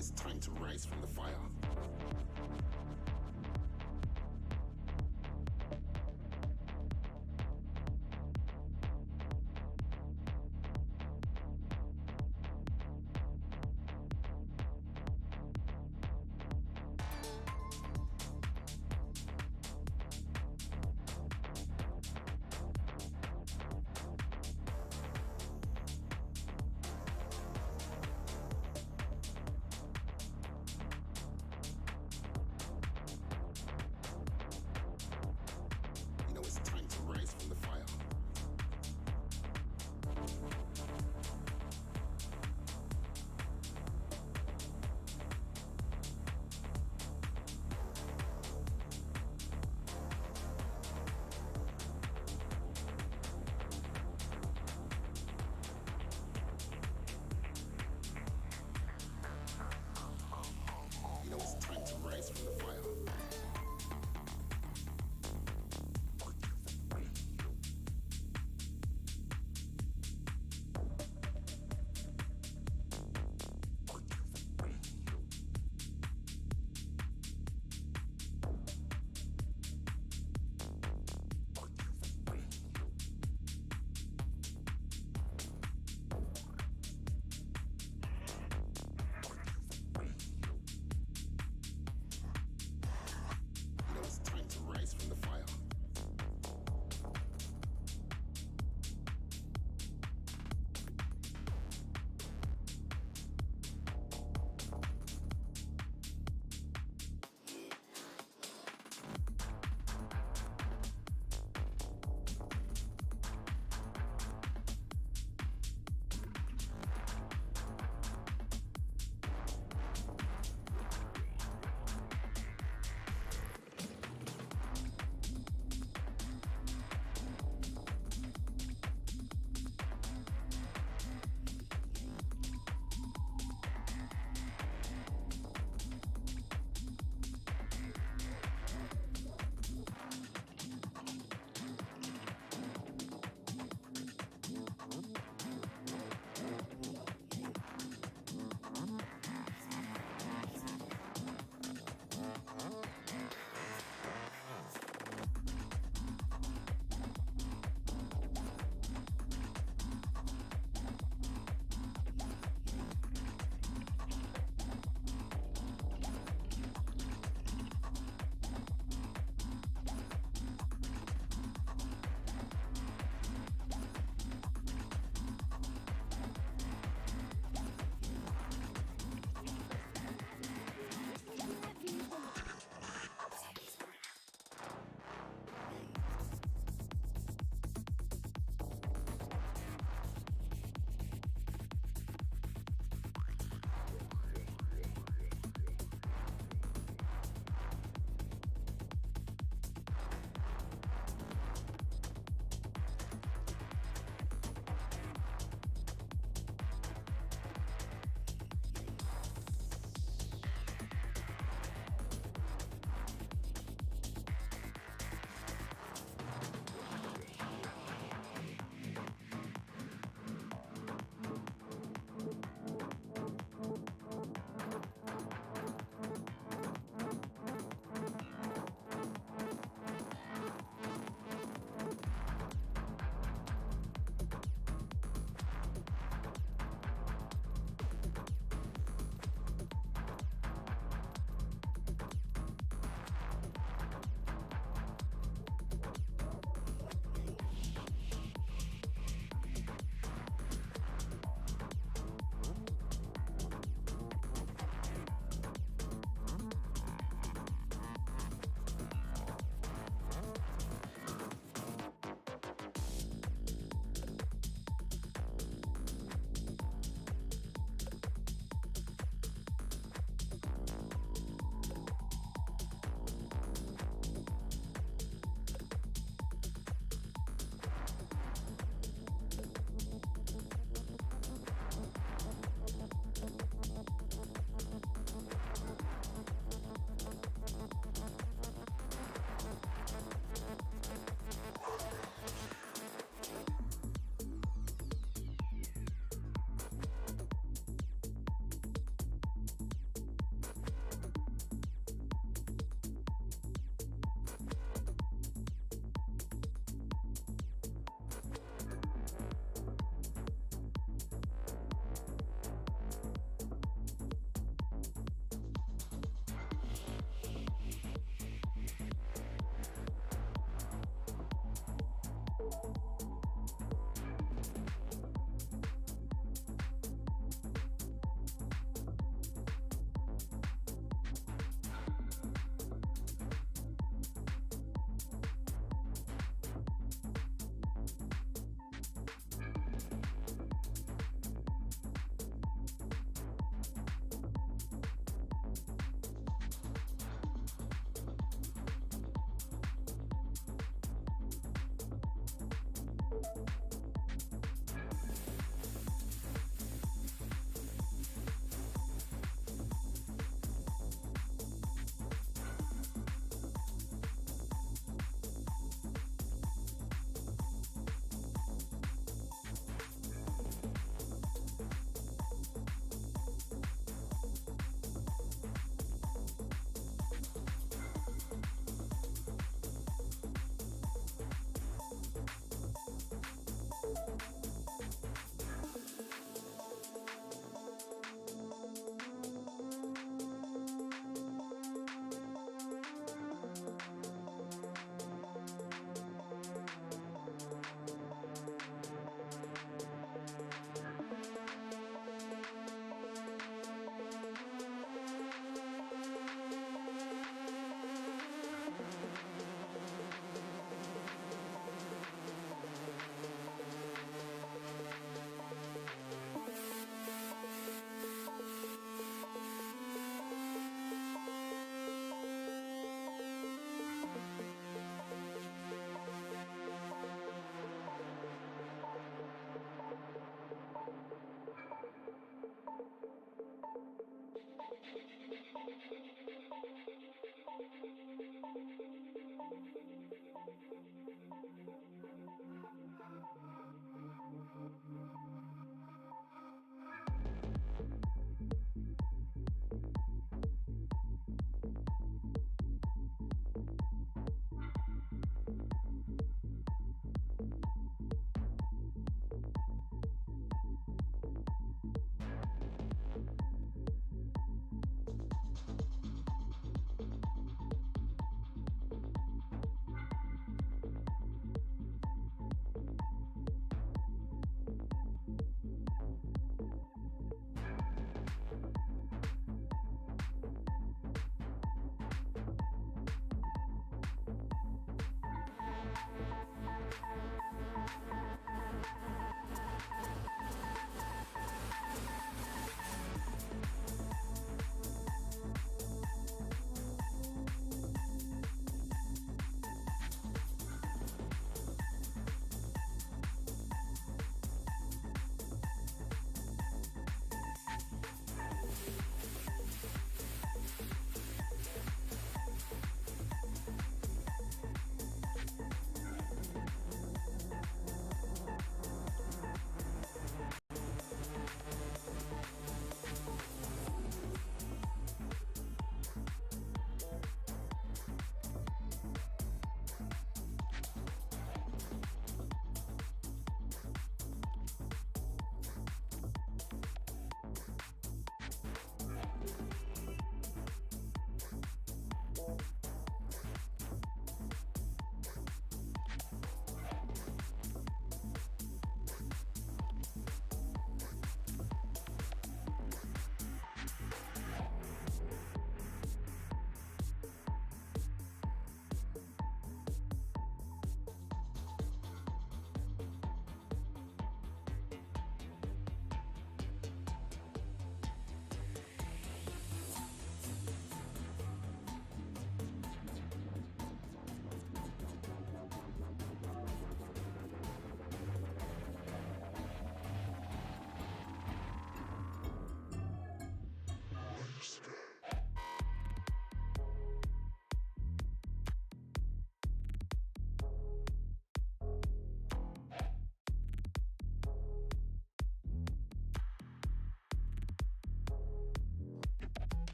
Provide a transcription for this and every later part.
it's time to rise from the fire.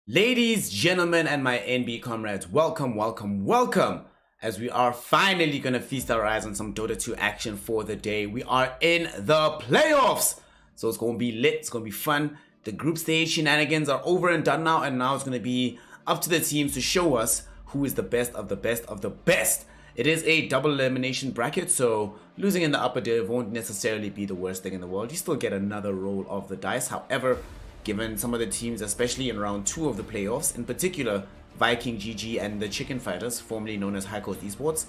Ladies, gentlemen, and my NB comrades, welcome, welcome, welcome. As we are finally going to feast our eyes on some Dota 2 action for the day. We are in the playoffs. So it's going to be lit, it's going to be fun. The group stage shenanigans are over and done now, and now it's going to be up to the teams to show us who is the best of the best of the best. It is a double elimination bracket, so losing in the upper div won't necessarily be the worst thing in the world. You still get another roll of the dice. However, given some of the teams, especially in round 2 of the playoffs, in particular Viking GG and the Chicken Fighters, formerly known as High Coast Esports,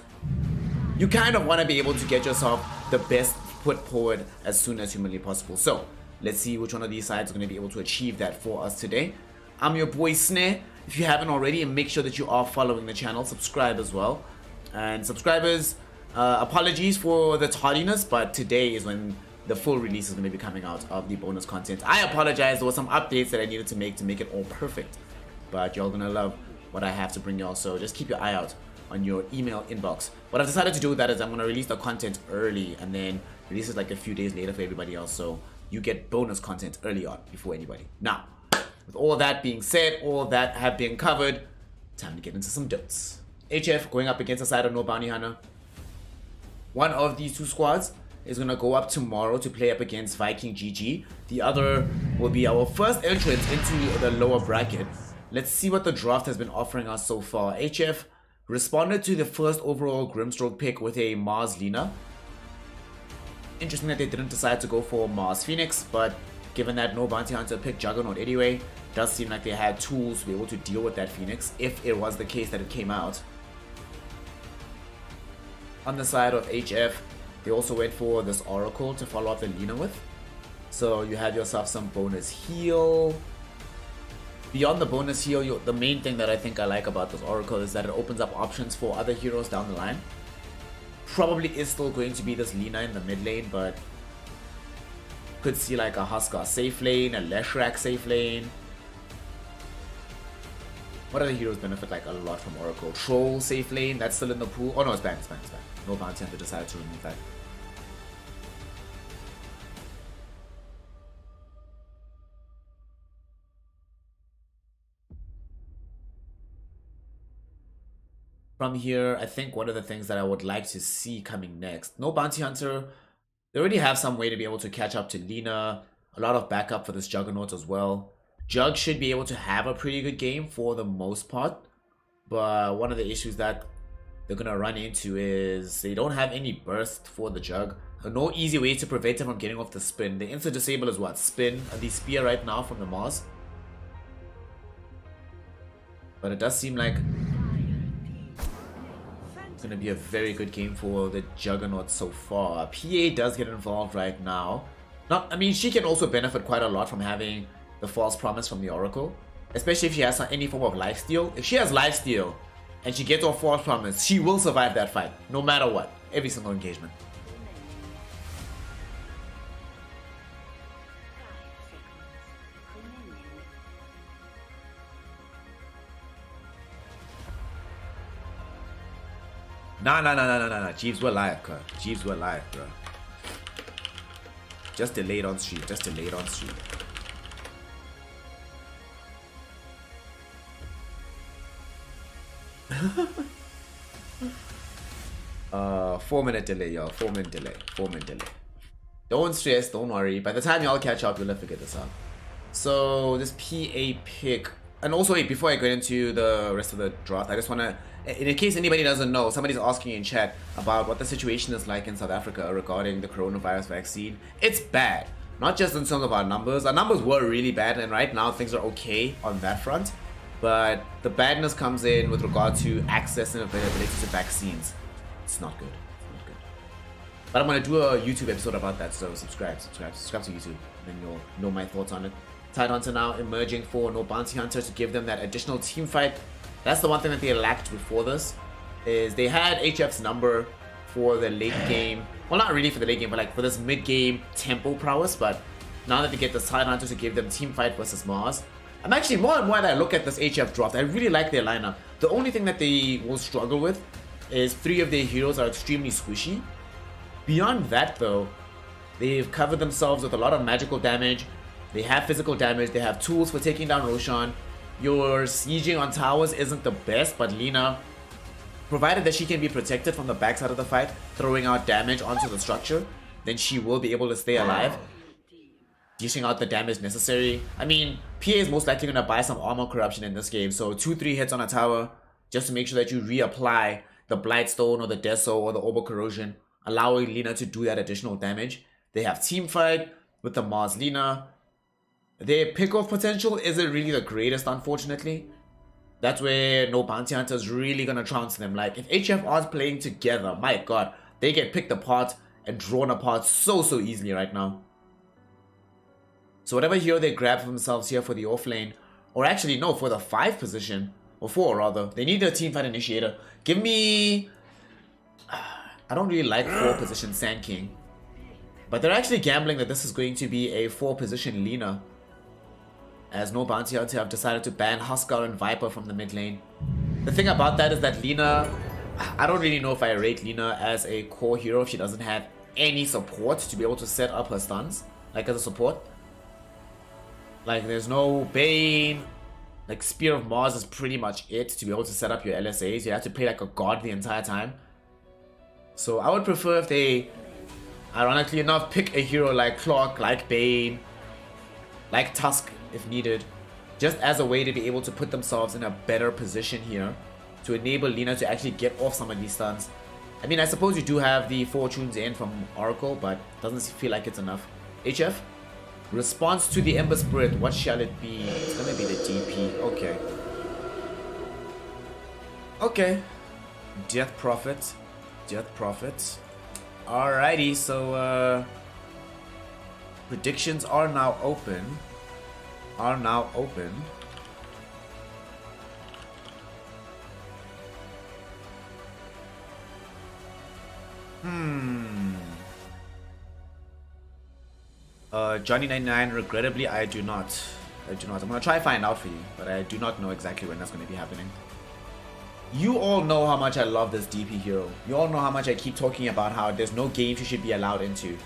you kind of want to be able to get yourself the best foot forward as soon as humanly possible. So let's see which one of these sides is going to be able to achieve that for us today. I'm your boy Snare. If you haven't already, and make sure that you are following the channel, subscribe as well. And subscribers, apologies for the tardiness, but today is when the full release is going to be coming out of the bonus content. I apologize, there were some updates that I needed to make it all perfect, but y'all gonna love what I have to bring y'all, so just keep your eye out on your email inbox. What I've decided to do with that is I'm gonna release the content early and then release it like a few days later for everybody else, so you get bonus content early on before anybody. Now, with all that being said, all that have been covered, time to get into some dotes. HF going up against the side of No Bounty Hunter. One of these two squads is going to go up tomorrow to play up against Viking GG. The other will be our first entrance into the lower bracket. Let's see what the draft has been offering us so far. HF responded to the first overall Grimstroke pick with a Mars Lina. Interesting that they didn't decide to go for Mars Phoenix, but given that No Bounty Hunter picked Juggernaut anyway, does seem like they had tools to be able to deal with that Phoenix if it was the case that it came out. On the side of HF, they also went for this Oracle to follow up the Lina with. So you have yourself some bonus heal. Beyond the bonus heal, the main thing that I think I like about this Oracle is that it opens up options for other heroes down the line. Probably is still going to be this Lina in the mid lane, but could see like a Huskar safe lane, a Leshrac safe lane. What other heroes benefit like a lot from Oracle? Troll safe lane, that's still in the pool. Oh no, it's banned, it's banned, it's banned. No Bounty Hunter decided to remove that. From here, I think one of the things that I would like to see coming next, No Bounty Hunter, they already have some way to be able to catch up to Lina, a lot of backup for this Juggernaut as well. Jug should be able to have a pretty good game for the most part, but one of the issues that they're going to run into is they don't have any burst for the Jug. No easy way to prevent him from getting off the spin. The instant disable is what? Spin, the spear right now from the Mars. But it does seem like it's going to be a very good game for the Juggernaut so far. PA does get involved right now. I mean, she can also benefit quite a lot from having the false promise from the Oracle, especially if she has any form of lifesteal. If she has lifesteal and she gets off false promise, she will survive that fight no matter what, every single engagement. Nah. Jeeves, we're live, bro. Jeeves, we're live, bro. Just delayed on stream. Just delayed on stream. 4-minute delay, y'all. 4-minute delay. 4-minute delay. Don't stress. Don't worry. By the time y'all catch up, you'll have figured this out. So this PA pick, and also wait, before I get into the rest of the draft, I just want to, in case anybody doesn't know, somebody's asking in chat about what the situation is like in South Africa regarding the coronavirus vaccine. It's bad. Not just in terms of our numbers. Our numbers were really bad, and right now things are okay on that front. But the badness comes in with regard to access and availability to vaccines. It's not good. It's not good. But I'm going to do a YouTube episode about that, so subscribe to YouTube, then you'll know my thoughts on it. Tidehunter now emerging for No Bounty Hunter to give them that additional team fight. That's the one thing that they lacked before this, is they had HF's number for the late game. Well, not really for the late game, but like for this mid-game tempo prowess. But now that they get the Tidehunter to give them team fight versus Mars, I'm actually more and more that I look at this HF draft, I really like their lineup. The only thing that they will struggle with is 3 of their heroes are extremely squishy. Beyond that though, they've covered themselves with a lot of magical damage. They have physical damage, they have tools for taking down Roshan. your sieging on towers isn't the best, but Lina, provided that she can be protected from the backside of the fight, throwing out damage onto the structure, then she will be able to stay alive, dishing out the damage necessary. I mean, PA is most likely going to buy some armor corruption in this game, so 2-3 hits on a tower, just to make sure that you reapply the Blightstone or the Deso or the Orbo Corrosion, allowing Lina to do that additional damage. They have Teamfight with the Mars Lina. Their pick-off potential isn't really the greatest, unfortunately. That's where no bounty hunter is really gonna trounce them. Like, if HF aren't playing together, my god, they get picked apart and drawn apart so easily right now. So whatever hero they grab for themselves here for the off lane, or actually no, for the 5 position, or 4 rather, they need a teamfight initiator. Give me... I don't really like 4 position Sand King, but they're actually gambling that this is going to be a 4 position Lina, as no bounty hunter have decided to ban Huskar and Viper from the mid lane. The thing about that is that Lina, I don't really know if I rate Lina as a core hero if she doesn't have any support to be able to set up her stuns, like as a support. Like, there's no Bane. Like, Spear of Mars is pretty much it to be able to set up your LSAs. You have to play like a god the entire time. So I would prefer if they, ironically enough, pick a hero like Clark, like Bane, like Tusk if needed, just as a way to be able to put themselves in a better position here to enable Lina to actually get off some of these stuns. I mean, I suppose you do have the Fortune's End from Oracle, but doesn't feel like it's enough. HF? Response to the Ember Spirit, what shall it be? It's gonna be the DP. Okay. Okay. Death Prophet. Death Prophet. Alrighty, so predictions are now open. Johnny99, regrettably, I do not. I'm gonna try to find out for you, but I do not know exactly when that's gonna be happening. You all know how much I love this DP hero. You all know how much I keep talking about how there's no games you should be allowed into.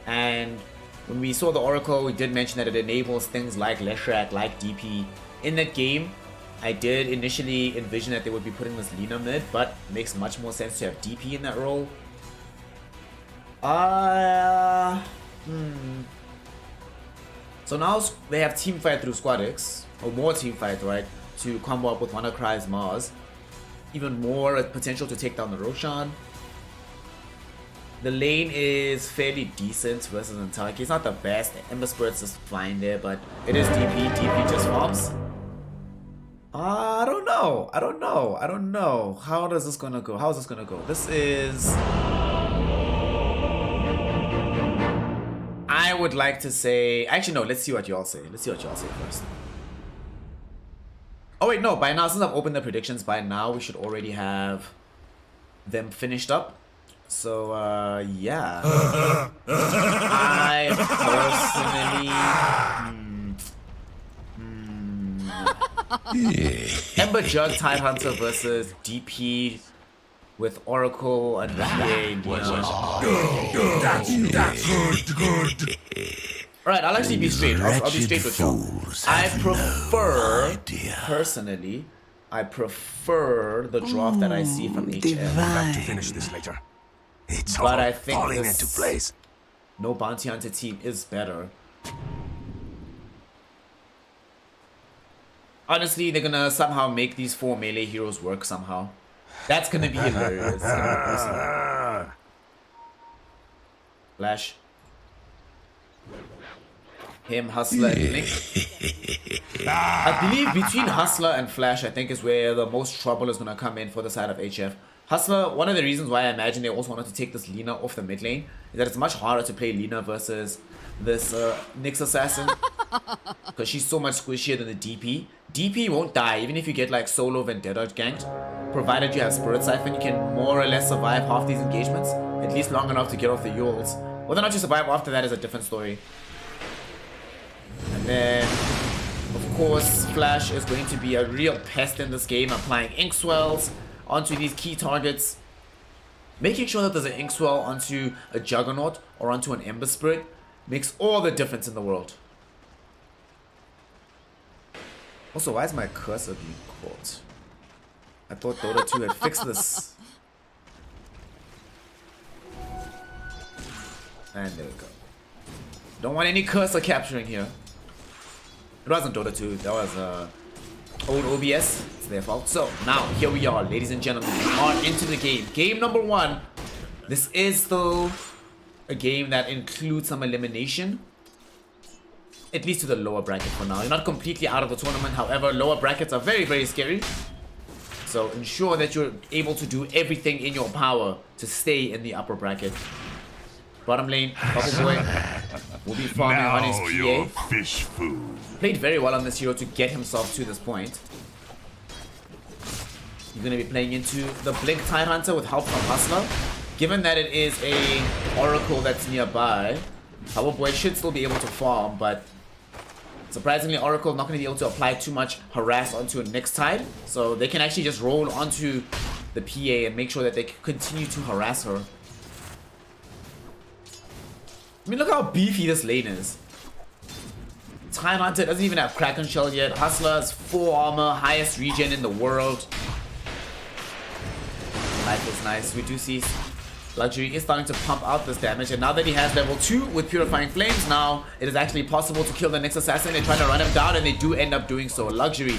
And when we saw the Oracle, we did mention that it enables things like Leshrac, like DP. In that game, I did initially envision that they would be putting this Lina mid, but it makes much more sense to have DP in that role. So now they have teamfight through Squad X, or more teamfight, right, to combo up with WannaCry's Mars. Even more potential to take down the Roshan. The lane is fairly decent versus Antaki. It's not the best. Ember Spirit's just fine there, but it is DP. DP just farms. I don't know. How is this gonna go? This is... I would like to say... Actually, no, let's see what y'all say. First. Oh wait, no, by now, since I've opened the predictions, by now we should already have them finished up. So, yeah. I personally... Ember Jug Tidehunter versus DP with Oracle and PA. Alright, I'll actually be straight. I'll be straight with you. I prefer, personally, I prefer the draft that I see from HM. Back to finish this later. It's But all I think falling this into place. No Bounty Hunter team is better. Honestly, they're gonna somehow make these 4 melee heroes work somehow. That's gonna be hilarious. Flash. Him, Hustler, and Link. I believe between Hustler and Flash, I think is where the most trouble is gonna come in for the side of HF. Hustler, one of the reasons why I imagine they also wanted to take this Lina off the mid lane is that it's much harder to play Lina versus this Nyx Assassin, because she's so much squishier than the DP. DP won't die even if you get like solo Vendetta ganked, provided you have Spirit Siphon. You can more or less survive half these engagements, at least long enough to get off the Yules. Whether or not you survive after that is a different story. And then, of course, Flash is going to be a real pest in this game, applying Ink Swells onto these key targets. Making sure that there's an Ink Swell onto a Juggernaut or onto an Ember Spirit makes all the difference in the world. Also, why is my cursor being caught? I thought Dota 2 had fixed this. And there we go. Don't want any cursor capturing here. It wasn't Dota 2, that was old OBS. It's their fault. So now here we are, ladies and gentlemen. We are into the game. Game number 1. This is still a game that includes some elimination. At least to the lower bracket for now. You're not completely out of the tournament. However, lower brackets are very, very scary. So ensure that you're able to do everything in your power to stay in the upper bracket. Bottom lane, Bubble Boy will be farming on his PA. Fish food. Played very well on this hero to get himself to this point. You're going to be playing into the Blink Tidehunter with help from Hustler. Given that it is a Oracle that's nearby, Bubble Boy should still be able to farm, but surprisingly, Oracle not going to be able to apply too much harass onto a next tide. So they can actually just roll onto the PA and make sure that they can continue to harass her. I mean, look how beefy this lane is. Tidehunter doesn't even have Kraken Shell yet. Hustler has 4 armor, highest regen in the world. Life is nice. We do see Luxury is starting to pump out this damage, and now that he has level 2 with Purifying Flames, now it is actually possible to kill the next assassin. They're trying to run him down, and they do end up doing so. Luxury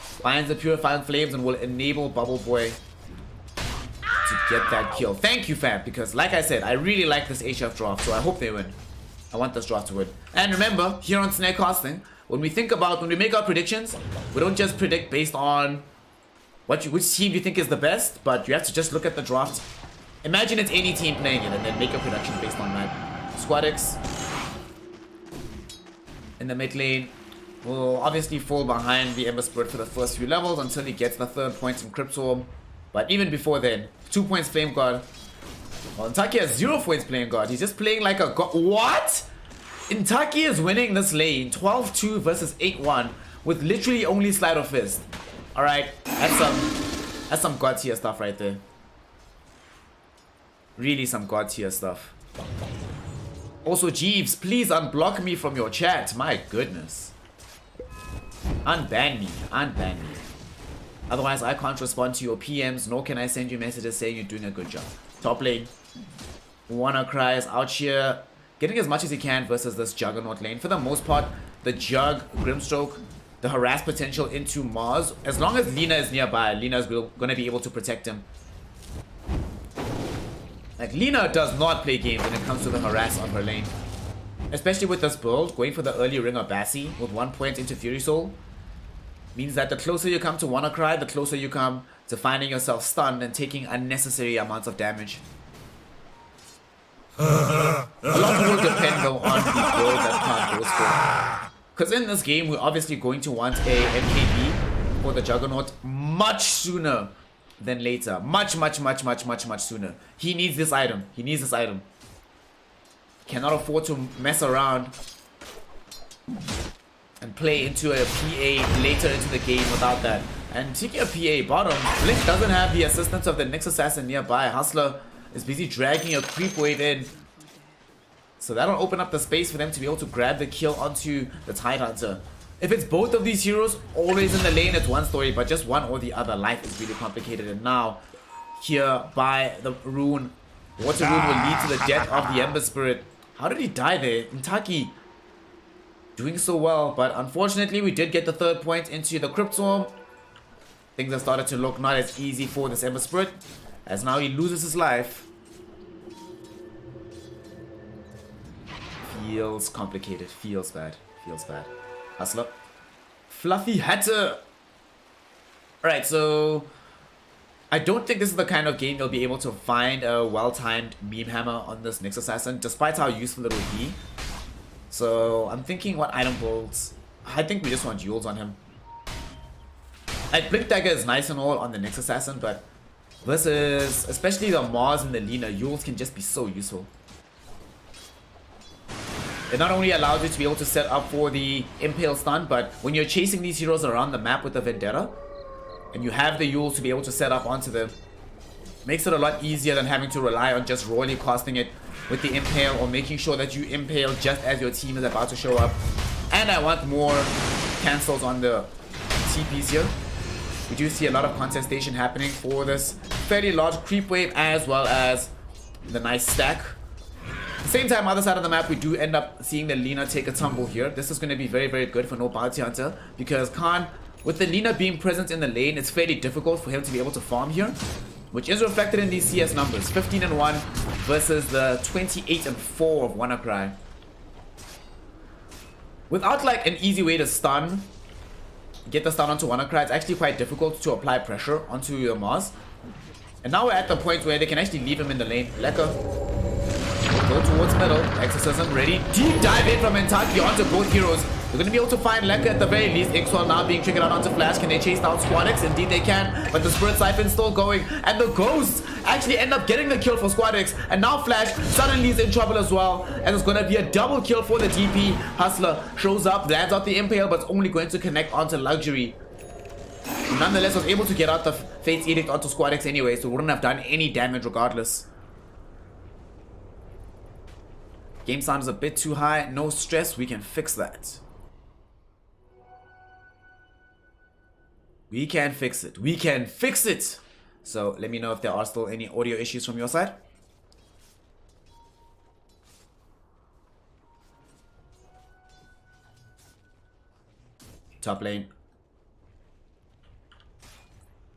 finds the Purifying Flames and will enable Bubble Boy to get that kill. Thank you, fam, because like I said, I really like this HF draft, so I hope they win. I want this draft to win. And remember, here on Snare Casting, when we make our predictions, we don't just predict based on which team you think is the best, but you have to just look at the draft. Imagine it's any team playing it and then make a prediction based on that. Squadix in the mid lane will obviously fall behind the Ember Spirit for the first few levels until he gets the 3rd point in Cryptswarm. But even before then, 2 points Flame God. Well, Intaki has 0 points Flame God. He's just playing like a god. What? Intaki is winning this lane 12-2 versus 8-1 with literally only Slide of Fist. Alright, that's some god tier stuff right there. Really some god tier stuff. Also, Jeeves, please unblock me from your chat. My goodness. Unban me. Unban me. Otherwise, I can't respond to your PMs, nor can I send you messages saying you're doing a good job. Top lane. WannaCry is out here getting as much as he can versus this Juggernaut lane. For the most part, the Jug, Grimstroke, the harass potential into Mars. As long as Lina is nearby, Lina's going to be able to protect him. Like, Lina does not play games when it comes to the harass on her lane. Especially with this build, going for the early Ringer Bassi with 1 point into Fury Soul means that the closer you come to WannaCry, the closer you come to finding yourself stunned and taking unnecessary amounts of damage. A lot will depend though on the build that Khan goes for. Because in this game, we're obviously going to want a MKB for the Juggernaut much sooner than later. Much sooner. He needs this item. He needs this item. Cannot afford to mess around and play into a PA later into the game without that. And taking a PA bottom, Blink doesn't have the assistance of the next assassin nearby. Hustler is busy dragging a creep wave in. So that'll open up the space for them to be able to grab the kill onto the Tidehunter. If it's both of these heroes always in the lane, it's one story, but just one or the other, life is really complicated. And now, here by the rune, Water Rune will lead to the death of the Ember Spirit. How did he die there? Intaki doing so well, but unfortunately we did get the 3rd point into the Cryptswarm. Things have started to look not as easy for this Ember Spirit, as now he loses his life. Feels complicated, feels bad, feels bad. Hustler. Fluffy Hatter! Alright, so I don't think this is the kind of game you'll be able to find a well-timed beam hammer on this next assassin, despite how useful it will be. So I'm thinking what item builds. I think we just want Yules on him. Like, Blink Dagger is nice and all on the next assassin, but versus especially the Mars and the Lina, Yules can just be so useful. It not only allows you to be able to set up for the Impale stun, but when you're chasing these heroes around the map with the Vendetta, and you have the Yules to be able to set up onto them, makes it a lot easier than having to rely on just royally casting it with the Impale or making sure that you Impale just as your team is about to show up. And I want more cancels on the TPs here. We do see a lot of contestation happening for this fairly large creep wave, as well as the nice stack. At the same time, other side of the map, we do end up seeing the Lina take a tumble here. This is going to be very, very good for no bounty hunter, because Khan, with the Lina being present in the lane, it's fairly difficult for him to be able to farm here, which is reflected in these CS numbers. 15-1 versus the 28-4 of WannaCry. Without like an easy way to stun, get the stun onto WannaCry, it's actually quite difficult to apply pressure onto your Mars. And now we're at the point where they can actually leave him in the lane. Lekker. Go towards middle. Exorcism ready. Deep dive in from Entaki onto both heroes. They're going to be able to find Lekker at the very least. Ixwell now being triggered out onto Flash. Can they chase down SquadX? Indeed they can. But the Spirit Siphon's still going. And the Ghosts actually end up getting the kill for SquadX. And now Flash suddenly is in trouble as well. And it's going to be a double kill for the DP. Hustler shows up, lands out the Impale, but it's only going to connect onto Luxury. Nonetheless, was able to get out the Fate's Edict onto SquadX anyway, so wouldn't have done any damage regardless. Game sound is a bit too high. No stress, we can fix that. We can fix it. We can fix it. So let me know if there are still any audio issues from your side. Top lane.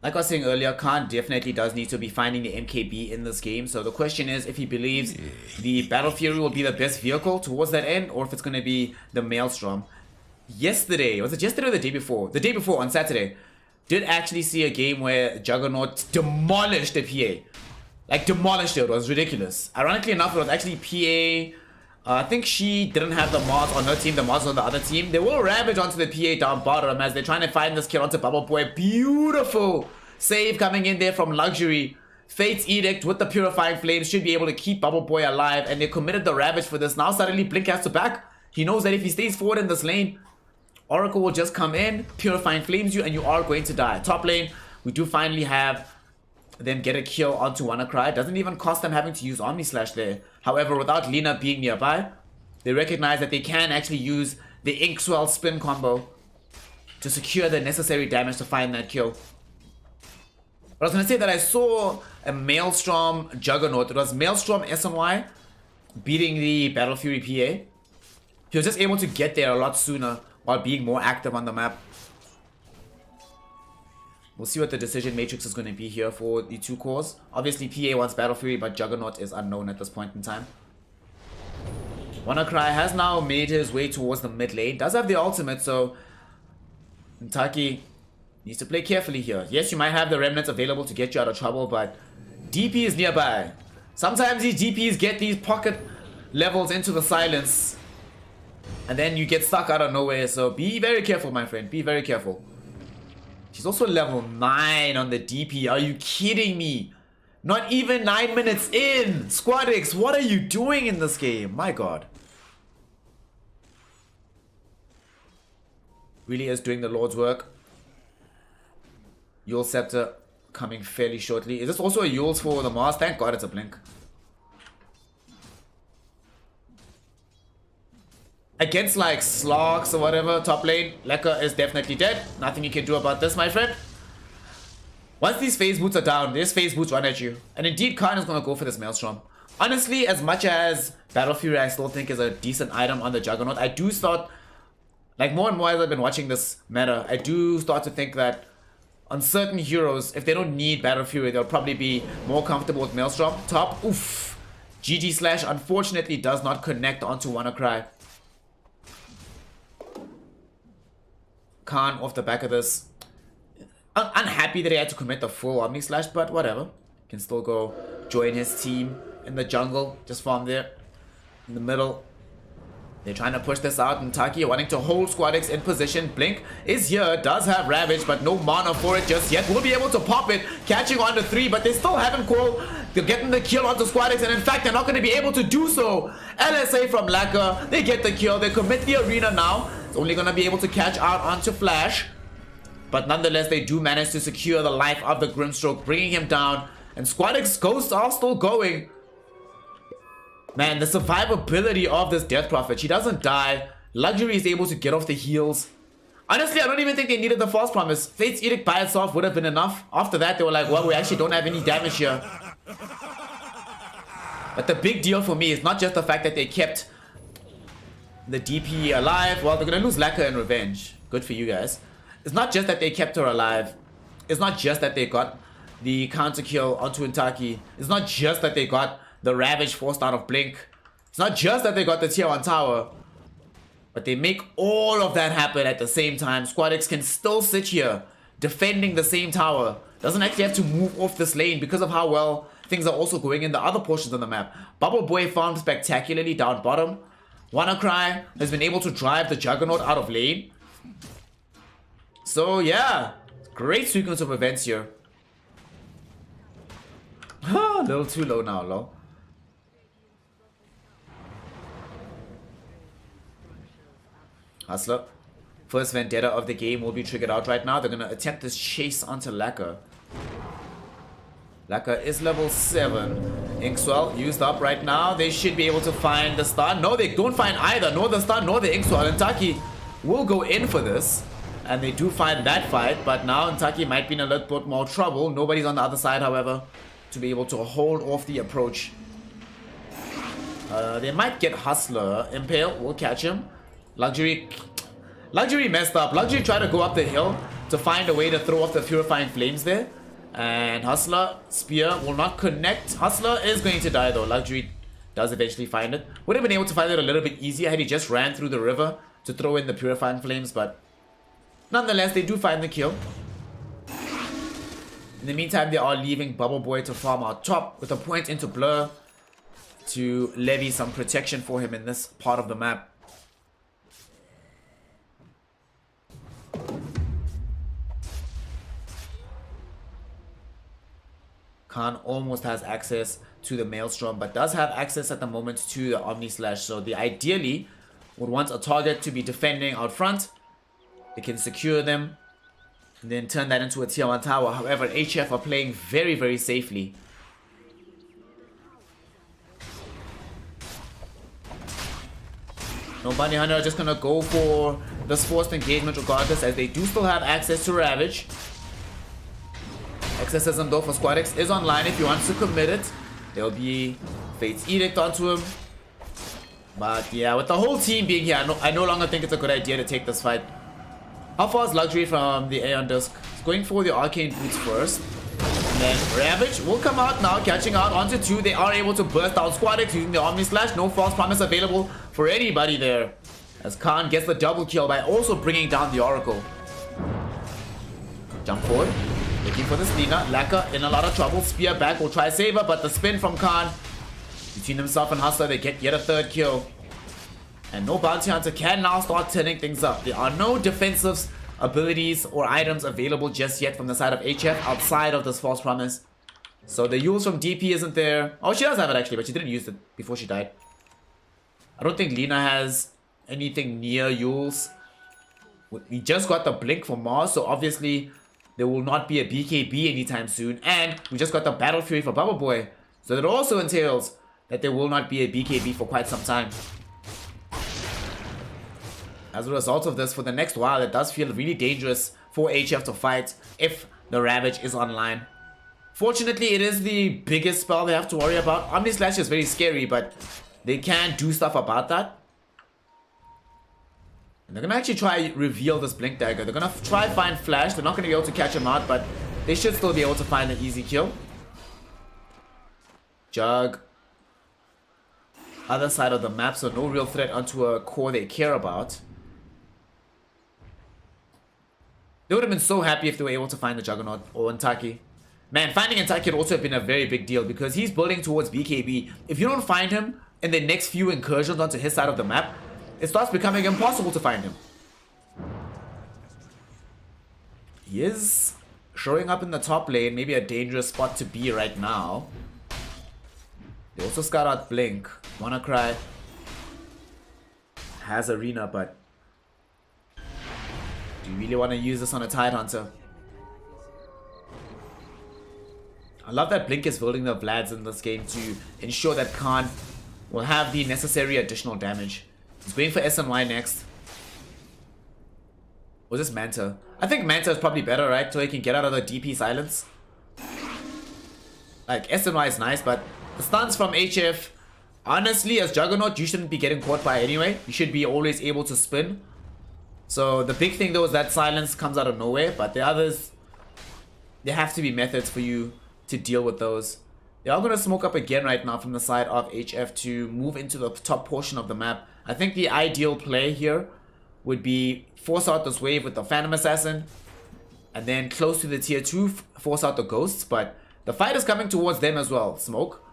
Like I was saying earlier, Khan definitely does need to be finding the MKB in this game. So the question is if he believes the Battle Fury will be the best vehicle towards that end, or if it's going to be the Maelstrom. Yesterday, was it yesterday or the day before? The day before, on Saturday, did actually see a game where Juggernaut demolished the PA. Like, demolished it. It was ridiculous. Ironically enough, it was actually PA. I think she didn't have the mods on her team, the mods on the other team. They will ravage onto the PA down bottom as they're trying to find this kill onto Bubble Boy. Beautiful save coming in there from Luxury. Fate's Edict with the Purifying Flames should be able to keep Bubble Boy alive, and they committed the ravage for this. Now suddenly Blink has to back. He knows that if he stays forward in this lane, Oracle will just come in, Purifying Flames you, and you are going to die. Top lane, we do finally have them get a kill onto WannaCry. Doesn't even cost them having to use Omni Slash there. However, without Lina being nearby, they recognize that they can actually use the Inkswell spin combo to secure the necessary damage to find that kill. But I was going to say that I saw a Maelstrom Juggernaut. It was Maelstrom SNY beating the Battle Fury PA. He was just able to get there a lot sooner while being more active on the map. We'll see what the decision matrix is going to be here for the two cores. Obviously, PA wants Battle Fury, but Juggernaut is unknown at this point in time. WannaCry has now made his way towards the mid lane. Does have the ultimate, so Ntaki needs to play carefully here. Yes, you might have the remnants available to get you out of trouble, but DP is nearby. Sometimes these DPs get these pocket levels into the silence, and then you get stuck out of nowhere. So be very careful, my friend. Be very careful. She's also level 9 on the DP. Are you kidding me? Not even 9 minutes in. SquadX, what are you doing in this game? My god. Really is doing the Lord's work. Yule Scepter coming fairly shortly. Is this also a Yule's for the Mars? Thank god it's a Blink. Against like Slogs or whatever, top lane, Lekker is definitely dead. Nothing you can do about this, my friend. Once these phase boots are down, these phase boots run at you. And indeed, Khan is going to go for this Maelstrom. Honestly, as much as Battle Fury I still think is a decent item on the Juggernaut, I do start, like more and more as I've been watching this meta, I do start to think that on certain heroes, if they don't need Battle Fury, they'll probably be more comfortable with Maelstrom. Top, oof. GG Slash unfortunately does not connect onto WannaCry. Khan off the back of this. Unhappy that he had to commit the full Omni Slash, but whatever. Can still go join his team in the jungle. Just farm there. In the middle. They're trying to push this out. And Taki wanting to hold SquadX in position. Blink is here. Does have Ravage, but no mana for it just yet. Will be able to pop it. Catching on to 3, but they still haven't called. They're getting the kill onto SquadX, and in fact, they're not going to be able to do so. LSA from Lekker. They get the kill. They commit the arena now. It's only going to be able to catch out onto Flash. But nonetheless, they do manage to secure the life of the Grimstroke, bringing him down. And SquadX Ghosts are still going. Man, the survivability of this Death Prophet. She doesn't die. Luxury is able to get off the heels. Honestly, I don't even think they needed the false promise. Fate's Edict by itself would have been enough. After that, they were like, well, we actually don't have any damage here. But the big deal for me is not just the fact that they kept the DP alive. Well, they're going to lose Laka in revenge. Good for you guys. It's not just that they kept her alive. It's not just that they got the counter kill onto Intaki. It's not just that they got the Ravage forced out of Blink. It's not just that they got the tier 1 tower. But they make all of that happen at the same time. Squad X can still sit here defending the same tower. Doesn't actually have to move off this lane because of how well things are also going in the other portions of the map. Bubble Boy farmed spectacularly down bottom. WannaCry has been able to drive the Juggernaut out of lane. So yeah, great sequence of events here. A little too low now, lol. Hustler. First vendetta of the game will be triggered out right now. They're going to attempt this chase onto Laka. Laka is level 7. Inkswell used up right now. They should be able to find the stun. No, they don't find either. Nor the stun, nor the Inkswell. Intaki will go in for this. And they do find that fight. But now Intaki might be in a little bit more trouble. Nobody's on the other side, however, to be able to hold off the approach. They might get Hustler. Impale will catch him. Luxury messed up. Luxury tried to go up the hill to find a way to throw off the Purifying Flames there. And Hustler, Spear will not connect. Hustler is going to die though. Luxury does eventually find it. Would have been able to find it a little bit easier had he just ran through the river to throw in the Purifying Flames. But nonetheless, they do find the kill. In the meantime, they are leaving Bubble Boy to farm out top with a point into Blur to levy some protection for him in this part of the map. Khan almost has access to the Maelstrom, but does have access at the moment to the Omni Slash. So they ideally would want a target to be defending out front. They can secure them and then turn that into a tier 1 tower. However, HF are playing very, very safely. No, Bunny Hunter are just going to go for this forced engagement regardless, as they do still have access to Ravage. Exorcism though for Squad X is online if he wants to commit it. There'll be Fate's Edict onto him. But yeah, with the whole team being here, I no longer think it's a good idea to take this fight. How far is Luxury from the Aeon Disc? He's going for the Arcane Boots first. And then Ravage will come out now, catching out onto 2. They are able to burst out Squad X using the Omni Slash. No false promise available for anybody there, as Khan gets the double kill by also bringing down the Oracle. Jump forward. Looking for this Lina. Laka in a lot of trouble. Spear back will try save her, but the spin from Khan. Between himself and Hustler, they get yet a third kill. And no Bounty Hunter can now start turning things up. There are no defensive abilities or items available just yet from the side of HF outside of this false promise. So the Yules from DP isn't there. Oh, she does have it actually, but she didn't use it before she died. I don't think Lina has anything near Yules. We just got the Blink from Mars, so obviously there will not be a BKB anytime soon. And we just got the Battle Fury for Bubble Boy. So that also entails that there will not be a BKB for quite some time. As a result of this, for the next while, it does feel really dangerous for HF to fight if the Ravage is online. Fortunately, it is the biggest spell they have to worry about. Omni Slash is very scary, but they can do stuff about that. And they're going to actually try reveal this Blink Dagger. They're going to try find Flash. They're not going to be able to catch him out, but they should still be able to find an easy kill. Jug. Other side of the map, so no real threat onto a core they care about. They would have been so happy if they were able to find the Juggernaut or Intaki. Man, finding Intaki would also have been a very big deal because he's building towards BKB. If you don't find him in the next few incursions onto his side of the map, it starts becoming impossible to find him. He is showing up in the top lane, maybe a dangerous spot to be right now. They also scout out Blink. WannaCry has Arena, but do you really want to use this on a Tidehunter? I love that Blink is building the Vlads in this game to ensure that Khan will have the necessary additional damage. He's going for SNY next. Or just Manta? I think Manta is probably better, right? So he can get out of the DP silence. Like, SNY is nice, but the stuns from HF, honestly, as Juggernaut, you shouldn't be getting caught by anyway. You should be always able to spin. So the big thing though is that silence comes out of nowhere, but the others, there have to be methods for you to deal with those. They are going to smoke up again right now from the side of HF to move into the top portion of the map. I think the ideal play here would be force out this wave with the Phantom Assassin, and then close to the tier 2, force out the ghosts, but the fight is coming towards them as well. Smoke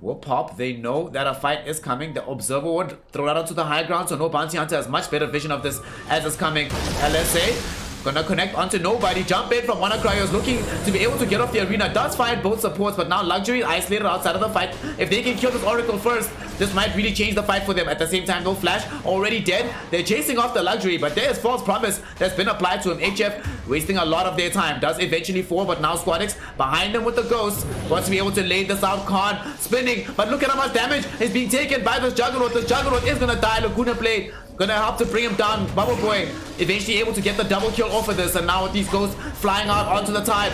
will pop. They know that a fight is coming. The Observer would throw that onto the high ground, so no Bounty Hunter has much better vision of this as it's coming. LSA gonna connect onto nobody. Jump in from WannaCry, is looking to be able to get off the arena. Does find both supports, but now Luxury isolated outside of the fight. If they can kill this Oracle first, this might really change the fight for them. At the same time, no Flash already dead. They're chasing off the Luxury, but there is false promise that's been applied to him. HF wasting a lot of their time. Does eventually fall, but now Squadix behind them with the Ghost. Wants to be able to lay this out. Khan spinning, but look at how much damage is being taken by this Juggernaut. This Juggernaut is gonna die. Laguna Blade gonna help to bring him down. Bubble Boy eventually able to get the double kill off of this, and now with these ghosts flying out onto the Tide.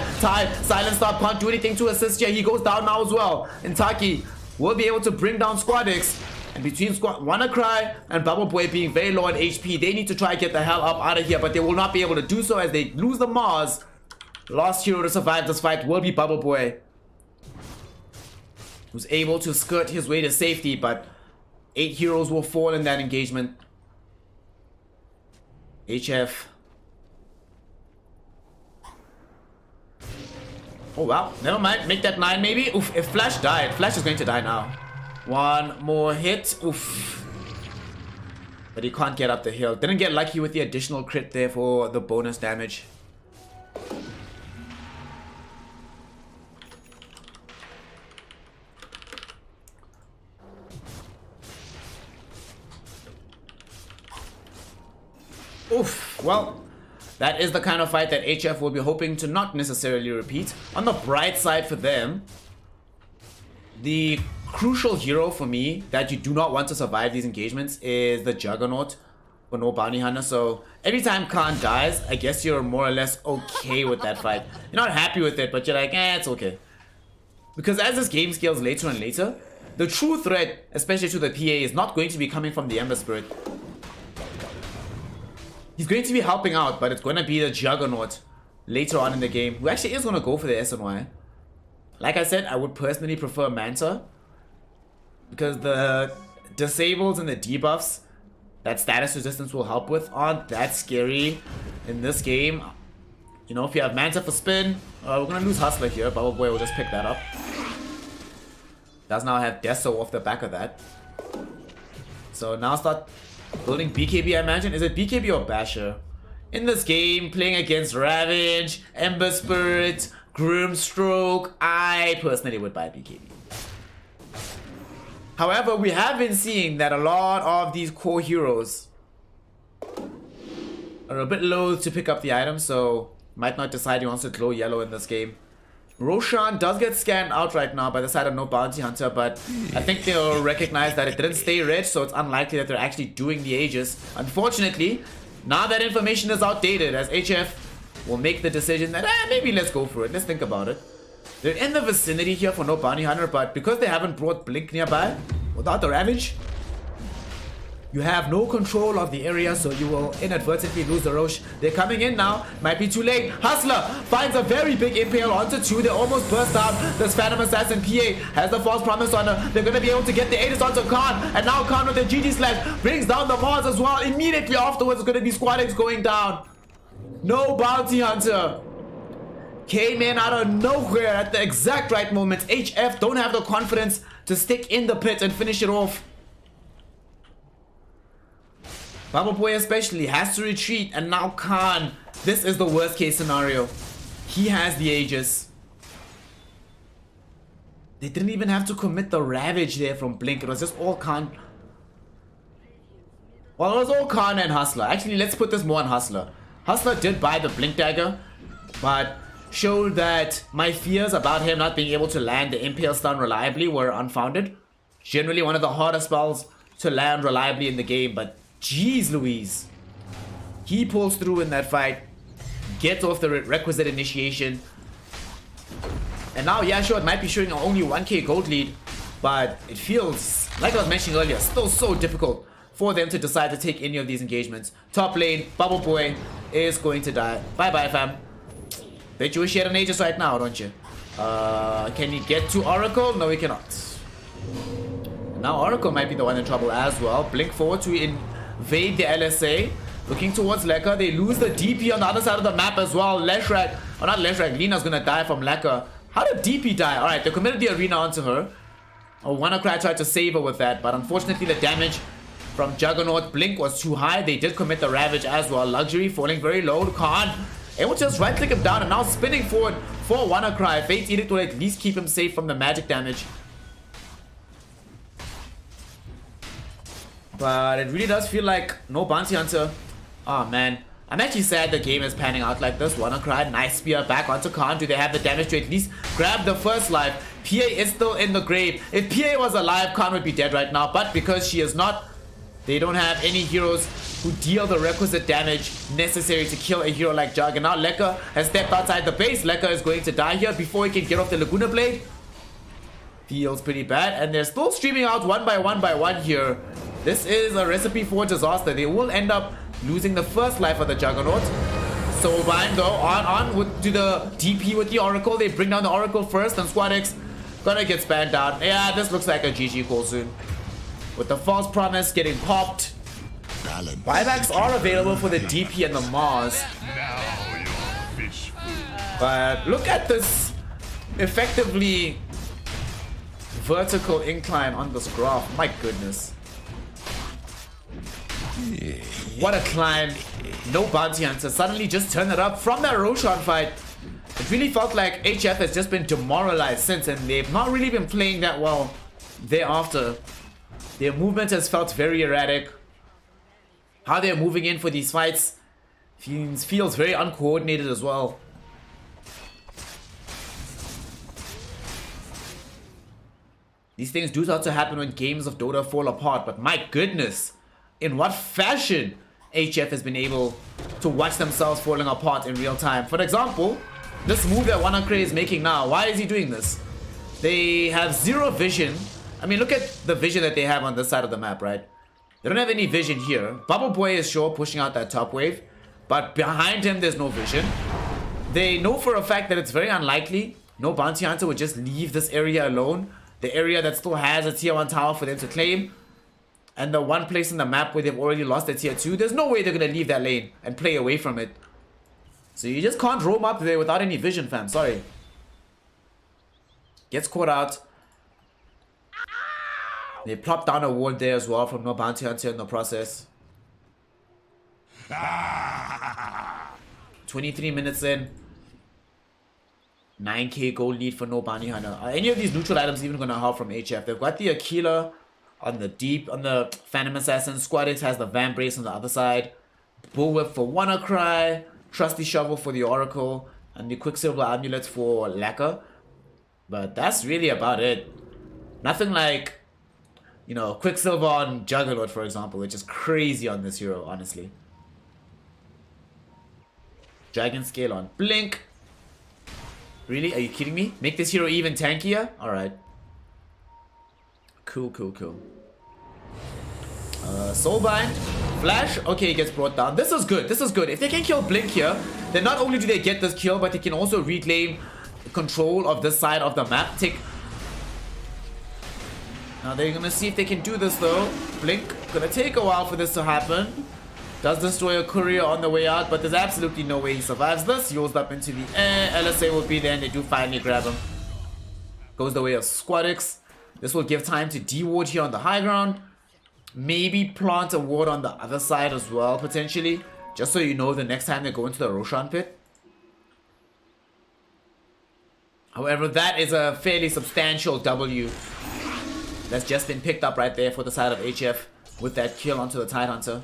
Silent Star can't do anything to assist here. He goes down now as well. And Taki will be able to bring down Squadix. And between WannaCry and Bubble Boy being very low on HP, they need to try and get the hell up out of here, but they will not be able to do so as they lose the Mars. Last hero to survive this fight will be Bubble Boy, who's able to skirt his way to safety, but 8 heroes will fall in that engagement. HF. Oh wow, never mind. Make that 9 maybe. Oof, if Flash died, Flash is going to die now. One more hit. Oof. But he can't get up the hill. Didn't get lucky with the additional crit there for the bonus damage. Oof, well, that is the kind of fight that HF will be hoping to not necessarily repeat. On the bright side for them, the crucial hero for me that you do not want to survive these engagements is the Juggernaut for no Bounty Hunter. So every time Khan dies, I guess you're more or less okay with that fight. You're not happy with it, but you're like, it's okay. Because as this game scales later and later, the true threat, especially to the PA, is not going to be coming from the Ember Spirit. He's going to be helping out, but it's going to be the Juggernaut later on in the game, who actually is going to go for the SNY. Like I said, I would personally prefer Manta, because the disables and the debuffs that status resistance will help with aren't that scary in this game. You know, if you have Manta for spin, we're going to lose Hustler here. Bubble Boy will just pick that up. Does now have Deso off the back of that. So now start building BKB, I imagine. Is it BKB or Basher? In this game, playing against Ravage, Ember Spirit, Grimstroke, I personally would buy BKB. However, we have been seeing that a lot of these core heroes are a bit loath to pick up the item, so might not decide he wants to glow yellow in this game. Roshan does get scanned out right now by the side of no Bounty Hunter, but I think they'll recognize that it didn't stay red, so it's unlikely that they're actually doing the Aegis. Unfortunately, now that information is outdated, as HF will make the decision that, maybe let's go for it, let's think about it. They're in the vicinity here for no Bounty Hunter, but because they haven't brought Blink nearby, without the Ravage, you have no control of the area, so you will inadvertently lose the Roche. They're coming in now. Might be too late. Hustler finds a very big impale onto 2. They almost burst out. This Phantom Assassin PA has the false promise on her. They're going to be able to get the Aegis onto Khan. And now Khan with the GG slash brings down the Mars as well. Immediately afterwards, it's going to be Squadix going down. No Bounty Hunter. Came in out of nowhere at the exact right moment. HF don't have the confidence to stick in the pit and finish it off. Bubble Boy especially has to retreat, and now Khan. This is the worst case scenario. He has the Aegis. They didn't even have to commit the Ravage there from Blink. It was just all Khan. Well, it was all Khan and Hustler. Actually, let's put this more on Hustler. Hustler did buy the Blink Dagger, but showed that my fears about him not being able to land the Impale Stun reliably were unfounded. Generally one of the hardest spells to land reliably in the game, but jeez Louise. He pulls through in that fight, gets off the requisite initiation. And now, yeah, sure, it might be showing only 1k gold lead, but it feels, like I was mentioning earlier, still so difficult for them to decide to take any of these engagements. Top lane, Bubble Boy is going to die. Bye-bye, fam. Bet you wish you had an Aegis right now, don't you? Can he get to Oracle? No, he cannot. Now Oracle might be the one in trouble as well. Blink forward to invade the LSA. Looking towards Lekka. They lose the DP on the other side of the map as well. Leshrac, or not Leshrac, Lina's gonna die from Lekka. How did DP die? Alright, they committed the arena onto her. WannaCry tried to save her with that, but unfortunately the damage from Juggernaut Blink was too high. They did commit the Ravage as well. Luxury falling very low. Khan able to just right click him down and now spinning forward for WannaCry. Fate's Edict will at least keep him safe from the magic damage. But it really does feel like no Bounty Hunter. Oh man, I'm actually sad the game is panning out like this. WannaCry, nice spear back onto Khan. Do they have the damage to at least grab the first life? PA is still in the grave. If PA was alive, Khan would be dead right now. But because she is not, they don't have any heroes who deal the requisite damage necessary to kill a hero like Jug. And now Lekka has stepped outside the base. Lekka is going to die here before he can get off the Laguna Blade. Feels pretty bad. And they're still streaming out one by one here. This is a recipe for disaster. They will end up losing the first life of the Juggernaut. Soulbind though, on to the DP with the Oracle. They bring down the Oracle first, and SquadX gonna get spanned down. Yeah, this looks like a GG call soon. With the false promise getting popped. Buybacks are available for the DP and the Mars. But look at this effectively vertical incline on this graph. My goodness. What a climb. No Bounty Hunter. Suddenly just turn it up from that Roshan fight. It really felt like HF has just been demoralized since, and they've not really been playing that well thereafter. Their movement has felt very erratic. How they're moving in for these fights feels very uncoordinated as well. These things do start to happen when games of Dota fall apart, but my goodness, in what fashion HF has been able to watch themselves falling apart in real time. For example, this move that WannaCry is making now, why is he doing this? They have zero vision. I mean, look at the vision that they have on this side of the map, right? They don't have any vision here. Bubble Boy is sure pushing out that top wave, but behind him there's no vision. They know for a fact that it's very unlikely no Bounty Hunter would just leave this area alone. The area that still has a tier 1 tower for them to claim. And the one place in the map where they've already lost a tier 2, there's no way they're going to leave that lane and play away from it. So you just can't roam up there without any vision, fam. Sorry. Gets caught out. They plop down a ward there as well from no Bounty Hunter in the process. 23 minutes in. 9k gold lead for no Bounty Hunter. Are any of these neutral items even going to help from HF? They've got the Aquila on the deep, on the Phantom Assassin. SquadX has the Van Brace on the other side. Bullwhip for WannaCry. Trusty Shovel for the Oracle. And the Quicksilver Amulet for Lekka. But that's really about it. Nothing like, you know, Quicksilver on Juggernaut, for example, which is crazy on this hero, honestly. Dragon Scale on Blink. Really? Are you kidding me? Make this hero even tankier? Alright. Cool, cool, cool. Soulbind. Flash. Okay, gets brought down. This is good. This is good. If they can kill Blink here, then not only do they get this kill, but they can also reclaim control of this side of the map. Now they're gonna see if they can do this though. Blink. Gonna take a while for this to happen. Does destroy a courier on the way out, but there's absolutely no way he survives this. Yours up into the air. LSA will be there and they do finally grab him. Goes the way of SquadX. This will give time to de-ward here on the high ground. Maybe plant a ward on the other side as well, potentially. Just so you know the next time they go into the Roshan pit. However, that is a fairly substantial W. That's just been picked up right there for the side of HF with that kill onto the Tidehunter.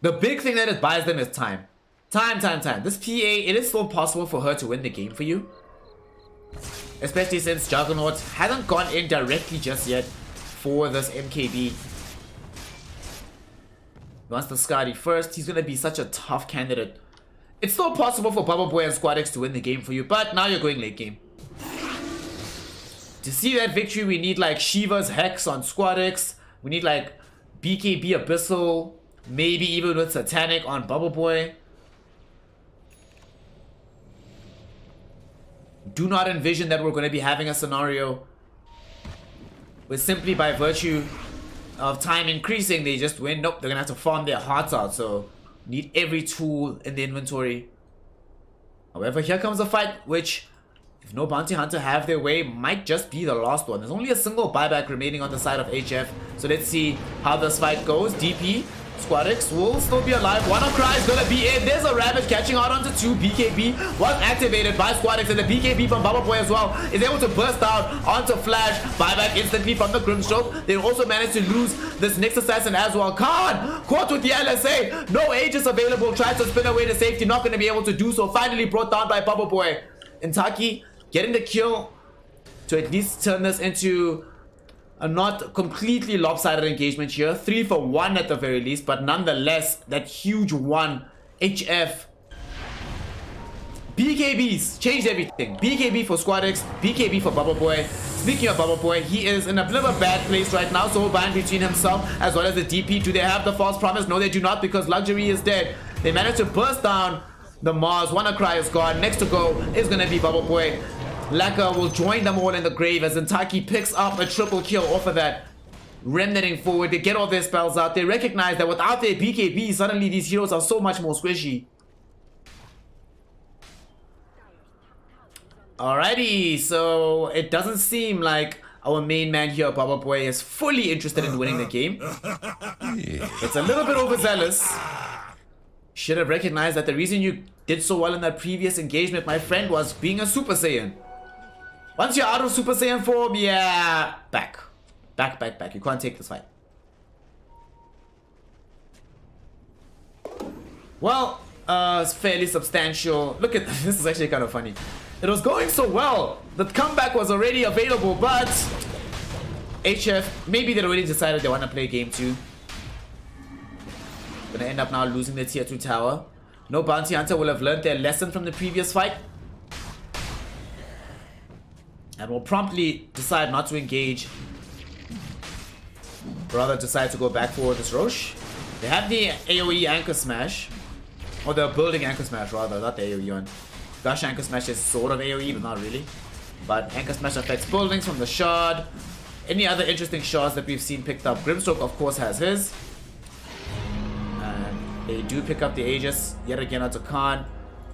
The big thing that it buys them is time. Time. This PA, it is still possible for her to win the game for you. Especially since Juggernaut hasn't gone in directly just yet for this MKB. He wants the Scotty first. He's gonna be such a tough candidate. It's still possible for Bubble Boy and Squad X to win the game for you, but now you're going late game. To see that victory, we need like Shiva's Hex on Squad X. We need like BKB Abyssal, maybe even with Satanic on Bubble Boy. Do not envision that we're going to be having a scenario where simply by virtue of time increasing, they just win. Nope, they're going to have to farm their hearts out. So, need every tool in the inventory. However, here comes a fight which, if no Bounty Hunter have their way, might just be the last one. There's only a single buyback remaining on the side of HF. So let's see how this fight goes. DP, Squad X will still be alive. WannaCry is gonna be in. There's a Ravage catching out onto 2. BKB was activated by Squad X, and the BKB from Bubble Boy as well is able to burst out onto Flash. Buyback instantly from the Grimstroke. They also managed to lose this next assassin as well. Khan caught with the LSA. No Aegis available. Tries to spin away to safety. Not gonna be able to do so. Finally brought down by Bubble Boy. Intaki getting the kill to at least turn this into a not completely lopsided engagement here. 3 for 1 at the very least, but nonetheless, that huge 1. HF. BKBs changed everything. BKB for Squad X, BKB for Bubble Boy. Speaking of Bubble Boy, he is in a bit of a bad place right now. So bind between himself as well as the DP. Do they have the false promise? No, they do not, because Luxury is dead. They managed to burst down the Mars. WannaCry is gone. Next to go is going to be Bubble Boy. Laka will join them all in the grave as Intaki picks up a triple kill off of that. Remnanting forward, they get all their spells out. They recognize that without their BKB, suddenly these heroes are so much more squishy. Alrighty, so it doesn't seem like our main man here, Bubble Boy, is fully interested in winning the game. It's a little bit overzealous. Should have recognized that the reason you did so well in that previous engagement, my friend, was being a Super Saiyan. Once you're out of Super Saiyan form, yeah, back. Back. You can't take this fight. Well, it's fairly substantial. Look at this. This is actually kind of funny. It was going so well. The comeback was already available, but HF, maybe they already decided they want to play game 2. Gonna end up now losing the tier 2 tower. No Bounty Hunter will have learned their lesson from the previous fight, and will promptly decide not to engage. Rather decide to go back for this Roche. They have the AoE Anchor Smash. Or the building Anchor Smash rather, not the AoE one. Gush Anchor Smash is sort of AoE, but not really. But Anchor Smash affects buildings from the shard. Any other interesting shards that we've seen picked up. Grimstroke of course has his. And they do pick up the Aegis yet again onto Khan.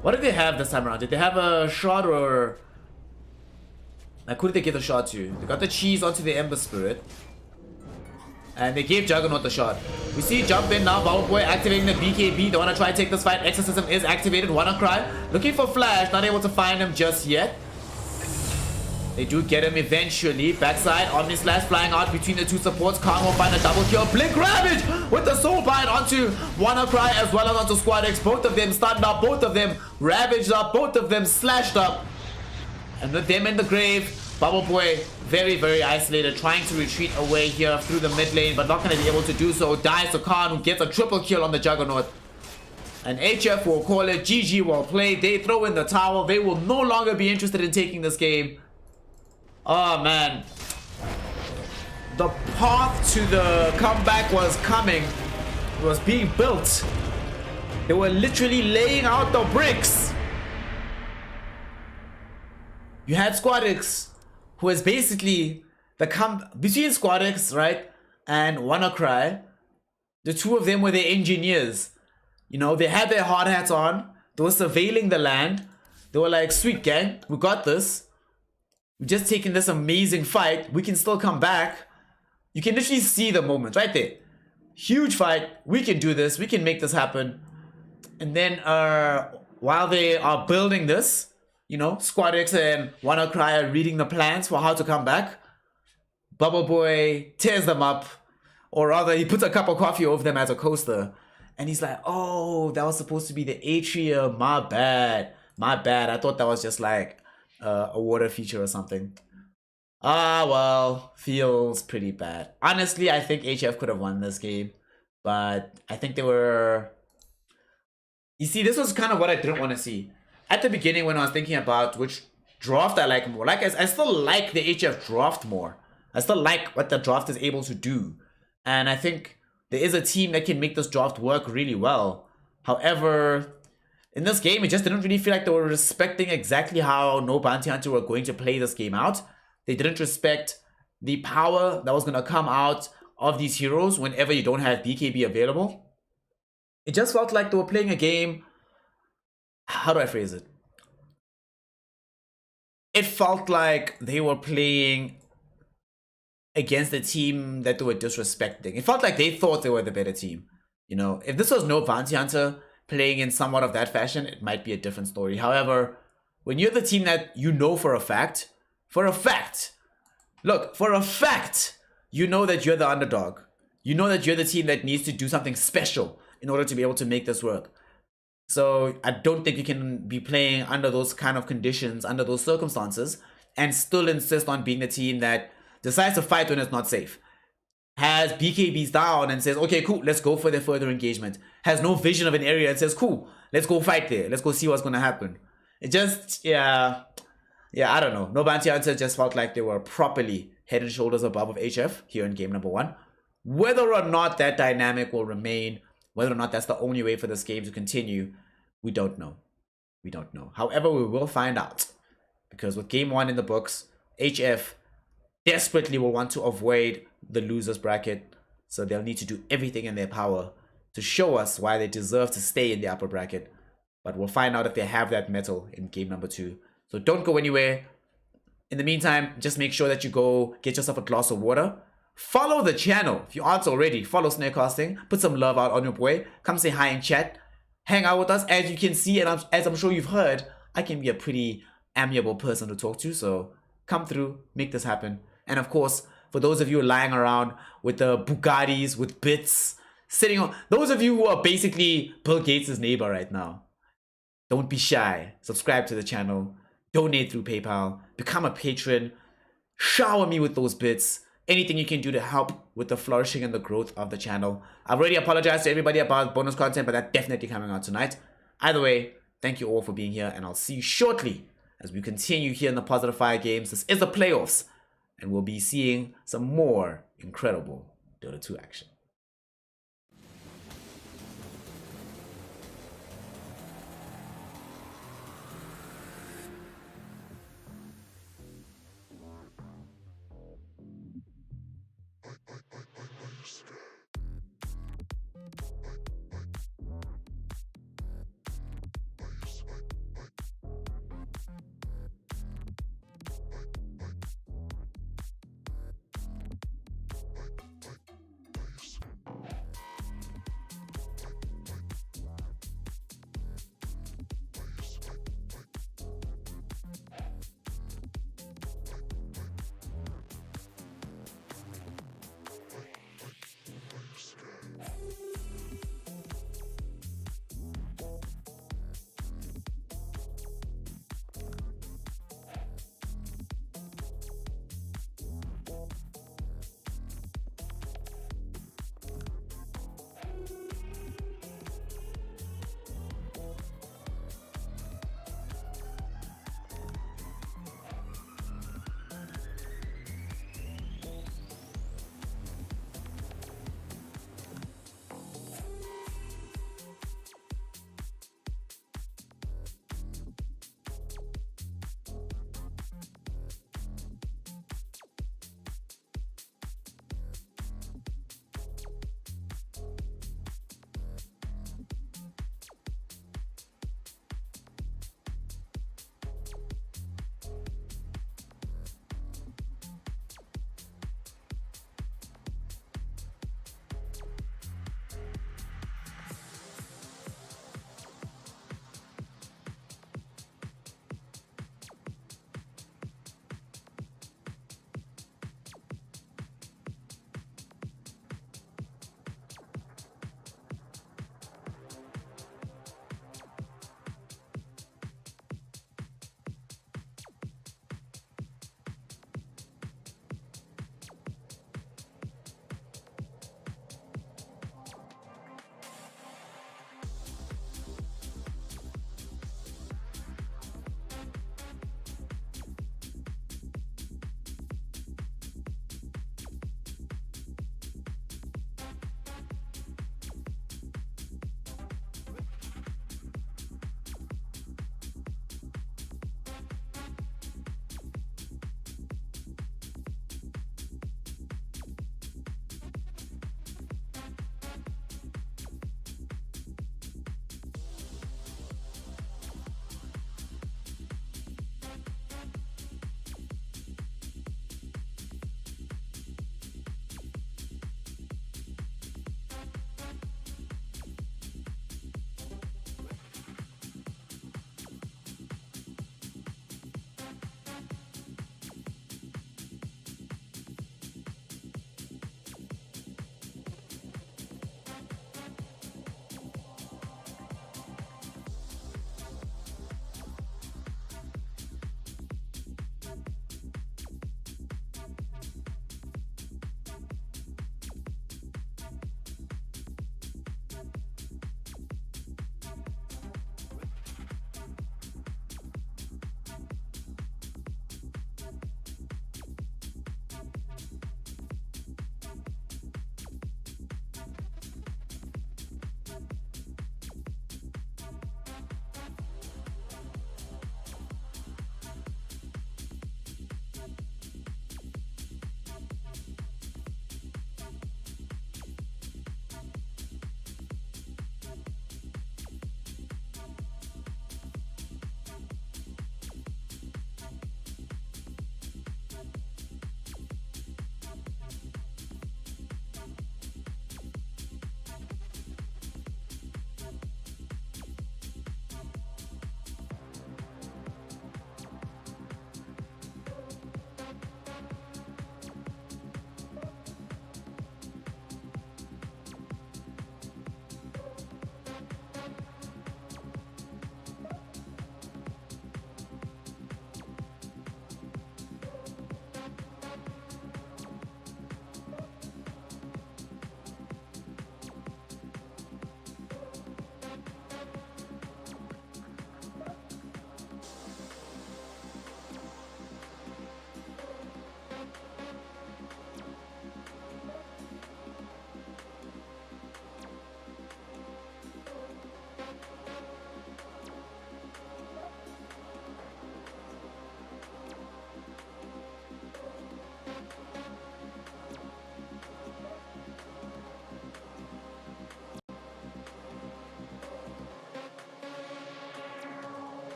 What did they have this time around? Did they have a shard or... Like, who did they give the shard to? They got the cheese onto the Ember Spirit. And they gave Juggernaut the shot. We see jump in now, Bubble Boy activating the BKB. They want to try and take this fight. Exorcism is activated. WannaCry looking for Flash. Not able to find him just yet. They do get him eventually. Backside, Omni Slash flying out between the two supports. Khan will find a double kill. Blink Ravage with the Soul Bind onto WannaCry as well as onto Squad X. Both of them stunned up. Both of them ravaged up. Both of them slashed up. And with them in the grave, Bubble Boy very, very isolated, trying to retreat away here through the mid lane, but not going to be able to do so. Dies to Khan, who gets a triple kill on the Juggernaut. And HF will call it GG, well played. They throw in the towel. They will no longer be interested in taking this game. Oh, man. The path to the comeback was coming. It was being built. They were literally laying out the bricks. You had Squad X, who is basically the between Squad X, right, and WannaCry. The two of them were the engineers. You know, they had their hard hats on. They were surveilling the land. They were like, sweet gang, we got this. We've just taken this amazing fight. We can still come back. You can literally see the moment right there. Huge fight. We can do this. We can make this happen. And then while they are building this, you know, Squad X and WannaCry are reading the plans for how to come back. Bubble Boy tears them up. Or rather, he puts a cup of coffee over them as a coaster. And he's like, oh, that was supposed to be the atrium. My bad. My bad. I thought that was just like a water feature or something. Ah, well, feels pretty bad. Honestly, I think HF could have won this game. But I think they were... You see, this was kind of what I didn't want to see. At the beginning, when I was thinking about which draft I like more, like I still like the HF draft more. I still like what the draft is able to do. And I think there is a team that can make this draft work really well. However, in this game, it just didn't really feel like they were respecting exactly how No Bounty Hunter were going to play this game out. They didn't respect the power that was going to come out of these heroes whenever you don't have BKB available. It just felt like they were playing a game... How do I phrase it? It felt like they were playing against a team that they were disrespecting. It felt like they thought they were the better team. You know, if this was No Bounty Hunter playing in somewhat of that fashion, it might be a different story. However, when you're the team that you know for a fact, look, for a fact, you know that you're the underdog. You know that you're the team that needs to do something special in order to be able to make this work. So I don't think you can be playing under those kind of conditions, under those circumstances, and still insist on being the team that decides to fight when it's not safe. Has BKBs down and says, okay, cool, let's go for the further engagement. Has no vision of an area and says, cool, let's go fight there. Let's go see what's going to happen. It just, yeah, I don't know. No Bounty Hunter just felt like they were properly head and shoulders above of HF here in game number 1. Whether or not that dynamic will remain, whether or not that's the only way for this game to continue, we don't know. We don't know. However, we will find out. Because with game 1 in the books, HF desperately will want to avoid the losers bracket. So they'll need to do everything in their power to show us why they deserve to stay in the upper bracket. But we'll find out if they have that mettle in game number 2. So don't go anywhere. In the meantime, just make sure that you go get yourself a glass of water. Follow the channel. If you aren't already, follow Snarecasting. Put some love out on your boy. Come say hi in chat. Hang out with us. As you can see, and as I'm sure you've heard, I can be a pretty amiable person to talk to. So come through, make this happen. And of course, for those of you lying around with the Bugattis, with bits, sitting on... Those of you who are basically Bill Gates' neighbor right now, don't be shy. Subscribe to the channel. Donate through PayPal. Become a patron. Shower me with those bits. Anything you can do to help with the flourishing and the growth of the channel. I've already apologized to everybody about bonus content, but that's definitely coming out tonight. Either way, thank you all for being here, and I'll see you shortly as we continue here in the Positive Fire games. This is the playoffs, and we'll be seeing some more incredible Dota 2 action.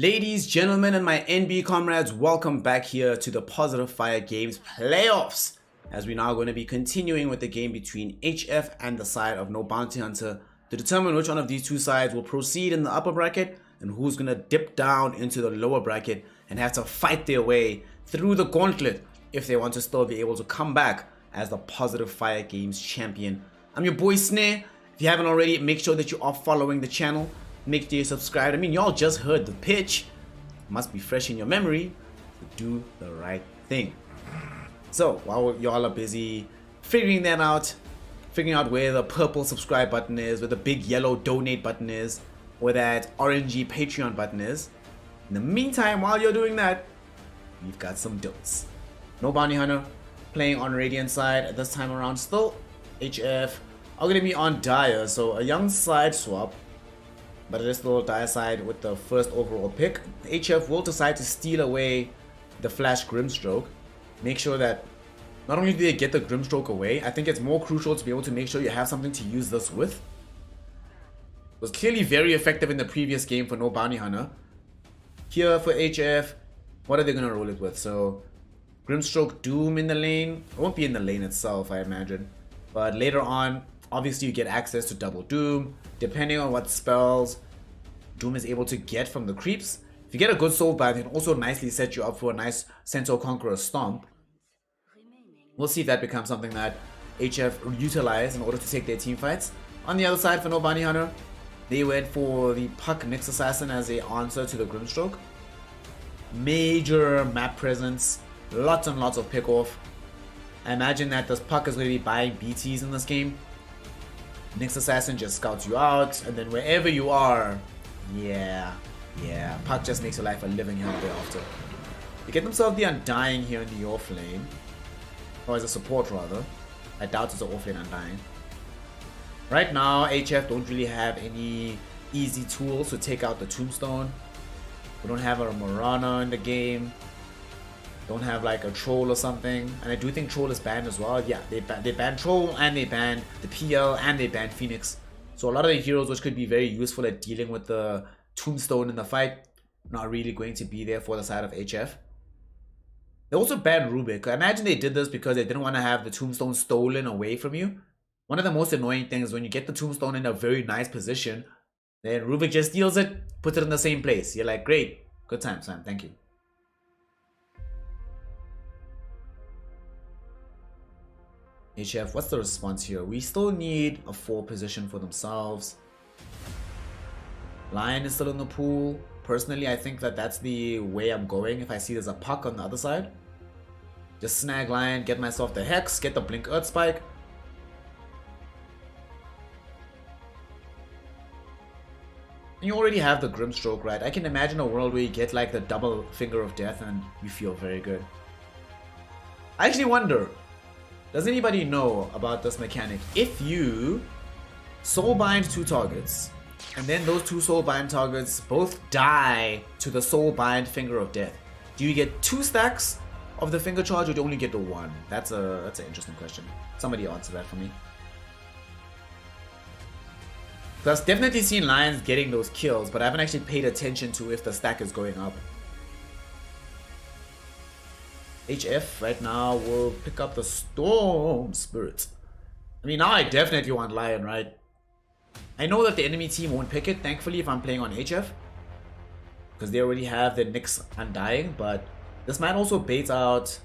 Ladies, gentlemen, and my NB comrades, welcome back here to the Positive Fire Games playoffs, as we're now going to be continuing with the game between HF and the side of No Bounty Hunter to determine which one of these two sides will proceed in the upper bracket and who's going to dip down into the lower bracket and have to fight their way through the gauntlet if they want to still be able to come back as the Positive Fire Games champion. I'm your boy Snare. If you haven't already, make sure that you are following the channel. Make sure you subscribe. I mean, y'all just heard the pitch. It must be fresh in your memory. So do the right thing. So while y'all are busy figuring out where the purple subscribe button is, where the big yellow donate button is, or that orangey Patreon button is, in the meantime, while you're doing that, we've got some dotes. No Bounty Hunter playing on Radiant side at this time around. Still HF are going to be on Dire, so a young side swap. But it is still Dire side with the first overall pick. HF will decide to steal away the Flash Grimstroke. Make sure that not only do they get the Grimstroke away, I think it's more crucial to be able to make sure you have something to use this with. It was clearly very effective in the previous game for No Bounty Hunter. Here for HF, what are they going to roll it with? So Grimstroke Doom in the lane. It won't be in the lane itself, I imagine. But later on, obviously you get access to double Doom. Depending on what spells Doom is able to get from the creeps. If you get a good soul bind, it can also nicely set you up for a nice Centaur Conqueror stomp. We'll see if that becomes something that HF utilize in order to take their team fights. On the other side for No Bounty Hunter, they went for the Puck Nyx Assassin as a answer to the Grimstroke. Major map presence, lots and lots of pick off. I imagine that this Puck is going to be buying BTs in this game. Nyx Assassin just scouts you out, and then wherever you are, yeah, Puck just makes your life a living hell thereafter. They get themselves the Undying here in the off lane, or as a support rather. I doubt it's an off lane Undying. Right now, HF don't really have any easy tools to take out the Tombstone. We don't have a Morana in the game. Don't have like a Troll or something, and I do think Troll is banned as well. Yeah, they banned Troll, and they banned the PL, and they banned Phoenix. So a lot of the heroes which could be very useful at dealing with the Tombstone in the fight, not really going to be there for the side of HF. They also banned Rubik. I imagine they did this because they didn't want to have the Tombstone stolen away from you. One of the most annoying things is when you get the Tombstone in a very nice position, then Rubik just steals it, puts it in the same place. You're like, great, good time, Sam, thank you. HF, what's the response here? We still need a 4 position for themselves. Lion is still in the pool. Personally, I think that that's the way I'm going. If I see there's a Puck on the other side, just snag Lion, get myself the Hex, get the Blink Earth Spike. And you already have the Grimstroke, right? I can imagine a world where you get like the double Finger of Death and you feel very good. I actually wonder, does anybody know about this mechanic? If you soul bind 2 targets, and then those 2 soul bind targets both die to the soul bind Finger of Death, do you get 2 stacks of the finger charge, or do you only get the 1? That's an interesting question. Somebody answer that for me. Because I've definitely seen Lions getting those kills, but I haven't actually paid attention to if the stack is going up. HF right now will pick up the Storm Spirit. I mean, now I definitely want Lion, right? I know that the enemy team won't pick it, thankfully, if I'm playing on HF. Because they already have the Nyx Undying, but this might also bait out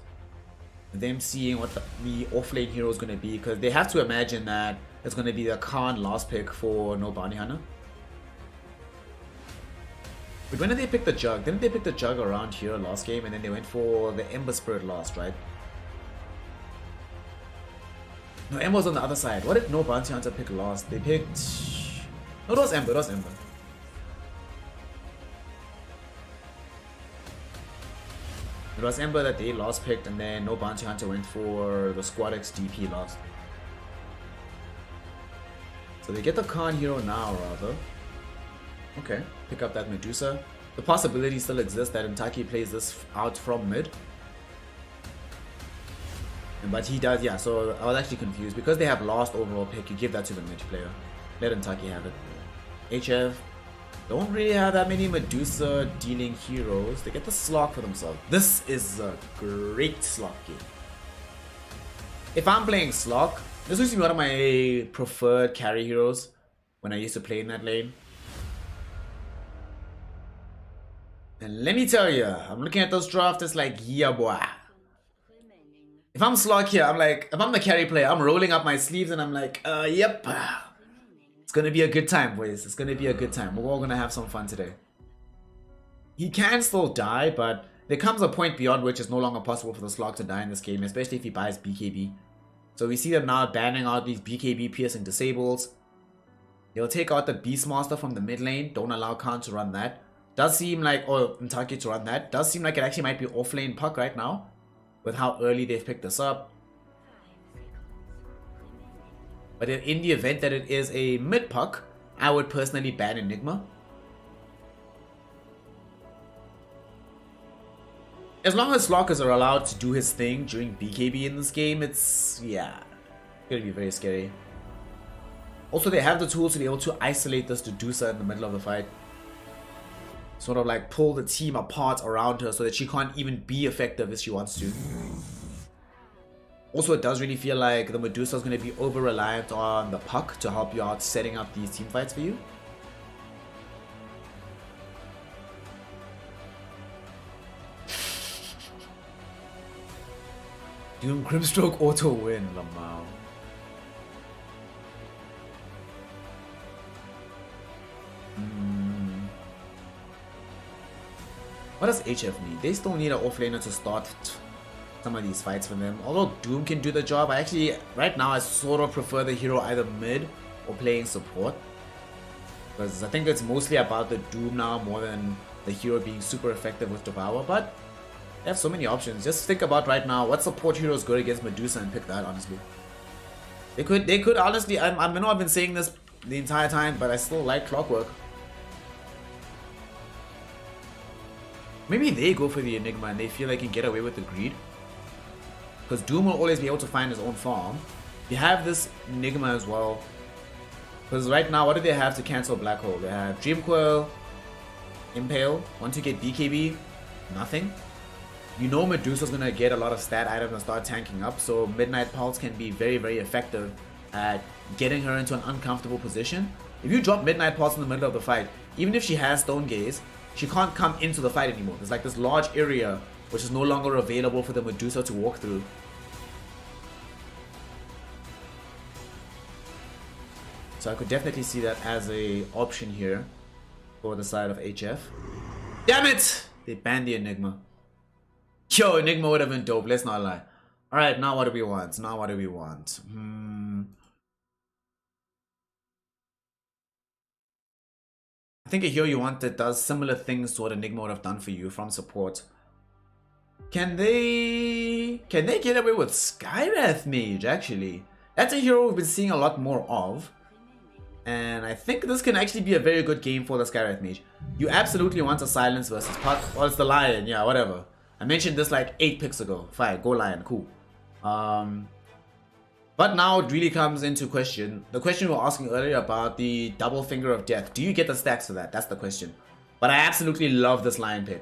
them seeing what the offlane hero is going to be. Because they have to imagine that it's going to be the Khan last pick for No Bounty Hunter. But when did they pick the Jug? Didn't they pick the Jug around here last game, and then they went for the Ember Spirit last, right? No, Ember was on the other side. What did No Bounty Hunter pick last? They picked... No, it was Ember, it was Ember. It was Ember that they last picked, and then No Bounty Hunter went for the Squad X DP last. So they get the Khan hero now, rather. Okay, pick up that Medusa. The possibility still exists that Intaki plays this out from mid. But he does, yeah, so I was actually confused. Because they have last overall pick, you give that to the mid player. Let Intaki have it. HF Don't really have that many Medusa dealing heroes. They get the slot for themselves. This is a great slot game. If I'm playing Slok, this used to be one of my preferred carry heroes when I used to play in that lane. And let me tell you, I'm looking at those drafts, it's like, yeah boy. If I'm Slok here, I'm like, if I'm the carry player, I'm rolling up my sleeves and I'm like, yep. It's gonna be a good time, boys. It's gonna be a good time. We're all gonna have some fun today. He can still die, but there comes a point beyond which it's no longer possible for the Slog to die in this game, especially if he buys BKB. So we see them now banning out these BKB piercing disables. They'll take out the Beastmaster from the mid lane. Don't allow Khan to run that. Does seem like, or Ntaki to run that. Does seem like it actually might be off lane puck right now, with how early they've picked this up. But in the event that it is a mid puck, I would personally ban Enigma. As long as Slockers are allowed to do his thing during BKB in this game, it's, yeah, gonna be very scary. Also, they have the tools to be able to isolate this Dedusa in the middle of the fight. Sort of like pull the team apart around her so that she can't even be effective if she wants to. Also, it does really feel like the Medusa is going to be over-reliant on the puck to help you out setting up these team fights for you. Doom Grimstroke auto win, Lamau. What does HF need? They still need an offlaner to start some of these fights for them. Although Doom can do the job, I actually, right now, I sort of prefer the hero either mid or playing support. Because I think it's mostly about the Doom now more than the hero being super effective with Devour. But they have so many options. Just think about right now, what support heroes good against Medusa and pick that, honestly. They could honestly, I know I've been saying this the entire time, but I still like Clockwork. Maybe they go for the Enigma and they feel they can get away with the greed. Because Doom will always be able to find his own farm. You have this Enigma as well. Because right now, what do they have to cancel Black Hole? They have Dream Coil, Impale. Once you get BKB, nothing. You know Medusa's going to get a lot of stat items and start tanking up. So Midnight Pulse can be very, very effective at getting her into an uncomfortable position. If you drop Midnight Pulse in the middle of the fight, even if she has Stone Gaze, she can't come into the fight anymore. There's like this large area which is no longer available for the Medusa to walk through. So I could definitely see that as a option here for the side of HF. Damn it! They banned the Enigma. Yo, Enigma would have been dope, let's not lie. Alright, now what do we want? Now what do we want? I think a hero you want that does similar things to what Enigma would have done for you from support. Can they get away with Skywrath Mage, actually? That's a hero we've been seeing a lot more of. And I think this can actually be a very good game for the Skywrath Mage. You absolutely want a Silence versus Puck. Well, it's the Lion, yeah, whatever. I mentioned this like 8 picks ago. Fine, go Lion, cool. But now it really comes into question. The question we were asking earlier about the double finger of death. Do you get the stacks for that? That's the question. But I absolutely love this Lion pick.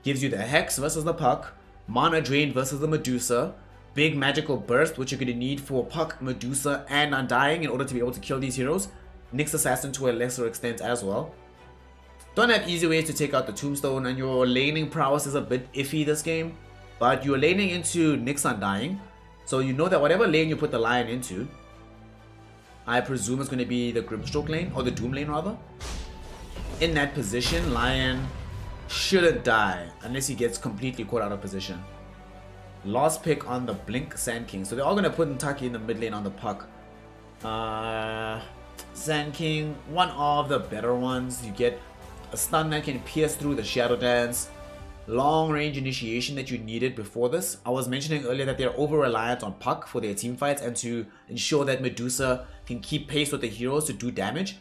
Gives you the Hex versus the Puck, Mana Drain versus the Medusa, big magical burst, which you're going to need for Puck, Medusa, and Undying in order to be able to kill these heroes. Nyx Assassin to a lesser extent as well. Don't have easy ways to take out the Tombstone, and your laning prowess is a bit iffy this game. But you're laning into Nyx Undying. So you know that whatever lane you put the Lion into, I presume it's going to be the Grimstroke lane, or the Doom lane rather. In that position, Lion shouldn't die unless he gets completely caught out of position. Last pick on the Blink Sand King. So they're all going to put Ntaki in the mid lane on the Puck. Sand King, one of the better ones. You get a stun that can pierce through the Shadow Dance. Long range initiation that you needed before this. I was mentioning earlier that they're over reliant on Puck for their team fights and to ensure that Medusa can keep pace with the heroes to do damage.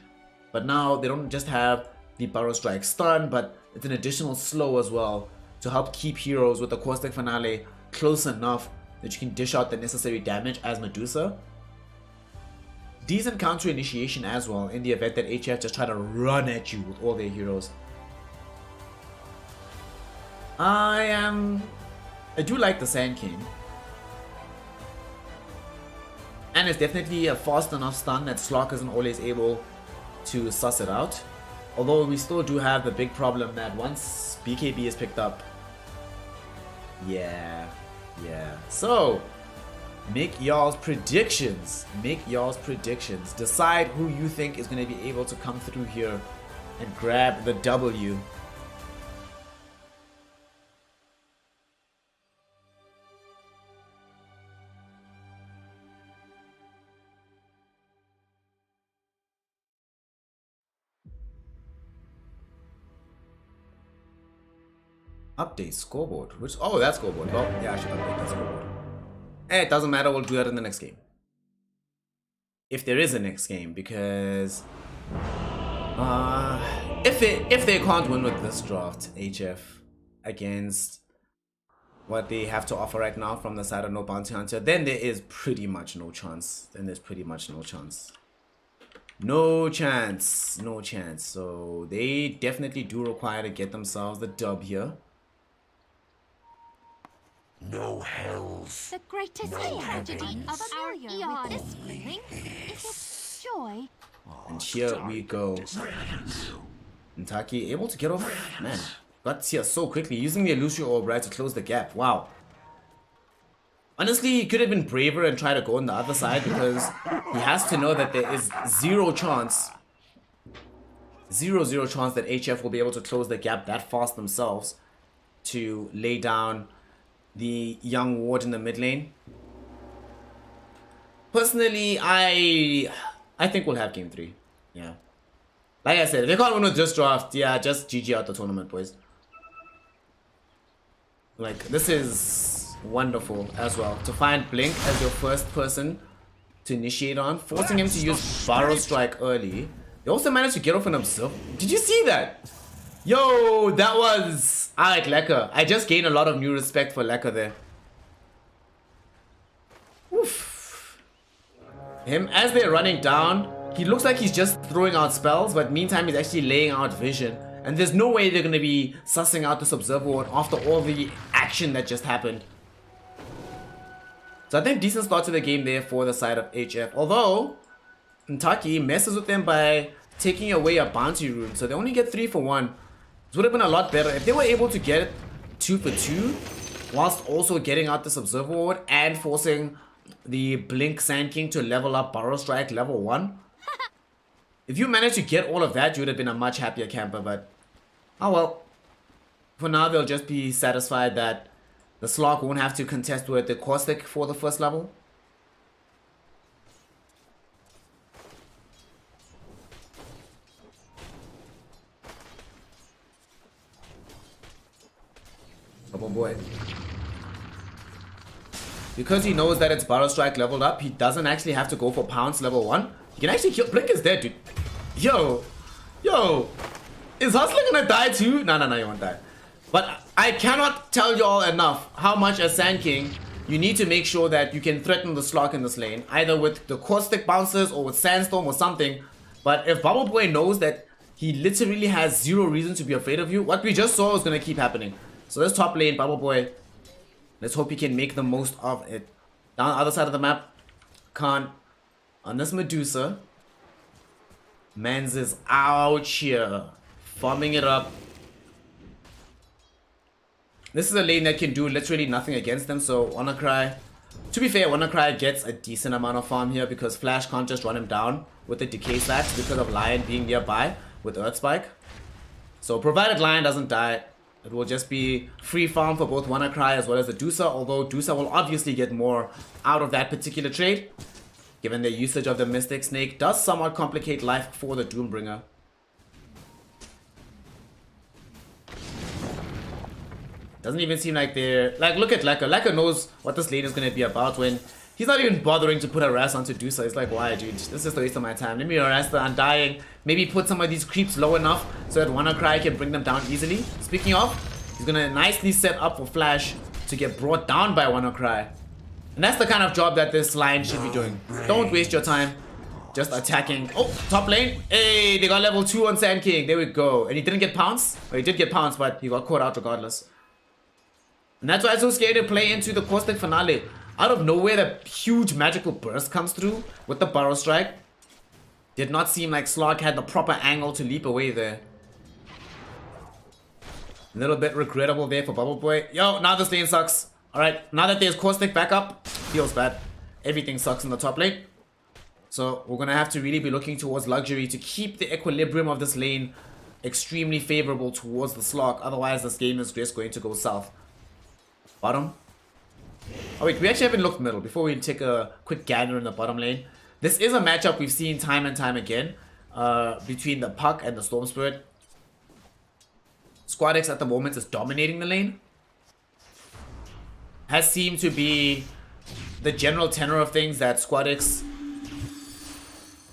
But now they don't just have the Burrow Strike stun, but it's an additional slow as well to help keep heroes with the Caustic Finale close enough that you can dish out the necessary damage as Medusa. decent counter initiation as well in the event that HF just try to run at you with all their heroes. I do like the Sand King. And it's definitely a fast enough stun that Slock isn't always able to suss it out. Although we still do have the big problem that once BKB is picked up, yeah. So, make y'all's predictions. Decide who you think is going to be able to come through here and grab the W. Update scoreboard. Oh, that scoreboard. Well, yeah, I should update that scoreboard. It doesn't matter. We'll do that in the next game. If there is a next game, because if they can't win with this draft, HF, against what they have to offer right now from the side of No Bounty Hunter, then there is pretty much no chance. No chance. So they definitely do require to get themselves the dub here. No hells. The greatest tragedy of our eon. This feeling is its joy. And here we go. Ntaki able to get off. Man, got here so quickly, using the Illusion Orb right to close the gap. Wow. Honestly, he could have been braver and try to go on the other side, because he has to know that there is zero chance that HF will be able to close the gap that fast themselves to lay down the young ward in the mid lane. Personally, I think we'll have game 3. Yeah. Like I said, if they can't win with this draft, yeah, just GG out the tournament, boys. Like, this is wonderful as well. To find Blink as your first person to initiate on, forcing him to use Barrow Strike early. They also managed to get off an Observe. Did you see that? Yo, that was... Alright, Lekker. I just gained a lot of new respect for Lekker there. Oof. Him, as they're running down, he looks like he's just throwing out spells, but meantime he's actually laying out vision. And there's no way they're going to be sussing out this Observer Ward after all the action that just happened. So I think decent start to the game there for the side of HF. Although, Ntaki messes with them by taking away a bounty rune. So they only get 3 for 1. This would have been a lot better if they were able to get 2 for 2, whilst also getting out this Observer Ward and forcing the Blink Sand King to level up Burrow Strike level 1. If you managed to get all of that, you would have been a much happier camper, but oh well. For now, they'll just be satisfied that the Slog won't have to contest with the Caustic for the first level. Oh boy. Because he knows that it's Burrow Strike leveled up, he doesn't actually have to go for Pounce level 1. He can actually kill. Blink is dead, dude. Yo. Is Hustler gonna die too? No, he won't die. But I cannot tell y'all enough how much as Sand King you need to make sure that you can threaten the Slog in this lane, either with the Caustic bounces or with Sandstorm or something. But if Bubble Boy knows that he literally has zero reason to be afraid of you, what we just saw is gonna keep happening. So this top lane, Bubble Boy, let's hope he can make the most of it. Down the other side of the map, Khan on this Medusa. Mans is out here, farming it up. This is a lane that can do literally nothing against them, so WannaCry. To be fair, WannaCry gets a decent amount of farm here because Flash can't just run him down with the Decay Slash because of Lion being nearby with Earth Spike. So provided Lion doesn't die, it will just be free farm for both WannaCry as well as the Dusa, although Dusa will obviously get more out of that particular trade, given the usage of the Mystic Snake does somewhat complicate life for the Doombringer. Doesn't even seem like they're... Like, look at Lekker. Lekker knows what this lane is going to be about when he's not even bothering to put a harass onto Dusa. He's like, why, dude? This is just a waste of my time. Let me harass the Undying. Maybe put some of these creeps low enough so that WannaCry can bring them down easily. Speaking of, he's going to nicely set up for Flash to get brought down by WannaCry. And that's the kind of job that this line should be doing. Don't waste your time. Just attacking. Oh, top lane. Hey, they got level 2 on Sand King. There we go. And he didn't get pounced. Well, he did get pounced, but he got caught out regardless. And that's why it's so scary to play into the Caustic Finale. Out of nowhere, the huge magical burst comes through with the Burrow Strike. Did not seem like Slog had the proper angle to leap away there. A little bit regrettable there for Bubble Boy. Yo, now this lane sucks. Alright, now that there's Caustic back up, feels bad. Everything sucks in the top lane. So we're going to have to really be looking towards Luxury to keep the equilibrium of this lane extremely favorable towards the Slog. Otherwise, this game is just going to go south. Bottom. Oh wait, we actually haven't looked middle before we take a quick gander in the bottom lane. This is a matchup we've seen time and time again between the Puck and the Storm Spirit. Squad X at the moment is dominating the lane. Has seemed to be the general tenor of things that Squad X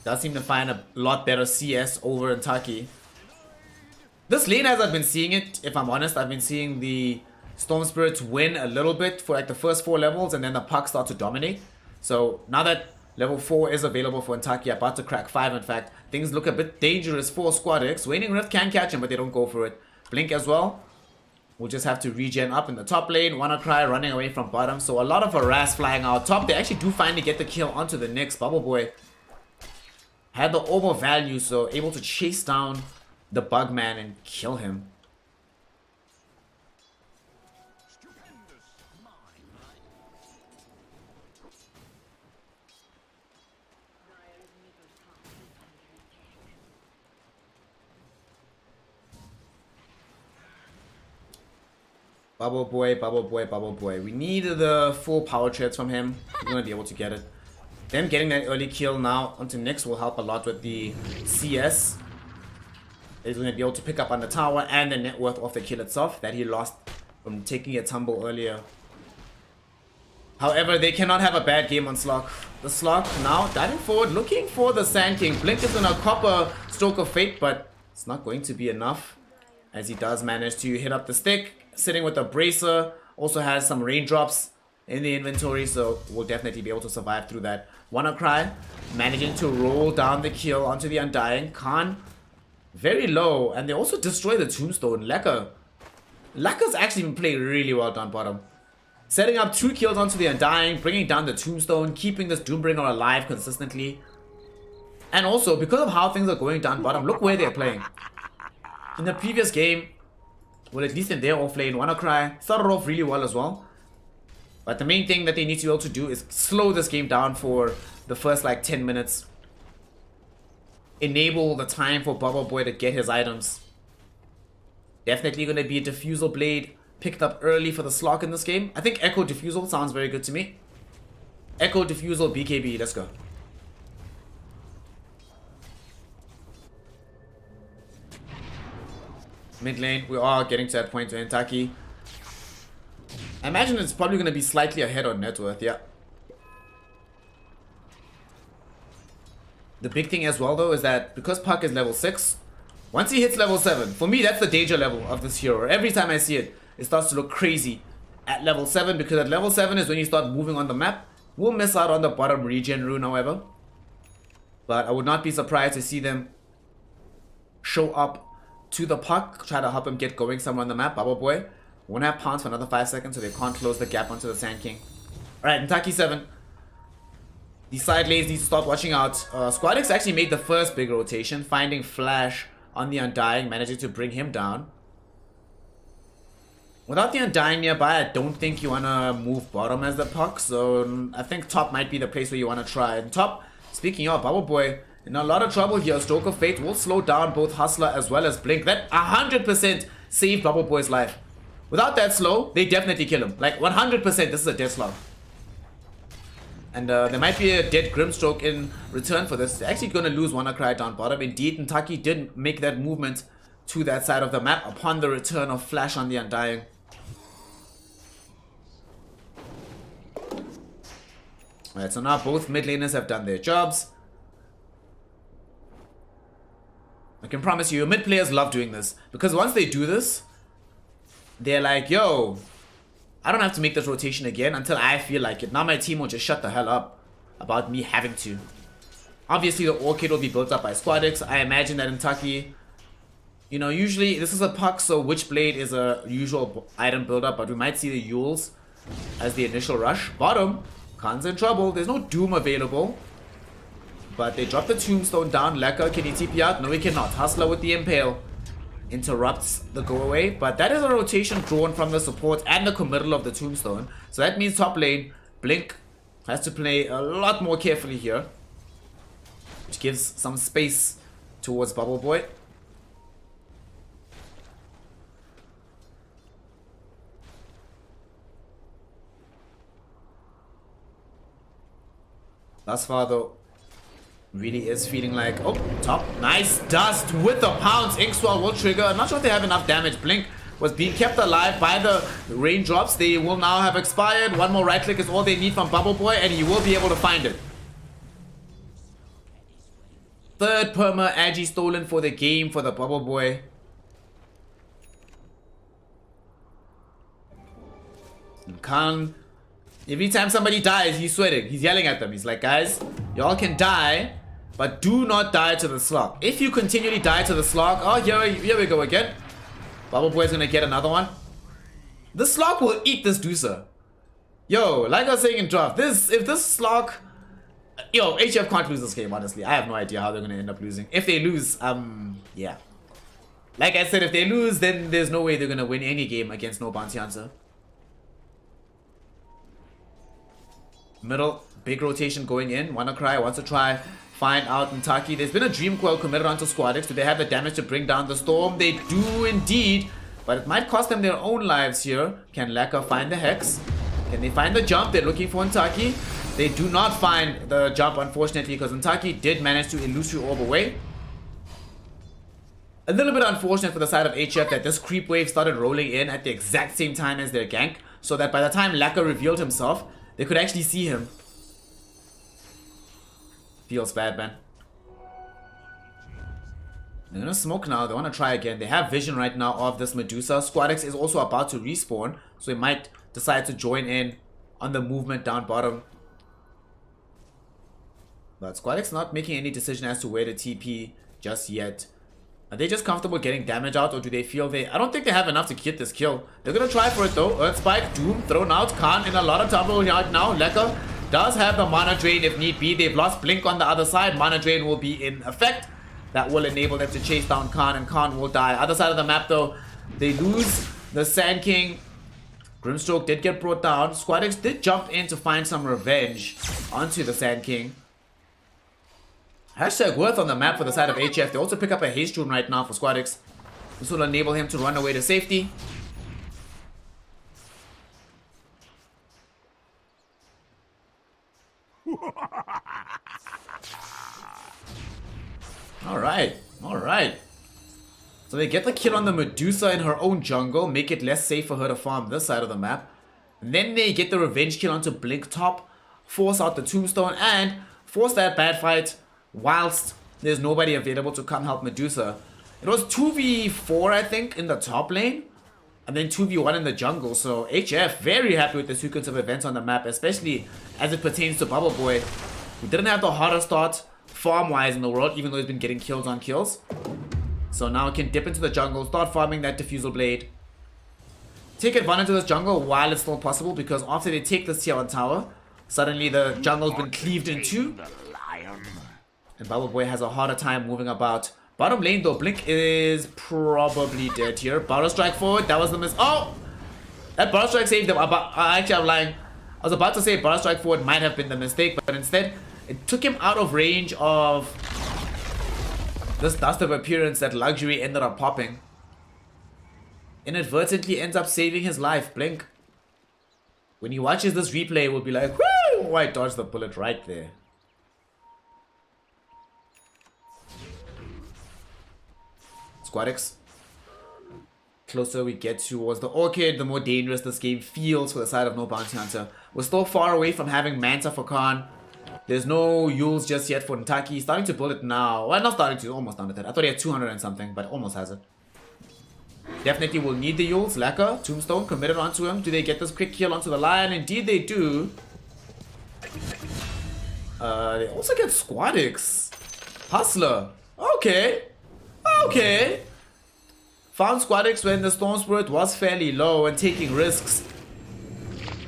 does seem to find a lot better CS over Taki. This lane, as I've been seeing it, if I'm honest, I've been seeing the Storm Spirits win a little bit for like the first 4 levels, and then the Puck start to dominate. So now that level 4 is available for Taki, about to crack 5 in fact, things look a bit dangerous for Squad X. Waning Rift can catch him, but they don't go for it. Blink as well. We'll just have to regen up in the top lane. WannaCry running away from bottom. So a lot of harass flying out top. They actually do finally get the kill onto the Nyx. Bubble Boy had the overvalue, so able to chase down the Bugman and kill him. Bubble Boy, Bubble Boy, Bubble Boy. We need the full power treads from him. We're going to be able to get it. Them getting that early kill now onto Nyx will help a lot with the CS. He's going to be able to pick up on the tower and the net worth of the kill itself that he lost from taking a tumble earlier. However, they cannot have a bad game on Slog. The Slog now diving forward, looking for the Sand King. Blink is in a copper Stroke of Fate, but it's not going to be enough as he does manage to hit up the stick. Sitting with a Bracer, also has some raindrops in the inventory, so we'll definitely be able to survive through that. WannaCry managing to roll down the kill onto the Undying. Khan very low, and they also destroy the Tombstone. Lacquer's actually been playing really well down bottom. Setting up 2 kills onto the Undying, bringing down the Tombstone, keeping this Doombringer alive consistently. And also, because of how things are going down bottom, look where they're playing. In the previous game, well, at least in their offlane, WannaCry started off really well as well. But the main thing that they need to be able to do is slow this game down for the first like 10 minutes. Enable the time for Bubble Boy to get his items. Definitely going to be a Diffusal Blade picked up early for the Slog in this game. I think Echo Diffusal sounds very good to me. Echo Diffusal BKB, let's go. Mid lane, we are getting to that point to Taki. I imagine it's probably going to be slightly ahead on net worth, yeah. The big thing as well though is that because Puck is level 6, once he hits level 7, for me that's the danger level of this hero. Every time I see it, it starts to look crazy at level 7, because at level 7 is when you start moving on the map. We'll miss out on the bottom regen rune however. But I would not be surprised to see them show up to the Puck, try to help him get going somewhere on the map. Bubble Boy won't have pounds for another 5 seconds, so they can't close the gap onto the Sand King. Alright, Taki 7. These side lanes need to start watching out. Squad X actually made the first big rotation, finding Flash on the Undying, managing to bring him down. Without the Undying nearby, I don't think you want to move bottom as the Puck, so I think top might be the place where you want to try. And top, speaking of, Bubble Boy in a lot of trouble here. Stroke of Fate will slow down both Hustler as well as Blink. That 100% saved Bubble Boy's life. Without that slow, they definitely kill him. Like 100%, this is a dead slug. And there might be a dead Grimstroke in return for this. They're actually going to lose WannaCry down bottom. Indeed, Taki did make that movement to that side of the map upon the return of Flash on the Undying. Alright, so now both mid laners have done their jobs. I can promise you, mid players love doing this. Because once they do this, they're like, yo, I don't have to make this rotation again until I feel like it. Now my team will just shut the hell up about me having to. Obviously, the Orchid will be built up by Squadix. I imagine that in Taki, you know, usually this is a puck, so Witchblade is a usual item build-up, but we might see the Yules as the initial rush. Bottom, Khan's in trouble. There's no Doom available, but they drop the Tombstone down. Lekka, can he TP out? No, he cannot. Hustler with the Impale interrupts the go away, but that is a rotation drawn from the support and the committal of the Tombstone. So that means top lane, Blink has to play a lot more carefully here, which gives some space towards Bubble Boy. Thus far though, really is feeling like, oh, top, nice dust with the pounce. Inkswell will trigger. I'm not sure if they have enough damage. Blink was being kept alive by the raindrops. They will now have expired. One more right click is all they need from Bubble Boy, and he will be able to find it. Third perma Agi stolen for the game for the Bubble Boy. And Khan, every time somebody dies, he's sweating. He's yelling at them. He's like, guys, y'all can die, but do not die to the slug. If you continually die to the slug, oh, here we go again. Bubble Boy's gonna get another one. The slug will eat this Deucer. Yo, like I was saying in draft, if this slug, yo, HF can't lose this game, honestly. I have no idea how they're gonna end up losing. If they lose, yeah. Like I said, if they lose, then there's no way they're gonna win any game against no bounty hunter. Middle, big rotation going in. WannaCry wants to try find out Ntaki. There's been a Dream Coil committed onto Squadix. Do they have the damage to bring down the storm? They do indeed, but it might cost them their own lives here. Can Lekka find the Hex? Can they find the jump? They're looking for Ntaki. They do not find the jump, unfortunately, because Ntaki did manage to illusory orb away. A little bit unfortunate for the side of HF that this creep wave started rolling in at the exact same time as their gank, so that by the time Lekka revealed himself, they could actually see him. Feels bad, man. They're gonna smoke now. They want to try again. They have vision right now of this Medusa. Squadix is also about to respawn, so he might decide to join in on the movement down bottom. But Squadix not making any decision as to where to TP just yet. Are they just comfortable getting damage out, or do they feel I don't think they have enough to get this kill. They're gonna try for it though. Earth Spike, Doom, thrown out. Khan in a lot of trouble right now. Lekka does have the Mana Drain if need be. They've lost Blink on the other side. Mana Drain will be in effect. That will enable them to chase down Khan, and Khan will die. Other side of the map though, they lose the Sand King. Grimstroke did get brought down. Squadix did jump in to find some revenge onto the Sand King. Hashtag worth on the map for the side of HF. They also pick up a haste rune right now for Squadix. This will enable him to run away to safety. Alright. So they get the kill on the Medusa in her own jungle, make it less safe for her to farm this side of the map. And then they get the revenge kill onto Blink top, force out the Tombstone, and force that bad fight whilst there's nobody available to come help Medusa. It was 2v4, I think, in the top lane, and then 2v1 in the jungle. So HF very happy with the sequence of events on the map, especially as it pertains to Bubble Boy, who didn't have the hottest start farm-wise in the world, even though he's been getting kills on kills. So now it can dip into the jungle, start farming that Diffusal Blade. Take advantage of this jungle while it's still possible, because after they take this tier 1 tower, suddenly the jungle's been cleaved in two. And Bubble Boy has a harder time moving about. Bottom lane though, Blink is probably dead here. Barrow Strike forward, that was the miss. Oh! That Barrow Strike saved them. Actually, I'm lying. I was about to say Barrow Strike forward might have been the mistake, but instead, it took him out of range of this Dust of Appearance that Luxury ended up popping. Inadvertently ends up saving his life. Blink, when he watches this replay, will be like, whoo! I dodged the bullet right there. Squadix. Closer we get towards the Orchid, the more dangerous this game feels for the side of no bounty hunter. We're still far away from having Manta for Khan. There's no Yules just yet for Ntaki. He's starting to build it now. Well, not starting to, almost done with it. I thought he had 200 and something, but almost has it. Definitely will need the Yules. Lekka, Tombstone committed onto him. Do they get this quick kill onto the Lion? Indeed they do. They also get Squadix. Hustler. Okay. Okay. Found Squadix when the Storm Spirit was fairly low and taking risks.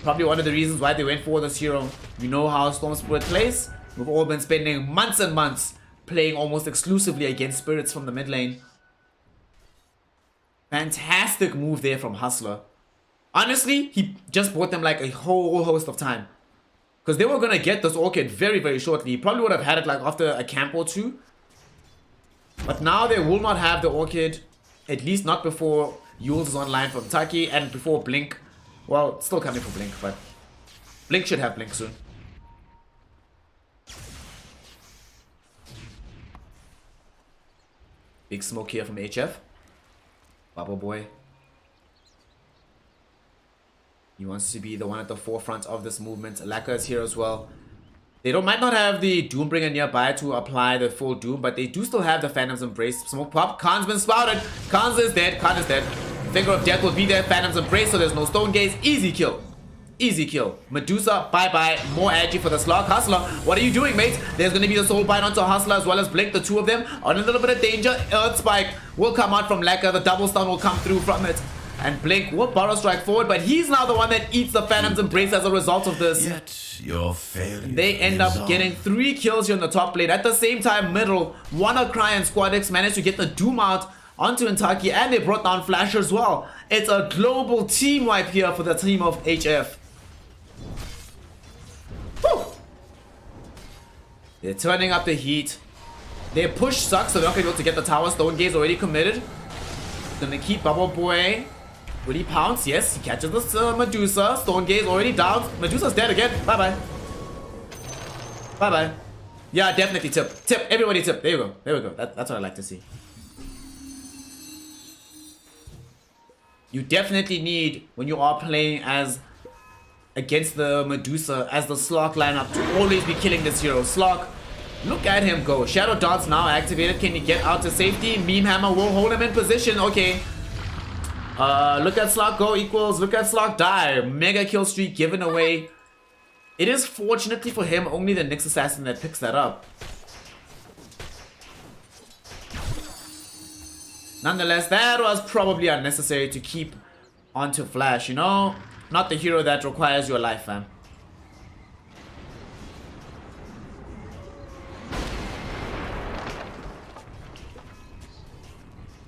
Probably one of the reasons why they went for this hero. You know how Storm Spirit plays? We've all been spending months and months playing almost exclusively against spirits from the mid lane. Fantastic move there from Hustler. Honestly, he just bought them like a whole host of time. Because they were going to get this Orchid very, very shortly. He probably would have had it like after a camp or two. But now they will not have the Orchid. At least not before Yules is online from Taki and before Blink. Well, still coming for Blink, but Blink should have Blink soon. Big smoke here from HF. Bubble Boy. He wants to be the one at the forefront of this movement. Laka is here as well. They might not have the Doombringer nearby to apply the full Doom, but they do still have the Phantom's Embrace. Smoke pop. Khan's been spouted. Khan's is dead. Khan is dead. Finger of Death will be there. Phantom's Embrace, so there's no Stone Gaze. Easy kill. Easy kill. Medusa, bye-bye. More agi for the slog. Hustler, what are you doing, mate? There's going to be the Soul Bind onto Hustler as well as Blink. The two of them are in a little bit of danger. Earth Spike will come out from Laka. The double stun will come through from it. And Blink will Burrow Strike forward, but he's now the one that eats the Phantom's Embrace as a result of this. Yet your failure. They end up getting 3 kills here on the top lane. At the same time, middle, WannaCry and Squadix managed to get the Doom out onto Intaki, and they brought down Flash as well. It's a global team wipe here for the team of HF. Woo! They're turning up the heat. Their push sucks, so they're not going to be able to get the tower. Stone Gaze already committed. Gonna keep Bubble Boy. Will he pounce? Yes, he catches this Medusa. Stone Gaze already down. Medusa's dead again. Bye-bye. Bye-bye. Yeah, definitely tip. Tip. Everybody tip. There you go. There we go. That's what I like to see. You definitely need, when you are playing as against the Medusa, as the Slok lineup, to always be killing this hero. Slok, look at him go. Shadow Dance now activated. Can he get out to safety? Meme Hammer will hold him in position. Okay. Look at Slok go equals look at Slok die. Mega kill streak given away. It is fortunately for him only the Nyx Assassin that picks that up. Nonetheless, that was probably unnecessary to keep onto Flash, you know? Not the hero that requires your life, fam.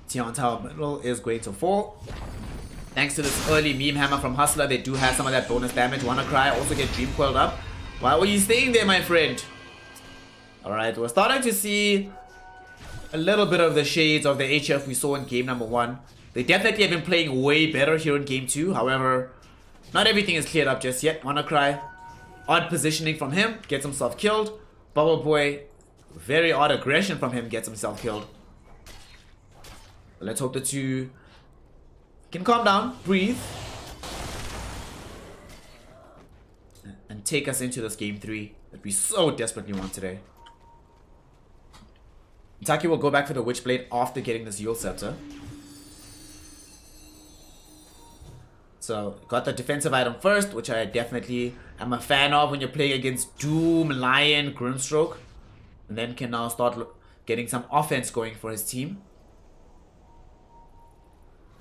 Tion Tower middle is going to fall. Thanks to this early meme hammer from Hustler, they do have some of that bonus damage. WannaCry also get Dream Coiled up. Why were you staying there, my friend? Alright, we're starting to see a little bit of the shades of the HF we saw in game number 1. They definitely have been playing way better here in game 2. However, not everything is cleared up just yet. WannaCry, odd positioning from him, gets himself killed. Bubble Boy, very odd aggression from him, gets himself killed. Let's hope the two can calm down, breathe, and take us into this game 3 that we so desperately want today. Taki will go back for the Witchblade after getting this Yule Scepter. So, got the defensive item first, which I definitely am a fan of when you're playing against Doom, Lion, Grimstroke. And then can now start getting some offense going for his team.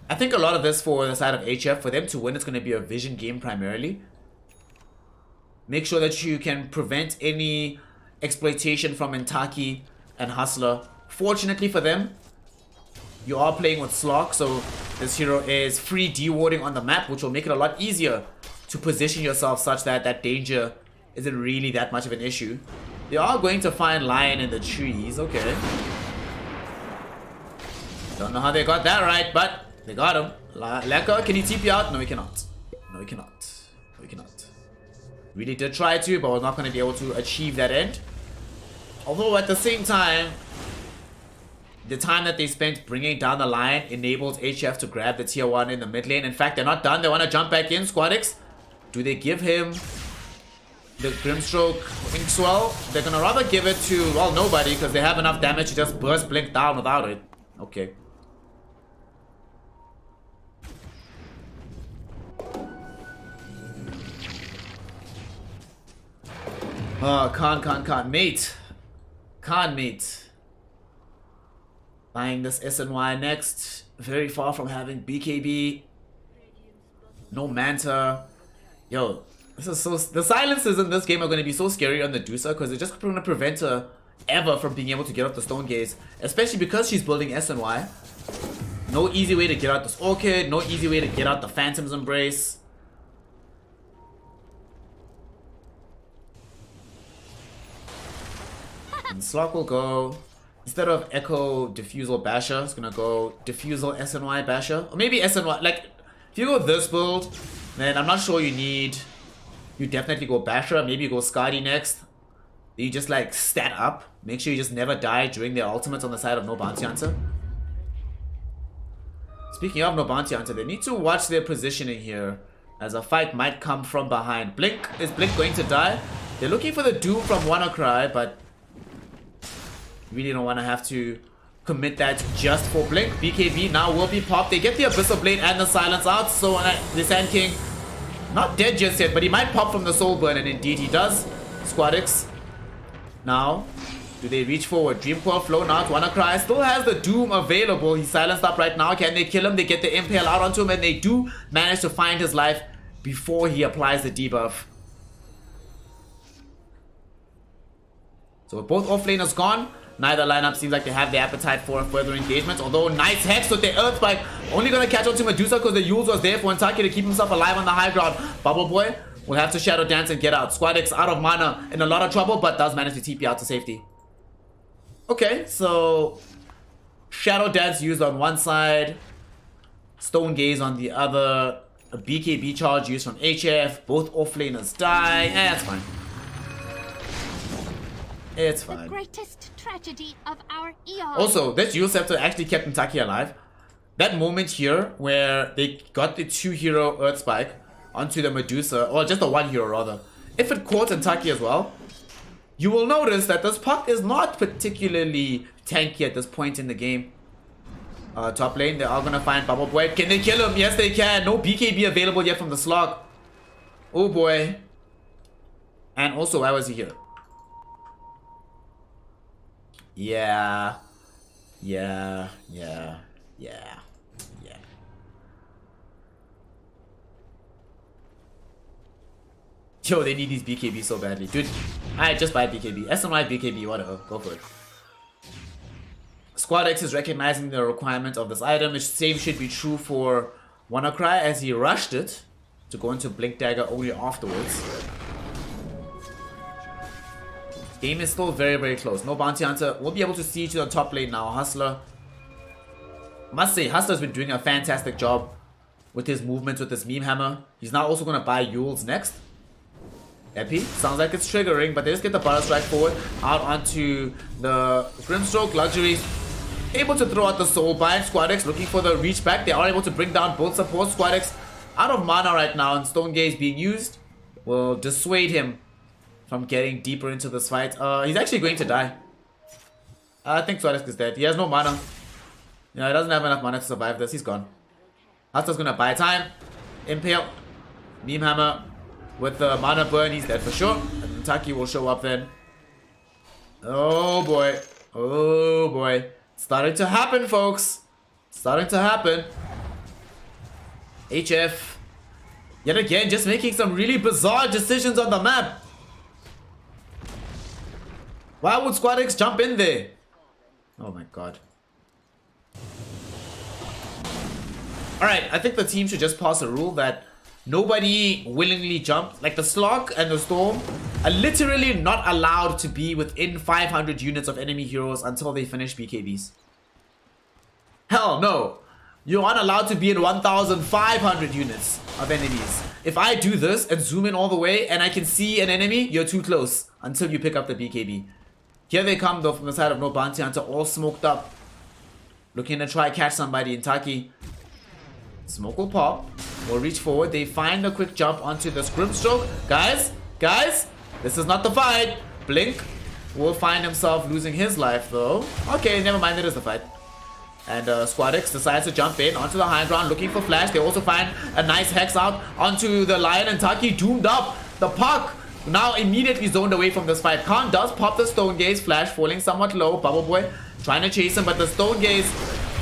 I think a lot of this for the side of HF, for them to win, it's going to be a vision game primarily. Make sure that you can prevent any exploitation from Intaki and Hustler. Fortunately for them, you are playing with Slok, so this hero is free dewarding on the map, which will make it a lot easier to position yourself such that that danger isn't really that much of an issue. They are going to find Lion in the trees, okay. Don't know how they got that right, but they got him. Leka, can he TP out? No, he cannot. No, he cannot. No, he cannot. Really did try to, but was not going to be able to achieve that end. Although at the same time, the time that they spent bringing down the line enables HF to grab the tier 1 in the mid lane. In fact, they're not done. They want to jump back in. Squadix, do they give him the Grimstroke Inkswell? They're going to rather give it to, well, nobody, because they have enough damage to just burst Blink down without it. Okay. Oh, can't, mate. Can't, mate. Buying this SNY next. Very far from having BKB. No Manta. Yo, this is so... The silences in this game are going to be so scary on the Medusa because they're just going to prevent her ever from being able to get off the Stone Gaze. Especially because she's building SNY. No easy way to get out this Orchid. No easy way to get out the Phantom's Embrace. And Slock will go... Instead of Echo Diffusal Basher, it's gonna go Diffusal SNY Basher. Or maybe SNY... Like, if you go this build, then I'm not sure you need... You definitely go Basher. Maybe you go Skadi next. You just, like, stat up. Make sure you just never die during their ultimates on the side of no Bounty Hunter. Speaking of no Bounty Hunter, they need to watch their positioning here, as a fight might come from behind. Blink, is Blink going to die? They're looking for the Doom from WannaCry, but really don't want to have to commit that just for Blink. BKB now will be popped. They get the Abyssal Blade and the Silence out, so the Sand King not dead just yet, but he might pop from the Soul Burn, and indeed he does. Squadix. Now, do they reach forward? Dream Coil flown out. WannaCry still has the Doom available. He's silenced up right now. Can they kill him? They get the Impale out onto him, and they do manage to find his life before he applies the debuff. So with both offlaners gone, neither lineup seems like they have the appetite for a further engagement. Although nice Hex with the Earth Spike. Only going to catch on to Medusa because the Yules was there for Intaki to keep himself alive on the high ground. Bubble Boy will have to Shadow Dance and get out. Squadix out of mana, in a lot of trouble, but does manage to TP out to safety. Okay, so Shadow Dance used on one side, Stone Gaze on the other, a BKB charge used from HF, both offlaners die. That's fine. It's fine. The greatest tragedy of our eon. Also, this Yule Scepter actually kept Intaki alive. That moment here where they got the 2-hero Earth Spike onto the Medusa, or just the 1-hero rather. If it caught Intaki as well, you will notice that this puck is not particularly tanky at this point in the game. Top lane, they are going to find Bubble Boy. Can they kill him? Yes, they can. No BKB available yet from the slog. Oh boy. And also, why was he here? Yeah. Yo, they need these BKB so badly. Dude, I just buy BKB. SMI, BKB, whatever. Go for it. Squad X is recognizing the requirement of this item. The same should be true for WannaCry as he rushed it to go into Blink Dagger only afterwards. Game is still very, very close. No Bounty Hunter. We'll be able to see to the top lane now. Hustler. Must say, Hustler's been doing a fantastic job with his movements with this Meme Hammer. He's now also going to buy Yules next. Epi. Sounds like it's triggering, but they just get the Butter Strike forward. Out onto the Grimstroke. Luxuries. Able to throw out the Soul Bind. Squadix looking for the reach back. They are able to bring down both supports. Squadix out of mana right now, and Stone Gaze being used will dissuade him from getting deeper into this fight. He's actually going to die. I think Squadix is dead. He has no mana. Yeah, he doesn't have enough mana to survive this. He's gone. Hustler's gonna buy time. Impale. Meme Hammer. With the mana burn, he's dead for sure. And Intaki will show up then. Oh boy. Oh boy. Starting to happen, folks. Starting to happen. HF. Yet again, just making some really bizarre decisions on the map. Why would Squadix jump in there? Oh my god. Alright, I think the team should just pass a rule that nobody willingly jumps. Like the Slog and the Storm are literally not allowed to be within 500 units of enemy heroes until they finish BKBs. Hell no. You aren't allowed to be in 1,500 units of enemies. If I do this and zoom in all the way and I can see an enemy, you're too close until you pick up the BKB. Here they come though from the side of no Bounty Hunter, all smoked up. Looking to try catch somebody. Intaki. Smoke will pop. Will reach forward. They find a quick jump onto the Grimstroke. Guys, this is not the fight. Blink will find himself losing his life though. Okay, never mind, it is the fight. And Squadix decides to jump in onto the high ground looking for Flash. They also find a nice Hex out onto the Lion, and Taki doomed up. The puck now immediately zoned away from this fight. Khan does pop the Stone Gaze, Flash falling somewhat low. Bubble Boy trying to chase him, but the Stone Gaze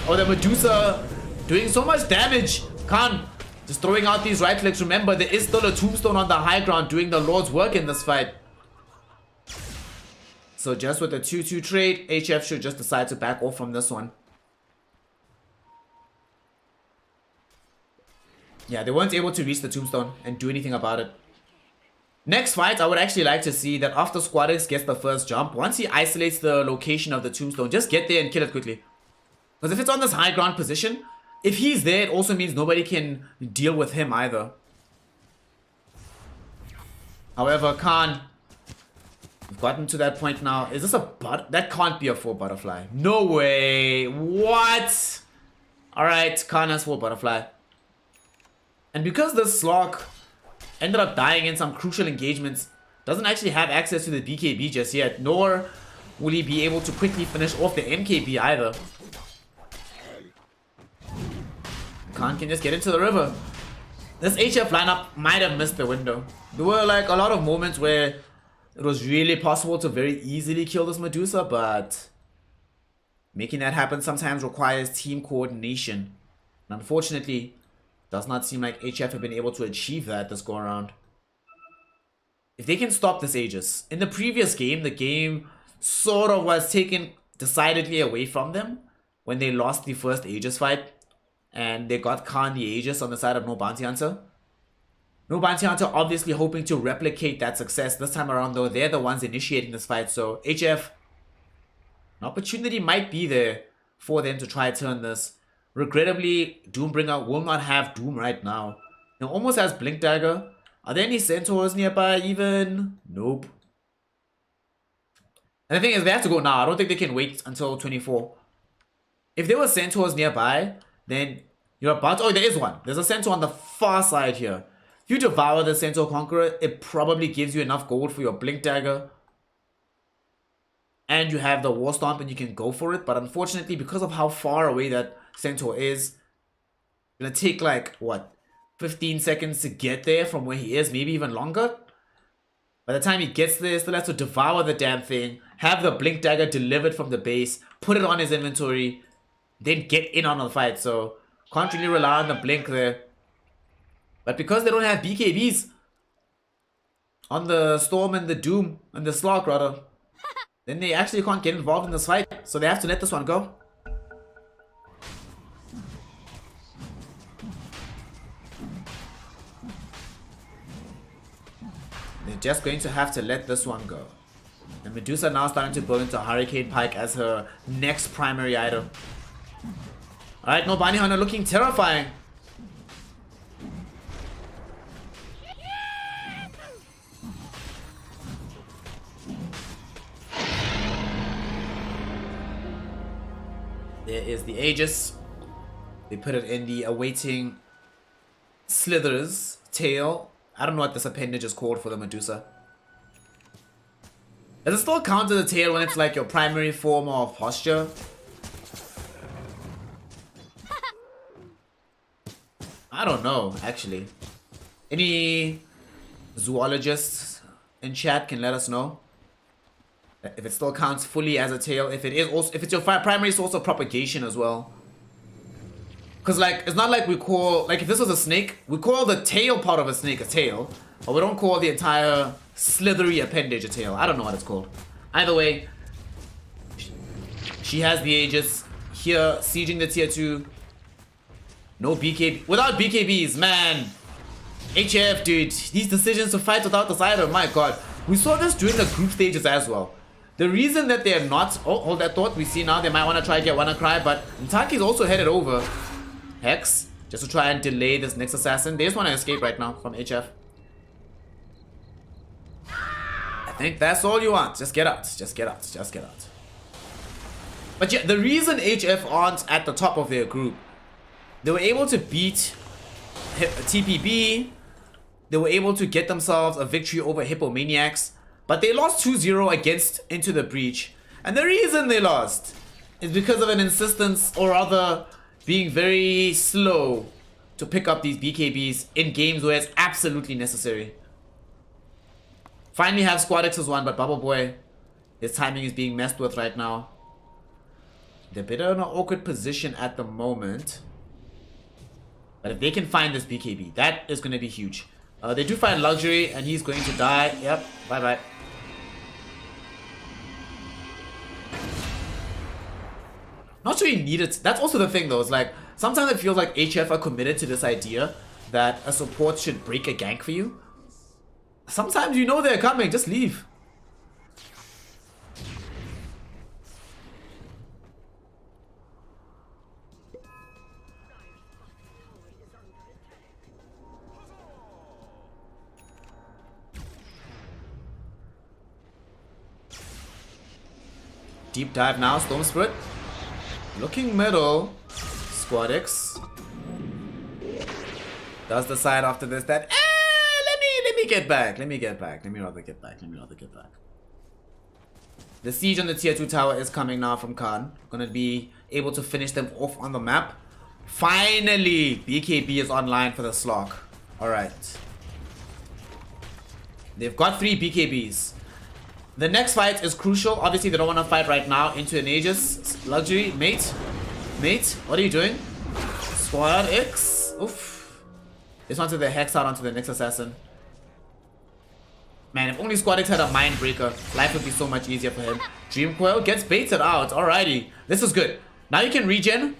or the Medusa doing so much damage. Khan just throwing out these right clicks. Remember, there is still a Tombstone on the high ground doing the Lord's work in this fight. So just with the 2-2 trade, HF should just decide to back off from this one. Yeah, they weren't able to reach the Tombstone and do anything about it. Next fight, I would actually like to see that after Squadix gets the first jump, once he isolates the location of the Tombstone, just get there and kill it quickly. Because if it's on this high ground position, if he's there, it also means nobody can deal with him either. However, Khan, we've gotten to that point now. Is this a that can't be a 4 butterfly. No way. What? Alright, Khan has 4 butterfly. And because this Slog ended up dying in some crucial engagements, doesn't actually have access to the BKB just yet, nor will he be able to quickly finish off the MKB either. Khan can just get into the river. This HF lineup might have missed the window. There were like a lot of moments where it was really possible to very easily kill this Medusa, but making that happen sometimes requires team coordination. And unfortunately, does not seem like HF have been able to achieve that this go around. If they can stop this Aegis. In the previous game, the game sort of was taken decidedly away from them when they lost the first Aegis fight. And they got Khan the Aegis on the side of No Bounty Hunter. No Bounty Hunter obviously hoping to replicate that success. This time around though, they're the ones initiating this fight. So HF, an opportunity might be there for them to try to turn this. Regrettably, Doombringer will not have Doom right now. Now almost has Blink Dagger. Are there any Centaurs nearby even? Nope. And the thing is, they have to go now. I don't think they can wait until 24. If there were Centaurs nearby, then you're about to... Oh, there is one. There's a Centaur on the far side here. If you devour the Centaur Conqueror, it probably gives you enough gold for your Blink Dagger. And you have the War Stomp and you can go for it. But unfortunately, because of how far away that Centaur is, it's gonna take like, what, 15 seconds to get there from where he is, maybe even longer. By the time he gets there, he still has to devour the damn thing, have the Blink Dagger delivered from the base, put it on his inventory, then get in on the fight. So can't really rely on the Blink there. But because they don't have BKBs on the Storm and the Doom and the Slog rather, then they actually can't get involved in this fight. So they have to let this one go. They're just going to have to let this one go. And Medusa now starting to build into Hurricane Pike as her next primary item. Alright, no Bounty Hunter looking terrifying. There is the Aegis. They put it in the awaiting Slither's tail. I don't know what this appendage is called for the Medusa. Does it still count as a tail when it's like your primary form of posture? I don't know, actually. Any zoologists in chat can let us know if it still counts fully as a tail. If it is also, if it's your primary source of propagation as well. Because, like, it's not like we call... Like, if this was a snake, we call the tail part of a snake a tail. But we don't call the entire slithery appendage a tail. I don't know what it's called. Either way, she has the Aegis here, sieging the tier 2. No BKB. Without BKBs, man. HF, dude. These decisions to fight without the Zyder, my god. We saw this during the group stages as well. The reason that they're not... Oh, hold that thought. We see now they might want to try to get WannaCry, but Ntaki's also headed over. Hex, just to try and delay this next assassin. They just want to escape right now from HF. I think that's all you want. Just get out. Just get out. Just get out. But yeah, the reason HF aren't at the top of their group, they were able to beat TPB. They were able to get themselves a victory over Hippomaniacs. But they lost 2-0 against Into the Breach. And the reason they lost is because of an insistence, or rather being very slow to pick up these BKBs in games where it's absolutely necessary. Finally have Squad X's one, but Bubble Boy, his timing is being messed with right now. They're a bit in an awkward position at the moment. But if they can find this BKB, that is going to be huge. They do find Luxury, and he's going to die. Yep, bye-bye. Not sure he needed. That's also the thing, though. It's like, sometimes it feels like HF are committed to this idea that a support should break a gank for you. Sometimes you know they're coming, just leave. Deep dive now, Storm Spirit. Looking middle. Squad X does decide after this that let me get back. Let me rather get back. The siege on the tier 2 tower is coming now from Khan. Gonna be able to finish them off on the map. Finally, BKB is online for the Slok. Alright. They've got 3 BKBs. The next fight is crucial. Obviously, they don't want to fight right now into an Aegis. Luxury, mate, what are you doing? Squad X. Oof. This onto the Hex out onto the next assassin. Man, if only Squad X had a Mind Breaker, life would be so much easier for him. Dream Coil gets baited out. Alrighty. This is good. Now you can regen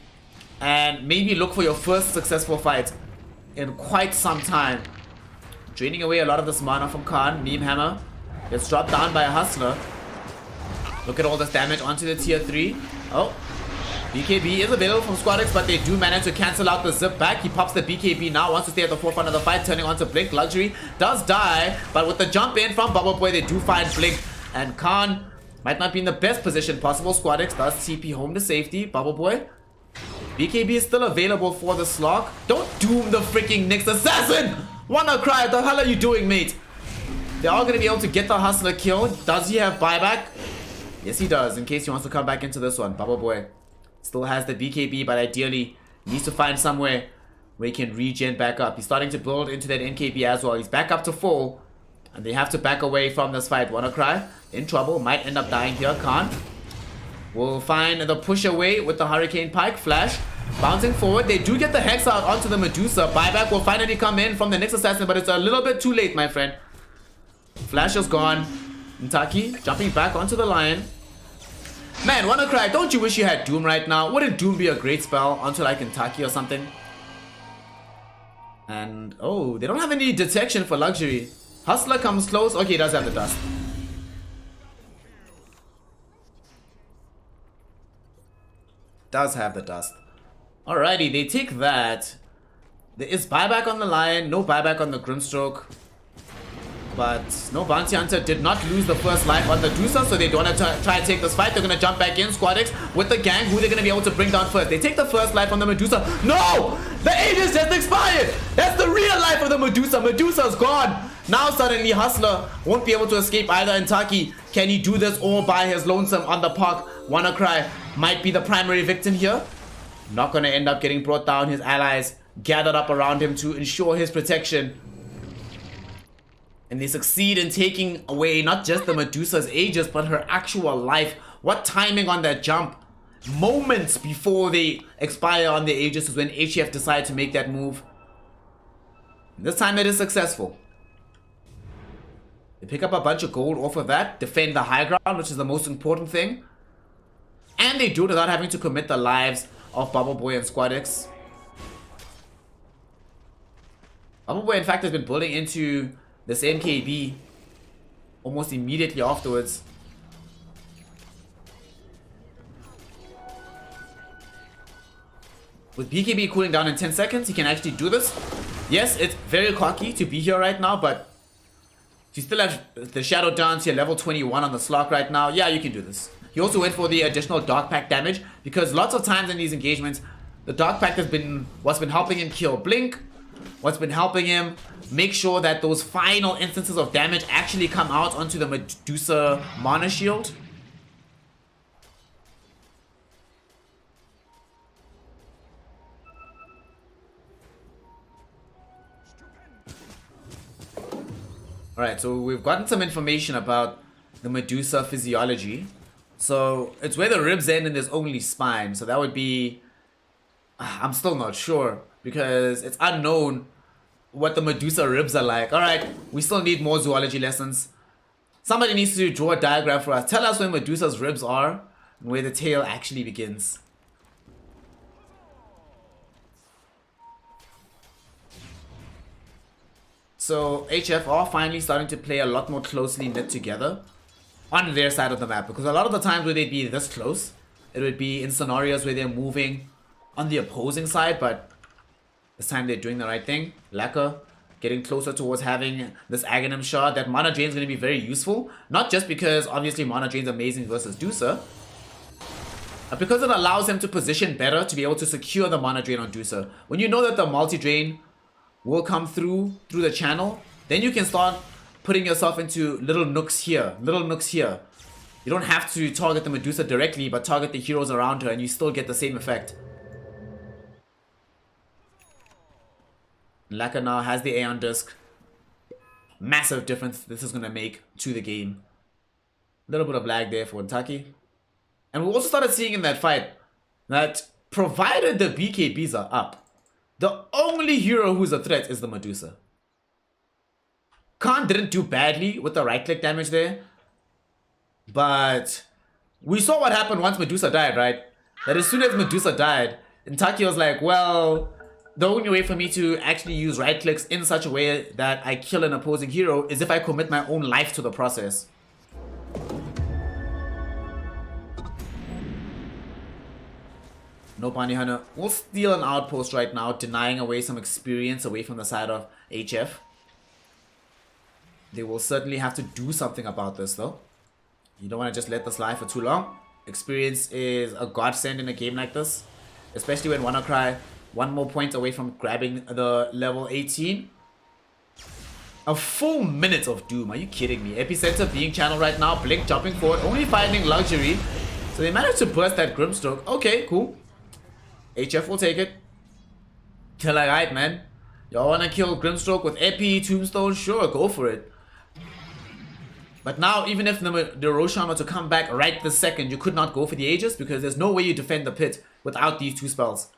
and maybe look for your first successful fight in quite some time. Draining away a lot of this mana from Khan. Meme Hammer gets dropped down by a Hustler. Look at all this damage onto the tier 3. Oh, BKB is available from Squad X, but they do manage to cancel out the zip back. He pops the BKB now, wants to stay at the forefront of the fight, turning onto Blink. Luxury does die, but with the jump in from Bubble Boy, they do find Blink. And Khan might not be in the best position possible. Squad X does TP home to safety. Bubble Boy. BKB is still available for the Slok. Don't doom the freaking next assassin! WannaCry, what the hell are you doing, mate? They're all going to be able to get the Hustler killed. Does he have buyback? Yes, he does, in case he wants to come back into this one. Bubble Boy still has the BKB, but ideally needs to find somewhere where he can regen back up. He's starting to build into that NKB as well. He's back up to full, and they have to back away from this fight. WannaCry in trouble, might end up dying here. Khan will find the push away with the Hurricane Pike. Flash bouncing forward. They do get the Hex out onto the Medusa. Buyback will finally come in from the next assassin, but it's a little bit too late, my friend. Flash is gone. Ntaki jumping back onto the Lion. Man, WannaCry, don't you wish you had Doom right now? Wouldn't Doom be a great spell onto like Ntaki or something? And, oh, they don't have any detection for Luxury. Hustler comes close. Okay, he does have the dust. Does have the dust. Alrighty, they take that. There is buyback on the Lion, no buyback on the Grimstroke. But no, Bounty Hunter did not lose the first life on the Dusa, so they don't want to try and take this fight. They're going to jump back in. Squad X with the gang. Who they're going to be able to bring down first? They take the first life on the Medusa. No! The Aegis just expired! That's the real life of the Medusa. Medusa's gone. Now suddenly Hustler won't be able to escape either. And Taki, can he do this all by his lonesome on the park? WannaCry might be the primary victim here. Not going to end up getting brought down. His allies gathered up around him to ensure his protection. And they succeed in taking away not just the Medusa's Aegis, but her actual life. What timing on that jump. Moments before they expire on the Aegis is when HF decided to make that move. And this time it is successful. They pick up a bunch of gold off of that. Defend the high ground, which is the most important thing. And they do it without having to commit the lives of Bubble Boy and Squad X. Bubble Boy, in fact, has been building into this NKB almost immediately afterwards. With BKB cooling down in 10 seconds, he can actually do this. Yes, it's very cocky to be here right now, but if you still have the Shadow Dance here, level 21 on the Slok right now, yeah, you can do this. He also went for the additional Dark Pact damage, because lots of times in these engagements, the Dark Pact has been what's been helping him kill Blink, what's been helping him make sure that those final instances of damage actually come out onto the Medusa Mana Shield. Alright, so we've gotten some information about the Medusa physiology. So it's where the ribs end and there's only spine. So that would be... I'm still not sure because it's unknown what the Medusa ribs are like. Alright, we still need more zoology lessons. Somebody needs to draw a diagram for us. Tell us where Medusa's ribs are and where the tail actually begins. So HF are finally starting to play a lot more closely knit together on their side of the map. Because a lot of the times where they'd be this close, it would be in scenarios where they're moving on the opposing side. But this time they're doing the right thing. Laka getting closer towards having this Aghanim shard. That mana drain is going to be very useful. Not just because obviously mana drain is amazing versus Dusa, but because it allows him to position better to be able to secure the mana drain on Dusa. When you know that the multi-drain will come through the channel, then you can start putting yourself into little nooks here, You don't have to target the Medusa directly, but target the heroes around her and you still get the same effect. Laka now has the Aeon Disc. Massive difference this is going to make to the game. A little bit of lag there for Taki. And we also started seeing in that fight that provided the BKBs are up, the only hero who's a threat is the Medusa. Khan didn't do badly with the right click damage there. But we saw what happened once Medusa died, right? That as soon as Medusa died, Taki was like, well, the only way for me to actually use right clicks in such a way that I kill an opposing hero is if I commit my own life to the process. No Bounty Hunter will steal an outpost right now, denying away some experience away from the side of HF. They will certainly have to do something about this though. You don't want to just let this lie for too long. Experience is a godsend in a game like this, especially when WannaCry one more point away from grabbing the level 18. A full minute of doom, are you kidding me? Epicenter being channeled right now, Blink jumping forward, only finding Luxury. So they managed to burst that Grimstroke. Okay, cool. HF will take it. Kill alright, man. Y'all wanna kill Grimstroke with Epi, Tombstone? Sure, go for it. But now, even if the Roshan were to come back right this second, you could not go for the Aegis because there's no way you defend the pit without these two spells.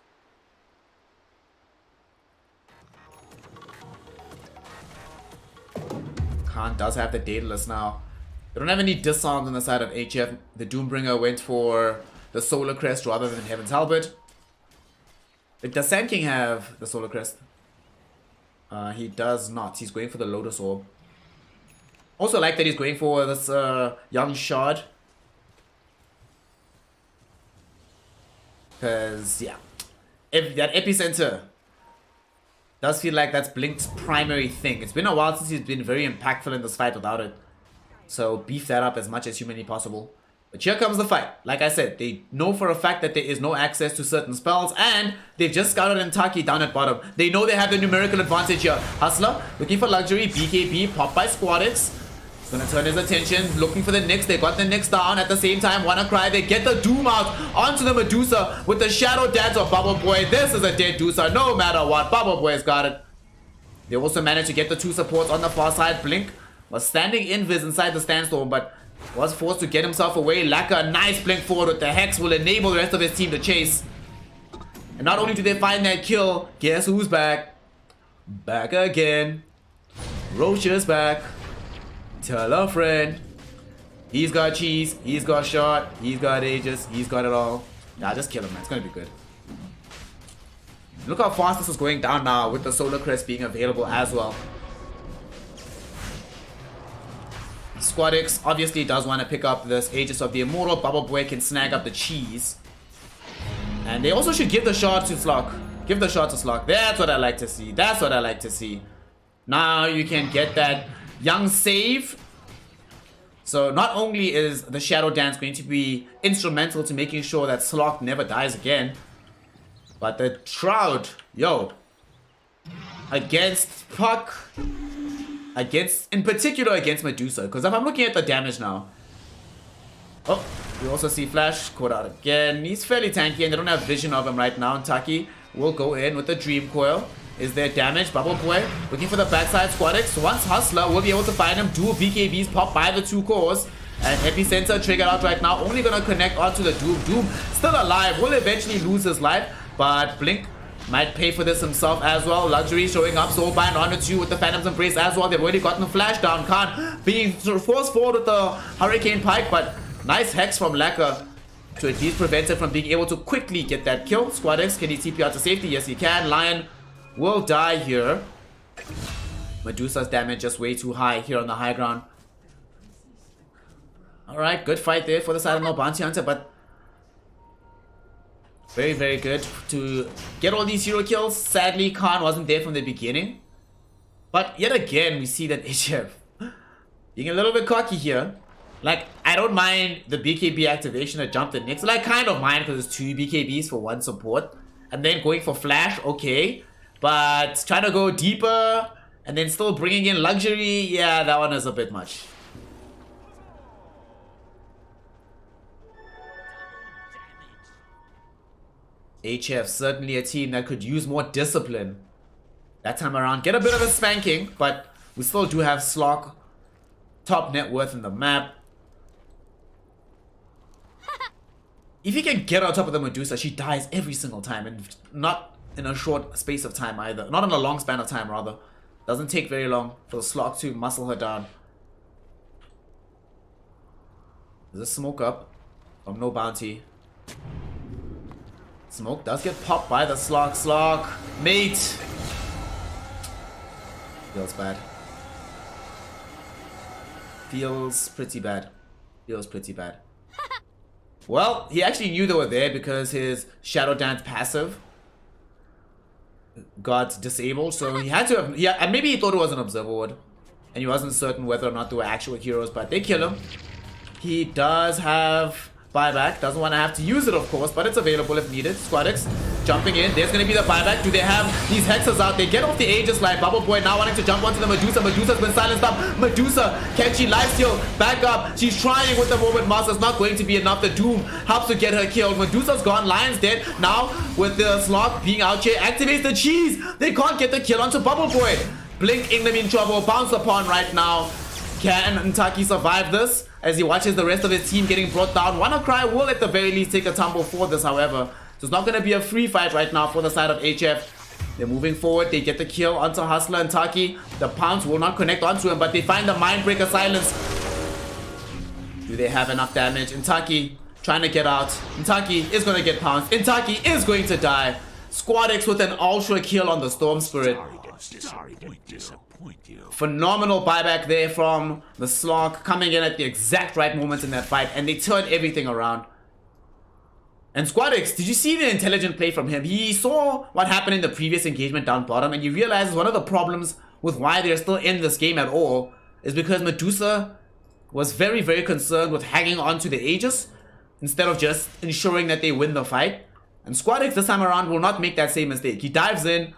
Khan does have the Daedalus now. They don't have any disarms on the side of HF. The Doombringer went for the Solar Crest rather than Heaven's Halberd. Does Sand King have the Solar Crest? He does not. He's going for the Lotus Orb. Also like that he's going for this Young Shard. Because, yeah. That Epicenter does feel like that's Blink's primary thing. It's been a while since he's been very impactful in this fight without it. So beef that up as much as humanly possible. But here comes the fight. Like I said, they know for a fact that there is no access to certain spells, and they've just scouted Taki down at bottom. They know they have the numerical advantage here. Hustler looking for Luxury, BKB, popped by Squadix. He's gonna turn his attention, looking for the Nyx. They got the Nyx down at the same time. WannaCry, they get the Doom out onto the Medusa with the Shadow Dance of Bubble Boy. This is a dead Dusa, no matter what. Bubble Boy's got it. They also managed to get the two supports on the far side. Blink was standing invis inside the Sandstorm, but was forced to get himself away. Laka, a nice blink forward with the Hex will enable the rest of his team to chase. And not only do they find that kill, guess who's back? Back again. Roach is back. Tell a friend. He's got cheese, he's got shot, he's got Aegis, he's got it all. Nah, just kill him, man. It's gonna be good. Look how fast this is going down now with the Solar Crest being available as well. Squadix obviously does want to pick up this Aegis of the Immortal. Bubble Boy can snag up the cheese. And they also should give the shot to Slock. Give the shot to Slock. That's what I like to see. That's what I like to see. Now you can get that Young save. So not only is the Shadow Dance going to be instrumental to making sure that Slock never dies again, but the Shroud, yo, against Puck, in particular against Medusa, because if I'm looking at the damage now, oh, we also see Flash caught out again. He's fairly tanky and they don't have vision of him right now. And Taki will go in with the Dream Coil. is their damage. Bubble Boy looking for the backside. Squadix, once Hustler will be able to find him. Dual BKBs pop by the two cores. And Epicenter triggered out right now. Only going to connect onto the Doom. Doom still alive. Will eventually lose his life. But Blink might pay for this himself as well. Luxury showing up. Soulbind onto 2 with the Phantom's Embrace as well. They've already gotten the flash down. Khan being forced forward with the Hurricane Pike. But nice Hex from Lacquer to at least prevent him from being able to quickly get that kill. Squadix, can he TP out to safety? Yes, he can. Lion will die here. Medusa's damage just way too high here on the high ground. Alright, good fight there for the side of no Bounty Hunter, but very, very good to get all these hero kills. Sadly, Khan wasn't there from the beginning. But yet again, we see that HF being a little bit cocky here. Like, I don't mind the BKB activation to jump the Nyx. Like, kind of mind because it's 2 BKBs for 1 support. And then going for flash, okay. But trying to go deeper and then still bringing in Luxury, yeah, that one is a bit much. HF, certainly a team that could use more discipline that time around. Get a bit of a spanking, but we still do have Slock, top net worth in the map. If you can get on top of the Medusa, she dies every single time, and not in a short space of time either. Not in a long span of time, rather. Doesn't take very long for the Slock to muscle her down. There's a smoke up from no bounty. Smoke does get popped by the Slock. Slock, mate. Feels bad. Feels pretty bad. Feels pretty bad. Well, he actually knew they were there because his Shadow Dance passive got disabled. So he had to have... Yeah, and maybe he thought it was an Observer Ward. And he wasn't certain whether or not they were actual heroes. But they kill him. He does have buyback. Doesn't want to have to use it, of course. But it's available if needed. Squadix jumping in. There's going to be the buyback. Do they have these hexes out? They get off the Aegis Light. Bubble Boy now wanting to jump onto the Medusa. Medusa's been silenced up. Medusa, can she lifesteal? Back up. She's trying with the Moment Master. It's not going to be enough. The Doom helps to get her killed. Medusa's gone. Lion's dead. Now, with the Slock being out here, activates the cheese. They can't get the kill onto Bubble Boy. Blink England in trouble. Bounce upon right now. Can Ntaki survive this as he watches the rest of his team getting brought down? WannaCry will at the very least take a tumble for this, however. So it's not going to be a free fight right now for the side of HF. They're moving forward. They get the kill onto Hustler and Taki. The pounce will not connect onto him, but they find the Mindbreaker Silence. Do they have enough damage? Ntaki trying to get out. Ntaki is going to get pounced. Ntaki is going to die. Squadix with an ultra kill on the Storm Spirit. Sorry to disappoint you. Phenomenal buyback there from the Slock, coming in at the exact right moment in that fight, and they turn everything around. And Squadix, did you see the intelligent play from him? He saw what happened in the previous engagement down bottom, and you realize one of the problems with why they're still in this game at all is because Medusa was very, very concerned with hanging on to the Aegis instead of just ensuring that they win the fight. And Squadix this time around will not make that same mistake. He dives in,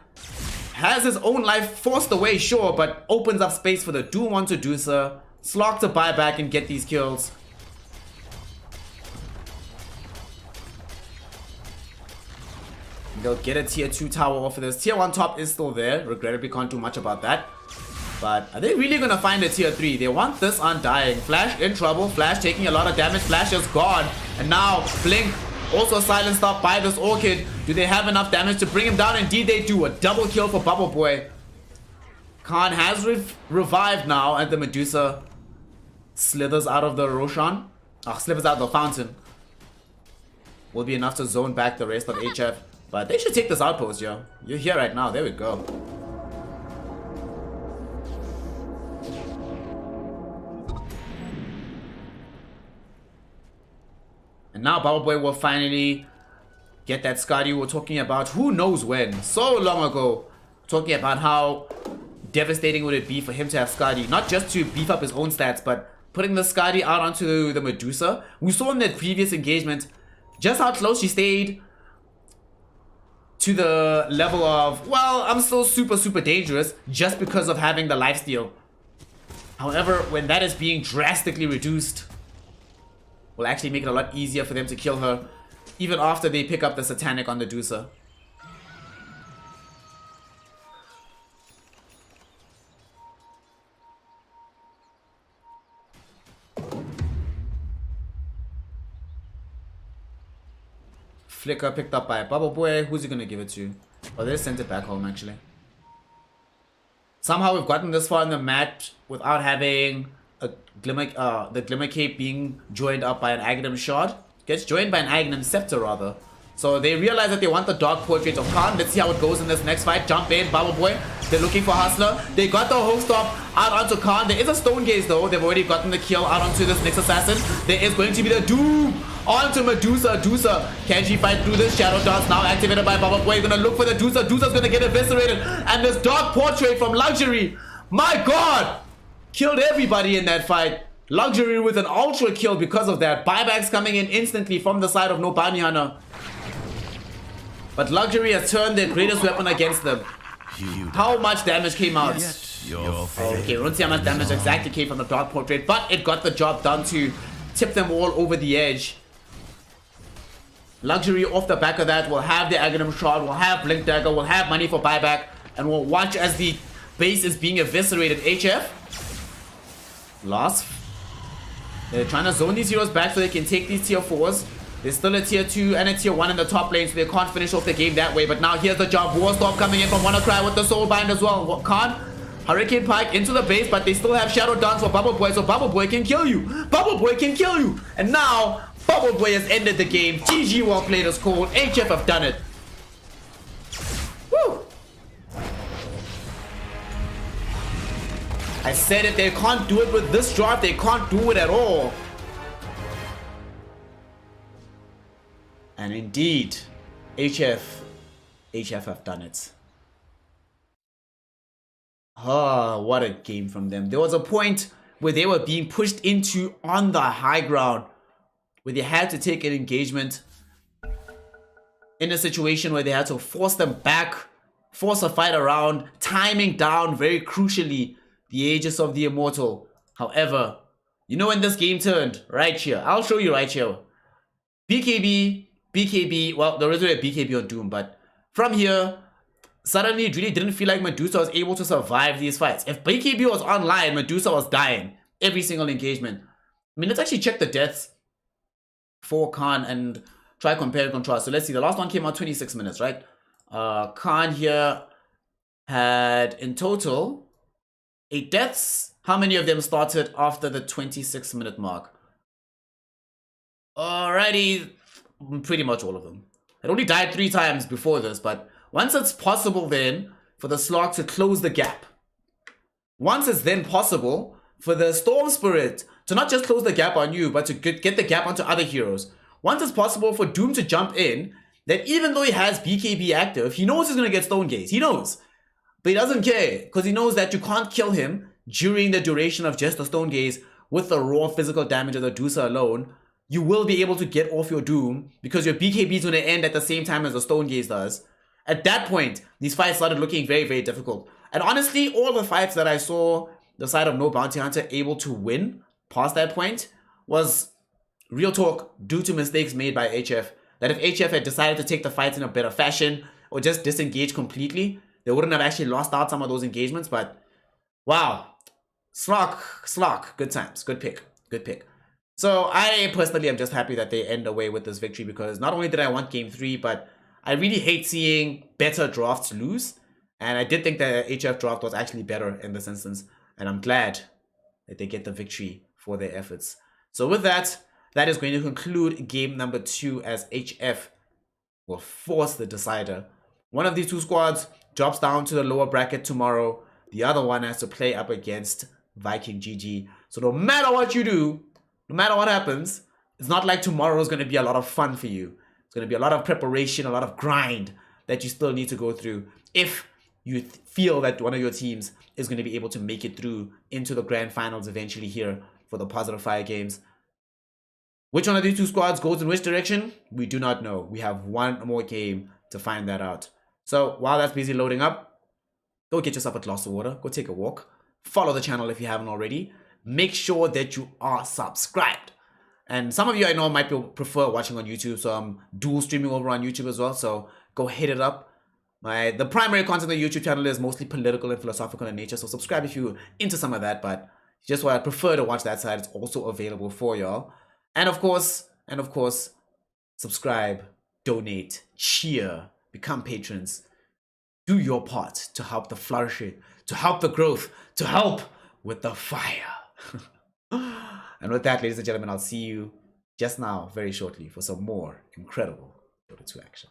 has his own life forced away, sure, but opens up space for the Doom onto Medusa, Slock to buy back and get these kills. They'll get a tier 2 tower off of this. Tier 1 top is still there. Regrettably can't do much about that. But are they really going to find a tier 3? They want this Undying. Flash in trouble. Flash taking a lot of damage. Flash is gone. And now Blink also silenced up by this Orchid. Do they have enough damage to bring him down? Indeed they do. A double kill for Bubble Boy. Khan has revived now. And the Medusa slithers out of the Roshan. Slithers out of the fountain. Will be enough to zone back the rest of HF. But they should take this outpost, yo. You're here right now. There we go. And now Bubble Boy will finally get that Scotty we were talking about who knows when. So long ago. Talking about how devastating would it be for him to have Scotty. Not just to beef up his own stats, but putting the Scotty out onto the Medusa. We saw in that previous engagement just how close she stayed to the level of, well, I'm still super, super dangerous just because of having the lifesteal. However, when that is being drastically reduced, will actually make it a lot easier for them to kill her, even after they pick up the Satanic on the Medusa. Flicker picked up by Bubble Boy. Who's he gonna give it to? Oh, they sent it back home actually. Somehow we've gotten this far in the match without having a the Glimmer Cape being joined up by an Aghanim Shard. Gets joined by an Aghanim Scepter rather. So they realize that they want the Dark Portrait of Khan. Let's see how it goes in this next fight. Jump in, Bubble Boy. They're looking for Hustler. They got the host off out onto Khan. There is a Stone Gaze though. They've already gotten the kill out onto this next assassin. There is going to be the Doom onto Medusa. Medusa, can she fight through this? Shadow Darts now activated by Bubble Boy. Gonna look for the Medusa. Medusa's gonna get eviscerated. And this Dark Portrait from Luxury. My God! Killed everybody in that fight. Luxury with an ultra kill because of that. Buybacks coming in instantly from the side of No Bounty Hunter. But Luxury has turned their greatest weapon against them. How much damage came out? Okay, we don't see how much damage exactly came from the Dark Portrait, but it got the job done to tip them all over the edge. Luxury off the back of that will have the Aghanim Shard, will have Blink Dagger, will have money for buyback, and we'll watch as the base is being eviscerated. HF lost. They're trying to zone these heroes back so they can take these tier 4s. There's still a tier 2 and a tier 1 in the top lane, so they can't finish off the game that way. But now here's the job. Warstorm coming in from WannaCry with the Soulbind as well. Khan, Hurricane Pike into the base, but they still have Shadow Dance for Bubble Boy, so Bubble Boy can kill you. Bubble Boy can kill you. And now, Bubble Boy has ended the game. GG, well played is called. HF have done it. Woo! I said if they can't do it with this drop, they can't do it at all. And indeed, HF have done it. Ah, what a game from them. There was a point where they were being pushed into on the high ground, where they had to take an engagement in a situation where they had to force them back, force a fight around, timing down very crucially the Aegis of the Immortal. However, you know when this game turned? Right here. I'll show you right here. BKB, well, there is a BKB on Doom, but from here, suddenly it really didn't feel like Medusa was able to survive these fights. If BKB was online, Medusa was dying every single engagement. I mean, let's actually check the deaths for Khan and try compare and contrast. So let's see, the last one came out 26 minutes, right? Khan here had in total 8 deaths. How many of them started after the 26-minute mark? Alrighty, pretty much all of them. It only died 3 times before this, but once it's possible then for the Slog to close the gap, once it's then possible for the Storm Spirit to not just close the gap on you, but to get the gap onto other heroes, once it's possible for Doom to jump in, that even though he has BKB active, he knows he's going to get Stone Gaze. He knows. But he doesn't care, because he knows that you can't kill him during the duration of just the Stone Gaze with the raw physical damage of the Medusa alone. You will be able to get off your Doom because your BKB is going to end at the same time as the Stone Gaze does. At that point, these fights started looking very, very difficult. And honestly, all the fights that I saw the side of No Bounty Hunter able to win past that point was, real talk, due to mistakes made by HF. That if HF had decided to take the fights in a better fashion or just disengage completely, they wouldn't have actually lost out some of those engagements. But wow, Slock, good times, good pick. So I personally am just happy that they end away with this victory, because not only did I want game 3, but I really hate seeing better drafts lose. And I did think the HF draft was actually better in this instance. And I'm glad that they get the victory for their efforts. So with that, that is going to conclude game number 2, as HF will force the decider. One of these 2 squads drops down to the lower bracket tomorrow. The other one has to play up against Viking GG. So no matter what you do, no matter what happens, it's not like tomorrow is going to be a lot of fun for you. It's going to be a lot of preparation, a lot of grind that you still need to go through if you feel that one of your teams is going to be able to make it through into the grand finals eventually here for the Positive Fire games. Which one of these 2 squads goes in which direction? We do not know. We have one more game to find that out. So while that's busy loading up, go get yourself a glass of water, go take a walk, follow the channel if you haven't already. Make sure that you are subscribed. And some of you I know might prefer watching on YouTube, so I'm dual streaming over on YouTube as well, so go hit it up. The primary content of the YouTube channel is mostly political and philosophical in nature, so subscribe if you're into some of that, but just what I prefer to watch that side, it's also available for y'all. And of course, subscribe. donate, cheer, become patrons. Do your part to help the flourishing, to help the growth, to help with the fire. And with that, ladies and gentlemen, I'll see you just now, very shortly, for some more incredible Dota 2 action.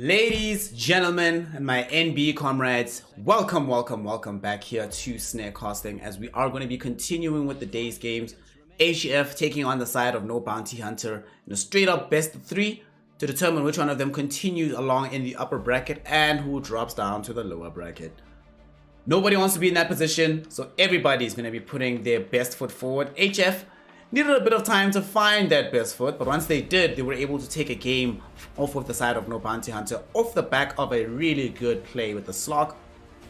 Ladies, gentlemen, and my NB comrades, welcome back here to Snare Casting as we are going to be continuing with the day's games. HF taking on the side of No Bounty Hunter in a straight up best of 3 to determine which one of them continues along in the upper bracket and who drops down to the lower bracket. Nobody wants to be in that position, so everybody's going to be putting their best foot forward. HF needed a bit of time to find that best foot, but once they did, they were able to take a game off of the side of No Bounty Hunter off the back of a really good play with the Slok.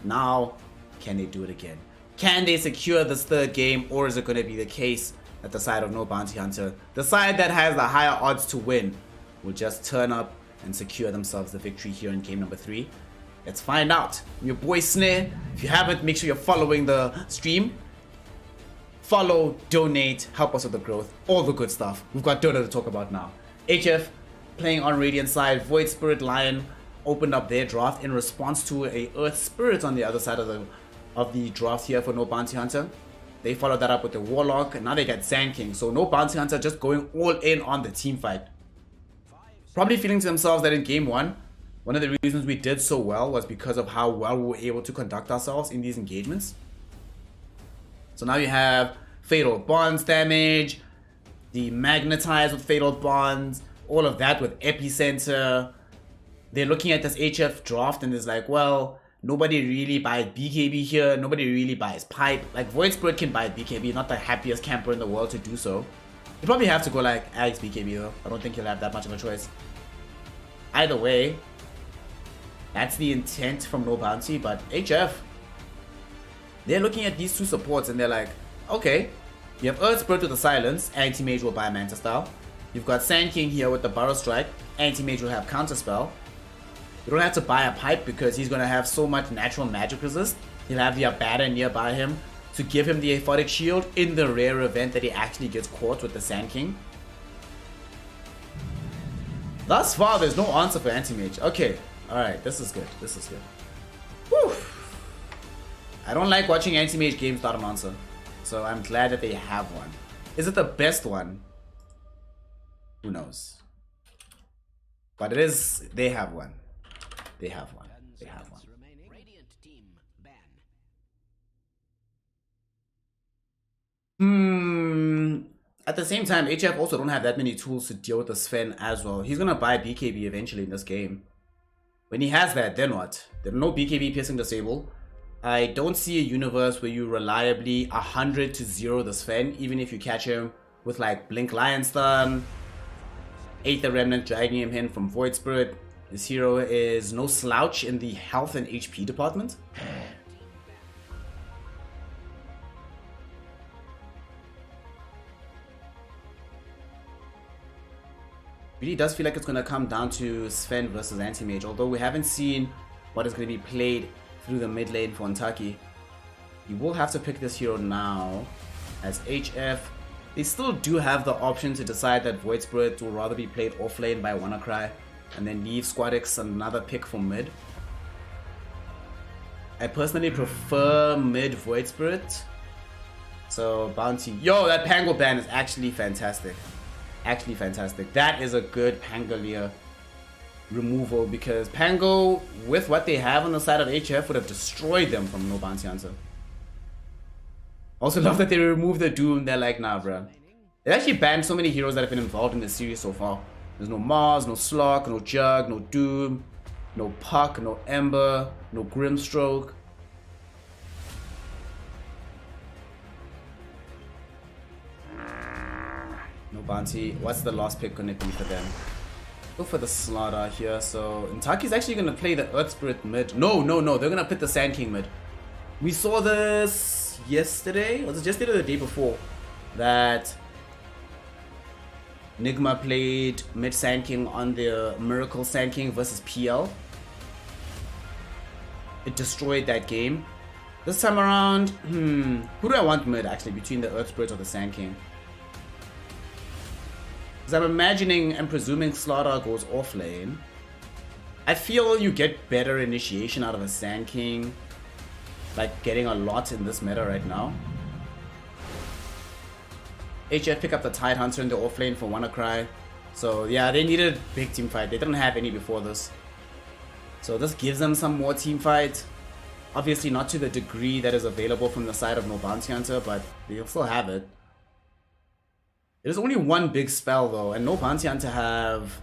Now, can they do it again? Can they secure this third game, or is it going to be the case that the side of No Bounty Hunter, the side that has the higher odds to win, will just turn up and secure themselves the victory here in game number 3? Let's find out. I'm your boy Snare. If you haven't, make sure you're following the stream. Follow, donate, help us with the growth, all the good stuff. We've got Dota to talk about now. HF playing on Radiant side, Void Spirit Lion opened up their draft in response to a Earth Spirit on the other side of the draft here for No Bounty Hunter. They followed that up with the Warlock, and now they got Sand King. So No Bounty Hunter just going all in on the team fight. Probably feeling to themselves that in game 1, one of the reasons we did so well was because of how well we were able to conduct ourselves in these engagements. So now you have Fatal Bonds damage, the Magnetize with Fatal Bonds, all of that with Epicenter. They're looking at this HF draft and it's like, well, nobody really buys BKB here, nobody really buys Pipe. Like Void Spirit can buy BKB, not the happiest camper in the world to do so. You probably have to go like Axe BKB though. I don't think you'll have that much of a choice. Either way, that's the intent from No Bounty, but HF, they're looking at these two supports and they're like, okay, you have Earth Spirit with the Silence, Anti-Mage will buy Manta Style. You've got Sand King here with the Burrow Strike, Anti-Mage will have Counter Spell. You don't have to buy a Pipe because he's going to have so much natural magic resist. He'll have the Abada nearby him to give him the Aphotic Shield in the rare event that he actually gets caught with the Sand King. Thus far, there's no answer for Anti-Mage. Okay, alright, this is good, this is good. Whew. I don't like watching Anti-Mage games without an answer, so I'm glad that they have one. Is it the best one? Who knows? But it is, they have one. They have one. They have one. At the same time, HF also don't have that many tools to deal with the Sven as well. He's gonna buy BKB eventually in this game. When he has that, then what? There's no BKB piercing disable. I don't see a universe where you reliably 100 to 0 the Sven, even if you catch him with like Blink Lion Stun, Aether Remnant dragging him in from Void Spirit. This hero is no slouch in the health and HP department. Really does feel like it's going to come down to Sven versus Anti-Mage, although we haven't seen what is going to be played through the mid lane for Ntaki. You will have to pick this hero now, as HF, they still do have the option to decide that Void Spirit will rather be played off lane by WannaCry and then leave Squadix another pick for mid. I personally prefer mid Void Spirit. So Bounty, yo, that Pango ban is actually fantastic. Actually fantastic. That is a good Pangolier removal because Pango, with what they have on the side of HF, would have destroyed them from No Bounty Hunter. Also love that they removed the Doom. They're like, nah, bruh. They actually banned so many heroes that have been involved in this series so far. There's no Mars, no Slok, no Jug, no Doom, no Puck, no Ember, no Grimstroke. No Bounty. What's the last pick gonna be for them? Go for the Slaughter here. So Ntaki's actually gonna play the Earth Spirit mid. No, they're gonna put the Sand King mid. We saw this yesterday. Was it yesterday or the day before? That Nigma played mid Sand King on the Miracle Sand King versus PL. It destroyed that game. This time around, who do I want mid actually between the Earth Spirit or the Sand King? Because I'm imagining and presuming Slaughter goes off lane. I feel you get better initiation out of a Sand King. Like getting a lot in this meta right now. HF pick up the Tide Hunter in the off lane for WannaCry. So yeah, they needed a big team fight. They didn't have any before this. So this gives them some more team fight. Obviously not to the degree that is available from the side of No Bounty Hunter, but they'll still have it. There's only one big spell though, and No Bounty Hunter have...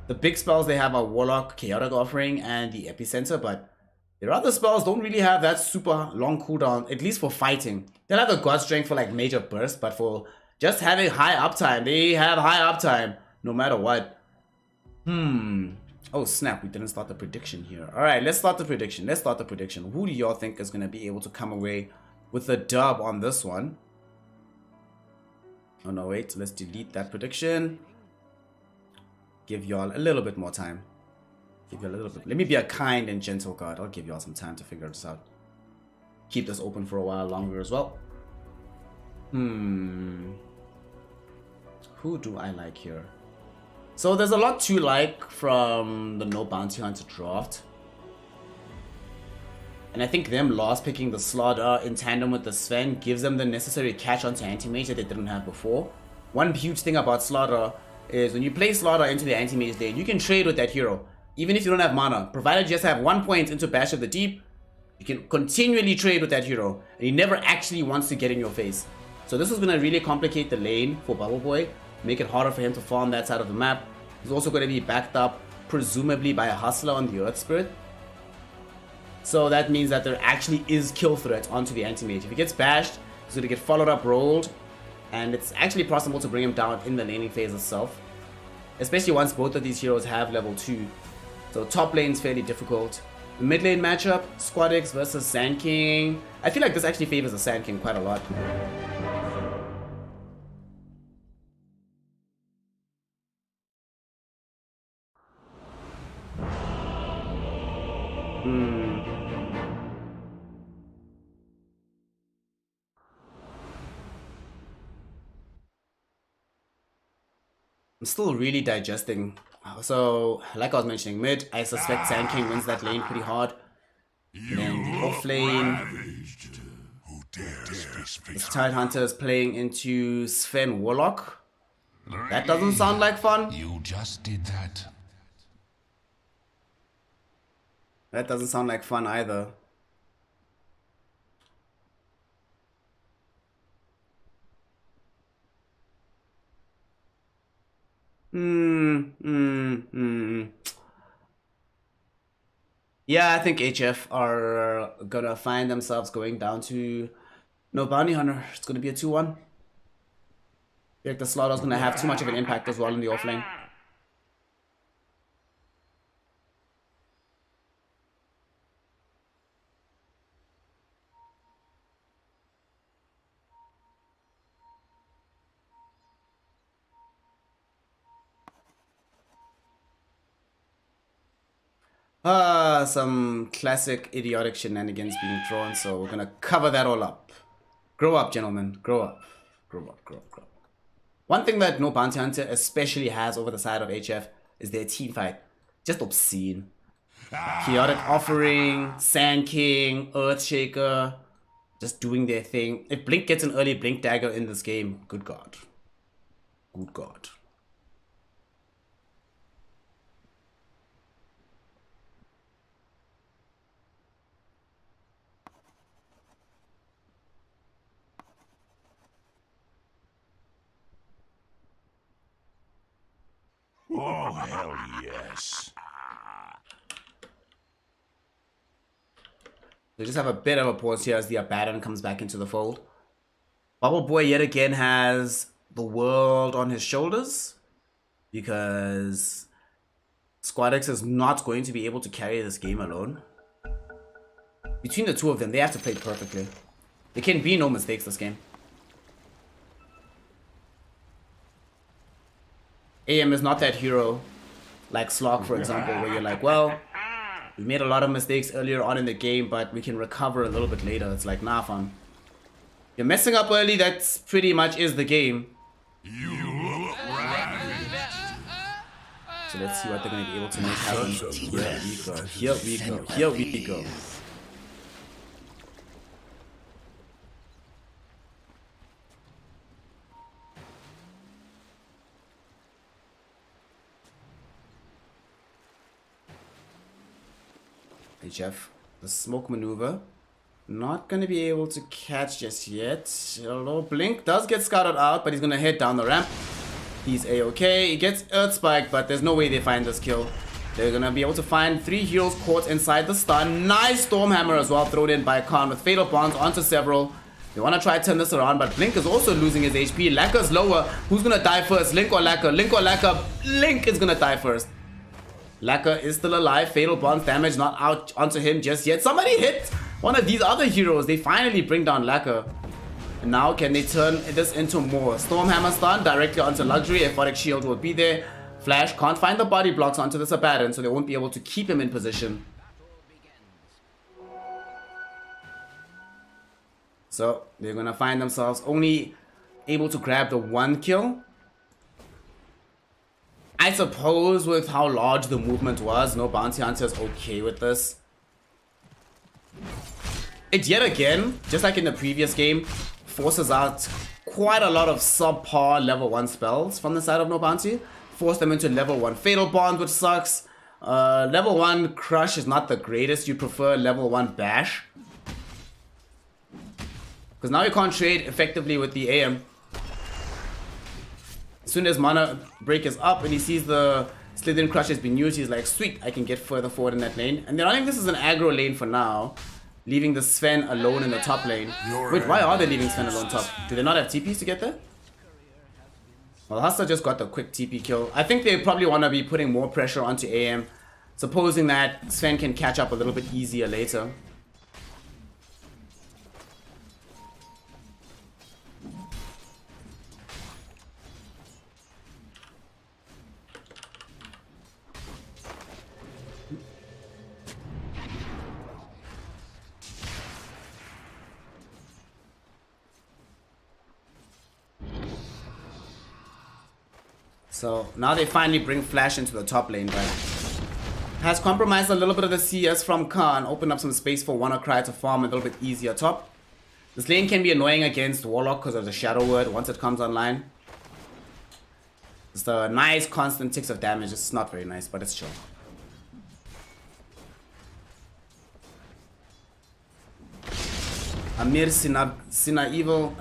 The big spells they have are Warlock, Chaotic Offering, and the Epicenter, but their other spells don't really have that super long cooldown, at least for fighting. They'll have the God Strength for like major bursts, but for just having high uptime, they have high uptime no matter what. Oh snap, we didn't start the prediction here. Alright, let's start the prediction. Who do y'all think is going to be able to come away with the dub on this one? Oh no, wait, let's delete that prediction. Give y'all a little bit more time. Give you a little bit. Let me be a kind and gentle God. I'll give y'all some time to figure this out. Keep this open for a while longer as well. Who do I like here? So there's a lot to like from the No Bounty Hunter draft. And I think them last picking the Slaughter in tandem with the Sven gives them the necessary catch onto Anti-Mage that they didn't have before. One huge thing about Slaughter is when you play Slaughter into the Anti-Mage lane, you can trade with that hero. Even if you don't have mana, provided you just have 1 point into Bash of the Deep, you can continually trade with that hero. And he never actually wants to get in your face. So this is going to really complicate the lane for Bubble Boy. Make it harder for him to farm that side of the map. He's also going to be backed up, presumably by a Hustler on the Earth Spirit. So that means that there actually is kill threat onto the Anti-Mage. If he gets bashed, he's going to get followed up, rolled. And it's actually possible to bring him down in the laning phase itself. Especially once both of these heroes have level 2. So top lane's fairly difficult. The mid lane matchup, Squad X versus Sand King. I feel like this actually favors the Sand King quite a lot. I'm still really digesting. So, like I was mentioning, mid, I suspect Sand King wins that lane pretty hard. And then the off lane, this Tide Hunter is playing into Sven Warlock. That doesn't sound like fun. You just did that. That doesn't sound like fun either. Yeah, I think HF are gonna find themselves going down to no Bounty Hunter. It's gonna be a 2-1. I feel like the Slaughter's gonna have too much of an impact as well in the offlane. Some classic idiotic shenanigans being thrown, so we're gonna cover that all up. Grow up, gentlemen. Grow up. Grow up, grow up, grow up. One thing that No Bounty Hunter especially has over the side of HF is their team fight. Just obscene. Chaotic Offering, Sand King, Earthshaker, just doing their thing. If Blink gets an early Blink Dagger in this game, good God. Good God. Oh, hell yes. They just have a bit of a pause here as the Abaddon comes back into the fold. Bubble Boy yet again has the world on his shoulders because Squad X is not going to be able to carry this game alone. Between the two of them, they have to play perfectly. There can be no mistakes this game. AM is not that hero like Slog, for example, where you're like, well, we made a lot of mistakes earlier on in the game, but we can recover a little bit later. It's like, nah, fam. You're messing up early, that's pretty much is the game. You look ravaged. So let's see what they're going to be able to make happen. Here we go, here we go, here we go. HF. The smoke maneuver. Not going to be able to catch just yet. Although Blink does get scouted out, but he's going to head down the ramp. He's a-okay. He gets Earth Spike, but there's no way they find this kill. They're going to be able to find 3 heroes caught inside the stun. Nice Stormhammer as well thrown in by Khan with Fatal Bonds onto several. They want to try to turn this around, but Blink is also losing his HP. Lacquer's lower. Who's going to die first? Link or Lacquer? Link or Lacquer? Link is going to die first. Lacquer is still alive. Fatal Bonds damage not out onto him just yet. Somebody hit one of these other heroes. They finally bring down Lacquer. And now can they turn this into more? Stormhammer stun directly onto Luxury. Aphotic Shield will be there. Flash can't find the body blocks onto the Sabaton, so they won't be able to keep him in position. So they're going to find themselves only able to grab the 1 kill. I suppose with how large the movement was, no bounty hunter is okay with this. It yet again, just like in the previous game, forces out quite a lot of subpar level 1 spells from the side of no bounty. Force them into level 1 Fatal Bond, which sucks. Level 1 Crush is not the greatest. You prefer level 1 Bash. Because now you can't trade effectively with the AM. As soon as Mana Break is up and he sees the Slytherin Crush has been used, he's like, sweet, I can get further forward in that lane. And they're running this as an aggro lane for now, leaving the Sven alone in the top lane. Wait, why are they leaving Sven alone top? Do they not have TPs to get there? Well, Hustler just got the quick TP kill. I think they probably want to be putting more pressure onto AM, supposing that Sven can catch up a little bit easier later. So now they finally bring Flash into the top lane, but has compromised a little bit of the CS from Khan, opened up some space for WannaCry to farm a little bit easier top. This lane can be annoying against Warlock because of the Shadow Word once it comes online. It's the nice constant ticks of damage. It's not very nice, but it's chill. Amir Sina Evil.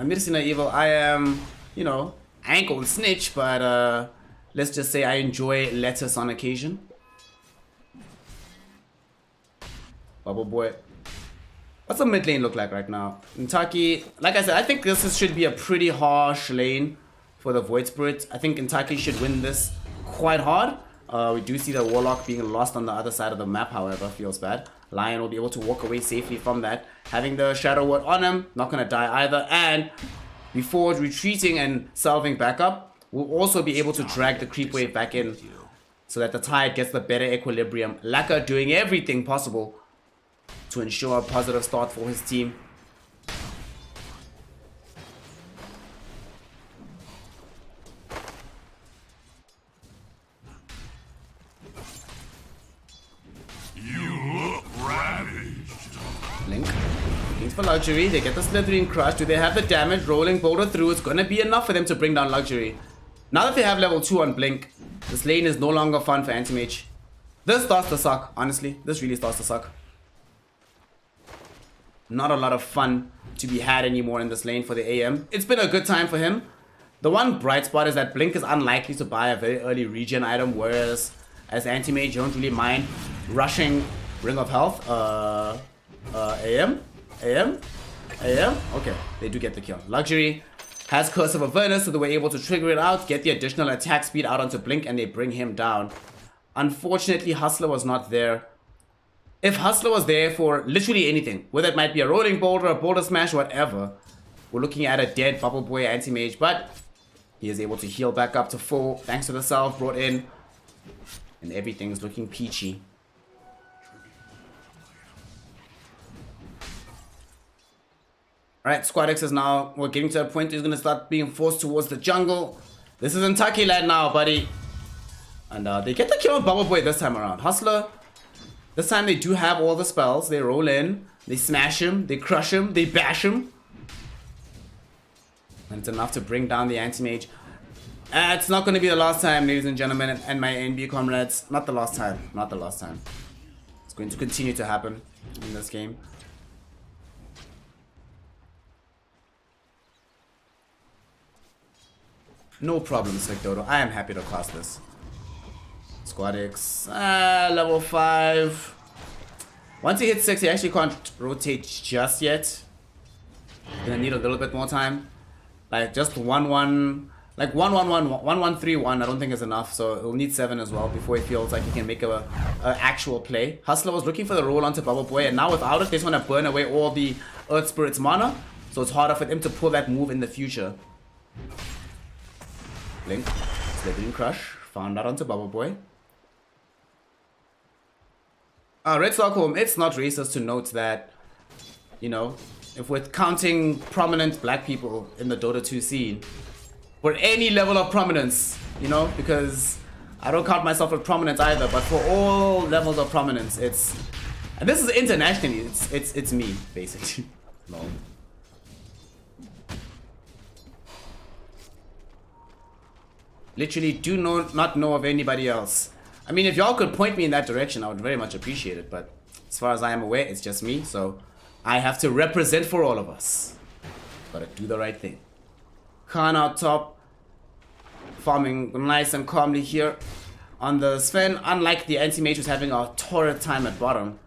I am, you know, I ain't gonna snitch, but let's just say I enjoy lettuce on occasion. Bubble Boy. What's the mid lane look like right now? Intaki, like I said, I think this should be a pretty harsh lane for the Void Spirit. I think Intaki should win this quite hard. We do see the Warlock being lost on the other side of the map, however, feels bad. Lion will be able to walk away safely from that. Having the Shadow Word on him, not gonna die either. And before retreating and salving back up, we'll also be able to drag the creep wave back in so that the tide gets the better equilibrium. Laka doing everything possible to ensure a positive start for his team. Link. Looking for Luxury. They get the Slytherin Crush. Do they have the damage? Rolling Boulder through. It's gonna be enough for them to bring down Luxury. Now that they have level 2 on Blink, this lane is no longer fun for Anti-Mage. This starts to suck, honestly. This really starts to suck. Not a lot of fun to be had anymore in this lane for the AM. It's been a good time for him. The one bright spot is that Blink is unlikely to buy a very early regen item, whereas as Anti-Mage, you don't really mind rushing Ring of Health. AM? Okay, they do get the kill. Luxury has Curse of Avernus, so they were able to trigger it out, get the additional attack speed out onto Blink, and they bring him down. Unfortunately, Hustler was not there. If Hustler was there for literally anything, whether it might be a Rolling Boulder, a Boulder Smash, whatever, we're looking at a dead Bubble Boy Anti-Mage, but he is able to heal back up to full thanks to the salve brought in, and everything's looking peachy. Alright, Squad X is now, we're getting to a point where he's going to start being forced towards the jungle. This is in Taki land now, buddy. And they get the kill on Bubble Boy this time around. Hustler, this time they do have all the spells. They roll in, they smash him, they crush him, they bash him. And it's enough to bring down the Anti-Mage. It's not going to be the last time, ladies and gentlemen, and my NB comrades. Not the last time, not the last time. It's going to continue to happen in this game. No problem, Slick Dodo. I am happy to cast this. Squad X, level 5. Once he hits 6, he actually can't rotate just yet. Gonna need a little bit more time. Like just 1-1, like 1-1-1-1-1-3-1. I don't think is enough, so he'll need 7 as well before he feels like he can make a actual play. Hustler was looking for the roll onto Bubble Boy, and now without it, they just want to burn away all the Earth Spirit's mana, so it's harder for them to pull that move in the future. Blink, Slithering Crush, found that onto Bubble Boy. Red Stockholm, it's not racist to note that, you know, if we're counting prominent black people in the Dota 2 scene, for any level of prominence, you know, because I don't count myself as prominent either, but for all levels of prominence, it's, and this is internationally, it's me, basically. No. Literally do not know of anybody else. I mean, if y'all could point me in that direction, I would very much appreciate it, but as far as I am aware, it's just me, so I have to represent for all of us. Gotta do the right thing. Khan out top, farming nice and calmly here on the Sven. Unlike the anti-mage who's having a torrid time at bottom.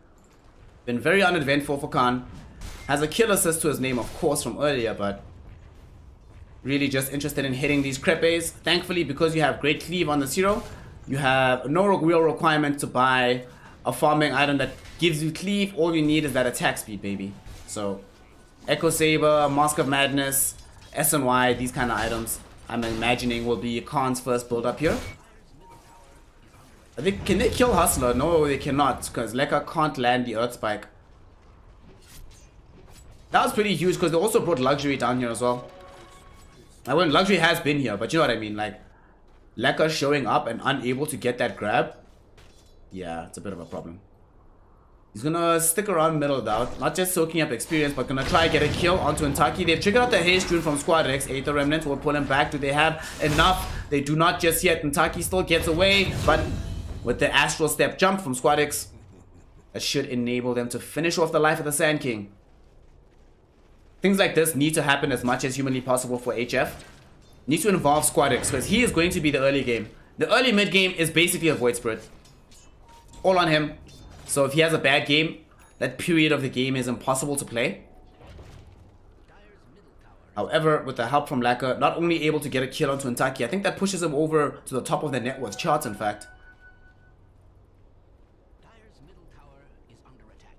Been very uneventful for Khan. Has a kill assist to his name, of course, from earlier, but really just interested in hitting these crepes. Thankfully, because you have great cleave on this hero, you have no real requirement to buy a farming item that gives you cleave. All you need is that attack speed, baby. So, Echo Saber, Mask of Madness, SNY, these kind of items, I'm imagining will be Khan's first build up here. I think, can they kill Hustler? No, they cannot, because Lekka can't land the Earth Spike. That was pretty huge, because they also brought Luxury down here as well. I mean, Luxury has been here, but you know what I mean, like, Lekka showing up and unable to get that grab, yeah, it's a bit of a problem. He's gonna stick around middle though, not just soaking up experience, but gonna try and get a kill onto Intaki. They've triggered out the haste rune from Squad X. Aether Remnant will pull him back. Do they have enough? They do not just yet. Intaki still gets away, but with the Astral Step jump from Squad X, that should enable them to finish off the life of the Sand King. Things like this need to happen as much as humanly possible for HF. Need to involve Squad X, because he is going to be the early game. The early mid game is basically a Void Spirit. All on him. So if he has a bad game, that period of the game is impossible to play. However, with the help from Lekka, not only able to get a kill onto Intaki, I think that pushes him over to the top of the net worth charts, in fact. Dire's middle tower is under attack.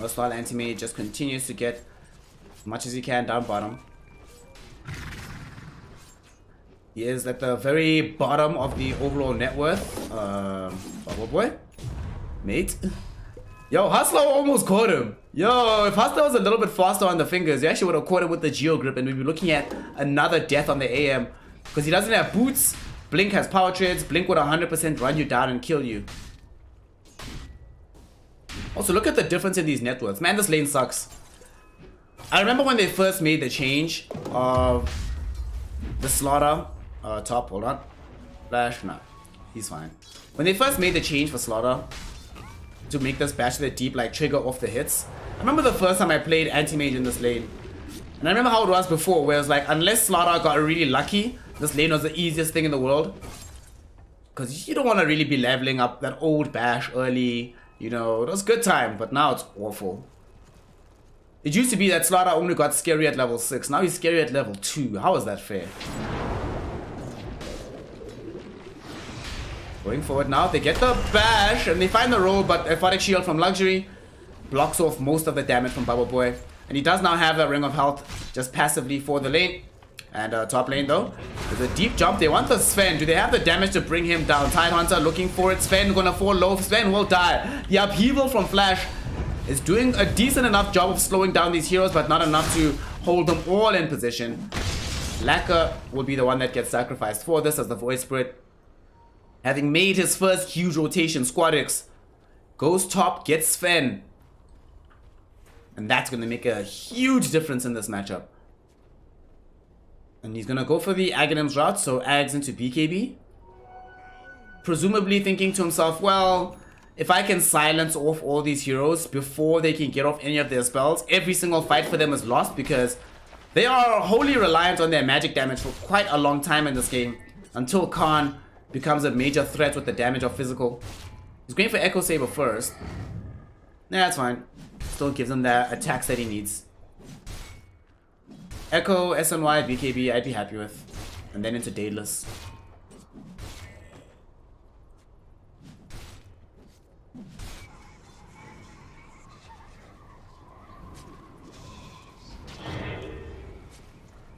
Erstwhile Anti-Mage just continues to get as much as he can down bottom. He is at the very bottom of the overall net worth. Bubble Boy? Mate? Yo, Hustler almost caught him. Yo, if Hustler was a little bit faster on the fingers, he actually would have caught him with the Geo Grip, and we'd be looking at another death on the AM. Because he doesn't have boots. Blink has power trades. Blink would 100% run you down and kill you. Also, look at the difference in these net worths. Man, this lane sucks. I remember when they first made the change of the Slaughter. Top, hold on. Flash, no. He's fine. When they first made the change for Slaughter to make this Bash to the Deep like trigger off the hits, I remember the first time I played Anti-Mage in this lane. And I remember how it was before, where it was like, unless Slaughter got really lucky, this lane was the easiest thing in the world. Because you don't want to really be leveling up that old Bash early. You know, it was a good time, but now it's awful. It used to be that Slaughter only got scary at level 6. Now he's scary at level 2. How is that fair? Going forward now, they get the bash and they find the roll, but Aphotic Shield from Luxury blocks off most of the damage from Bubble Boy. And he does now have a Ring of Health just passively for the lane. And top lane though, there's a deep jump. They want the Sven. Do they have the damage to bring him down? Tidehunter looking for it. Sven gonna fall low. Sven will die. The upheaval from Flash is doing a decent enough job of slowing down these heroes, but not enough to hold them all in position. Lekka will be the one that gets sacrificed for this as the Void Spirit, having made his first huge rotation. Squad X goes top, gets Sven. And that's going to make a huge difference in this matchup. And he's gonna go for the Aghanim's route, so Ags into BKB. Presumably thinking to himself, well, if I can silence off all these heroes before they can get off any of their spells, every single fight for them is lost because they are wholly reliant on their magic damage for quite a long time in this game until Khan becomes a major threat with the damage of physical. He's going for Echo Saber first. Nah, that's fine. Still gives him the attacks that he needs. Echo, SNY, BKB, I'd be happy with. And then into Daedalus.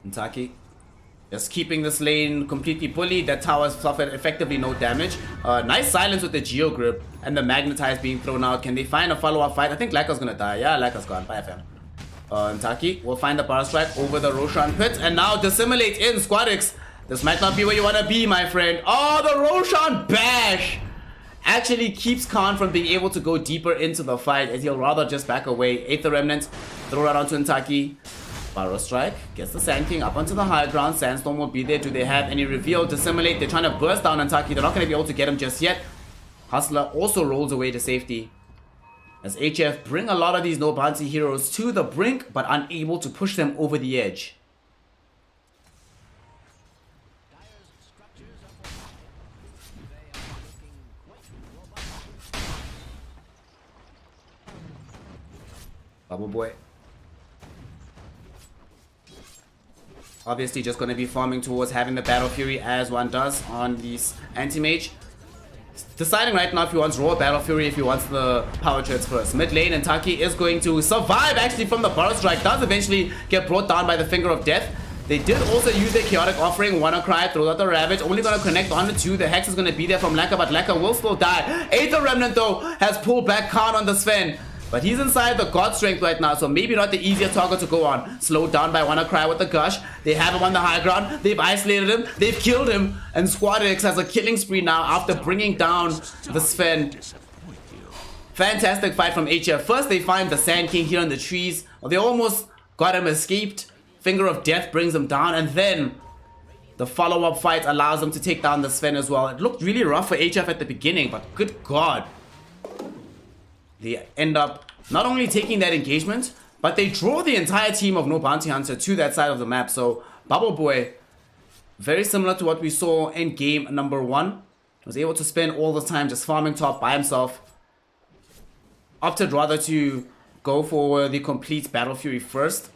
Ntaki just keeping this lane completely bullied. That tower has suffered effectively no damage. Nice silence with the Geo Grip and the Magnetize being thrown out. Can they find a follow-up fight? I think Laka's gonna die. Yeah, Laka's gone. Bye, fam. Ntaki will find the Power Strike over the Roshan Pit and now dissimulate in Squadix. This might not be where you want to be, my friend. Oh, the Roshan Bash actually keeps Khan from being able to go deeper into the fight as he'll rather just back away. Aether Remnant, throw it onto Ntaki. Barrow Strike gets the Sand King up onto the high ground. Sandstorm will be there. Do they have any reveal? Dissimulate. They're trying to burst down Ntaki. They're not going to be able to get him just yet. Hustler also rolls away to safety. As HF bring a lot of these no bounty heroes to the brink, but unable to push them over the edge. Bubble Boy. Obviously just going to be farming towards having the Battle Fury as one does on these Anti-Mage. Deciding right now if he wants Raw Battle Fury, if he wants the Power Treads first. Mid lane, and Ntaki is going to survive actually from the Burrow Strike. Does eventually get brought down by the Finger of Death. They did also use their Chaotic Offering. WannaCry throws out the Ravage. Only going to connect on the 2. The Hex is going to be there from Laka, but Laka will still die. Aether Remnant though has pulled back Khan on the Sven. But he's inside the God Strength right now, so maybe not the easier target to go on. Slowed down by WannaCry with the Gush. They have him on the high ground. They've isolated him. They've killed him. And Squadix has a killing spree now after bringing down the Sven. Fantastic fight from HF. First, they find the Sand King here in the trees. Well, they almost got him escaped. Finger of Death brings him down. And then the follow-up fight allows them to take down the Sven as well. It looked really rough for HF at the beginning, but good God. They end up not only taking that engagement, but they draw the entire team of No Bounty Hunter to that side of the map. So Bubble Boy, very similar to what we saw in game number 1, was able to spend all the time just farming top by himself. Opted rather to go for the complete Battle Fury first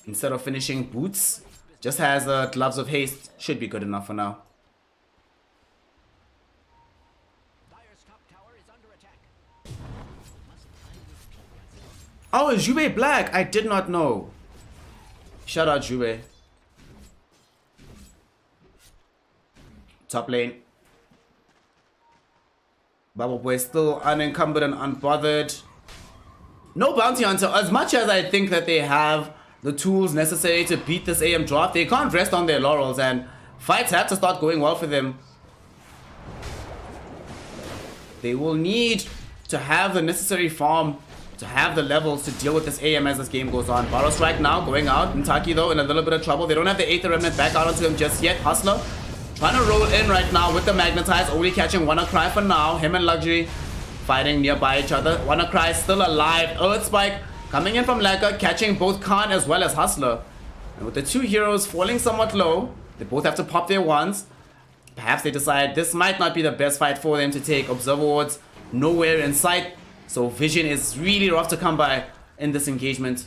instead of finishing Boots. Just has Gloves of Haste, should be good enough for now. Oh, is Jube black? I did not know. Shout out Jube. Top lane. Bubble Boy still unencumbered and unbothered. No Bounty Hunter. As much as I think that they have the tools necessary to beat this AM drop, they can't rest on their laurels and fights have to start going well for them. They will need to have the necessary farm to have the levels to deal with this AM as this game goes on. Barrow Strike now going out. Ntaki though in a little bit of trouble. They don't have the Aether Remnant back out onto him just yet. Hustler trying to roll in right now with the Magnetize. Only catching WannaCry for now. Him and Luxury fighting nearby each other. WannaCry still alive. Earth Spike coming in from Laka, catching both Khan as well as Hustler. And with the 2 heroes falling somewhat low, they both have to pop their wands. Perhaps they decide this might not be the best fight for them to take. Observer wards nowhere in sight. So vision is really rough to come by in this engagement.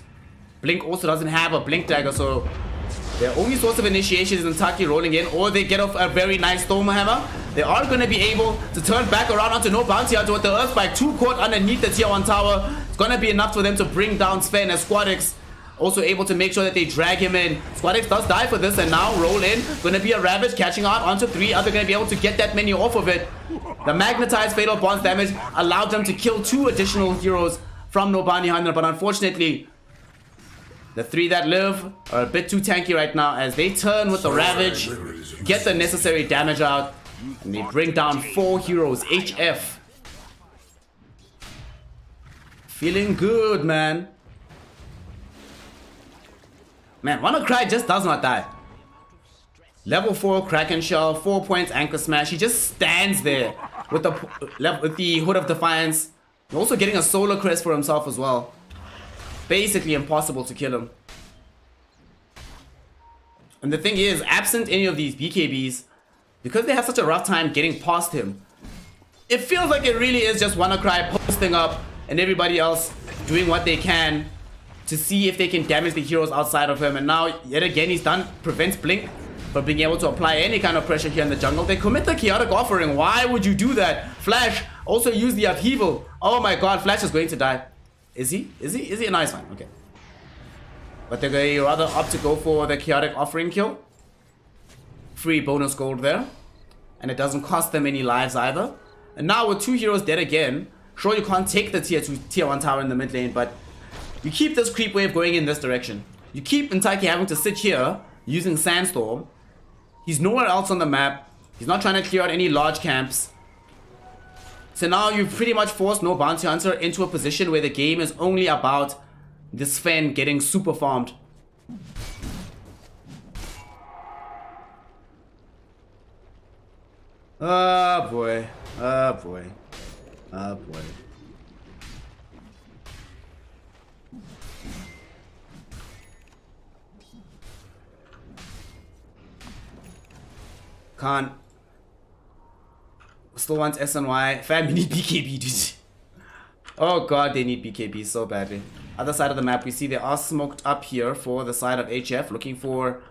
Blink also doesn't have a Blink Dagger, so their only source of initiation is Ntaki rolling in, or they get off a very nice Storm Hammer. They are going to be able to turn back around onto No Bounty Hunter with the Earth Spike. 2 caught underneath the tier 1 tower. It's going to be enough for them to bring down Sven as Squadix also able to make sure that they drag him in. Squadix does die for this and now roll in. Going to be a Ravage catching out onto 3. Are they going to be able to get that many off of it? The Magnetized Fatal Bonds damage allowed them to kill 2 additional heroes from No Bounty Hunter, but unfortunately the 3 that live are a bit too tanky right now as they turn with the Ravage, get the necessary damage out, and they bring down 4 heroes. HF feeling good, man. Man, WannaCry just does not die. Level 4 Kraken Shell, 4 points Anchor Smash. He just stands there with the Hood of Defiance. Also getting a Solar Crest for himself as well. Basically impossible to kill him. And the thing is, absent any of these BKBs, because they have such a rough time getting past him, it feels like it really is just WannaCry posting up and everybody else doing what they can to see if they can damage the heroes outside of him. And now, yet again, he's done, prevents Blink from being able to apply any kind of pressure here in the jungle. They commit the Chaotic Offering. Why would you do that? Flash also used the Upheaval. Oh my god, Flash is going to die. Is he? Is he? Nice one. Okay. But they're going to rather opt to go for the Chaotic Offering kill. Free bonus gold there. And it doesn't cost them any lives either. And now with 2 heroes dead again, sure, you can't take the tier 2, tier 1 tower in the mid lane, but you keep this creep wave going in this direction. You keep Intaki having to sit here using Sandstorm. He's nowhere else on the map. He's not trying to clear out any large camps. So now you've pretty much forced no Bounty Hunter into a position where the game is only about this Fen getting super farmed. Oh boy. Oh boy. Oh boy. Can't. Still wants SNY. Fam, you need BKB, dude. Oh god, they need BKB so badly. Other side of the map, we see they are smoked up here for the side of HF, looking for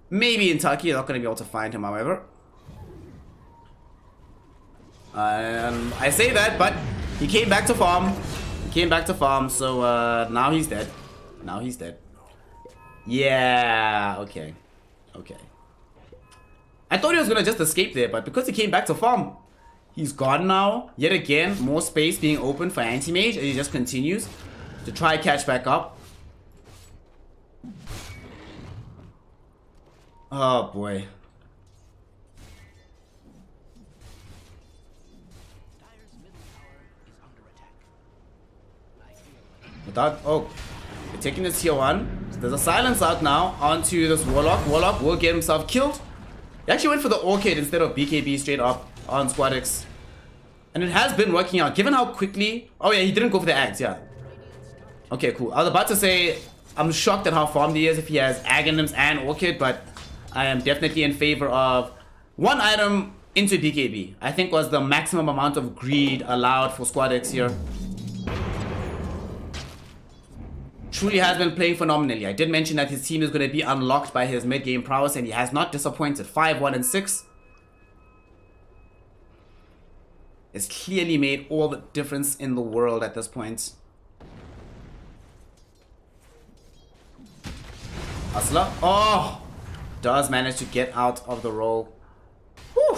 maybe Intaki. They're not going to be able to find him, however. I say that, but he came back to farm. He came back to farm, so now he's dead. Now he's dead. Yeah, okay. Okay. I thought he was gonna just escape there, but because he came back to farm, he's gone now. Yet again, more space being open for Anti-Mage, and he just continues to try catch back up. Oh boy. Without, oh, they're taking this tier 1. So there's a silence out now onto this Warlock. Warlock will get himself killed. He actually went for the Orchid instead of BKB straight up on Squadix. And it has been working out, given how quickly... Oh yeah, he didn't go for the Ags, yeah. Okay, cool. I was about to say, I'm shocked at how farmed he is if he has Aghanims and Orchid, but I am definitely in favor of 1 item into BKB. I think was the maximum amount of greed allowed for Squadix here. Truly has been playing phenomenally. I did mention that his team is going to be unlocked by his mid-game prowess, and he has not disappointed. 5, 1, and 6. It's clearly made all the difference in the world at this point. Hustler. Oh! Does manage to get out of the roll. Whew.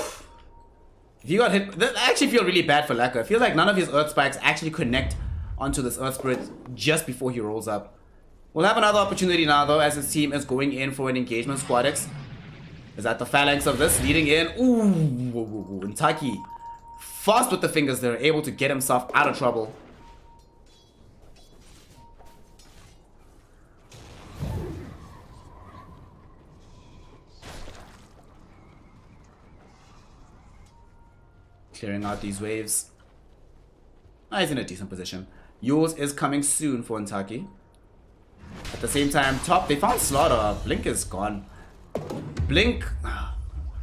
If you got hit... I actually feel really bad for Lacquer. I feel like none of his Earth Spikes actually connect onto this Earth Spirit just before he rolls up. We'll have another opportunity now though, as his team is going in for an engagement. Squadix is at the phalanx of this, leading in. Ooh, Intaki fast with the fingers there, able to get himself out of trouble. Clearing out these waves. He's in a decent position. Yours is coming soon for Intaki. At the same time, top, they found Slaughter. Blink is gone. Blink,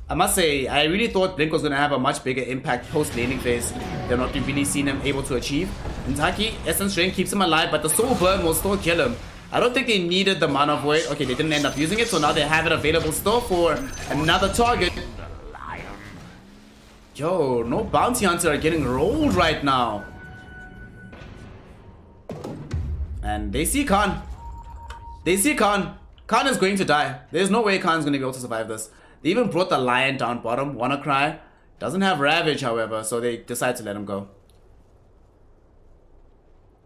I must say, I really thought Blink was going to have a much bigger impact post-laning phase than what we've really seen him able to achieve. Intaki, Essence Drain keeps him alive, but the Soul Burn will still kill him. I don't think they needed the Mana Void. Okay, they didn't end up using it, so now they have it available still for another target. Yo, no Bounty Hunter are getting rolled right now. And they see Khan. They see Khan. Khan is going to die. There's no way Khan's going to be able to survive this. They even brought the Lion down bottom. WannaCry doesn't have Ravage, however, so they decide to let him go.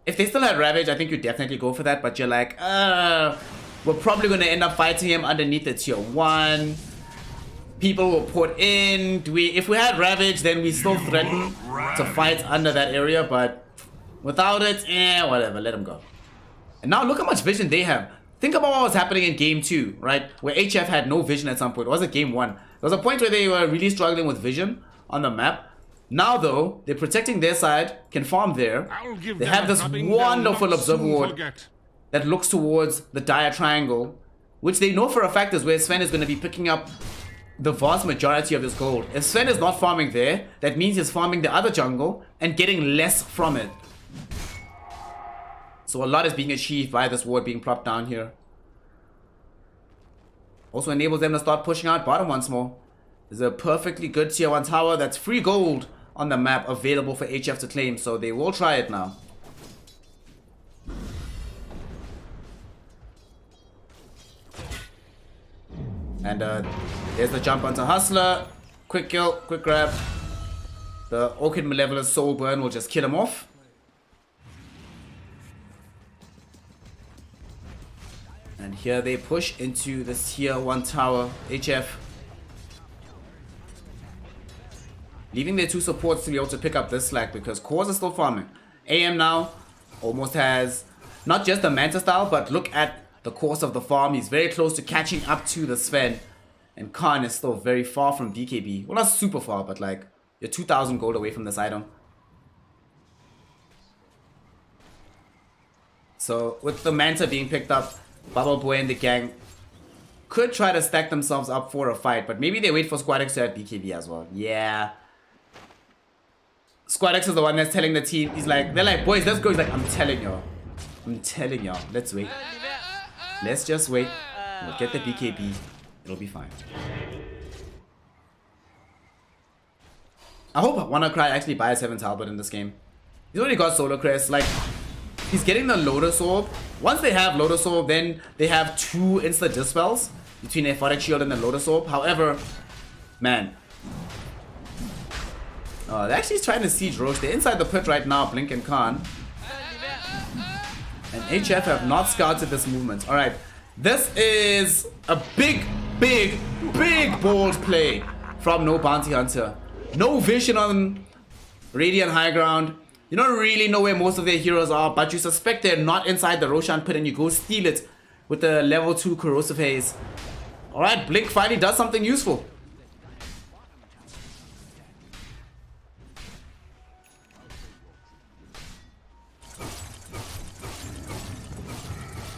If they still had Ravage, I think you'd definitely go for that, but you're like, we're probably going to end up fighting him underneath the tier 1. People will put in. If we had Ravage, then we still threaten to fight under that area, but without it, whatever, let him go. And now look how much vision they have. think about what was happening in game 2, right? Where HF had no vision at some point. Or was it game 1? There was a point where they were really struggling with vision on the map. Now though, they're protecting their side, can farm there. They have this wonderful observer ward that looks towards the dire triangle, which they know for a fact is where Sven is going to be picking up the vast majority of his gold. If Sven is not farming there, that means he's farming the other jungle and getting less from it. So a lot is being achieved by this ward being plopped down here. Also enables them to start pushing out bottom once more. There's a perfectly good tier 1 tower that's free gold on the map available for HF to claim, so they will try it now. And there's the jump onto Hustler. Quick kill, quick grab. The Orchid Malevolent Soul Burn will just kill him off. And here they push into this tier 1 tower, HF. Leaving their 2 supports to be able to pick up this slack because Cores is still farming. AM now almost has not just the Manta style, but look at the course of the farm. He's very close to catching up to the Sven. And Khan is still very far from BKB. Well, not super far, but like you're 2,000 gold away from this item. So with the Manta being picked up, Bubble Boy and the gang could try to stack themselves up for a fight, but maybe they wait for Squad X to add BKB as well. Yeah. Squad X is the one that's telling the team. They're like, boys, let's go. He's like, I'm telling y'all, let's wait. Let's just wait. We'll get the BKB. It'll be fine. I hope WannaCry actually buys Heaven's Halberd in this game. He's already got Solar Crest. Like, he's getting the Lotus Orb. Once they have Lotus Orb, then they have 2 insta dispels between Aphotic Shield and the Lotus Orb. However, man. They're actually trying to siege Roche. They're inside the pit right now, Blink and Khan. And HF have not scouted this movement. Alright. This is a big bold play from No Bounty Hunter. No vision on Radiant High Ground. You don't really know where most of their heroes are, but you suspect they're not inside the Roshan pit and you go steal it with the level 2 Corrosive Haze. Alright, Blink finally does something useful.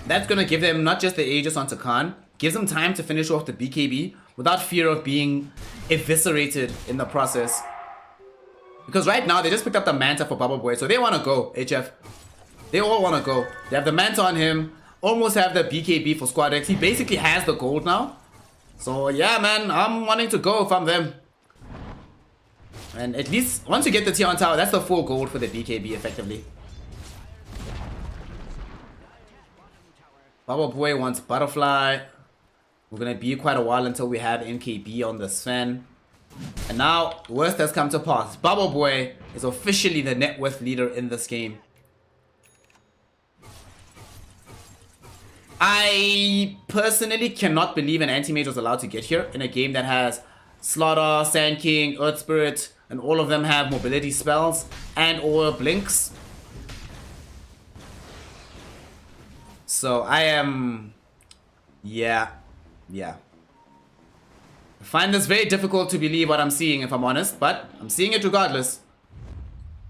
That's gonna give them not just the Aegis onto Khan, gives them time to finish off the BKB without fear of being eviscerated in the process. Because right now they just picked up the Manta for Bubble Boy, so they wanna go, HF. They all wanna go. They have the Manta on him, almost have the BKB for Squad X. He basically has the gold now. So yeah, man, I'm wanting to go if I'm them. And at least once you get the tier 1 tower, that's the full gold for the BKB effectively. Bubble Boy wants Butterfly. We're gonna be quite a while until we have NKB on the Sven. And now, worst has come to pass. Bubble Boy is officially the net worth leader in this game. I personally cannot believe an anti-mage was allowed to get here in a game that has Slaughter, Sand King, Earth Spirit, and all of them have mobility spells and or blinks. So I am, yeah. I find this very difficult to believe what I'm seeing, if I'm honest, but I'm seeing it regardless.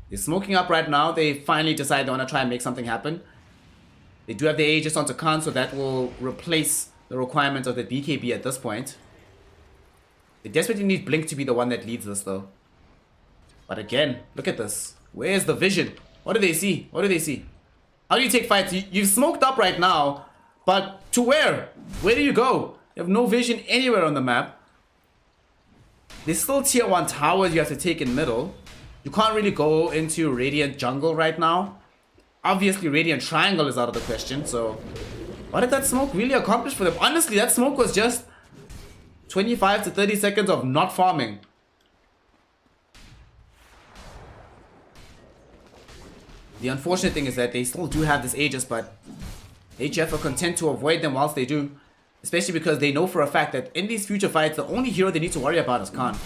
They're smoking up right now. They finally decide they want to try and make something happen. They do have the Aegis onto Khan, so that will replace the requirement of the BKB at this point. They desperately need Blink to be the one that leads this though. But again, look at this. Where's the vision? What do they see? What do they see? How do you take fights? You've smoked up right now, but to where? Where do you go? You have no vision anywhere on the map. There's still tier 1 towers you have to take in middle. You can't really go into Radiant Jungle right now. Obviously, Radiant Triangle is out of the question, so what did that smoke really accomplish for them? Honestly, that smoke was just 25 to 30 seconds of not farming. The unfortunate thing is that they still do have this Aegis, but HF are content to avoid them whilst they do. Especially because they know for a fact that in these future fights, the only hero they need to worry about is Khan.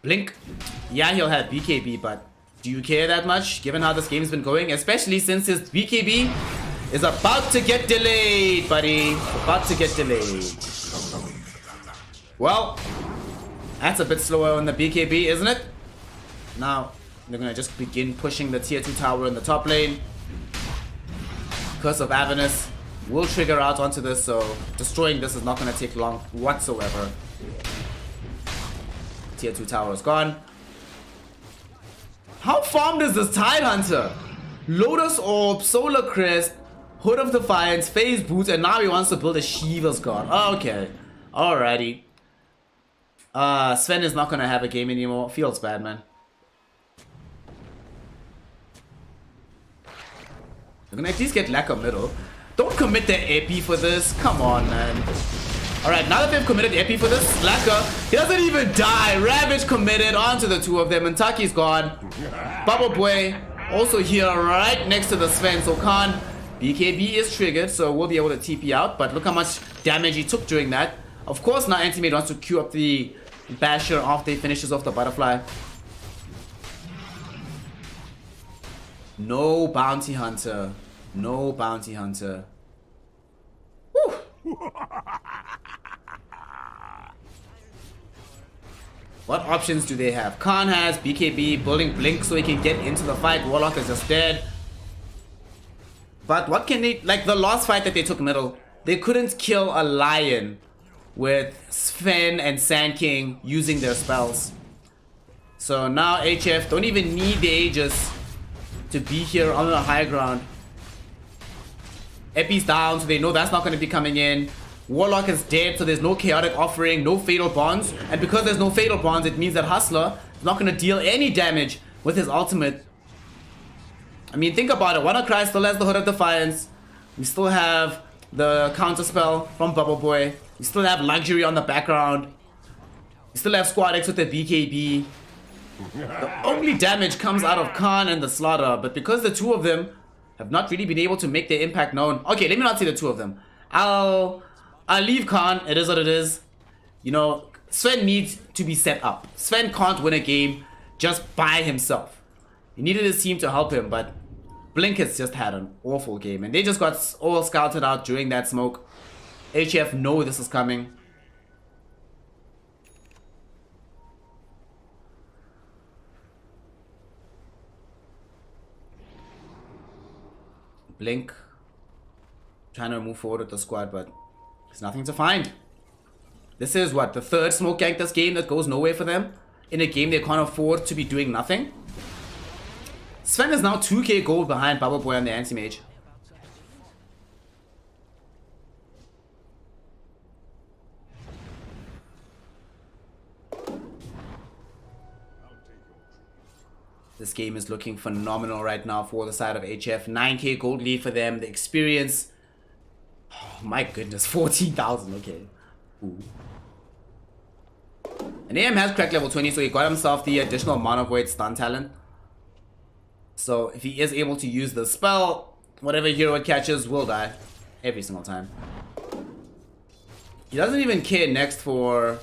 Blink, yeah, he'll have BKB, but do you care that much given how this game's been going? Especially since his BKB is about to get delayed, buddy. About to get delayed. Well, that's a bit slower on the BKB, isn't it? Now, they're gonna just begin pushing the tier 2 tower in the top lane. Curse of Avernus will trigger out onto this, so destroying this is not gonna take long whatsoever. Tier 2 tower is gone. How farmed is this Tidehunter? Lotus Orb, Solar Crest, Hood of Defiance, Phase Boot, and now he wants to build a Shiva's God. Okay. Alrighty. Sven is not gonna have a game anymore. Feels bad, man. They're gonna at least get Lacquer middle. Don't commit the epi for this. Come on, man. Alright, now that they've committed epi for this, Lacquer, he doesn't even die. Ravage committed onto the two of them, and Taki's gone. Bubble Boy also here right next to the Sven. So Khan, BKB is triggered, so we'll be able to TP out. But look how much damage he took during that. Of course, now Antimate wants to queue up the Basher after he finishes off the Butterfly. No Bounty Hunter. No Bounty Hunter. Woo. What options do they have? Khan has BKB, building Blink so he can get into the fight. Warlock is just dead. But what can they... Like the last fight that they took middle, they couldn't kill a Lion with Sven and Sand King using their spells. So now HF don't even need the Aegis to be here on the high ground. Epi's down, so they know that's not going to be coming in. Warlock is dead, so there's no Chaotic Offering, no Fatal Bonds. And because there's no Fatal Bonds, it means that Hustler is not going to deal any damage with his ultimate. I mean, think about it. WannaCry still has the Hood of Defiance. We still have the counter spell from Bubble Boy. We still have Luxury on the background. We still have Squad X with the BKB. The only damage comes out of Khan and the Slaughter, but because the two of them have not really been able to make their impact known. Okay, let me not say the two of them. I'll leave Khan. It is what it is. You know, Sven needs to be set up. Sven can't win a game just by himself. He needed his team to help him, but Blink has just had an awful game, and they just got all scouted out during that smoke. HF know this is coming. Blink trying to move forward with the squad, but there's nothing to find. This is what, the third smoke gank this game that goes nowhere for them in a game they can't afford to be doing nothing. Sven is now 2k gold behind Bubble Boy and the Anti-Mage. This game is looking phenomenal right now for the side of HF. 9k gold lead for them. The experience. Oh my goodness, 14,000. Okay. Ooh. And AM has cracked level 20, so he got himself the additional Mana Void stun talent. So if he is able to use the spell, whatever hero it catches will die. Every single time. He doesn't even care next for,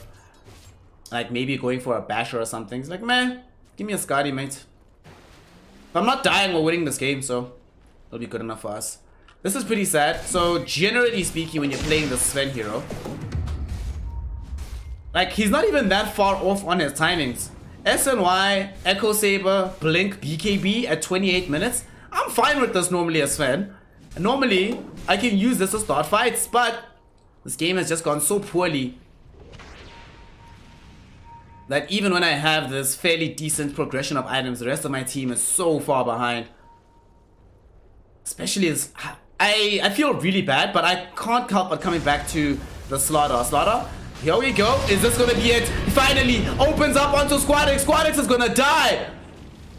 like, maybe going for a Basher or something. He's like, man, give me a Skadi, mate. I'm not dying or winning this game, so it'll be good enough for us. This is pretty sad. So generally speaking, when you're playing the Sven hero, like, he's not even that far off on his timings. SNY, Echo Saber, Blink, BKB at 28 minutes. I'm fine with this normally as Sven. Normally, I can use this to start fights, but this game has just gone so poorly that even when I have this fairly decent progression of items, the rest of my team is so far behind. Especially as I feel really bad, but I can't help but coming back to the Slaughter. Here we go. Is this gonna be it? Finally opens up onto Squad X. Squad X is gonna die.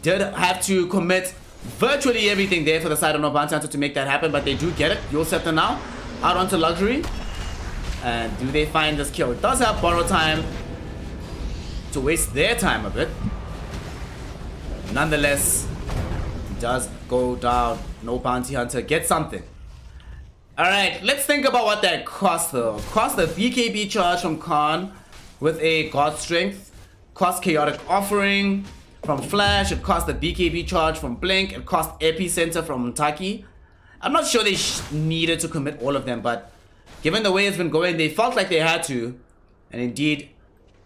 Did have to commit virtually everything there for the side of No Bounty Hunter to make that happen, but they do get it. You'll set them now. Out onto Luxury. And do they find this kill? It does have borrow time to waste their time a bit. Nonetheless, it does go down. No Bounty Hunter gets something. Alright, let's think about what that cost though. Cost the BKB charge from Khan with a God Strength. Cost Chaotic Offering from Flash. It cost the BKB charge from Blink. It cost Epicenter from Taki. I'm not sure they needed to commit all of them, but given the way it's been going, they felt like they had to. And indeed,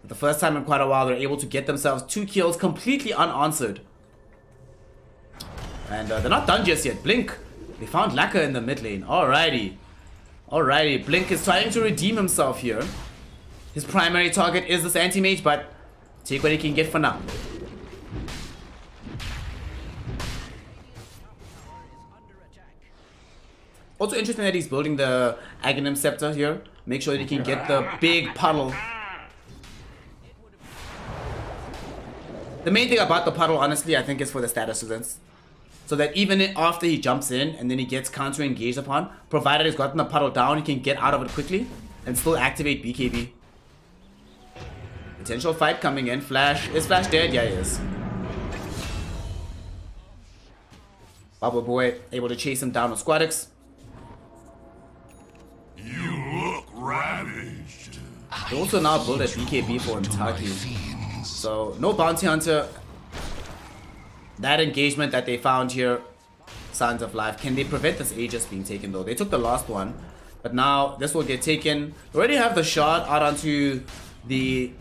for the first time in quite a while, they're able to get themselves 2 kills completely unanswered. And they're not done just yet. Blink, they found Laka in the mid lane. Alrighty. Alrighty, Blink is trying to redeem himself here. His primary target is this anti-mage, but take what he can get for now. Also interesting that he's building the Aghanim Scepter here. Make sure that he can get the big puddle. The main thing about the puddle, honestly, I think is for the status events. So that even after he jumps in and then he gets counter-engaged upon, provided he's gotten the puddle down, he can get out of it quickly and still activate BKB. Potential fight coming in. Flash. Is Flash dead? Yeah, he is. Bubble Boy able to chase him down with Squadix. You look ravaged. They also now build a BKB for Intaki. So, no Bounty Hunter. That engagement that they found here, Signs of Life. Can they prevent this Aegis being taken though? They took the last one. But now, this will get taken. They already have the shot out onto the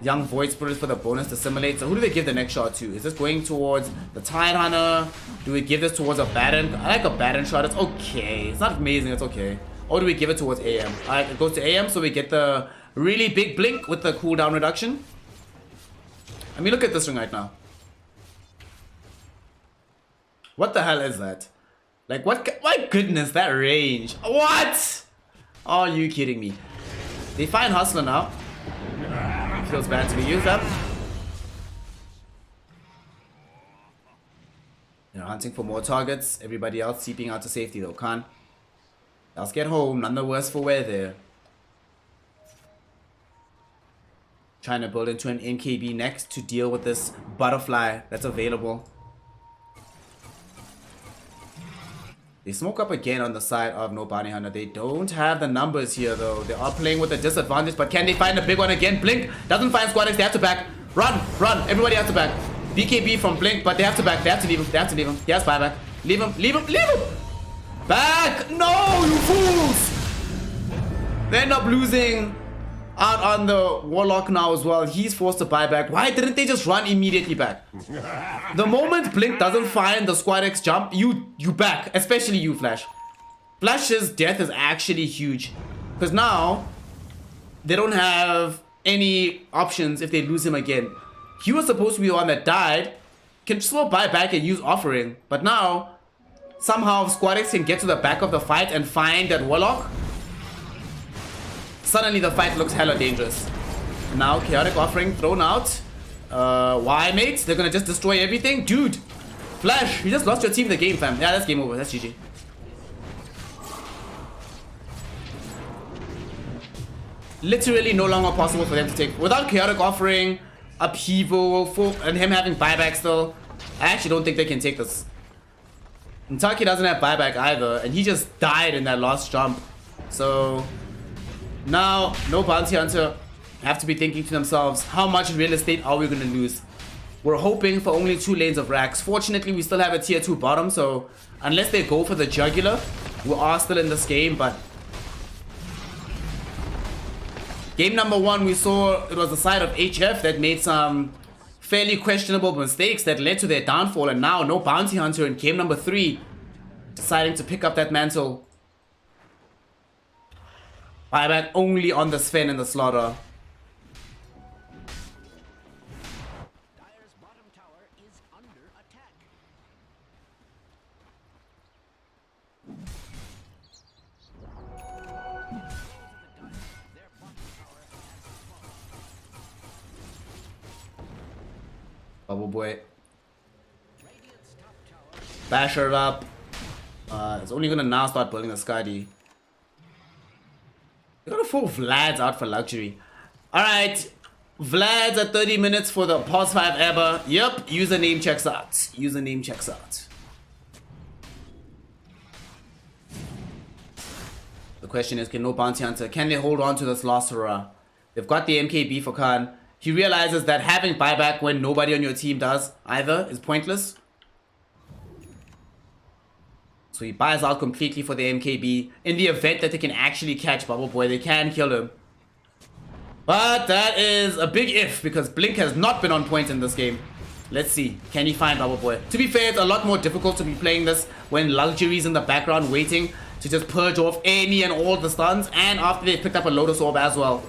Young Void Spirit for the bonus to simulate. So, who do they give the next shot to? Is this going towards the Tide Hunter? Do we give this towards a Baron? I like a Baron shot. It's okay. It's not amazing. It's okay. Or do we give it towards AM? Alright, it goes to AM, so we get the really big blink with the cooldown reduction. I mean, look at this ring right now. What the hell is that? Like, what? My goodness, that range. What? Are you kidding me? They find Hustler now. Feels bad to be used up. They're hunting for more targets. Everybody else seeping out to safety though. Khan. Let's get home, none the worse for wear there. Trying to build into an MKB next to deal with this butterfly that's available. They smoke up again on the side of No Bounty Hunter. They don't have the numbers here though. They are playing with a disadvantage, but can they find a big one again? Blink doesn't find Squadix, they have to back. Run, run, everybody has to back. BKB from Blink, but they have to back. They have to leave him, they have to leave him. He has buyback. Leave him, leave him, leave him! Back! No, you fools! They end up losing out on the Warlock now as well. He's forced to buy back. Why didn't they just run immediately back? The moment Blink doesn't find the Squadix jump, you back. Especially you, Flash. Flash's death is actually huge. Because now, they don't have any options if they lose him again. He was supposed to be the one that died. Can still buy back and use Offering. But now, somehow Squadix can get to the back of the fight and find that Warlock. Suddenly the fight looks hella dangerous. Now Chaotic Offering thrown out. Why, mates? They're gonna just destroy everything? Dude! Flash, you just lost your team in the game, fam. Yeah, that's game over. That's GG. Literally no longer possible for them to take. Without Chaotic Offering, Upheaval, and him having buyback still, I actually don't think they can take this. Intaki doesn't have buyback either, and he just died in that last jump. So now, no Bounty Hunter have to be thinking to themselves, how much real estate are we going to lose? We're hoping for only 2 lanes of racks. Fortunately, we still have a tier 2 bottom, so unless they go for the jugular, we are still in this game. But game number 1, we saw it was the side of HF that made some fairly questionable mistakes that led to their downfall, and now no Bounty Hunter in game number 3 deciding to pick up that mantle. Buyback only on the Sven and the Slaughter. Dire's bottom tower is under attack. Their bottom tower has fallen. Bubble Boy. Radiant's top tower Basher up. It's only gonna now start building a Skadi. They're gonna pull Vlad's out for luxury. Alright. Vlad's at 30 minutes for the past 5 ever. Yep, username checks out. Username checks out. The question is, can no Bounty Hunter, can they hold on to this last hurrah? They've got the MKB for Khan. He realizes that having buyback when nobody on your team does either is pointless. So he buys out completely for the MKB. In the event that they can actually catch Bubble Boy, they can kill him. But that is a big if, because Blink has not been on point in this game. Let's see, can he find Bubble Boy? To be fair, it's a lot more difficult to be playing this when Luxury's in the background waiting to just purge off any and all the stuns, and after they picked up a Lotus Orb as well.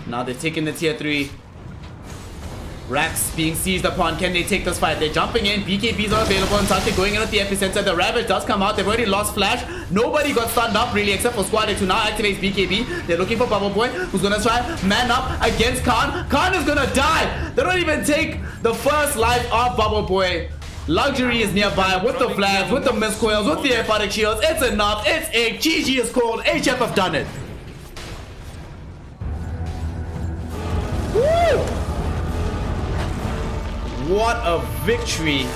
Now they've taken the tier 3. Rax being seized upon. Can they take this fight? They're jumping in. BKBs are available. And Sante going in with the epicenter. The Ravage does come out. They've already lost Flash. Nobody got stunned up really except for Squad X, who now activates BKB. They're looking for Bubble Boy, who's going to try man up against Khan. Khan is going to die. They don't even take the first life of Bubble Boy. Luxury is nearby with the flags, with the miscoils, with the aphotic shields. It's enough. It's a GG is called. HF have done it. Woo! What a victory.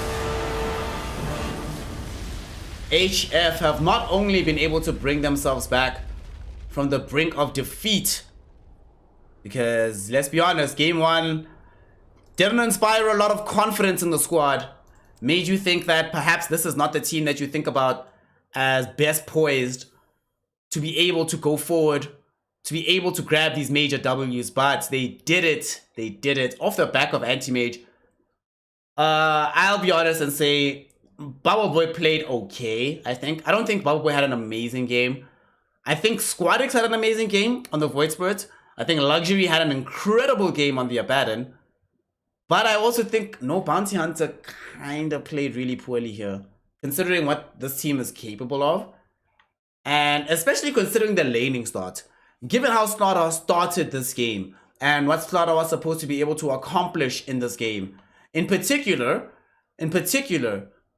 HF have not only been able to bring themselves back from the brink of defeat, because let's be honest, game 1 didn't inspire a lot of confidence in the squad. Made you think that perhaps this is not the team that you think about as best poised to be able to go forward, to be able to grab these major W's, but they did it. They did it off the back of Anti-Mage. I'll be honest and say Bubble Boy played okay, I think. I don't think Bubble Boy had an amazing game. I think Squad X had an amazing game on the Void Spirit. I think Luxury had an incredible game on the Abaddon. But I also think No Bounty Hunter kind of played really poorly here, considering what this team is capable of. And especially considering the laning start. Given how Slaughter started this game, and what Slaughter was supposed to be able to accomplish in this game. In particular,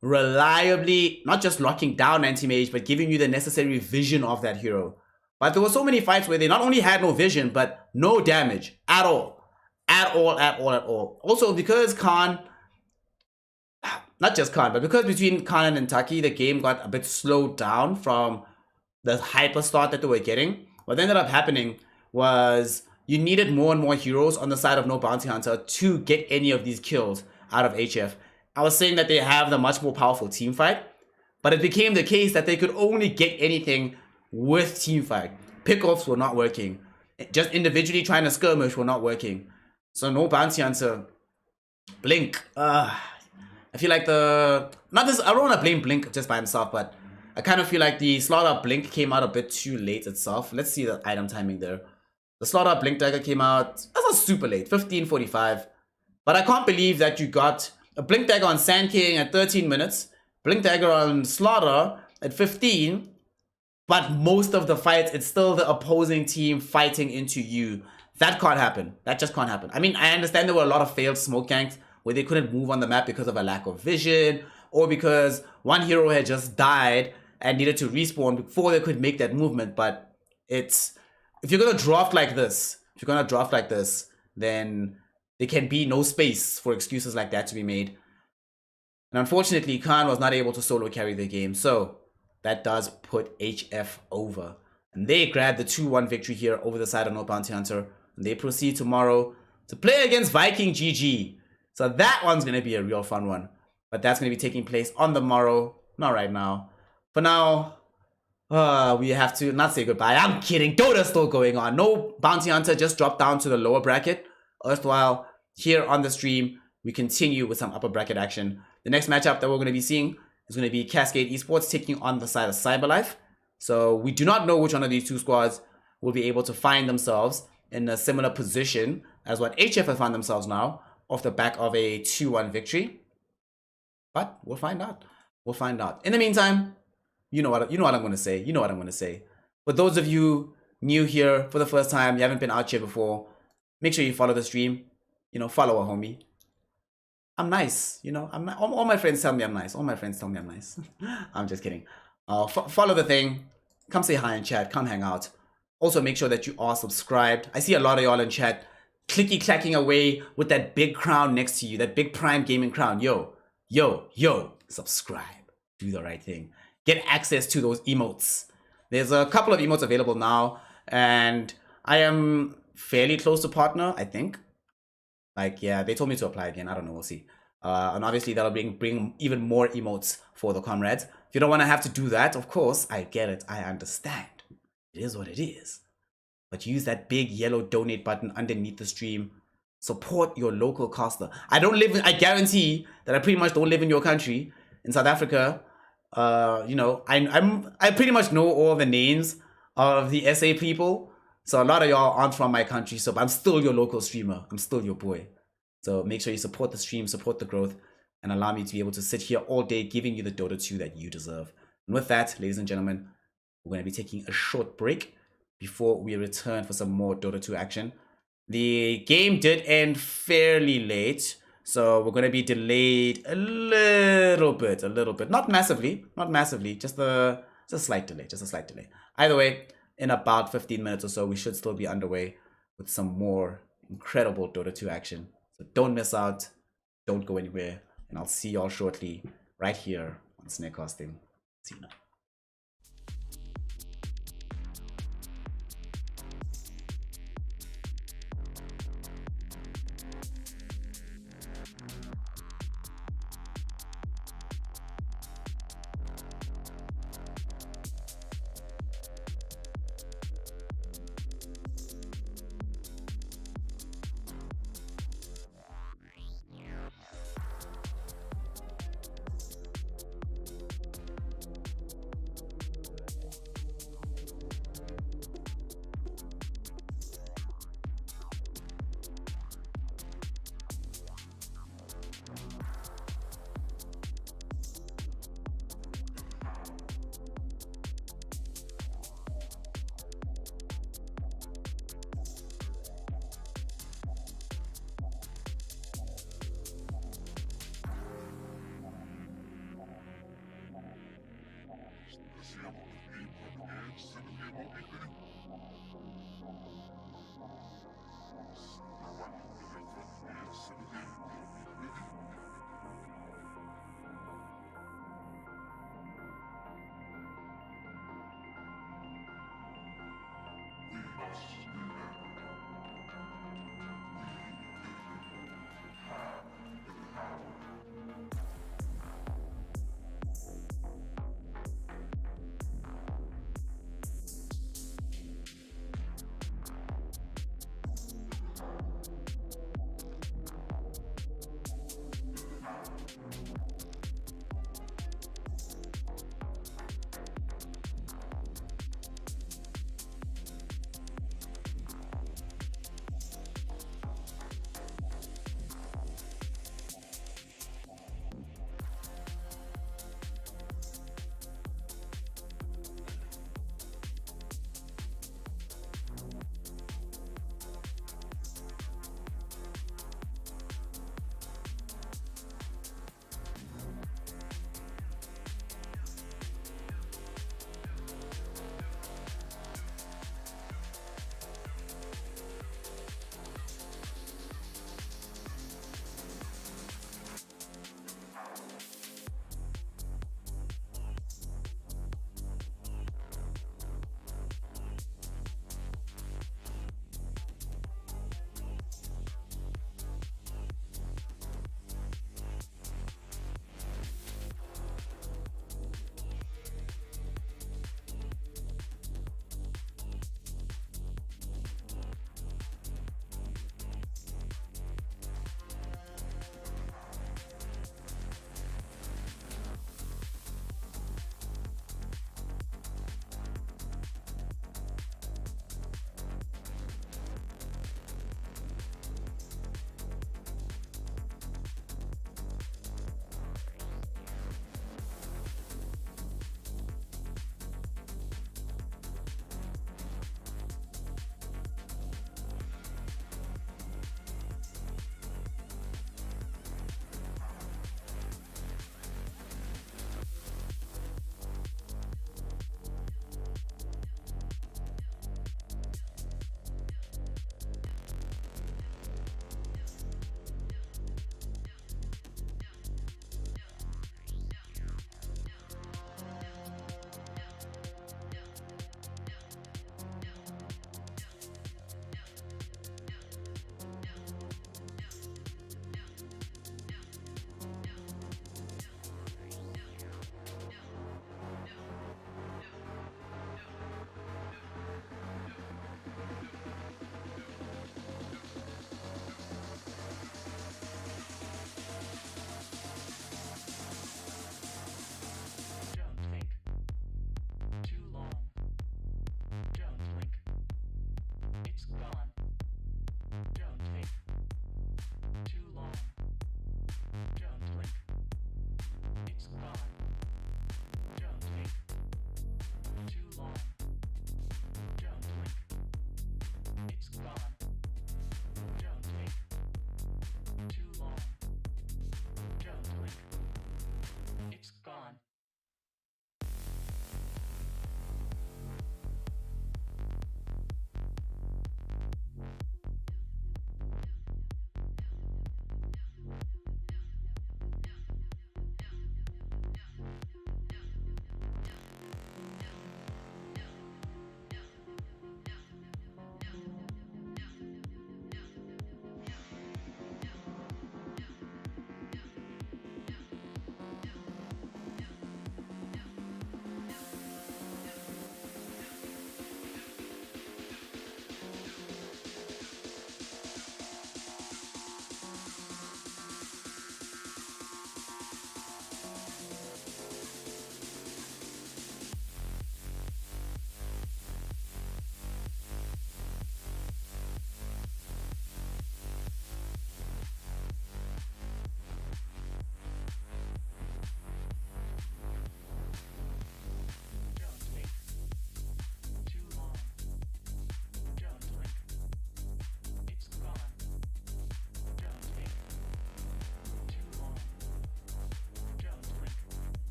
reliably, not just locking down Anti-Mage, but giving you the necessary vision of that hero. But there were so many fights where they not only had no vision, but no damage at all. At all. Also, because Khan, not just Khan, but because between Khan and Taki, the game got a bit slowed down from the hyper start that they were getting. What ended up happening was you needed more and more heroes on the side of No Bounty Hunter to get any of these kills out of HF. I was saying that they have the much more powerful team fight, but it became the case that they could only get anything with team fight. Pickoffs were not working. Just individually trying to skirmish were not working. So No Bounty Hunter, Blink. I feel like I don't want to blame Blink just by himself, but I kind of feel like the Slaughter Blink came out a bit too late itself. Let's see the item timing there. The Slaughter Blink dagger came out, that's not super late, 15:45. But I can't believe that you got a Blink dagger on Sand King at 13 minutes, Blink dagger on Slaughter at 15, but most of the fights, it's still the opposing team fighting into you. That can't happen. That just can't happen. I mean, I understand there were a lot of failed smoke ganks where they couldn't move on the map because of a lack of vision, or because one hero had just died and needed to respawn before they could make that movement. But it's, if you're gonna draft like this, then there can be no space for excuses like that to be made. And unfortunately, Khan was not able to solo carry the game, so that does put HF over. And they grab the 2-1 victory here over the side of No Bounty Hunter. And they proceed tomorrow to play against Viking GG. So that one's going to be a real fun one. But that's going to be taking place on the morrow, not right now. For now, we have to not say goodbye. I'm kidding. Dota's still going on. No Bounty Hunter just dropped down to the lower bracket. Erstwhile, here on the stream, we continue with some upper bracket action. The next matchup that we're going to be seeing is going to be Cascade Esports taking on the side of Cyberlife. So we do not know which one of these two squads will be able to find themselves in a similar position as what HF have found themselves now off the back of a 2-1 victory. But we'll find out. We'll find out. In the meantime, you know what I'm going to say. You know what I'm going to say. For those of you new here for the first time, you haven't been out here before, make sure you follow the stream. You know, follow a homie. I'm nice. You know, I'm not, all my friends tell me I'm nice. All my friends tell me I'm nice. I'm just kidding. Follow the thing. Come say hi in chat. Come hang out. Also, make sure that you are subscribed. I see a lot of y'all in chat clicky-clacking away with that big crown next to you. That big Prime Gaming crown. Yo. Subscribe. Do the right thing. Get access to those emotes. There's a couple of emotes available now. And I am fairly close to partner, I think. Like, yeah, they told me to apply again. I don't know. We'll see. And obviously that'll bring even more emotes for the comrades. If you don't want to have to do that, of course, I get it. I understand. It is what it is. But use that big yellow donate button underneath the stream. Support your local caster. I guarantee that I pretty much don't live in your country. In South Africa, you know, I pretty much know all the names of the SA people. So a lot of y'all aren't from my country, so I'm still your local streamer. I'm still your boy. So make sure you support the stream, support the growth, and allow me to be able to sit here all day giving you the Dota 2 that you deserve. And with that, ladies and gentlemen, we're going to be taking a short break before we return for some more Dota 2 action. The game did end fairly late, so we're going to be delayed a little bit. Not massively, just a slight delay. Either way, in about 15 minutes or so, we should still be underway with some more incredible Dota 2 action. So don't miss out, don't go anywhere, and I'll see y'all shortly right here on Snakecasting. See you now.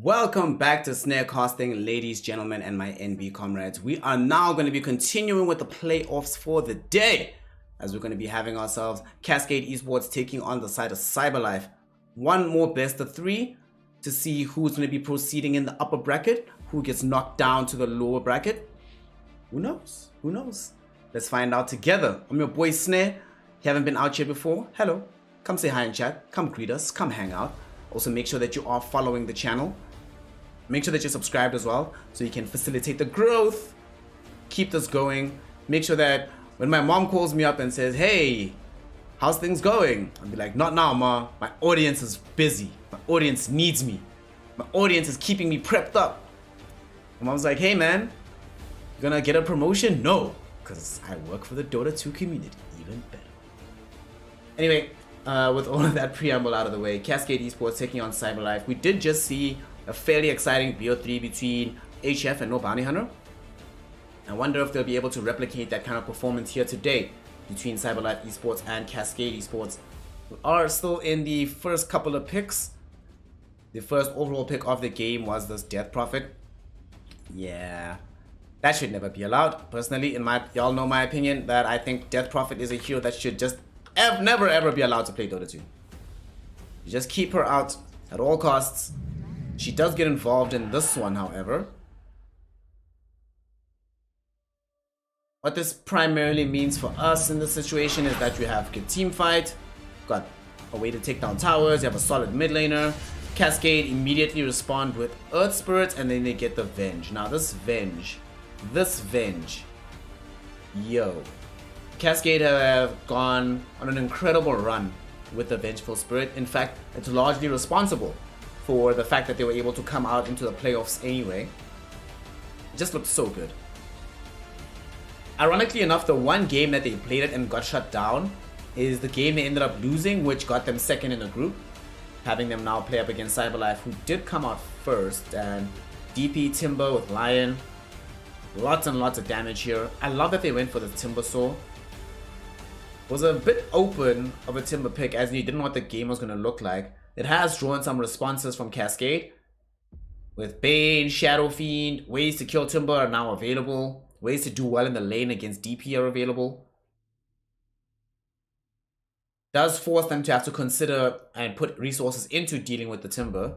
Welcome back to Snare Casting, ladies, gentlemen, and my NB comrades. We are now going to be continuing with the playoffs for the day, as we're going to be having ourselves Cascade Esports taking on the side of CyberLife. One more best of 3 to see who's going to be proceeding in the upper bracket, who gets knocked down to the lower bracket. Who knows? Who knows? Let's find out together. I'm your boy Snare. You haven't been out here before? Hello. Come say hi in chat. Come greet us. Come hang out. Also make sure that you are following the channel. Make sure that you're subscribed as well, so you can facilitate the growth. Keep this going. Make sure that when my mom calls me up and says, hey, how's things going? I'll be like, not now, ma. My audience is busy. My audience needs me. My audience is keeping me prepped up. My mom's like, hey, man, you gonna get a promotion? No, because I work for the Dota 2 community. Even better. Anyway, with all of that preamble out of the way, Cascade Esports taking on CyberLife. We did just see a fairly exciting BO3 between HF and No Bounty Hunter. I wonder if they'll be able to replicate that kind of performance here today between CyberLife Esports and Cascade Esports. We are still in the first couple of picks. The first overall pick of the game was this Death Prophet. Yeah, that should never be allowed. Personally, y'all know my opinion that I think Death Prophet is a hero that should just never ever be allowed to play Dota 2. You just keep her out at all costs. She does get involved in this one, however. What this primarily means for us in this situation is that you have good team fight, got a way to take down towers, you have a solid mid laner. Cascade immediately respond with Earth Spirits, and then they get the Venge. Now this Venge, yo. Cascade have gone on an incredible run with the Vengeful Spirit. In fact, it's largely responsible for the fact that they were able to come out into the playoffs anyway. It just looked so good. Ironically enough, the one game that they played it and got shut down is the game they ended up losing, which got them second in the group, having them now play up against CyberLife, who did come out first. And DP Timber with Lion, lots and lots of damage here. I love that they went for the Timber Saw. Was a bit open of a Timber pick, as you didn't know what the game was going to look like. It has drawn some responses from Cascade, with Bane, Shadow Fiend. Ways to kill Timber are now available. Ways to do well in the lane against DP are available. Does force them to have to consider and put resources into dealing with the Timber.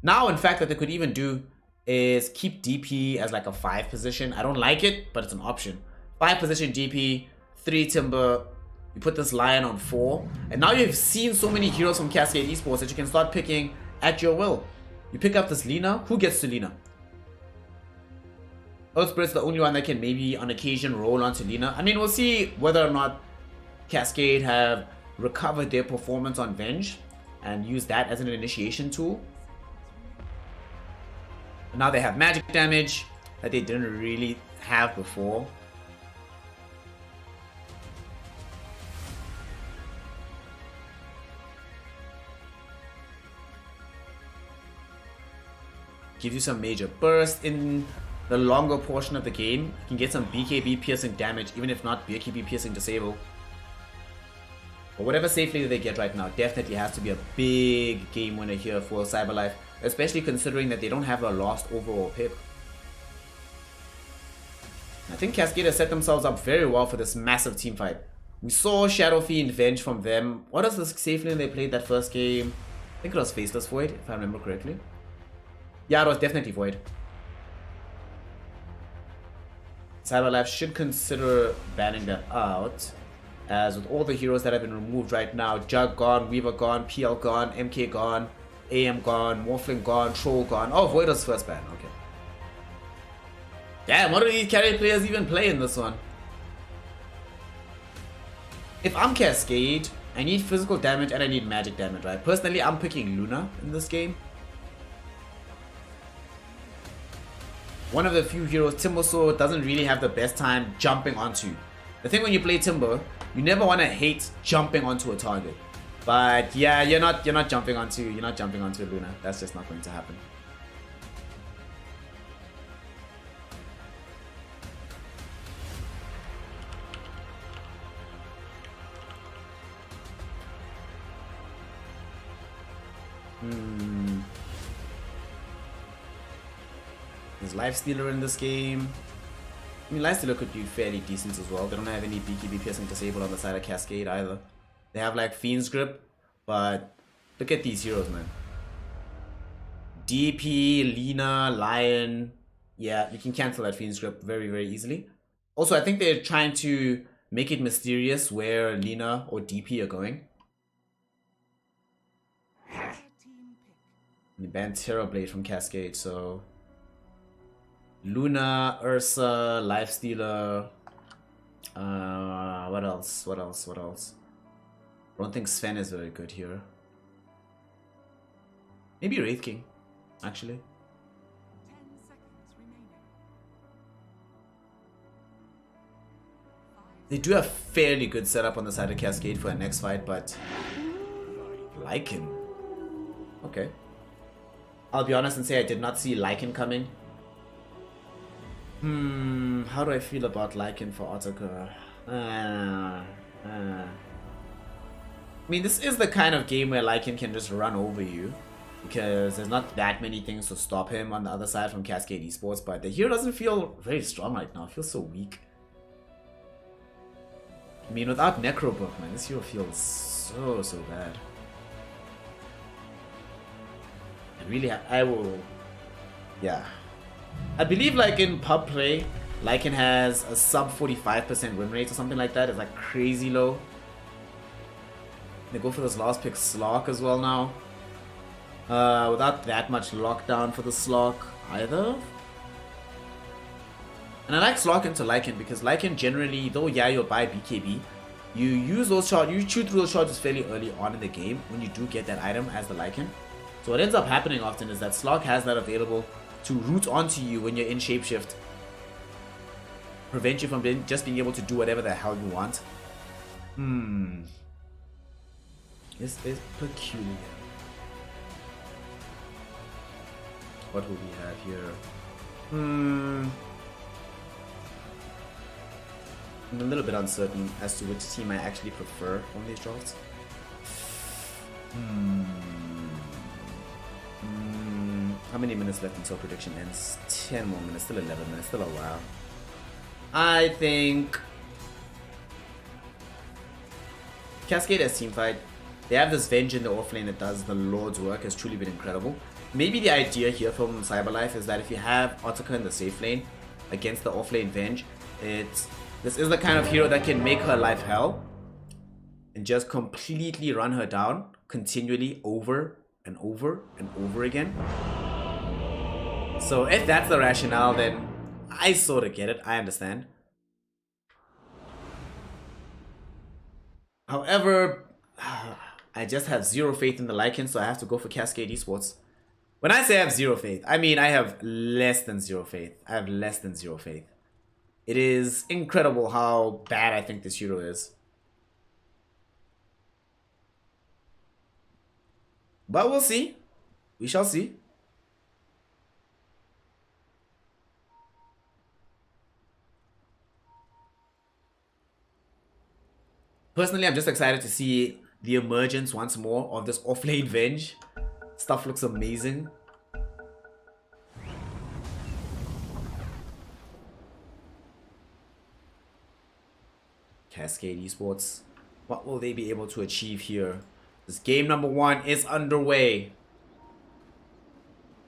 Now, in fact, what they could even do is keep DP as like a 5 position. I don't like it, but it's an option. 5 position DP, 3 Timber. You put this Lion on 4, and now you've seen so many heroes from Cascade Esports that you can start picking at your will. You pick up this Lina. Who gets to Lina? Earth Spirit's the only one that can maybe on occasion roll onto Lina. I mean, we'll see whether or not Cascade have recovered their performance on Venge and use that as an initiation tool. And now they have magic damage that they didn't really have before. Gives you some major burst in the longer portion of the game. You can get some BKB piercing damage, even if not BKB piercing disable. But whatever safe leader they get right now definitely has to be a big game winner here for CyberLife, especially considering that they don't have a lost overall pick. I think Cascade has set themselves up very well for this massive team fight. We saw Shadow Fiend Venge from them. What is the safe lane they played that first game? I think it was Faceless Void, if I remember correctly. Yeah, it was definitely Void. CyberLife should consider banning that out, as with all the heroes that have been removed right now, Jug gone, Weaver gone, PL gone, MK gone, AM gone, Morphling gone, Troll gone. Oh, Void was first ban, okay. Damn, what do these carry players even play in this one? If I'm Cascade, I need physical damage and I need magic damage, right? Personally, I'm picking Luna in this game. One of the few heroes, Timber Sword, doesn't really have the best time jumping onto. The thing when you play Timber, you never want to hate jumping onto a target. But yeah, you're not jumping onto Luna. That's just not going to happen. Is Lifestealer in this game? I mean, Lifestealer could be fairly decent as well. They don't have any BKB piercing disabled on the side of Cascade either. They have like Fiend's Grip, but look at these heroes, man. DP, Lina, Lion. Yeah, you can cancel that Fiend's Grip very, very easily. Also, I think they're trying to make it mysterious where Lina or DP are going. They banned Terrorblade from Cascade, so Luna, Ursa, Lifestealer. What else? What else? What else? I don't think Sven is very good here. Maybe Wraith King, actually. 10 seconds remaining. They do have fairly good setup on the side of Cascade for a next fight, but Lycan. Okay. I'll be honest and say I did not see Lycan coming. How do I feel about Lycan for Otaka? I mean, this is the kind of game where Lycan can just run over you, because there's not that many things to stop him on the other side from Cascade Esports, but the hero doesn't feel very strong right now. It feels so weak. I mean, without Necrobook, man, this hero feels so bad. I will, yeah. I believe like in pub play, Lycan has a sub 45% win rate or something like that. It's like crazy low. They go for this last pick Slok as well now. Without that much lockdown for the Slok either. And I like Slok into Lycan because Lycan generally, though yeah, you'll buy BKB, you use those charges, you chew through those charges fairly early on in the game when you do get that item as the Lycan. So what ends up happening often is that Slok has that available to root onto you when you're in Shapeshift. Prevent you from just being able to do whatever the hell you want. This is peculiar. What will we have here? I'm a little bit uncertain as to which team I actually prefer from these drafts. How many minutes left until prediction ends? 10 more minutes, still 11 minutes, still a while. I think Cascade as teamfight. They have this Venge in the offlane that does the Lord's work, has truly been incredible. Maybe the idea here from Cyberlife is that if you have Otaka in the safe lane against the offlane Venge, this is the kind of hero that can make her life hell and just completely run her down continually over and over and over again. So if that's the rationale, then I sort of get it. I understand. However, I just have zero faith in the Lycan, so I have to go for Cascade Esports. When I say I have zero faith, I mean I have less than zero faith. I have less than zero faith. It is incredible how bad I think this hero is. But we'll see. We shall see. Personally, I'm just excited to see the emergence once more of this offlane Venge. Stuff looks amazing. Cascade Esports. What will they be able to achieve here? This game number 1 is underway.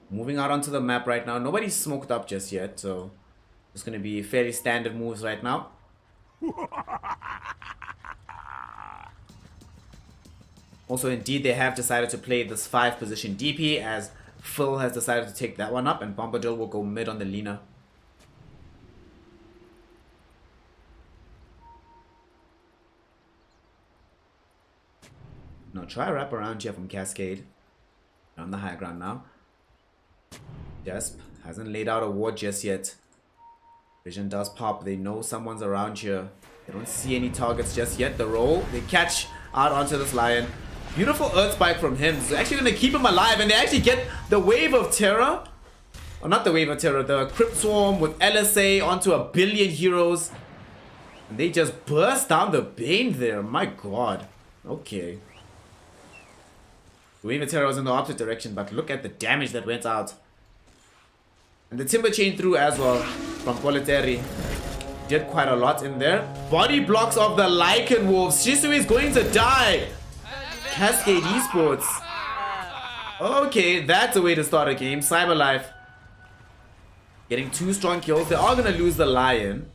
Moving out onto the map right now. Nobody's smoked up just yet, so it's going to be fairly standard moves right now. Also, indeed, they have decided to play this 5 position DP as Phil has decided to take that one up, and Bombadil will go mid on the Lina. No, try a wrap around here from Cascade. On the high ground now. Jasp hasn't laid out a ward just yet. Vision does pop. They know someone's around here. They don't see any targets just yet. The roll, they catch out onto this Lion. Beautiful Earth Spike from him. It's actually going to keep him alive, and they actually get the Wave of Terror. Or not the Wave of Terror, the Crypt Swarm with LSA onto a billion heroes. And they just burst down the Bane there. My god. Okay. The Wave of Terror was in the opposite direction, but look at the damage that went out. And the timber chain through as well from Politeri. Did quite a lot in there. Body blocks of the Lycan Wolves. Shisui is going to die. Cascade Esports. Okay, that's a way to start a game. Cyberlife getting 2 strong kills. They are going to lose the Lion.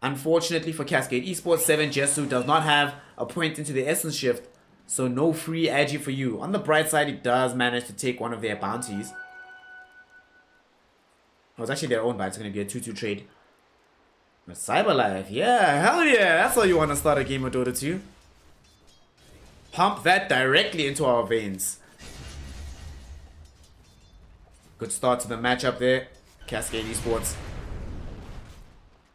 Unfortunately for Cascade Esports, 7 Jesu does not have a point into the Essence Shift. So no free Agi for you. On the bright side, he does manage to take one of their bounties. Oh, it's actually their own buy. It's going to be a 2-2 trade. But Cyberlife, yeah, hell yeah. That's how you want to start a game of Dota 2. Pump that directly into our veins. Good start to the matchup there. Cascade Esports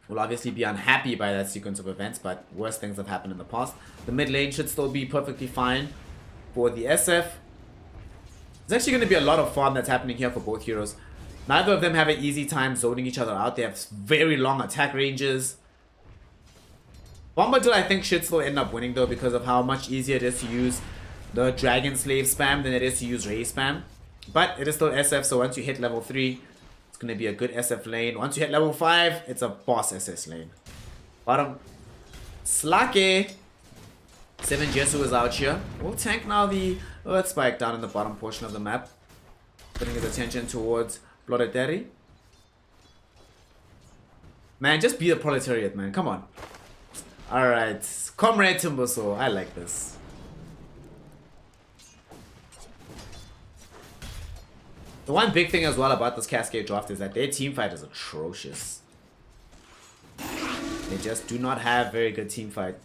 will obviously be unhappy by that sequence of events, but worse things have happened in the past. The mid lane should still be perfectly fine for the SF. There's actually going to be a lot of farm that's happening here for both heroes. Neither of them have an easy time zoning each other out. They have very long attack ranges. Bombadil, I think, should still end up winning though because of how much easier it is to use the Dragon Slave spam than it is to use Ray spam. But it is still SF, so once you hit level 3, it's going to be a good SF lane. Once you hit level 5, it's a boss SS lane. Bottom. Slake. 7 Jesu is out here. We'll tank now the Earth Spike down in the bottom portion of the map. Putting his attention towards Proletari. Man, just be a proletariat, man. Come on. Alright. Comrade Timbersaw. I like this. The one big thing as well about this Cascade draft is that their team fight is atrocious. They just do not have very good team fight.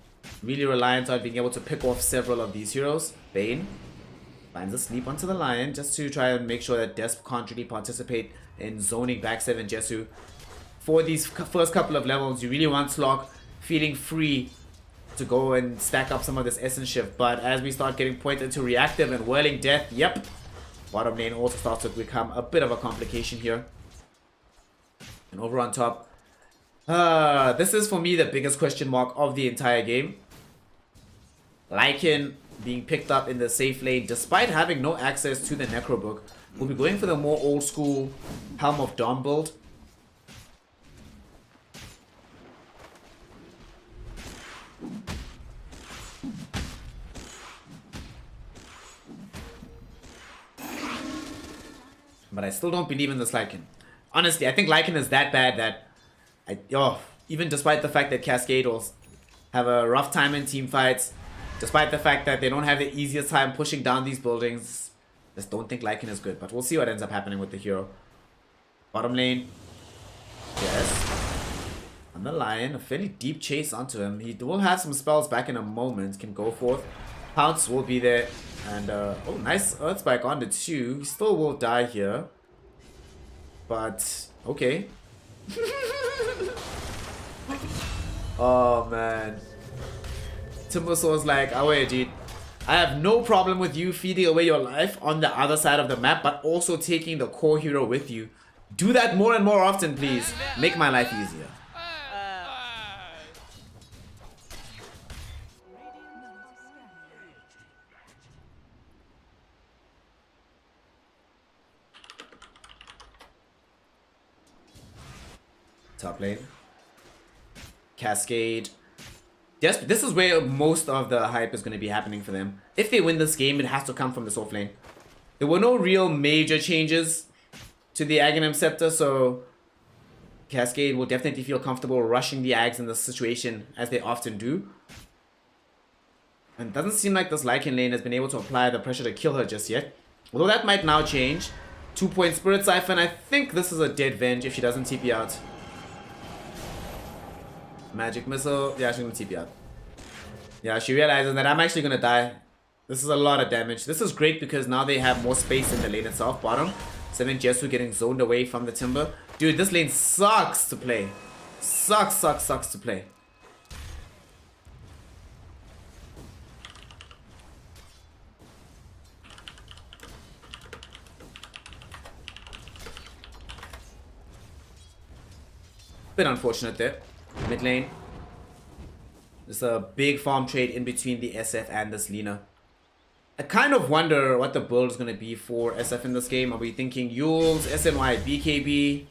Really reliant on being able to pick off several of these heroes. Bane finds a sleep onto the Lion just to try and make sure that Desp can't really participate in zoning back 7 Jesu. For these first couple of levels, you really want Slock feeling free to go and stack up some of this Essence Shift. But as we start getting pointed to reactive and whirling death, yep, bottom lane also starts to become a bit of a complication here. And over on top, this is for me the biggest question mark of the entire game. Lycan being picked up in the safe lane despite having no access to the Necro Book. We'll be going for the more old school Helm of Dawn build. But I still don't believe in this Lycan. Honestly, I think Lycan is that bad that even despite the fact that Cascade will have a rough time in team fights, despite the fact that they don't have the easiest time pushing down these buildings, just don't think Lycan is good. But we'll see what ends up happening with the hero. Bottom lane. Yes. On the Lion, a fairly deep chase onto him. He will have some spells back in a moment. Can go forth. Pounce will be there. And, oh, nice Earth Spike on the 2. He still will die here. But, okay. Oh, man. Timbersaw's like, oh, wait, dude. I have no problem with you feeding away your life on the other side of the map, but also taking the core hero with you. Do that more and more often, please. Make my life easier. Top lane. Cascade. Yes, this is where most of the hype is going to be happening for them. If they win this game, it has to come from this off lane. There were no real major changes to the Aghanim Scepter, so Cascade will definitely feel comfortable rushing the Ags in this situation, as they often do. And it doesn't seem like this Lycan lane has been able to apply the pressure to kill her just yet. Although that might now change. 2-point Spirit Siphon. I think this is a dead Venge if she doesn't TP out. Magic Missile. Yeah, she's gonna TP out. Yeah, she realizes that I'm actually gonna die. This is a lot of damage. This is great because now they have more space in the lane itself. Bottom. 7 Jesu getting zoned away from the Timber. Dude, this lane sucks to play. Sucks to play. Bit unfortunate there. Mid lane. There's a big farm trade in between the SF and this Lina. I kind of wonder what the build is going to be for SF in this game. Are we thinking Yules, SNY, BKB?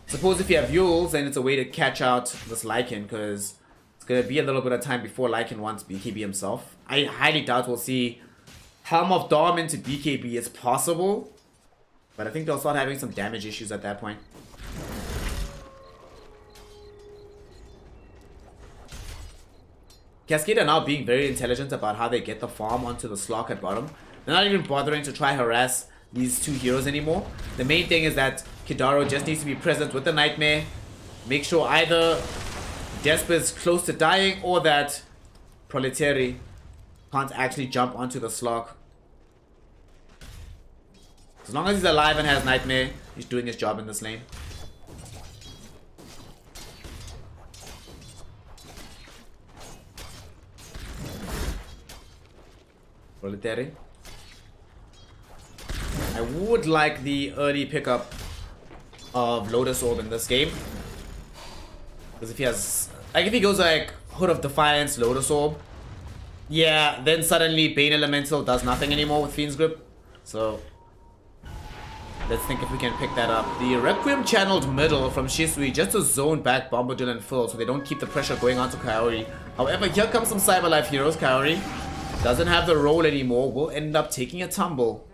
Suppose if you have Yules, then it's a way to catch out this Lycan, because it's going to be a little bit of time before Lycan wants BKB himself. I highly doubt we'll see Helm of Dom into BKB. It's possible, but I think they'll start having some damage issues at that point. Cascade are now being very intelligent about how they get the farm onto the Slark at bottom. They're not even bothering to try harass these two heroes anymore. The main thing is that Kidaro just needs to be present with the Nightmare. Make sure either Despa is close to dying or that Proletary can't actually jump onto the Slark. As long as he's alive and has Nightmare, he's doing his job in this lane. Proletary. I would like the early pickup of Lotus Orb in this game. Because if he has... like if he goes like Hood of Defiance, Lotus Orb, yeah, then suddenly Bane Elemental does nothing anymore with Fiend's Grip. So let's think if we can pick that up. The Requiem channeled middle from Shisui just to zone back Bombadil and Phil so they don't keep the pressure going onto Kaori. However, here comes some Cyberlife heroes. Kaori doesn't have the role anymore, will end up taking a tumble.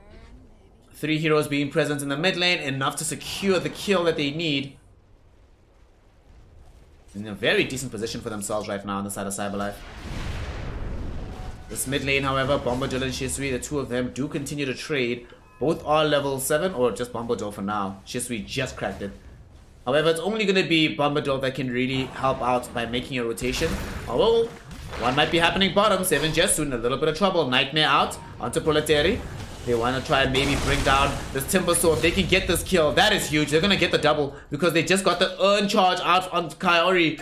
3 heroes being present in the mid lane, enough to secure the kill that they need. In a very decent position for themselves right now on the side of Cyberlife. This mid lane, however, Bombadil and Shisui, the two of them do continue to trade. Both are level 7, or just Bombadil for now. Shisui just cracked it. However, it's only going to be Bombadil that can really help out by making a rotation. Although, one might be happening bottom. 7 Jesu in a little bit of trouble. Nightmare out onto Proletary. They want to try and maybe bring down this Timber Sword. They can get this kill. That is huge. They're going to get the double because they just got the Urn charge out on Kaori.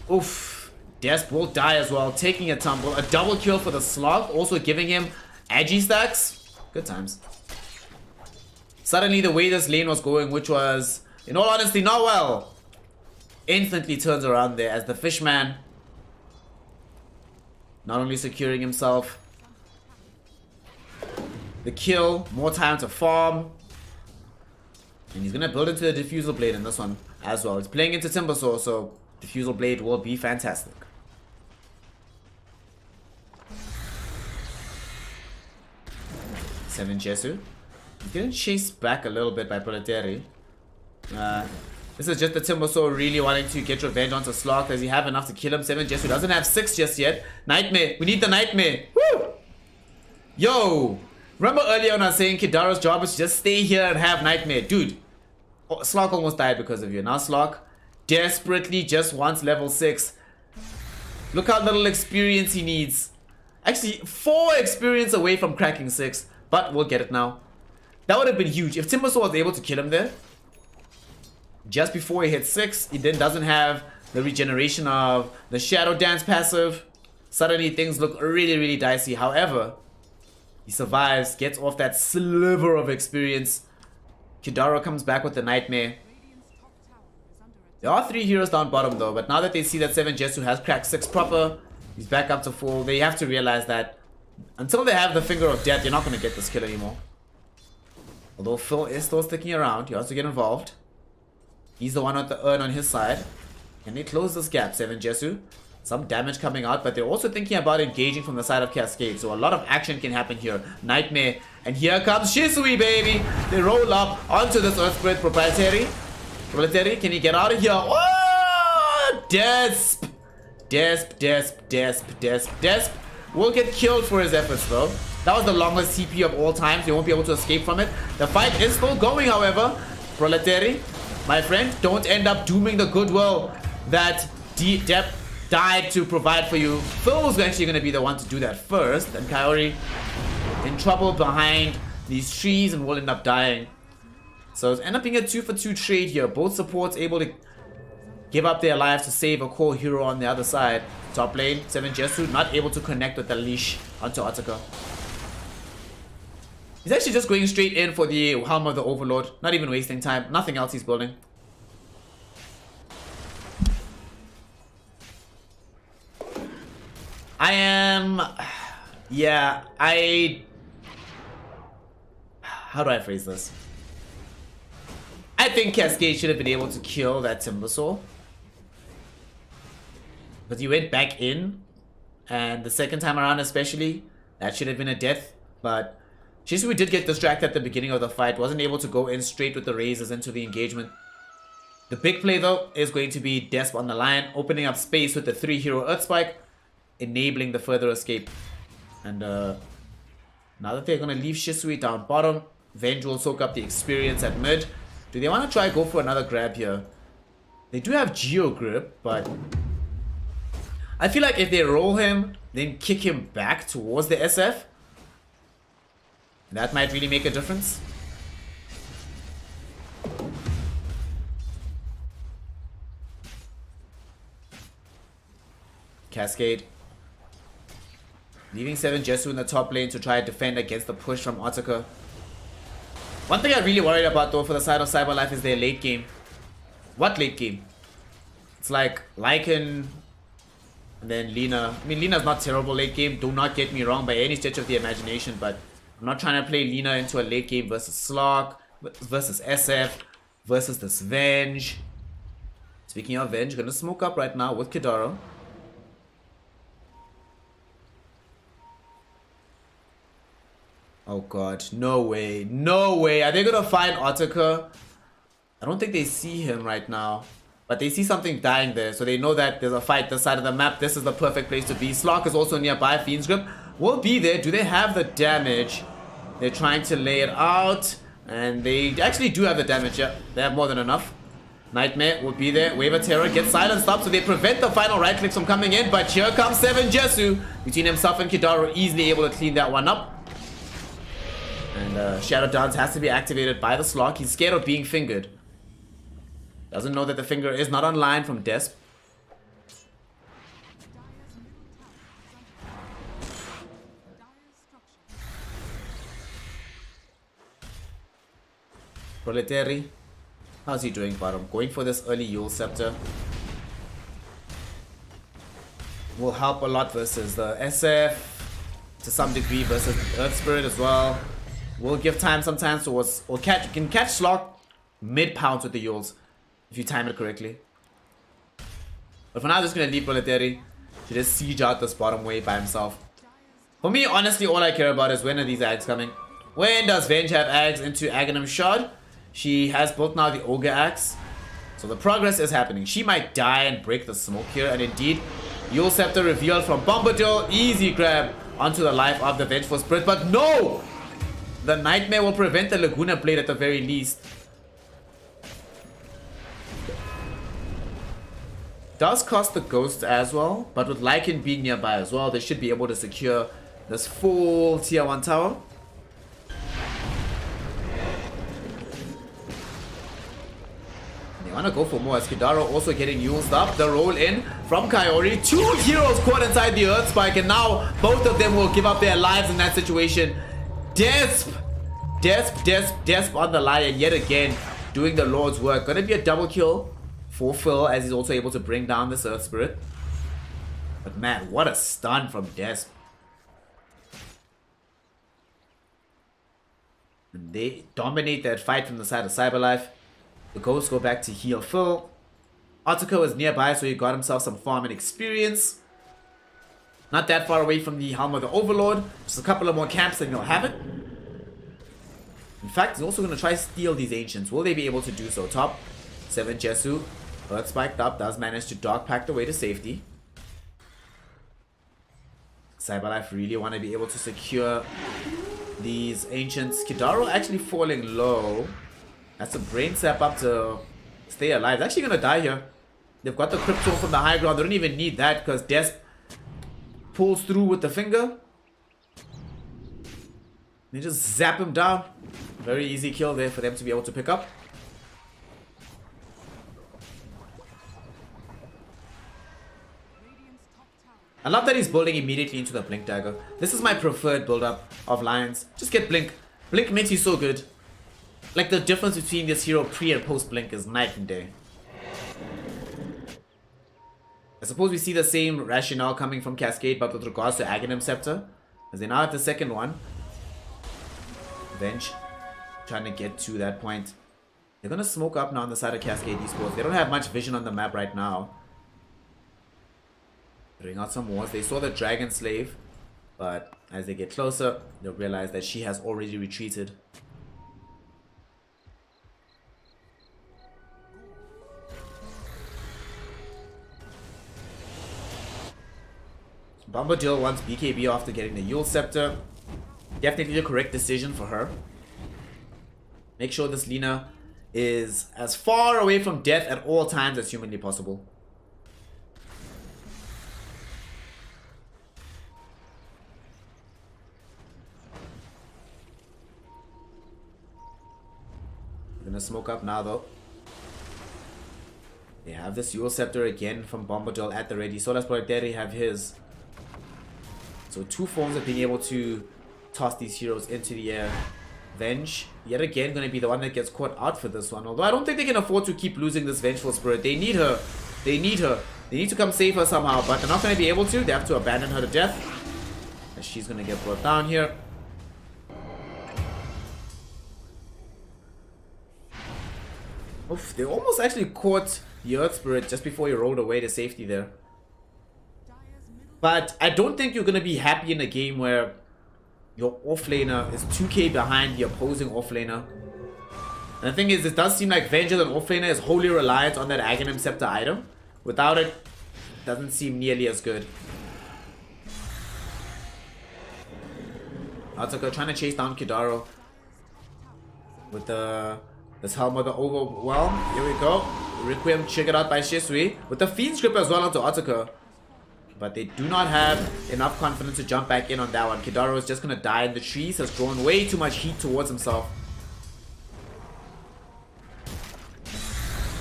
Oof. Desp will die as well, taking a tumble. A double kill for the Slog, also giving him Agi stacks. Good times. Suddenly the way this lane was going, which was, in all honesty, not well, instantly turns around there as the Fishman not only securing himself the kill, more time to farm, and he's gonna build into the Diffusal Blade in this one as well. He's playing into Timbersaw, so Diffusal Blade will be fantastic. Seven Jesu. He's getting chased back a little bit by Proletary. This is just the Timbersaw really wanting to get revenge onto Slark. Does he have enough to kill him? 7 Jesu doesn't have 6 just yet. Nightmare. We need the Nightmare. Woo! Yo! Remember earlier when I was saying Kidaro's job is to just stay here and have Nightmare? Dude, Slark almost died because of you. Now Slark desperately just wants level 6. Look how little experience he needs. Actually, 4 experience away from cracking 6. But we'll get it now. That would have been huge. If Timbersaw was able to kill him there, just before he hits 6, he then doesn't have the regeneration of the Shadow Dance passive. Suddenly things look really, really dicey. However, he survives, gets off that sliver of experience. Kidaro comes back with the Nightmare. There are 3 heroes down bottom though, but now that they see that 7 Jesu has cracked 6 proper, he's back up to full, they have to realize that until they have the Finger of Death, you're not going to get this kill anymore. Although Phil is still sticking around, he has to get involved. He's the one with the urn on his side. Can they close this gap, 7 Jesu? Some damage coming out, but they're also thinking about engaging from the side of Cascade. So a lot of action can happen here. Nightmare. And here comes Shisui, baby. They roll up onto this Earthquake Proprietary. Proprietary, can he get out of here? Oh! Desp. Desp, Desp, Desp, Desp, Desp. Will get killed for his efforts, though. That was the longest CP of all time. They won't be able to escape from it. The fight is still going, however. Proletary, my friend, don't end up dooming the goodwill that Depp died to provide for you. Phil was actually going to be the one to do that first, and Kaori in trouble behind these trees and will end up dying. So it's end up being a 2-for-2 trade here. Both supports able to give up their lives to save a core hero on the other side. Top lane, 7 Jesu not able to connect with the leash onto Ataka. He's actually just going straight in for the Helm of the Overlord. Not even wasting time. Nothing else he's building. I am... yeah, how do I phrase this? I think Cascade should have been able to kill that Timbersaw. But he went back in. And the second time around especially, that should have been a death. But Shisui did get distracted at the beginning of the fight. Wasn't able to go in straight with the razors into the engagement. The big play though is going to be Desp on the line. Opening up space with the 3-hero Earth Spike. Enabling the further escape. And now that they're going to leave Shisui down bottom. Venge will soak up the experience at mid. Do they want to try go for another grab here? They do have Geo Grip, but I feel like if they roll him, then kick him back towards the SF, that might really make a difference. Cascade. Leaving 7 Jesu in the top lane to try and defend against the push from Otaka. One thing I'm really worried about though for the side of CyberLife is their late game. What late game? It's like Lycan and then Lina. I mean, Lina's not terrible late game. Do not get me wrong by any stretch of the imagination, but I'm not trying to play Lina into a late game versus Slok, versus SF, versus this Venge. Speaking of Venge, gonna smoke up right now with Kidaro. Oh god, no way, no way. Are they gonna find Otaka? I don't think they see him right now. But they see something dying there, so they know that there's a fight this side of the map. This is the perfect place to be. Slok is also nearby. Fiend's Grip will be there. Do they have the damage? They're trying to lay it out. And they actually do have the damage, yeah. They have more than enough. Nightmare will be there. Wave of Terror gets silenced up, so they prevent the final right clicks from coming in. But here comes 7 Jesu. Between himself and Kidaro, easily able to clean that one up. And Shadow Dance has to be activated by the Slok. He's scared of being fingered. Doesn't know that the finger is not online from Desp. Proletary. How's he doing, bottom? Going for this early Yule Scepter will help a lot versus the SF. To some degree versus Earth Spirit as well. Will give time sometimes towards, or can catch Slok mid pounds with the Yules if you time it correctly. But for now, I'm just gonna leave Proletary to just siege out this bottom wave by himself. For me, honestly, all I care about is when are these Ags coming? When does Venge have Ags into Aghanim Shard? She has built now the Ogre Axe, so the progress is happening. She might die and break the smoke here, and indeed, Yule Scepter revealed from Bombadil. Easy grab onto the life of the Vengeful Spirit, but no! The Nightmare will prevent the Laguna Blade at the very least. Does cost the Ghost as well, but with Lycan being nearby as well, they should be able to secure this full tier 1 tower. They want to go for more as Kidaro also getting used up. The roll in from Kaori. 2 heroes caught inside the Earth Spike, and now both of them will give up their lives in that situation. Desp on the line, and yet again doing the Lord's work. Gonna be a double kill for Phil as he's also able to bring down this Earth Spirit. But man, what a stun from Desp. And they dominate that fight from the side of CyberLife. The Ghosts go back to heal Phil. Otako is nearby, so he got himself some farm and experience. Not that far away from the Helm of the Overlord. Just a couple of more camps and he'll have it. In fact, he's also going to try to steal these Ancients. Will they be able to do so? Top 7 Jesu. Earth spiked up. Does manage to dog pack the way to safety. CyberLife really want to be able to secure these Ancients. Kidaro actually falling low. That's a brain sap up to stay alive. They're actually going to die here. They've got the Crypto from the high ground. They don't even need that because Desp pulls through with the finger. They just zap him down. Very easy kill there for them to be able to pick up. I love that he's building immediately into the Blink Dagger. This is my preferred build-up of Lions. Just get Blink. Blink makes you so good. Like, the difference between this hero pre and post Blink is night and day. I suppose we see the same rationale coming from Cascade, but with regards to Aghanim Scepter. As they now have the second one. Venge trying to get to that point. They're gonna smoke up now on the side of Cascade Esports. They don't have much vision on the map right now. Bring out some wars. They saw the Dragon Slave, but as they get closer, they'll realize that she has already retreated. Bombadil wants BKB after getting the Yule Scepter. Definitely the correct decision for her. Make sure this Lina is as far away from death at all times as humanly possible. We're gonna smoke up now though. They have this Yule Scepter again from Bombadil at the ready. So does Proteri have his. So two forms of being able to toss these heroes into the air. Venge, yet again, going to be the one that gets caught out for this one. Although I don't think they can afford to keep losing this Vengeful Spirit. They need her. They need her. They need to come save her somehow, but they're not going to be able to. They have to abandon her to death. And she's going to get brought down here. Oof, they almost actually caught the Earth Spirit just before he rolled away to safety there. But I don't think you're going to be happy in a game where your offlaner is 2k behind the opposing offlaner. And the thing is, it does seem like Venge as an offlaner is wholly reliant on that Aghanim Scepter item. Without it, doesn't seem nearly as good. Atsuka trying to chase down Kidaro with this Helm of the Overwhelm. Here we go. Requiem triggered out by Shisui with the Fiend's Grip as well onto Atsuka. But they do not have enough confidence to jump back in on that one. Kidaro is just going to die in the trees. Has drawn way too much heat towards himself.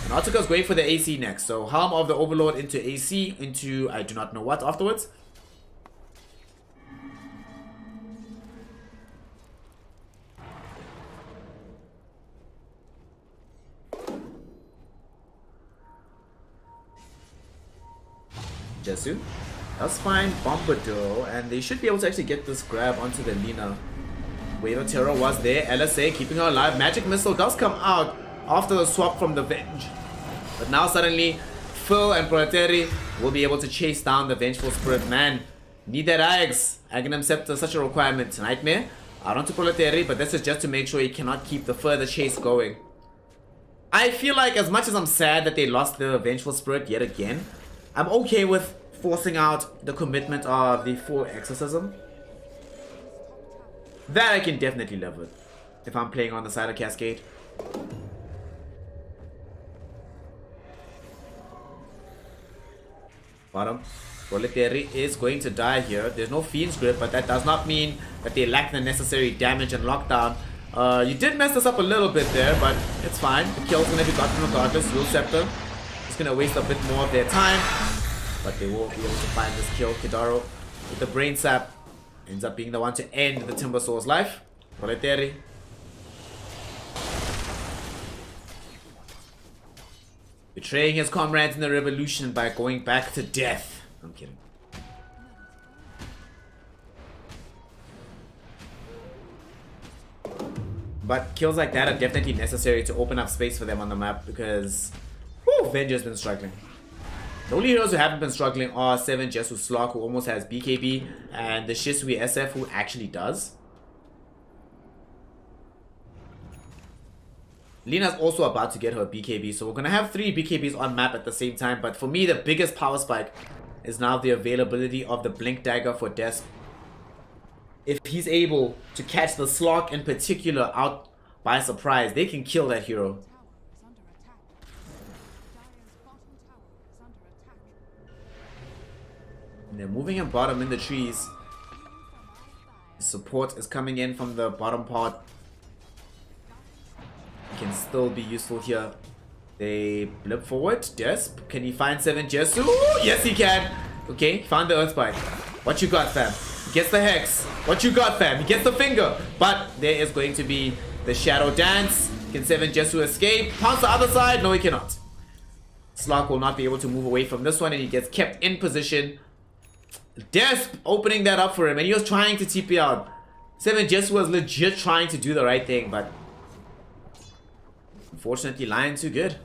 And Atsuka's going for the AC next. So Helm of the Overlord into AC, into I do not know what afterwards. Jesu. That's fine, Bombadil, and they should be able to actually get this grab onto the Lina. Wave of Terror was there, LSA keeping her alive. Magic Missile does come out after the swap from the Venge. But now suddenly, Phil and Proteri will be able to chase down the Vengeful Spirit. Man, need that Axe. Aghanim Scepter, such a requirement. Nightmare, out onto Proteri, but this is just to make sure he cannot keep the further chase going. I feel like as much as I'm sad that they lost the Vengeful Spirit yet again, I'm okay with forcing out the commitment of the full exorcism. That I can definitely live with if I'm playing on the side of Cascade. Bottom. Proletaire is going to die here. There's no Fiend's Grip, but that does not mean that they lack the necessary damage and lockdown. You did mess us up a little bit there, but it's fine. The kill's going to be gotten regardless. Yule Scepter is going to waste a bit more of their time. But they will be able to find this kill. Kidaro with the Brain Sap ends up being the one to end the Timber Soul's life. Proletaire. Betraying his comrades in the revolution by going back to death. I'm kidding. But kills like that are definitely necessary to open up space for them on the map because Venge has been struggling. The only heroes who haven't been struggling are 7 Jesu Slok, who almost has BKB, and the Shisui SF, who actually does. Lina's also about to get her BKB, so we're going to have 3 BKBs on map at the same time. But for me, the biggest power spike is now the availability of the Blink Dagger for Desp. If he's able to catch the Slok in particular out by surprise, they can kill that hero. And they're moving him bottom in the trees. Support is coming in from the bottom part. Can still be useful here. They blip forward. Desp, can he find 7 Jesu? Yes, he can. Okay, found the Earth Spike. What you got, fam? He gets the Hex. What you got, fam? He gets the finger. But there is going to be the Shadow Dance. Can 7 Jesu escape? Pounce the other side? No, he cannot. Slok will not be able to move away from this one, and he gets kept in position. Desp opening that up for him, and he was trying to TP out. 7 Jesu was legit trying to do the right thing, but Unfortunately, Lion too good.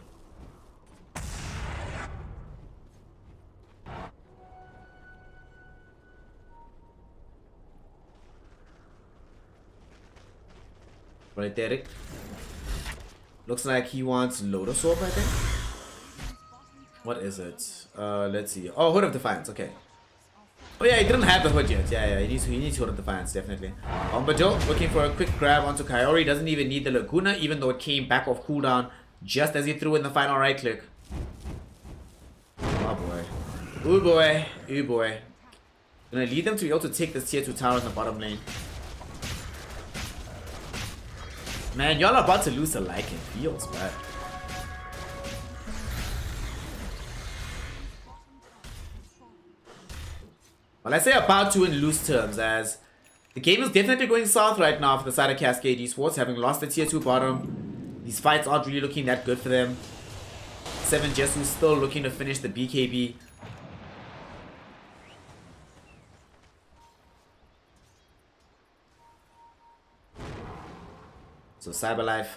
Right there, Rick. Looks like he wants Lotus Orb, I think. What is it? Let's see. Oh, Hood of Defiance, okay. Oh yeah, he didn't have the hood yet. Yeah, he needs Hood of Defiance, definitely. Joe looking for a quick grab onto Kaori. Doesn't even need the Laguna, even though it came back off cooldown just as he threw in the final right click. Oh boy. Ooh boy. Ooh boy. Gonna lead them to be able to take this tier 2 tower in the bottom lane. Man, y'all are about to lose the Lycan. Feels bad. Well, I say about to in loose terms, as the game is definitely going south right now for the side of Cascade Esports, having lost the tier 2 bottom. These fights aren't really looking that good for them. 7 Jesu still looking to finish the BKB. So Cyberlife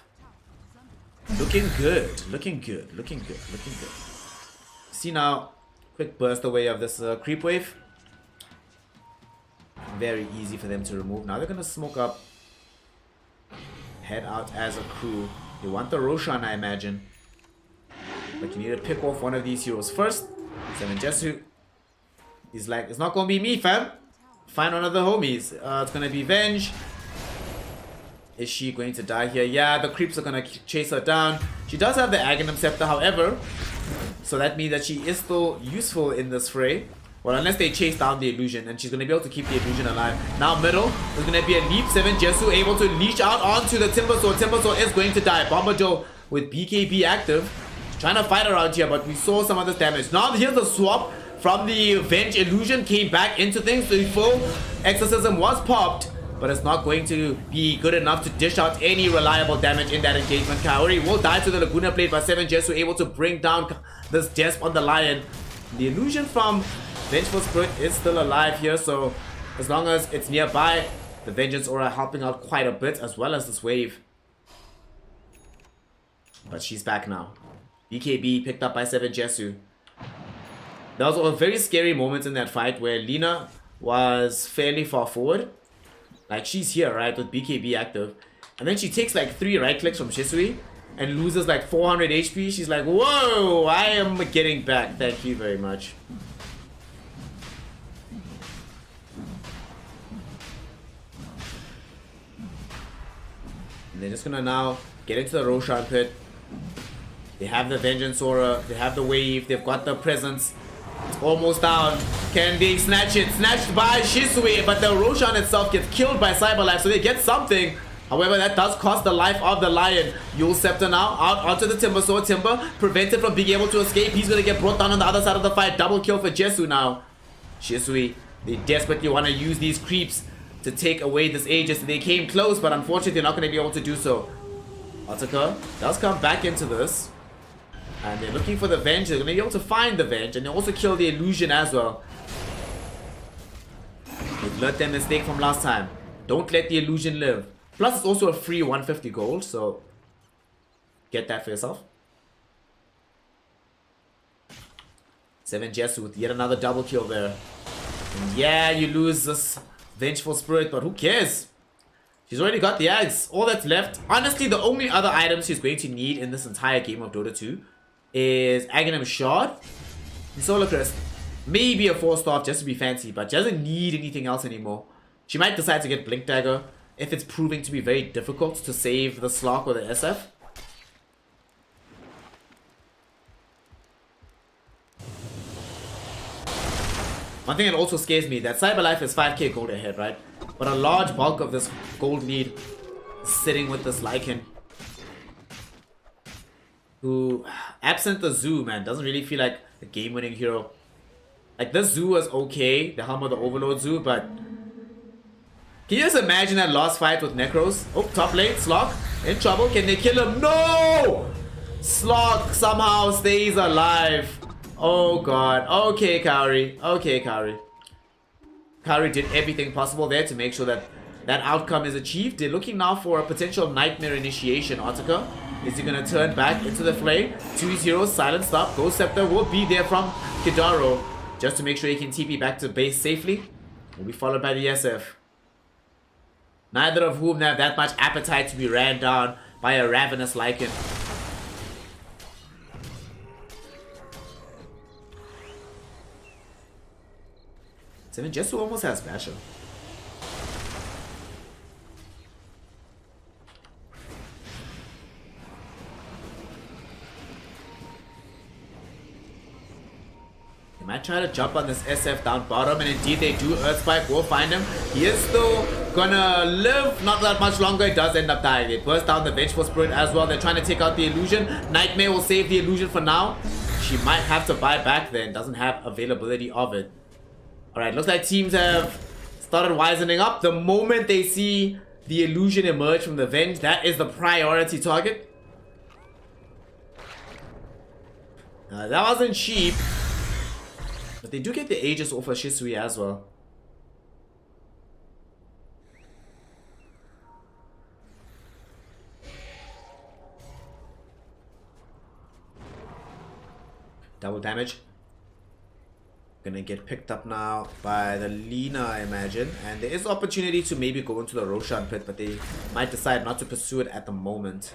looking good, looking good, looking good, looking good. See now, quick burst away of this creep wave. Very easy for them to remove. Now they're gonna smoke up, head out as a crew. They want the Roshan, I imagine, but you need to pick off one of these heroes first. 7 Jesu. He's like, it's not gonna be me, fam. Find one of the homies. It's gonna be Venge. Is she going to die here? Yeah, the creeps are gonna chase her down. She does have the Aghanim Scepter, however, so that means that she is still useful in this fray. Well, unless they chase down the illusion, and she's gonna be able to keep the illusion alive. Now middle, there's gonna be a leap. 7 Jesu able to leash out onto the Timbersaw. Timbersaw is going to die. Bomber Joe with BKB active, trying to fight around here, but we saw some of this damage. Now here's the swap from the Venge illusion, came back into things. The full exorcism was popped, but it's not going to be good enough to dish out any reliable damage in that engagement. Kaori will die to the Laguna Blade, but 7 Jesu able to bring down this Desp on the Lion. The illusion from Vengeful Spirit is still alive here, so as long as it's nearby, the Vengeance Aura helping out quite a bit, as well as this wave. But she's back now. BKB picked up by 7 Jesu. There was a very scary moment in that fight where Lina was fairly far forward. Like, she's here, right, with BKB active. And then she takes like 3 right clicks from Shisui and loses like 400 HP. She's like, whoa, I am getting back. Thank you very much. And they're just gonna now get into the Roshan pit. They have the Vengeance Aura, they have the wave, they've got the presence. It's almost down. Can they snatch it? Snatched by Shisui, but the Roshan itself gets killed by Cyberlife, so they get something. However, that does cost the life of the Lion. Yule Scepter now out onto the Timber Sword. Timber prevented from being able to escape. He's gonna get brought down on the other side of the fight. Double kill for Jesu now. Shisui, they desperately want to use these creeps to take away this Aegis. They came close, but unfortunately they're not going to be able to do so. Otaka does come back into this, and they're looking for the Venge. They're going to be able to find the Venge, and they also kill the illusion as well. They've learned their mistake from last time. Don't let the illusion live. Plus it's also a free 150 gold, so get that for yourself. 7 Jesu with yet another double kill there. And yeah, you lose this Vengeful Spirit, but who cares? She's already got the Ags. All that's left. Honestly, the only other items she's going to need in this entire game of Dota 2 is Aghanim Shard and Solar Crest. Maybe a 4-star just to be fancy, but she doesn't need anything else anymore. She might decide to get Blink Dagger if it's proving to be very difficult to save the Slark or the SF. One thing that also scares me, that Cyberlife is 5k gold ahead, right? But a large bulk of this gold lead is sitting with this Lycan, who, absent the Zoo, man, doesn't really feel like a game-winning hero. Like, this Zoo was okay, the Helm of the Overlord Zoo, but can you just imagine that last fight with Necros? Oh, top lane, Slark in trouble. Can they kill him? No! Slark somehow stays alive. Oh god. Okay, Kaori. Okay, Kaori. Kaori did everything possible there to make sure that that outcome is achieved. They're looking now for a potential Nightmare initiation, Otaka. Is he gonna turn back into the fray? 2-0, silent stop. Ghost Scepter will be there from Kidaro, just to make sure he can TP back to base safely. Will be followed by the SF. Neither of whom have that much appetite to be ran down by a ravenous Lycan. Seven Jesu almost has Basher. They might try to jump on this SF down bottom, and indeed they do. Earth Spike will find him. He is still gonna live not that much longer. It does end up dying. They burst down the Vengeful Spirit as well. They're trying to take out the illusion. Nightmare will save the illusion for now. She might have to buy back then. Doesn't have availability of it. Alright, looks like teams have started wisening up. The moment they see the illusion emerge from the Venge, that is the priority target. That wasn't cheap. But they do get the Aegis off of Shisui as well. Double damage. Gonna get picked up now by the Lina, I imagine. And there is opportunity to maybe go into the Roshan pit, but they might decide not to pursue it at the moment.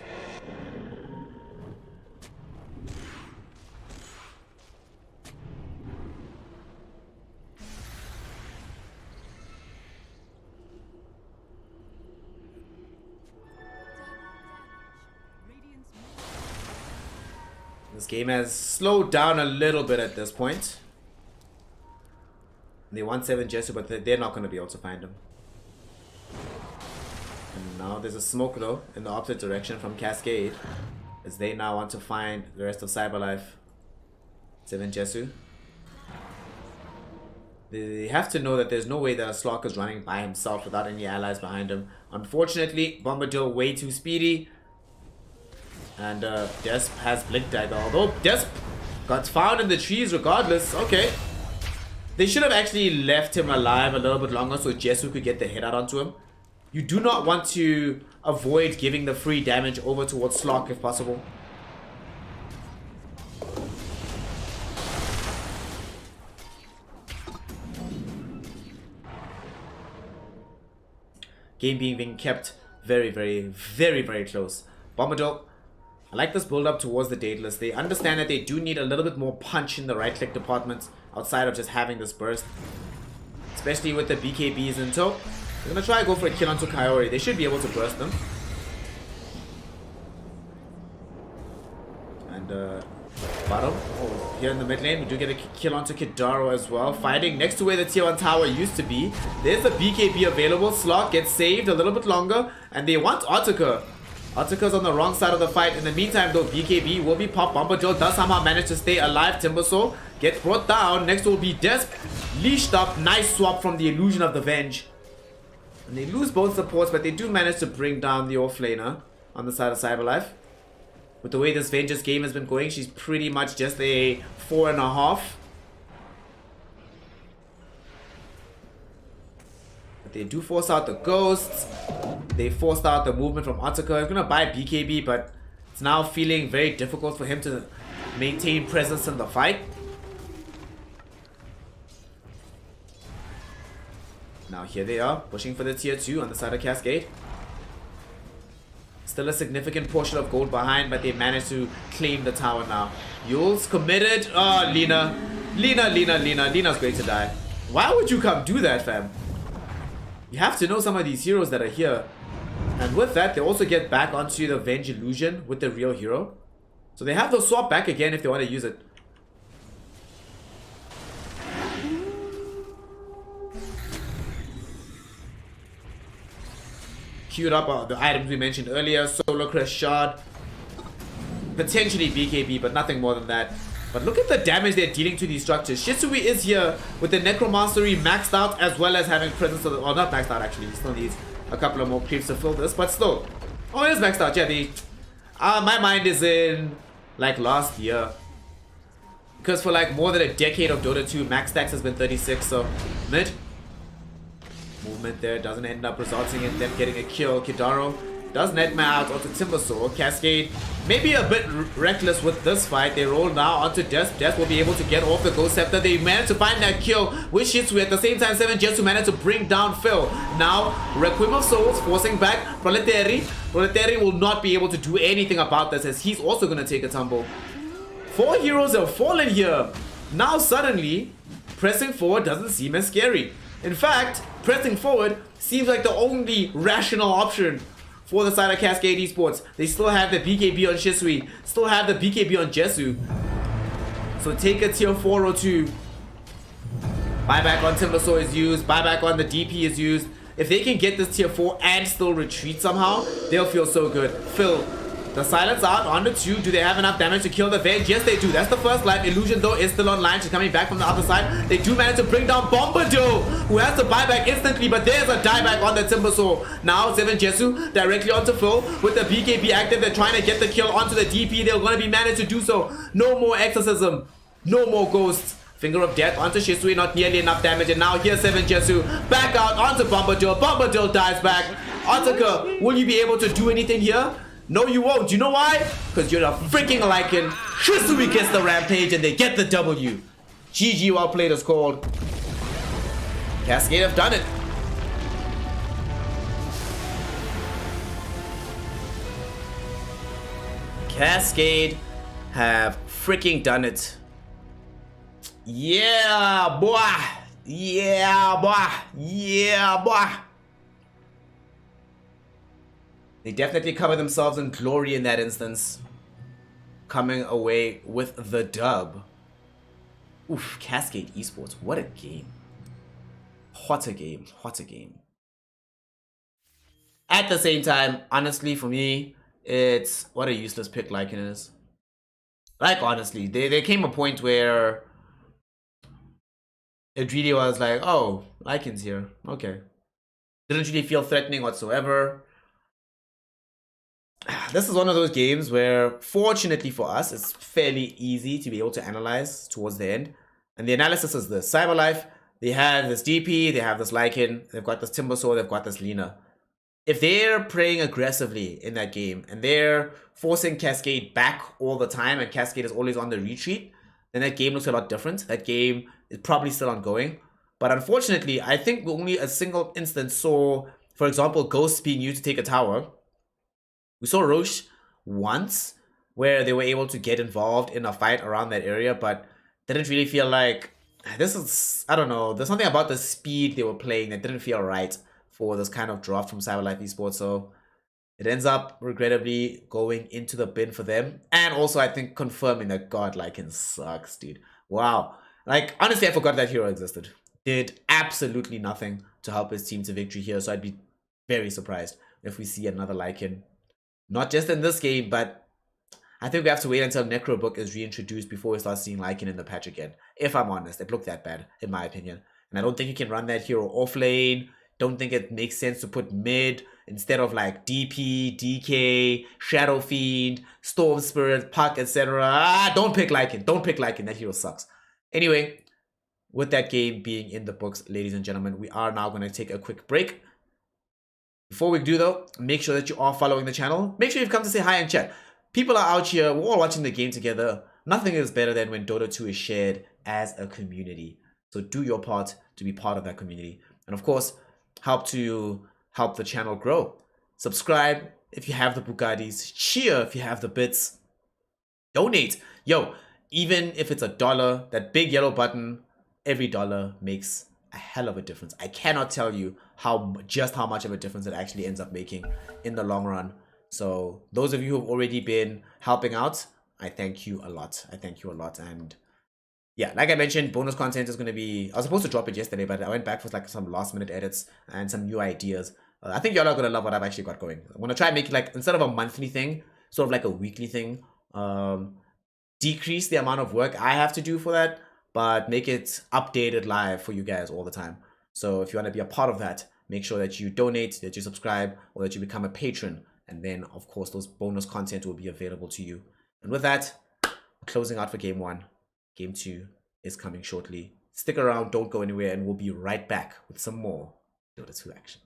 This game has slowed down a little bit at this point. They want 7 Jesu, but they're not going to be able to find him. And now there's a smoke though in the opposite direction from Cascade, as they now want to find the rest of Cyberlife. 7 Jesu. They have to know that there's no way that a Slock is running by himself without any allies behind him. Unfortunately, Bombadil way too speedy. And Desp has Blink Dagger. Although Desp got found in the trees regardless. Okay. They should have actually left him alive a little bit longer so Jesu could get the head out onto him. You do not want to avoid giving the free damage over towards Slock if possible. Game being kept very close. Bombadil, I like this build up towards the Daedalus. They understand that they do need a little bit more punch in the right click department outside of just having this burst. Especially with the BKBs in tow. They're gonna try and go for a kill onto Kaori. They should be able to burst them. And bottom. Oh, here in the mid lane, we do get a kill onto Kidaro as well. Fighting next to where the tier 1 tower used to be. There's the BKB available. Slock gets saved a little bit longer. And they want Otaka. Otaka's on the wrong side of the fight. In the meantime though, BKB will be popped. Bombadil does somehow manage to stay alive. Timbersaw gets brought down. Next will be Desp. Leashed up. Nice swap from the illusion of the Venge. And they lose both supports, but they do manage to bring down the offlaner on the side of Cyberlife. With the way this Venge's game has been going, she's pretty much just a 4.5. But they do force out the ghosts. They forced out the movement from Otaka. He's gonna buy BKB, but it's now feeling very difficult for him to maintain presence in the fight. Now here they are, pushing for the tier 2 on the side of Cascade. Still a significant portion of gold behind, but they managed to claim the tower now. Yule's committed. Oh, Lina. Lina's going to die. Why would you come do that, fam? You have to know some of these heroes that are here. And with that, they also get back onto the Venge illusion with the real hero. So they have to swap back again if they want to use it. Queued up the items we mentioned earlier. Solar Crest Shard. Potentially BKB, but nothing more than that. But look at the damage they're dealing to these structures. Shisui is here with the Necromancery maxed out, as well as having presence of the... Well, not maxed out actually. He still needs a couple of more creeps to fill this, but still. Oh, it is maxed out. Yeah, my mind is in like last year. Because for like more than a decade of Dota 2, max stacks has been 36, so mid. Movement there doesn't end up resulting in them getting a kill. Kidaro does net my out onto Timbersaw. Cascade maybe a bit reckless with this fight. They roll now onto Des. Des will be able to get off the Ghost Scepter. They managed to find that kill with Shitsu. At the same time, 7 Jetsu managed to bring down Phil. Now, Requiem of Souls forcing back Proletary. Proletary will not be able to do anything about this as he's also going to take a tumble. 4 heroes have fallen here. Now suddenly, pressing forward doesn't seem as scary. In fact, pressing forward seems like the only rational option for the side of Cascade Esports. They still have the BKB on Shisui, still have the BKB on Jesu. So take a tier 4 or 2. Buyback on Timbersaw is used, buyback on the DP is used. If they can get this tier 4 and still retreat somehow, they'll feel so good. Phil, the silence out on the 2. Do they have enough damage to kill the Venge? Yes, they do. That's the first life. Illusion, though, is still online. She's coming back from the other side. They do manage to bring down Bombadil, who has to buy back instantly, but there's a dieback on the Timbersaw. Now, 7 Jesu directly onto Phil with the BKB active. They're trying to get the kill onto the DP. They're going to be managed to do so. No more Exorcism. No more Ghosts. Finger of Death onto Shisui, not nearly enough damage. And now here's 7 Jesu. Back out onto Bombadil. Bombadil dies back. Otaka, will you be able to do anything here? No, you won't. You know why? Because you're a freaking Lycan. Shisui gets the rampage and they get the W. GG, well played is called. Cascade have done it. Cascade have freaking done it. Yeah, boy. Yeah, boy. Yeah, boy. They definitely cover themselves in glory in that instance. Coming away with the dub. Oof, Cascade Esports. What a game. What a game. What a game. At the same time, honestly, for me, it's what a useless pick Lycan is. Like, honestly, there came a point where it really was like, oh, Lycan's here. Okay. Didn't really feel threatening whatsoever. This is one of those games where, fortunately for us, it's fairly easy to be able to analyze towards the end. And the analysis is this. Cyberlife, they have this DP, they have this Lycan, they've got this Timbersaw, they've got this Lina. If they're playing aggressively in that game, and they're forcing Cascade back all the time, and Cascade is always on the retreat, then that game looks a lot different. That game is probably still ongoing. But unfortunately, I think only a single instance saw, for example, Ghosts being used to take a tower. We saw Roche once where they were able to get involved in a fight around that area, but didn't really feel like this is, I don't know, there's something about the speed they were playing that didn't feel right for this kind of draft from Cyberlife Esports. So it ends up regrettably going into the bin for them. And also, I think, confirming that God Lycan sucks, dude. Wow. Like, honestly, I forgot that hero existed. Did absolutely nothing to help his team to victory here. So I'd be very surprised if we see another Lycan. Not just in this game, but I think we have to wait until Necrobook is reintroduced before we start seeing Lycan in the patch again. If I'm honest, it looked that bad, in my opinion. And I don't think you can run that hero off lane. Don't think it makes sense to put mid instead of like DP, DK, Shadow Fiend, Storm Spirit, Puck, etc. Don't pick Lycan. Don't pick Lycan. That hero sucks. Anyway, with that game being in the books, ladies and gentlemen, we are now going to take a quick break. Before we do though, make sure that you are following the channel. Make sure you've come to say hi and chat. People are out here, we're all watching the game together. Nothing is better than when Dota 2 is shared as a community. So do your part to be part of that community. And of course, help the channel grow. Subscribe if you have the Bugattis. Cheer if you have the bits. Donate. Yo, even if it's $1, that big yellow button, every dollar makes a hell of a difference. I cannot tell you just how much of a difference it actually ends up making in the long run. So those of you who've already been helping out, I thank you a lot. I thank you a lot. And yeah, like I mentioned, bonus content is going to be, I was supposed to drop it yesterday, but I went back for like some last minute edits and some new ideas. I think y'all are going to love what I've actually got going. I'm going to try and make it like, instead of a monthly thing, sort of like a weekly thing. Decrease the amount of work I have to do for that, but make it updated live for you guys all the time. So if you want to be a part of that, make sure that you donate, that you subscribe, or that you become a patron. And then, of course, those bonus content will be available to you. And with that, closing out for Game 1. Game 2 is coming shortly. Stick around, don't go anywhere, and we'll be right back with some more Dota 2 action.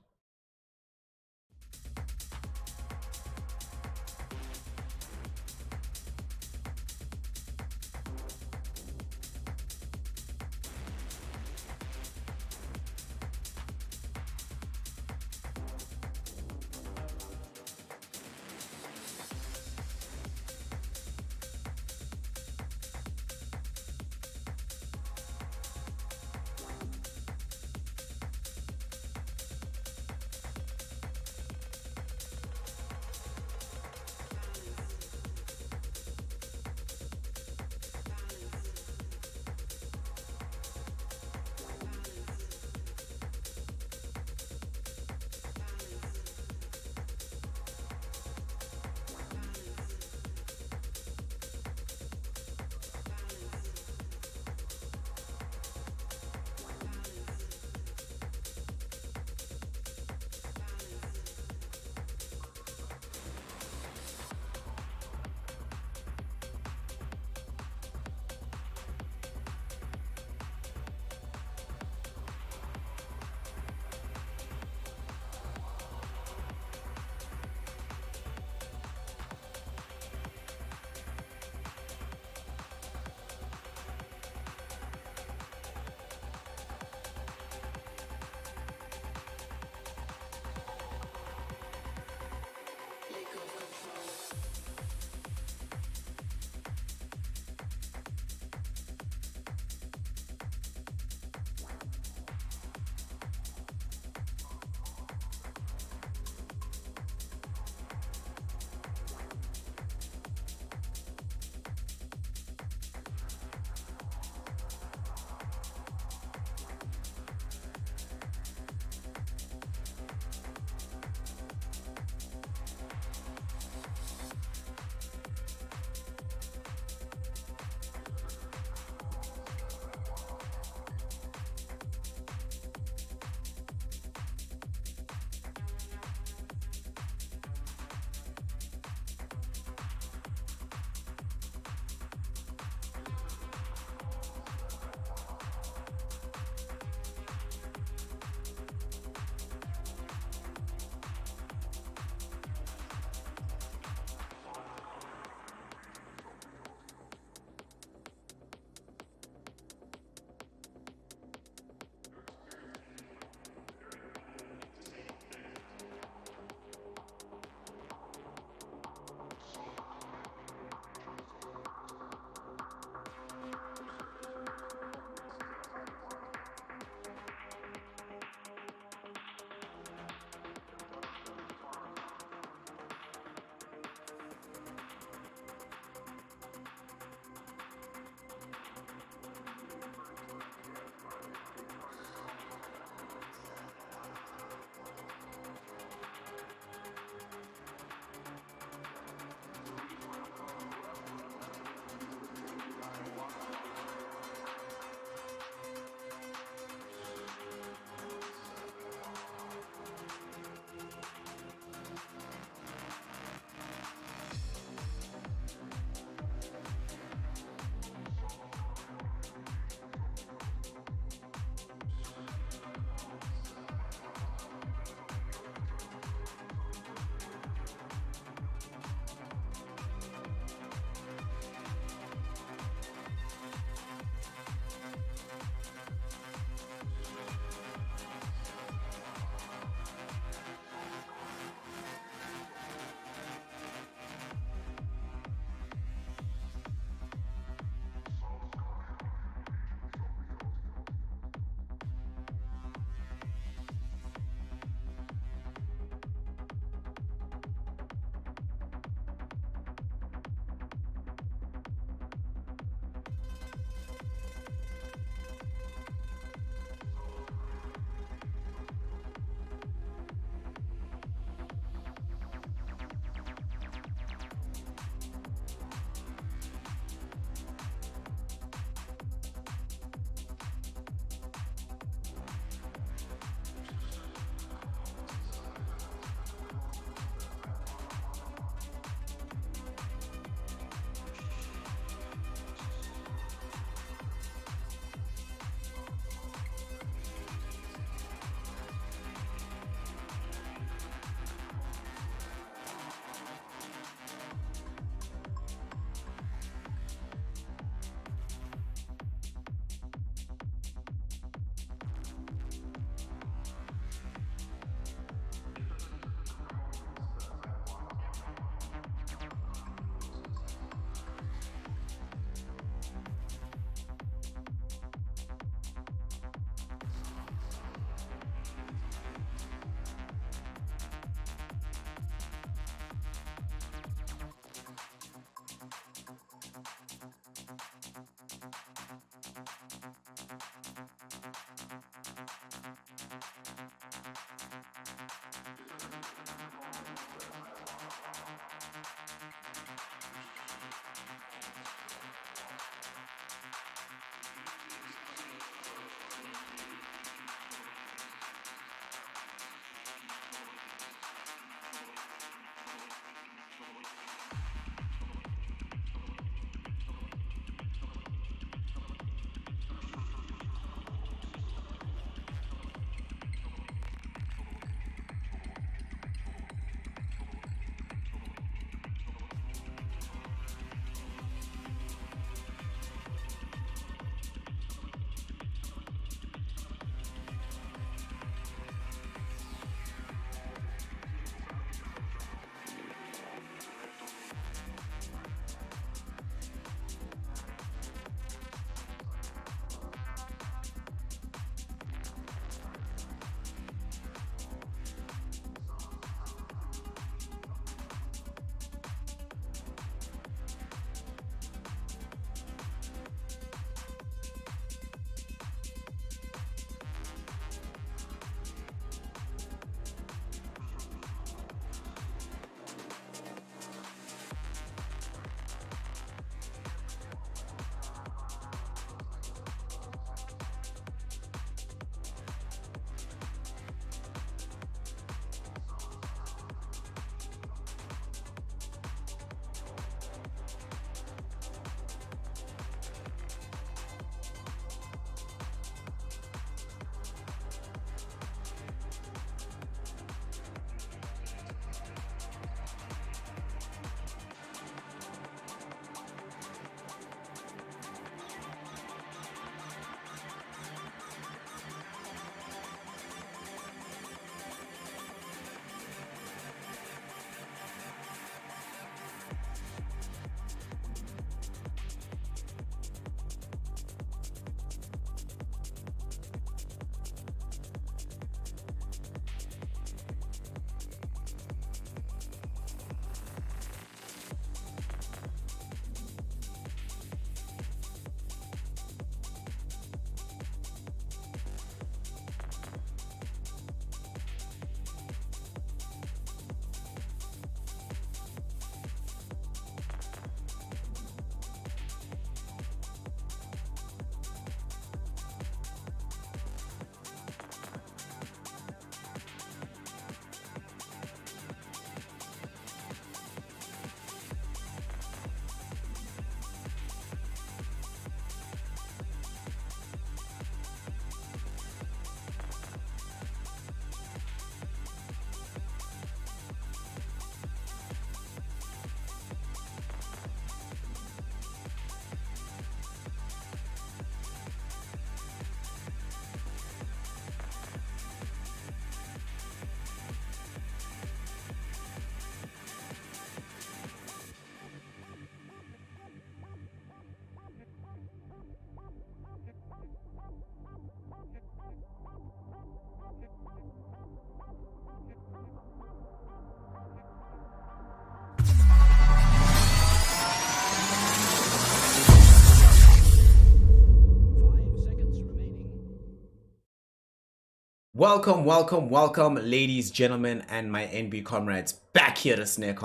Welcome, welcome, welcome, ladies, gentlemen, and my NB comrades back here to Snare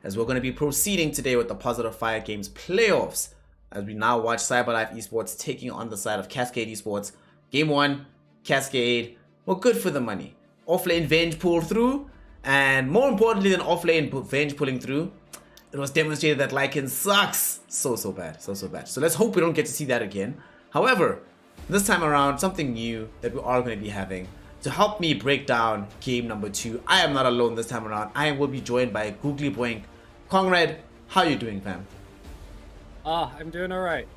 as we're going to be proceeding today with the Positive Fire Games playoffs as we now watch CyberLife Esports taking on the side of Cascade Esports. Game 1, Cascade, were good for the money. Offlane Venge pulled through, and more importantly than offlane Venge pulling through, it was demonstrated that Lycan sucks. So bad, so bad. So let's hope we don't get to see that again. However, this time around, something new that we are going to be having. To help me break down game number 2, I am not alone this time around. I will be joined by Googly Boink. Conrad, how you doing, fam? I'm doing alright.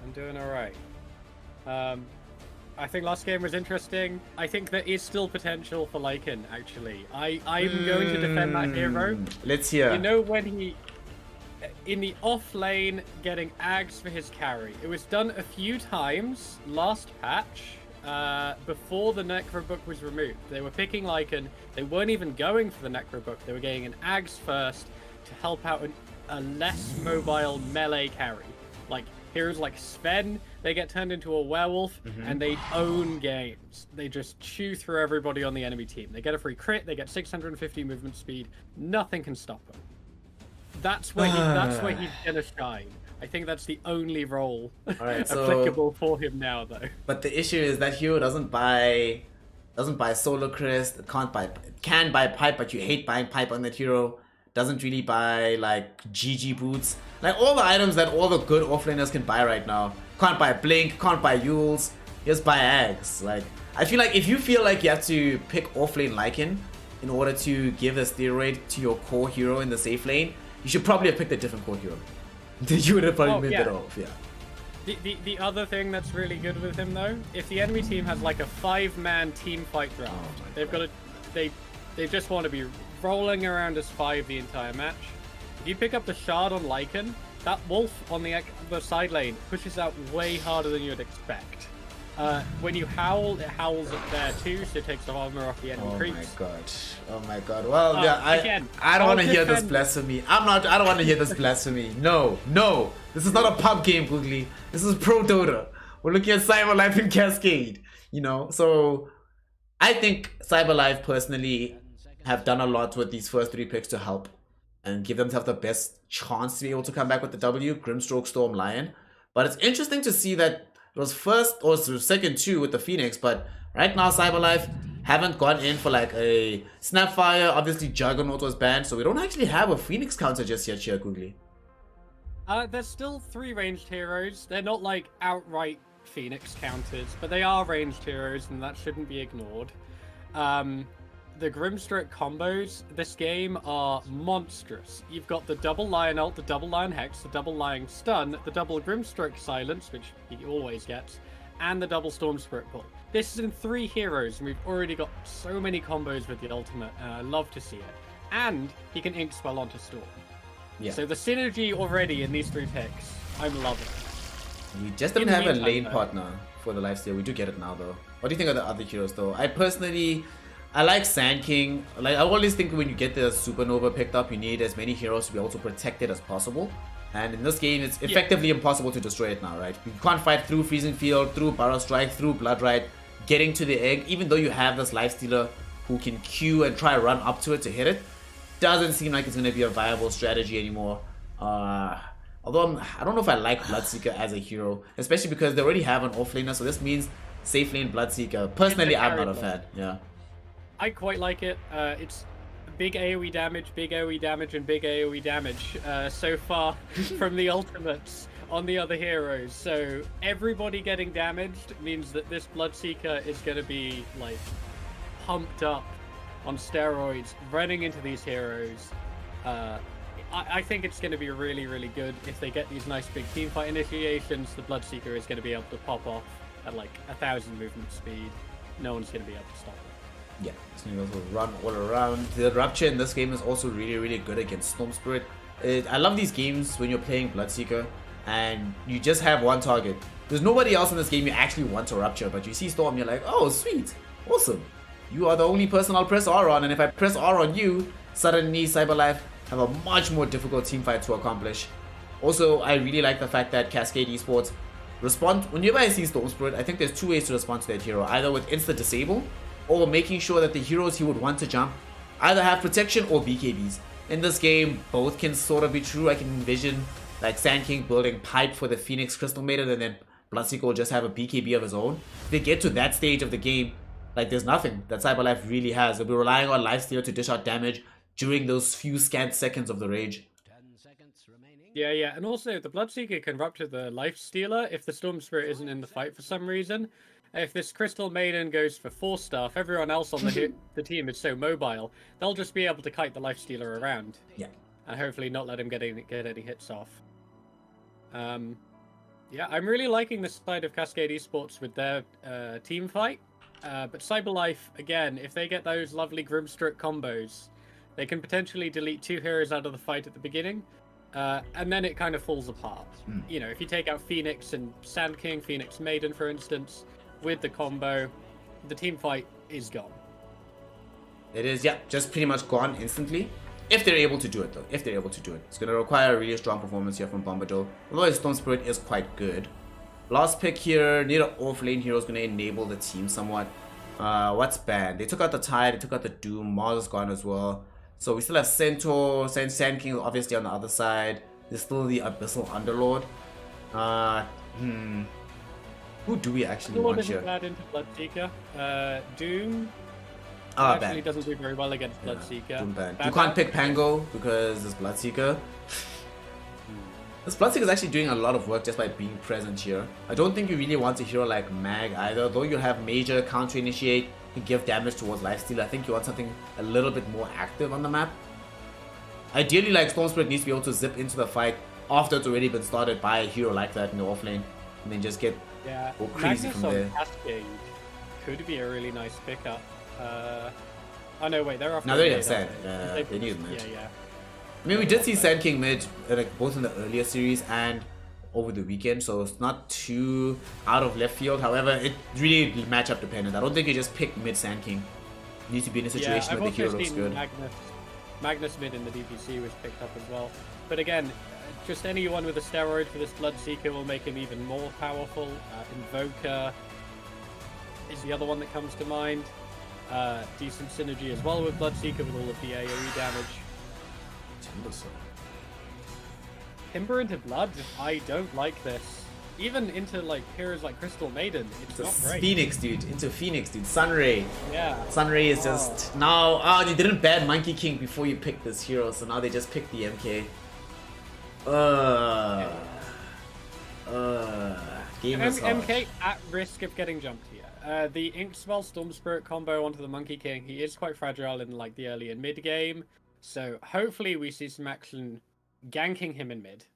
I think last game was interesting. I think there is still potential for Lycan, actually. I'm going to defend that hero. Let's hear. You know when he... in the off lane, getting Ags for his carry. It was done a few times last patch, before the Necro Book was removed. They were picking Lycan, they weren't even going for the Necro Book, they were getting an Ags first to help out a less mobile melee carry. Like, heroes like Sven they get turned into a werewolf, and they own games. They just chew through everybody on the enemy team. They get a free crit, they get 650 movement speed. Nothing can stop them. That's where he's gonna shine. I think that's the only role applicable for him now, though. But the issue is that hero doesn't buy Solar Crest, can buy pipe, but you hate buying pipe on that hero. Doesn't really buy like GG boots, like all the items that all the good offlaners can buy right now. Can't buy Blink, can't buy Yules, just buy Ags. Like I feel like if you feel like you have to pick offlane Lycan in order to give a steroid to your core hero in the safe lane, you should probably have picked a different core hero. You would have probably made that off, yeah. The other thing that's really good with him though, if the enemy team has like a 5-man team fight draft, they just want to be rolling around as 5 the entire match. If you pick up the shard on Lycan, that wolf on the side lane pushes out way harder than you'd expect. When you howl, it howls up there too, so it takes the armor off the enemy creeps. Oh my god. Well, yeah, I don't want to hear this blasphemy. I don't want to hear this blasphemy. No. This is not a pub game, Googly. This is Pro Dota. We're looking at CyberLife and Cascade, you know? So, I think CyberLife personally have done a lot with these first 3 picks to help and give themselves the best chance to be able to come back with the W, Grimstroke, Storm, Lion. But it's interesting to see that it was first or second 2 with the Phoenix, but right now CyberLife haven't gone in for like a Snapfire. Obviously Juggernaut was banned, so we don't actually have a Phoenix counter just yet here, Googly. There's still 3 ranged heroes. They're not like outright Phoenix counters, but they are ranged heroes, and that shouldn't be ignored. The Grimstroke combos this game are monstrous. You've got the double Lion ult, the double Lion Hex, the double Lion Stun, the double Grimstroke Silence, which he always gets, and the double Storm Spirit Pull. This is in 3 heroes, and we've already got so many combos with the ultimate, and I love to see it. And he can Ink Spell onto Storm. Yeah. So the synergy already in these 3 picks, I'm loving it. We just don't have a lane partner for the lifesteal. We do get it now, though. What do you think of the other heroes, though? I like Sand King. Like, I always think when you get the Supernova picked up, you need as many heroes to be able to protect it as possible. And in this game, it's effectively impossible to destroy it now, right? You can't fight through Freezing Field, through Burrow Strike, through Blood Rite, getting to the egg. Even though you have this Lifestealer who can Q and try run up to it to hit it, doesn't seem like it's going to be a viable strategy anymore. Although I don't know if I like Bloodseeker as a hero, especially because they already have an offlaner, so this means safe lane Bloodseeker. Personally, I'm not a fan. Yeah. I quite like it. It's big AoE damage, and big AoE damage so far from the ultimates on the other heroes. So everybody getting damaged means that this Bloodseeker is going to be like pumped up on steroids, running into these heroes. I think it's going to be really, really good if they get these nice big teamfight initiations. The Bloodseeker is going to be able to pop off at like 1,000 movement speed. No one's going to be able to stop it. Yeah, so you also run all around. The Rupture in this game is also really, really good against Storm Spirit. I love these games when you're playing Bloodseeker and you just have one target. There's nobody else in this game you actually want to Rupture, but you see Storm, you're like, oh, sweet, awesome. You are the only person I'll press R on, and if I press R on you, suddenly CyberLife have a much more difficult teamfight to accomplish. Also, I really like the fact that Cascade Esports respond. Whenever I see Storm Spirit, I think there's 2 ways to respond to that hero. Either with Insta Disable, or making sure that the heroes he would want to jump either have protection or BKBs. In this game, both can sort of be true. I can envision like Sand King building pipe for the Phoenix Crystal Maiden, and then Bloodseeker will just have a BKB of his own. If they get to that stage of the game, like there's nothing that CyberLife really has. They'll be relying on Lifesteal to dish out damage during those few scant seconds of the rage. 10 seconds remaining. Yeah, and also the Bloodseeker can Rupture the Lifestealer if the Storm Spirit isn't in the fight for some reason. If this Crystal Maiden goes for 4 stuff, everyone else on the team is so mobile, they'll just be able to kite the Lifestealer around. Yeah. And hopefully not let him get any hits off. Yeah, I'm really liking this side of Cascade Esports with their team fight. But CyberLife, again, if they get those lovely Grimstroke combos, they can potentially delete 2 heroes out of the fight at the beginning. And then it kind of falls apart. You know, if you take out Phoenix and Sand King, Phoenix Maiden, for instance, with the combo, the team fight is gone. It is, yeah, just pretty much gone instantly. If they're able to do it, though. If they're able to do it. It's going to require a really strong performance here from Bombadil. Although his Storm Spirit is quite good. Last pick here. Need an off-lane hero is going to enable the team somewhat. What's banned? They took out the Tide, they took out the Doom, Mars is gone as well. So we still have Centaur, Sand King obviously on the other side. There's still the Abyssal Underlord. Who do we actually want here? Add into Bloodseeker. Doom Bad. actually doesn't do very well against Bloodseeker. Doom banned. You can't pick Pango because it's Bloodseeker. This Bloodseeker is actually doing a lot of work just by being present here. I don't think you really want a hero like Mag either, though you have major counter initiate and give damage towards lifesteal. I think you want something a little bit more active on the map. Ideally, like Storm Spirit needs to be able to zip into the fight after it's already been started by a hero like that in the offlane, and then just get all crazy Magnus from there. on Cascade could be a really nice pickup. Oh no, wait, they're off. No, they're Sand. They need mid. Yeah. I mean, we did see Sand King mid, like both in the earlier series and over the weekend, so it's not too out of left field. However, it really matchup dependent. I don't think you just pick mid Sand King. You need to be in a situation where the hero looks good. Magnus mid in the DPC was picked up as well. But again, just anyone with a steroid for this Bloodseeker will make him even more powerful. Invoker is the other one that comes to mind. Decent synergy as well with Bloodseeker with all of the AoE damage. Timber into Blood? I don't like this. Even into like heroes like Crystal Maiden, it's not great. Phoenix, dude. Into Phoenix, dude. Sunray. Yeah. Sunray is just now. Oh, you didn't ban Monkey King before you picked this hero, so now they just picked the MK. Game is hard. MK at risk of getting jumped here. The Ink Spell Storm Spirit combo onto the Monkey King. He is quite fragile in like the early and mid game, so hopefully we see some action ganking him in mid.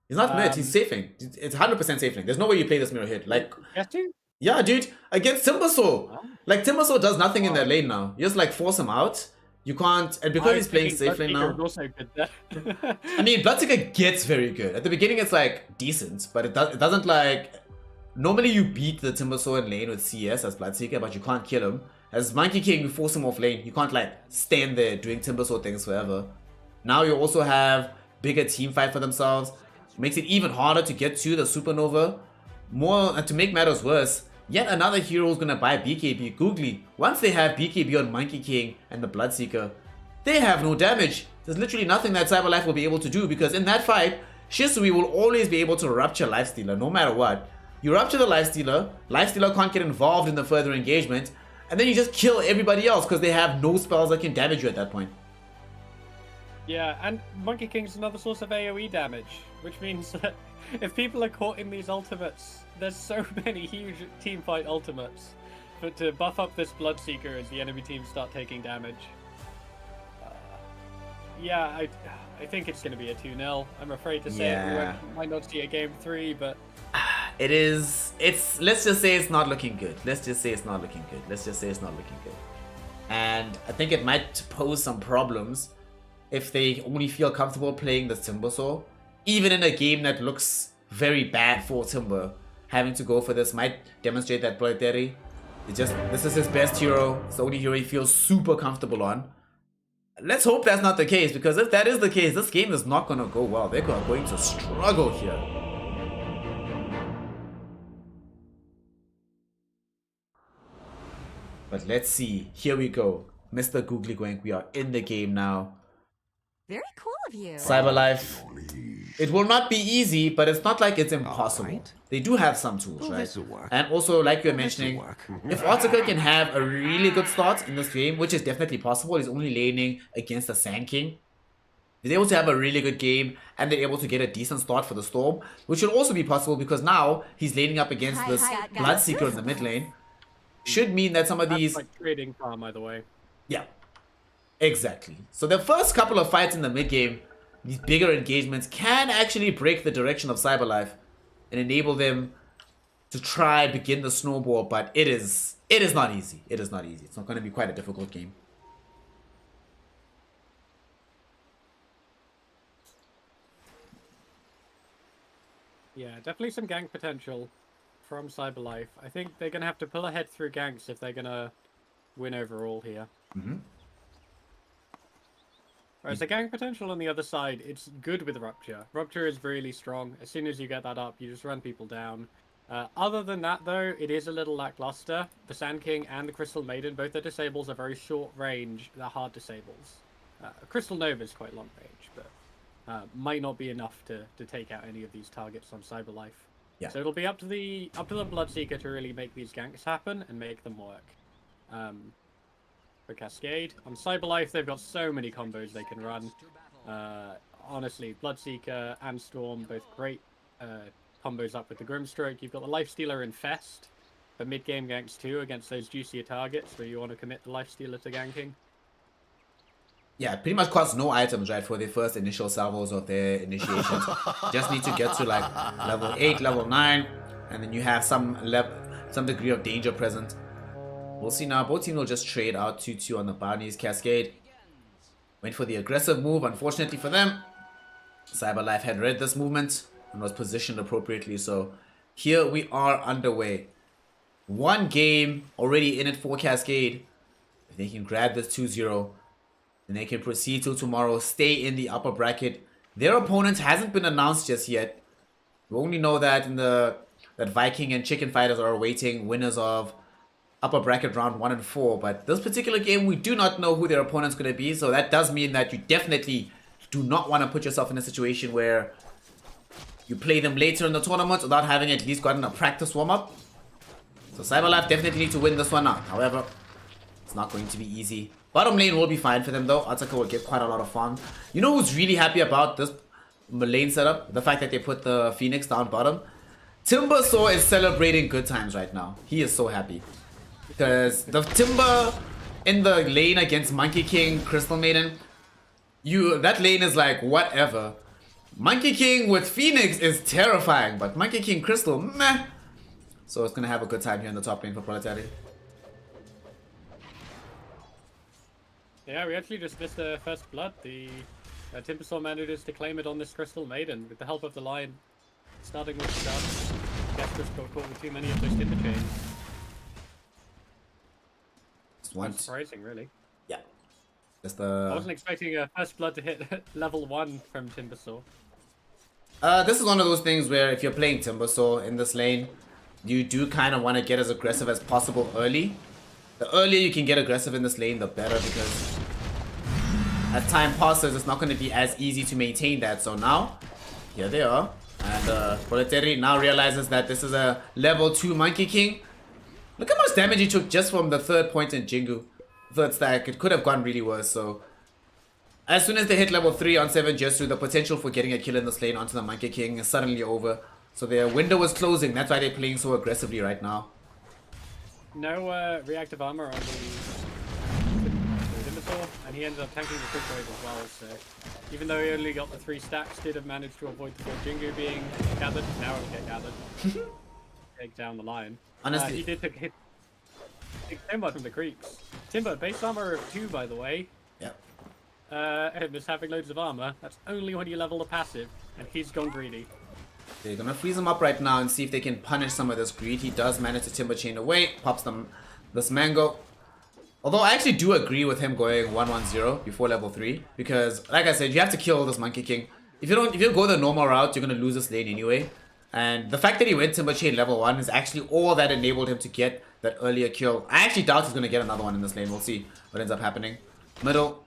He's not mid, he's safing. It's 100% safing. There's no way you play this mirror hit. Like, yeah, dude, against Timbersaw. Like, Timbersaw does nothing in that lane now. You just, like, force him out. You can't, and because he's playing safe lane now. Also good there. I mean, Bloodseeker gets very good. At the beginning, it's, like, decent, but it doesn't, like. Normally, you beat the Timbersaw in lane with CS as Bloodseeker, but you can't kill him. As Monkey King, you force him off lane. You can't, like, stand there doing Timbersaw things forever. Now you also have bigger team fight for themselves. Makes it even harder to get to the Supernova. More, and to make matters worse, yet another hero is gonna buy BKB. Googly, once they have BKB on Monkey King and the Bloodseeker, they have no damage. There's literally nothing that Cyberlife will be able to do, because in that fight, Shisui will always be able to rupture Lifestealer no matter what. You rupture the Lifestealer, Lifestealer can't get involved in the further engagement, and then you just kill everybody else because they have no spells that can damage you at that point. Yeah, and Monkey King's another source of AoE damage, which means that if people are caught in these ultimates, there's so many huge teamfight ultimates. But to buff up this Bloodseeker as the enemy team start taking damage. Yeah, I think it's going to be a 2-0. I'm afraid to say it. We might not see a game 3, but... It is... Let's just say it's not looking good. And I think it might pose some problems if they only feel comfortable playing the Timbersaw. Even in a game that looks very bad for Timber, having to go for this might demonstrate that Bloodberry, this is his best hero. It's the only hero he feels super comfortable on. Let's hope that's not the case, because if that is the case, this game is not going to go well. They're going to struggle here. But let's see. Here we go. Mr. Googly Gwank, we are in the game now. Very cool of you. Cyberlife. It will not be easy, but it's not like it's impossible. Right. They do have some tools, right? this'll work. And also, like you're mentioning, work. if Article can have a really good start in this game, which is definitely possible, he's only laning against the Sand King. He's able to have a really good game, and they're able to get a decent start for the Storm, which should also be possible because now he's laning up against this Bloodseeker in the mid lane. Should mean that some of these... That's like trading farm, by the way. Yeah, exactly. So the first couple of fights in the mid game, these bigger engagements can actually break the direction of Cyberlife and enable them to try begin the snowball, but it is not easy. It is not easy. It's not going to be quite a difficult game. Yeah, definitely some gank potential from Cyberlife. I think they're going to have to pull ahead through ganks if they're going to win overall here. Whereas the gank potential on the other side, it's good with Rupture. Rupture is really strong. As soon as you get that up, you just run people down. Other than that, though, it is a little lackluster. The Sand King and the Crystal Maiden, both their disables are very short range. They're hard disables. Crystal Nova is quite long range, but might not be enough to take out any of these targets on Cyberlife. Yeah. So it'll be up to the Bloodseeker to really make these ganks happen and make them work. For Cascade on Cyberlife, they've got so many combos they can run. Honestly, Bloodseeker and Storm both great combos up with the Grimstroke. You've got the Lifestealer Infest for mid-game ganks too against those juicier targets where you want to commit the Lifestealer to ganking. Yeah, pretty much costs no items, right, for the first initial salvos of their initiations. Just need to get to like level 8, level 9, and then you have some degree of danger present. We'll see now. Both teams will just trade out 2-2 on the bounties. Cascade went for the aggressive move. Unfortunately for them, Cyberlife had read this movement and was positioned appropriately. So here we are underway. One game already in it for Cascade. If they can grab this 2-0, then they can proceed till tomorrow, stay in the upper bracket. Their opponent hasn't been announced just yet. We only know that that Viking and Chicken Fighters are awaiting winners of upper bracket round 1 and 4. But this particular game, we do not know who their opponent's going to be. So that does mean that you definitely do not want to put yourself in a situation where you play them later in the tournament without having at least gotten a practice warm-up. So Cyberlife definitely need to win this one out. However, it's not going to be easy. Bottom lane will be fine for them though. Ataka will get quite a lot of farm. You know who's really happy about this lane setup? The fact that they put the Phoenix down bottom. Timbersaw is celebrating good times right now. He is so happy. Because the Timber in the lane against Monkey King, Crystal Maiden, that lane is like whatever. Monkey King with Phoenix is terrifying, but Monkey King Crystal, meh. So it's gonna have a good time here in the top lane for Proletary. Yeah, we actually just missed the first blood. The Timbersaw manages to claim it on this Crystal Maiden with the help of the line. Starting with stuff. Gastrus got caught with too many of those Timber Chains. That's surprising, really. Yeah. I wasn't expecting a first blood to hit level 1 from Timbersaw. This is one of those things where if you're playing Timbersaw in this lane, you do kind of want to get as aggressive as possible early. The earlier you can get aggressive in this lane, the better, because as time passes, it's not going to be as easy to maintain that. So now, here they are. And Proletary now realizes that this is a level 2 Monkey King. Look how much damage he took just from the third point in Jingu. Third stack, it could have gone really worse. So as soon as they hit level 3 on 7 Jesu, the potential for getting a kill in this lane onto the Monkey King is suddenly over. So their window is closing. That's why they're playing so aggressively right now. No reactive armor on the Timbersaw, and he ended up tanking the quick wave as well. So even though he only got the 3 stacks, did have managed to avoid the Jingu being gathered. Now it'll get gathered. Take down the line. Honestly, he did hit Timber from the creeps. Timber, base armor of 2, by the way. Yep. And just having loads of armor. That's only when you level the passive, and he's gone greedy. They're gonna freeze him up right now and see if they can punish some of this greed. He does manage to Timber Chain away, pops them this Mango. Although I actually do agree with him going 1-1-0 before level 3, because like I said, you have to kill this Monkey King. If you go the normal route, you're gonna lose this lane anyway. And the fact that he went Timber Chain level 1 is actually all that enabled him to get that earlier kill. I actually doubt he's gonna get another one in this lane. We'll see what ends up happening. Middle,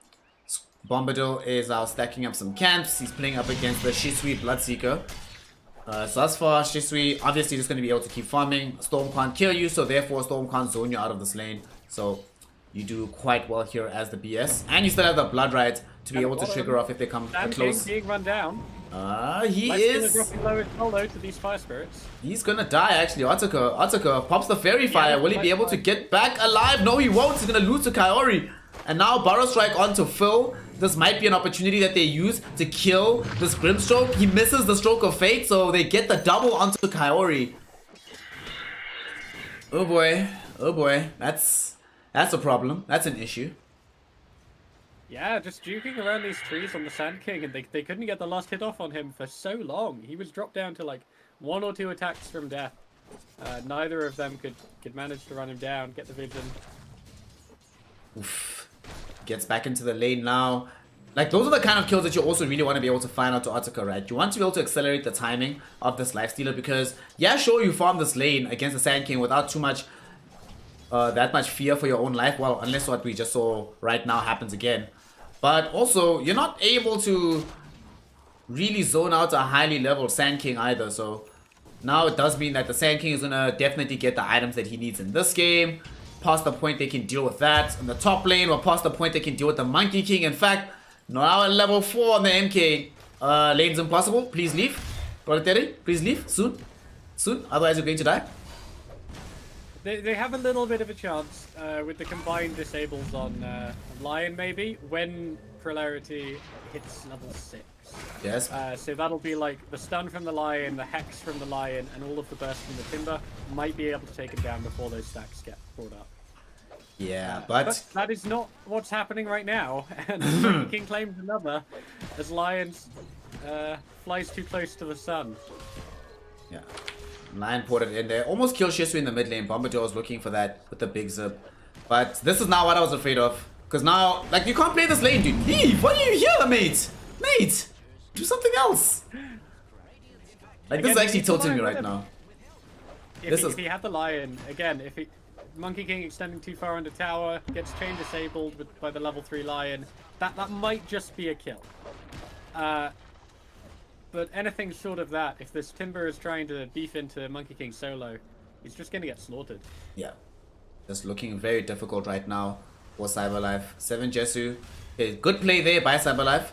Bombadil is now stacking up some camps. He's playing up against the Shisui Bloodseeker. So as far as Shisui, obviously just going to be able to keep farming. Storm can't kill you, so therefore Storm can't zone you out of this lane. So you do quite well here as the BS. And you still have the Blood Rite to be able to trigger off if they come close. Being run down. He is dropping low as well, though, to these Fire Spirits. He's gonna die actually. Ataka pops the Fairy Fire. Will he be able to get back alive? No, he won't. He's gonna lose to Kaori. And now Burrow Strike onto Phil. This might be an opportunity that they use to kill this Grimstroke. He misses the Stroke of Fate, so they get the double onto Kaori. Oh boy. Oh boy. That's a problem. That's an issue. Yeah, just juking around these trees on the Sand King, and they couldn't get the last hit off on him for so long. He was dropped down to like 1 or 2 attacks from death. Neither of them could manage to run him down, get the vision. Oof. Gets back into the lane now. Like, those are the kind of kills that you also really want to be able to find out to Otaka, right? You want to be able to accelerate the timing of this lifestealer because, yeah, sure, you farm this lane against the Sand King without too much, that much fear for your own life. Well, unless what we just saw right now happens again. But also, you're not able to really zone out a highly leveled Sand King either. So now it does mean that the Sand King is going to definitely get the items that he needs in this game. Past the point they can deal with that. In the top lane, we're past the point they can deal with the Monkey King. In fact, now at level 4 on the MK. Lane's impossible. Please leave. Proletary, please leave. Soon. Soon. Otherwise you're going to die. They have a little bit of a chance with the combined disables on Lion, maybe, when Polarity hits level 6. Yes. So that'll be like the stun from the Lion, the Hex from the Lion, and all of the burst from the Timber might be able to take him down before those stacks get brought up. Yeah, but that is not what's happening right now. And King claims another as Lions flies too close to the sun. yeah. Lion ported in there. Almost killed Shisui in the mid lane. Bombadil was looking for that with the big zip. But this is not what I was afraid of. Because now, like, you can't play this lane, dude. Leave! What are you here, mate? Mate! Do something else! Like, this is actually tilting me right now. If he had the Lion, again, if he... Monkey King extending too far under tower, gets chain disabled by the level 3 Lion, that might just be a kill. But anything short of that, if this Timber is trying to beef into Monkey King solo, he's just going to get slaughtered. Yeah. Just looking very difficult right now for Cyberlife. 7 Jesu. Okay, good play there by Cyberlife.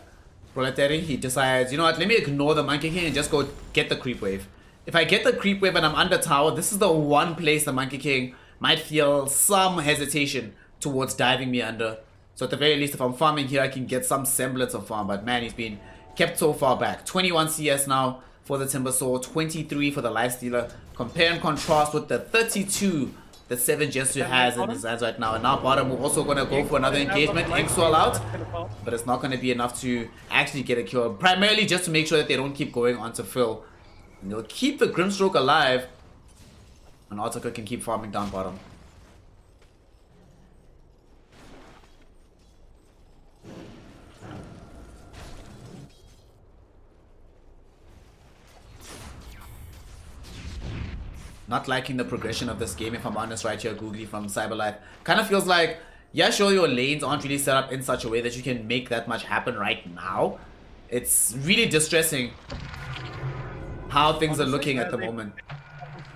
Proletary, he decides, you know what, let me ignore the Monkey King and just go get the creep wave. If I get the creep wave and I'm under tower, this is the one place the Monkey King might feel some hesitation towards diving me under. So at the very least, if I'm farming here, I can get some semblance of farm. But man, he's been kept so far back. 21 CS now for the Timber Sword, 23 for the Lifestealer. Compare and contrast with the 32 that 7 Jesu has in his hands right now. And now bottom, we're also going to go for another engagement. Ink Swell out, but it's not going to be enough to actually get a kill. Primarily just to make sure that they don't keep going onto Phil. And they'll keep the Grimstroke alive. And Otaka can keep farming down bottom. Not liking the progression of this game, if I'm honest, right here, Googly from Cyberlife. Kind of feels like, yeah, sure, your lanes aren't really set up in such a way that you can make that much happen right now. It's really distressing how things are looking at the moment.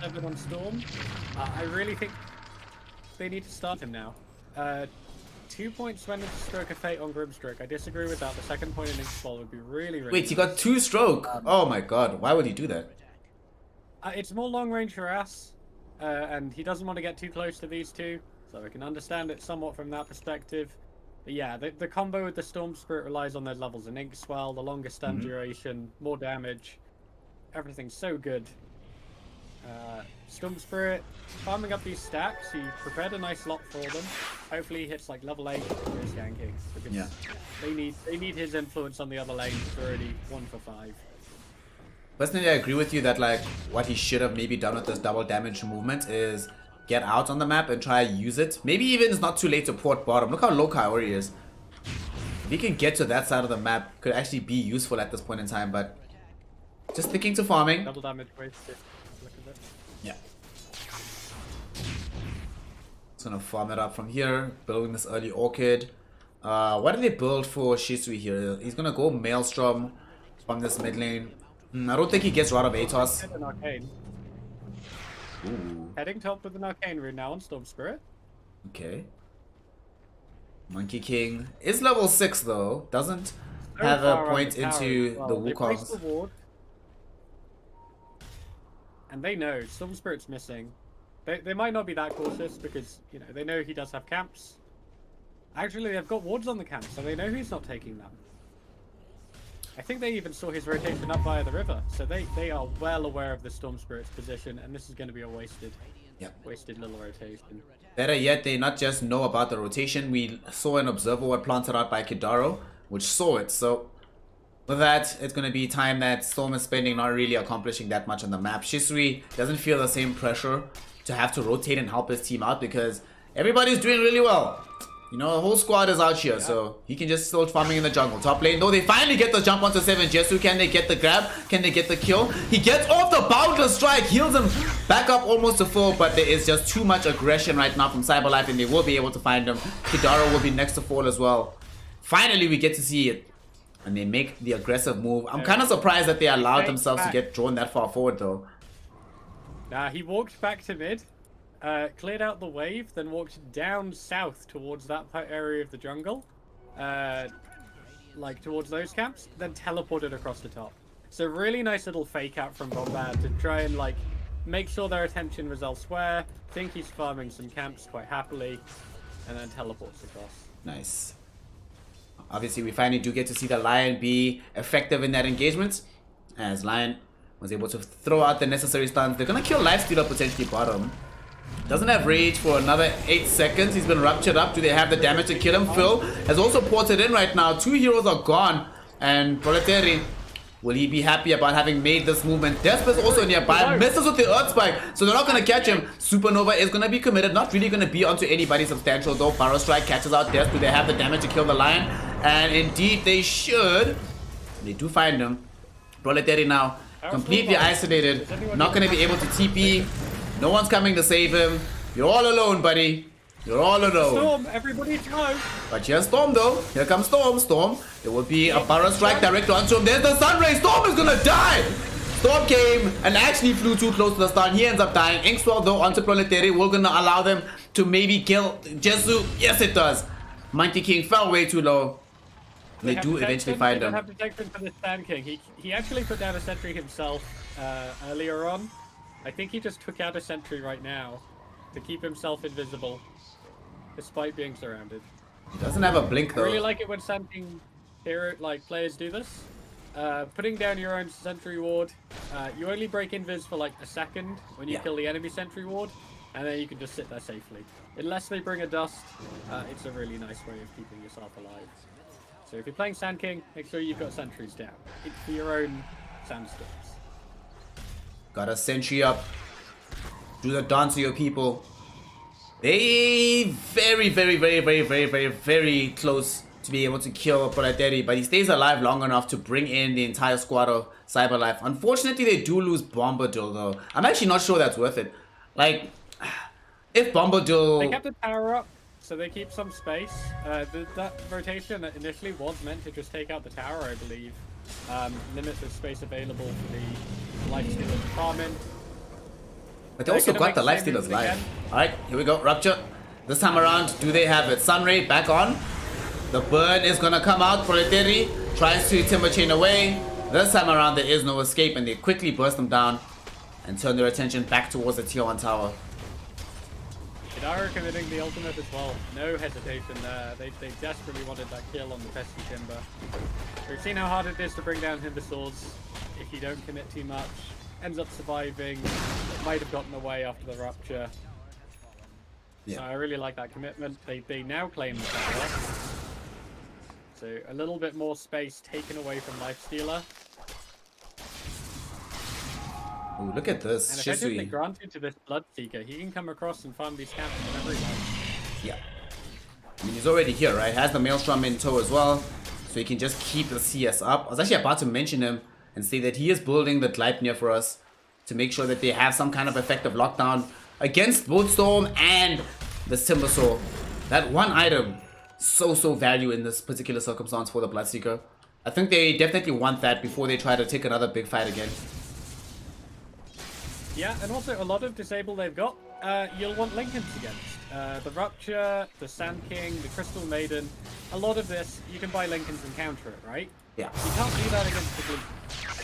On Storm. I really think they need to start him now. 2 points when it's Stroke of Fate on Grimstroke. I disagree with that. The second point in Inkspall would be really, really Wait, he got 2 stroke? Oh my god, why would he do that? It's more long range harass, and he doesn't want to get too close to these two, so I can understand it somewhat from that perspective. But yeah, the combo with the Storm Spirit relies on those levels in Ink Swell, the longer stun duration, more damage. Everything's so good. Storm Spirit, farming up these stacks, he prepared a nice lot for them. Hopefully he hits like level 8 for his ganking, because Yeah. they need his influence on the other lane. It's already 1 for 5. Personally, I agree with you that like what he should have maybe done with this double damage movement is get out on the map and try to use it. Maybe even it's not too late to port bottom. Look how low Kaori is. If he can get to that side of the map, could actually be useful at this point in time, but just sticking to farming. Double damage wasted. Look at that. Yeah. Just gonna farm it up from here, building this early orchid. What do they build for Shisui here? He's gonna go Maelstrom from this mid lane. I don't think he gets Rod of Atos. An arcane. Ooh, Heading top with an arcane rune now on Storm Spirit. okay. Monkey King is level 6 though. Doesn't have a point into the They placed Wukongs. the ward. And they know Storm Spirit's missing. They might not be that cautious because, you know, they know he does have camps. Actually, they've got wards on the camp, so they know he's not taking them. I think they even saw his rotation up via the river, so they are well aware of the Storm Spirit's position, and this is going to be a wasted little rotation. Better yet, they not just know about the rotation. We saw an observer ward planted out by Kidaro, which saw it. So with that, it's going to be time that Storm is spending not really accomplishing that much on the map. Shisui doesn't feel the same pressure to have to rotate and help his team out because everybody's doing really well. You know, the whole squad is out here, so he can just start farming in the jungle. Top lane, though, they finally get the jump onto 7 Jesu. Can they get the grab? Can they get the kill? He gets off the boundless strike, heals him back up almost to full, but there is just too much aggression right now from Cyberlife, and they will be able to find him. Kidara will be next to fall as well. Finally, we get to see it, and they make the aggressive move. I'm kind of surprised that they allowed themselves to get drawn that far forward, though. Nah, he walked back to mid. Cleared out the wave, then walked down south towards that area of the jungle, like towards those camps, then teleported across the top. So really nice little fake out from Bombard to try and like make sure their attention was elsewhere, think he's farming some camps quite happily, and then teleports across. Nice. Obviously, we finally do get to see the Lion be effective in that engagement, as Lion was able to throw out the necessary stuns. They're gonna kill Lifestealer potentially bottom. Doesn't have rage for another 8 seconds. He's been ruptured up. Do they have the damage to kill him? Phil has also ported in right now. 2 heroes are gone. And Proletari, will he be happy about having made this movement? Despa's also nearby. Misses with the Earth Spike. So they're not going to catch him. Supernova is going to be committed. Not really going to be onto anybody substantial though. Burrow Strike catches out Des. Do they have the damage to kill the Lion? And indeed they should. They do find him. Proletari now completely isolated. Not going to be able to TP. No one's coming to save him. You're all alone, buddy. You're all alone. Storm, everybody go. But here's Storm, though. Here comes Storm. Storm. There will be a Burrow Strike direct onto him. There's the Sunray. Storm is gonna die. Storm came and actually flew too close to the stun. He ends up dying. Inkswell, though, onto Proletari. We're gonna allow them to maybe kill Jesu. Yes, it does. Monkey King fell way too low. They do eventually find him. They have protection for the Sand King. He actually put down a sentry himself earlier on. I think he just took out a sentry right now to keep himself invisible, despite being surrounded. He doesn't have a blink though. I really like it when Sand King players do this. Putting down your own sentry ward, you only break invis for like a second when you kill the enemy sentry ward, and then you can just sit there safely. Unless they bring a dust, it's a really nice way of keeping yourself alive. So if you're playing Sand King, make sure you've got sentries down. It's for your own sandstorms. Got a sentry up. Do the dance to your people. They very close to be able to kill Proletari, but he stays alive long enough to bring in the entire squad of Cyberlife. Unfortunately, they do lose Bombadil though. I'm actually not sure that's worth it. Like, if Bombadil... They kept the power up, so they keep some space. That rotation initially was meant to just take out the tower, I believe. Limit the space available for the Lifestealers to farm in. But they also got the Lifestealers live. Alright, here we go. Rupture. This time around, do they have it? Sunray back on. The burn is gonna come out. Proletari tries to Timber Chain away. This time around, there is no escape, and they quickly burst them down and turn their attention back towards the Tier 1 tower. Kidara committing the ultimate as well. No hesitation there. They desperately wanted that kill on the pesky Timber. We've seen how hard it is to bring down Timber Swords if you don't commit too much. Ends up surviving. Might have gotten away after the rupture. Yeah. So I really like that commitment. They now claim the tower. So a little bit more space taken away from Lifestealer. Ooh, look at this. And effectively granted to this Bloodseeker, he can come across and farm these camps whenever he likes. Yeah. I mean, he's already here, right? Has the Maelstrom in tow as well. So he can just keep the CS up. I was actually about to mention him and say that he is building the Gleipnir for us to make sure that they have some kind of effective lockdown against both Storm and the Timbersaw. That one item, so value in this particular circumstance for the Bloodseeker. I think they definitely want that before they try to take another big fight again. Yeah, and also a lot of disable they've got, you'll want Lincolns against. The Rupture, the Sand King, the Crystal Maiden, a lot of this, you can buy Lincolns and counter it, right? Yeah. You can't do that against the Blue.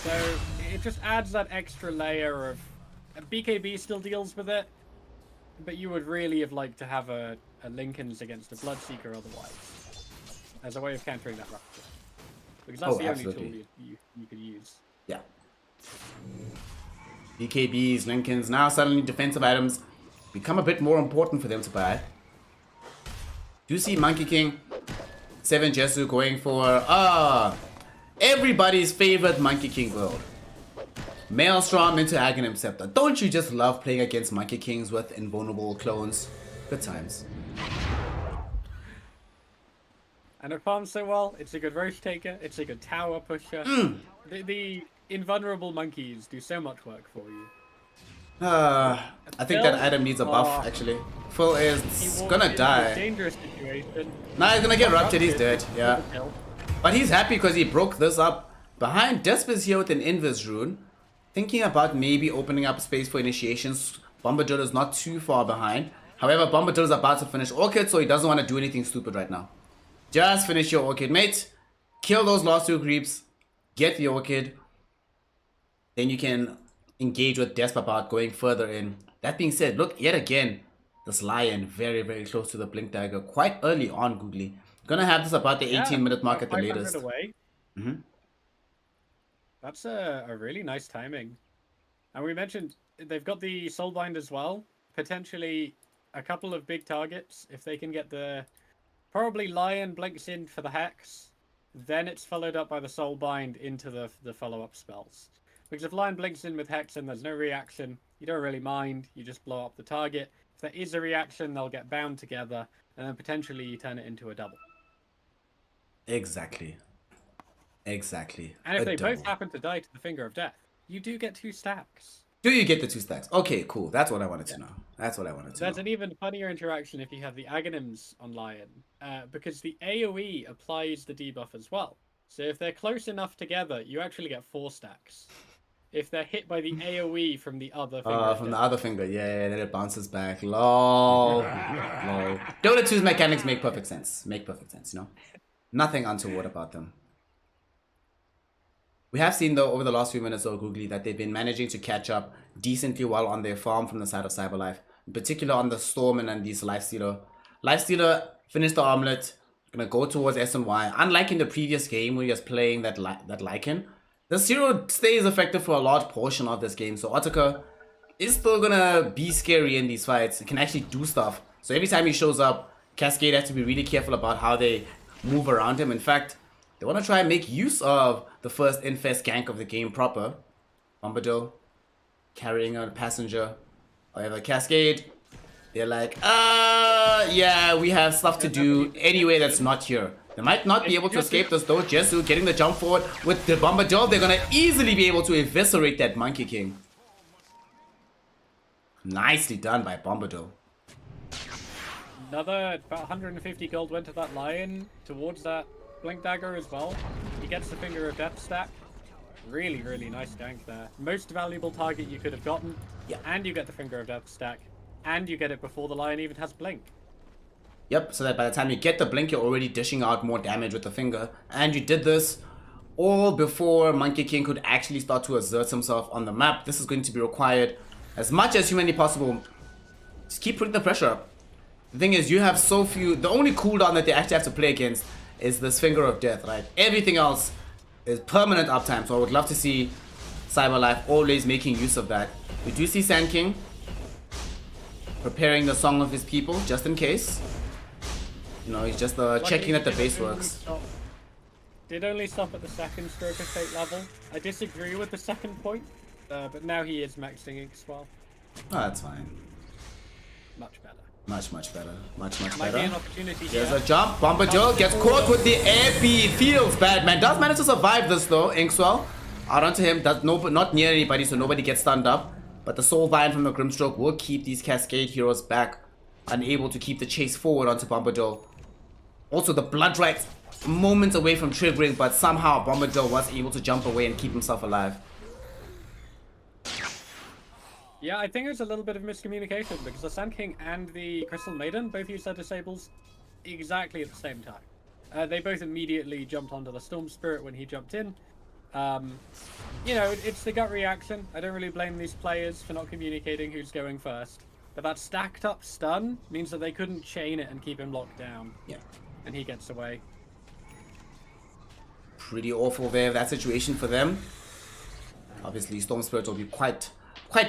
So it just adds that extra layer of... BKB still deals with it, but you would really have liked to have a Lincolns against a Bloodseeker otherwise, as a way of countering that Rupture. Because that's the only tool you could use. Yeah. BKBs, Lincolns, now suddenly defensive items become a bit more important for them to buy. Do you see Monkey King, 7 Jesu going for everybody's favorite Monkey King build? Maelstrom into Aghanim Scepter. Don't you just love playing against Monkey Kings with invulnerable clones? Good times. And it farms so well. It's a good roach taker. It's a good tower pusher. The invulnerable monkeys do so much work for you. I think that item needs a buff, actually. Phil is gonna In a die. dangerous situation. Nah, he's gonna get ruptured, he's dead, yeah. But he's happy because he broke this up. Behind, Desp is here with an Invis rune. Thinking about maybe opening up space for initiations. Bombadil is not too far behind. However, Bombadil is about to finish Orchid, so he doesn't want to do anything stupid right now. Just finish your Orchid, mate. Kill those last two creeps. Get the Orchid. Then you can engage with Desp about going further in. That being said, look, yet again, this Lion very, very close to the Blink Dagger. Quite early on, Googly. Gonna have this about the 18-minute mark at the 500 latest. Away. That's a really nice timing. And we mentioned they've got the Soulbind as well. Potentially a couple of big targets. If they can get the... Probably Lion blinks in for the Hex. Then it's followed up by the Soulbind into the follow-up spells. Because if Lion blinks in with Hex and there's no reaction, you don't really mind. You just blow up the target. If there is a reaction, they'll get bound together. And then potentially you turn it into a double. Exactly. Exactly. And if they double. both happen to die to the Finger of Death, you do get 2 stacks. Do you get the 2 stacks? Okay, cool. That's what I wanted to know. That's what I wanted to There's know. an even funnier interaction if you have the Aghanims on Lion, because the AoE applies the debuff as well. So if they're close enough together, you actually get 4 stacks. If they're hit by the AoE from the other finger. From the other finger, yeah, then it bounces back. Lol. Lol. Dota 2's mechanics make perfect sense. Make perfect sense, you know? Nothing untoward about them. We have seen, though, over the last few minutes or Googly, that they've been managing to catch up decently well on their farm from the side of Cyberlife. In particular on the Storm and these Lifestealer. Lifestealer finished the Armlet. Gonna go towards SNY. Unlike in the previous game where he was playing that Lycan, the Zero stays effective for a large portion of this game. So Otaka is still gonna be scary in these fights. It can actually do stuff. So every time he shows up, Cascade has to be really careful about how they move around him. In fact, they want to try and make use of the first Infest gank of the game proper. Bombadil carrying a passenger. However, Cascade, they're like, yeah, we have stuff to do anyway that's not here. They might not be able to escape this though. Jesu getting the jump forward with the Bombadil. They're going to easily be able to eviscerate that Monkey King. Nicely done by Bombadil. Another about 150 gold went to that Lion towards that Blink Dagger as well. He gets the Finger of Death stack. Really, really nice gank there. Most valuable target you could have gotten. Yeah. And you get the Finger of Death stack. And you get it before the Lion even has Blink. Yep, so that by the time you get the Blink, you're already dishing out more damage with the finger. And you did this all before Monkey King could actually start to assert himself on the map. This is going to be required as much as humanly possible. Just keep putting the pressure up. The thing is, you have so few... The only cooldown that they actually have to play against is this Finger of Death, right? Everything else is permanent uptime. So I would love to see Cyberlife always making use of that. We do see Sand King preparing the Song of his people, just in case. You know, he's just checking that the base works. Did only stop at the second stroke of fate level. I disagree with the second point, but now he is maxing Ink as well. Oh, that's fine. Much better. Much, much better. Much, much Might be an better. opportunity There's here. a jump. Bombadil gets caught with the air beat. Feels bad, man. Does manage to survive this, though. Inkswell out onto him. Does not near anybody, so nobody gets stunned up. But the Soul Vine from the Grimstroke will keep these Cascade heroes back, unable to keep the chase forward onto Bombadil. Also, the Blood Right moments away from triggering, but somehow Bombadil was able to jump away and keep himself alive. Yeah, I think there's a little bit of miscommunication because the Sand King and the Crystal Maiden both used their disables exactly at the same time. They both immediately jumped onto the Storm Spirit when he jumped in. You know, it's the gut reaction. I don't really blame these players for not communicating who's going first. But that stacked up stun means that they couldn't chain it and keep him locked down. Yeah. And he gets away. Pretty awful there, that situation for them. Obviously, Storm Spirit will be quite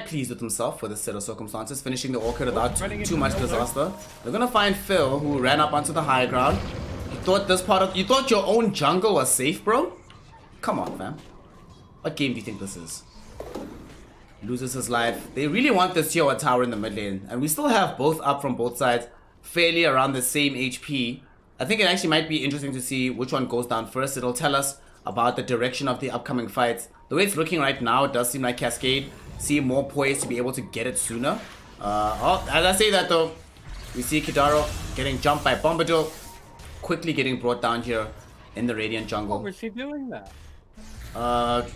pleased with himself for this set of circumstances, finishing the Orchid without too much disaster. They're gonna find Phil, who ran up onto the high ground. You thought your own jungle was safe, bro? Come on, fam. What game do you think this is? Loses his life. They really want this Yoa tower in the mid lane, and we still have both up from both sides, fairly around the same HP. I think it actually might be interesting to see which one goes down first. It'll tell us about the direction of the upcoming fights. The way it's looking right now, it does seem like Cascade seem more poised to be able to get it sooner. As I say that though, we see Kidaro getting jumped by Bombadil, quickly getting brought down here in the Radiant jungle. What was she doing there?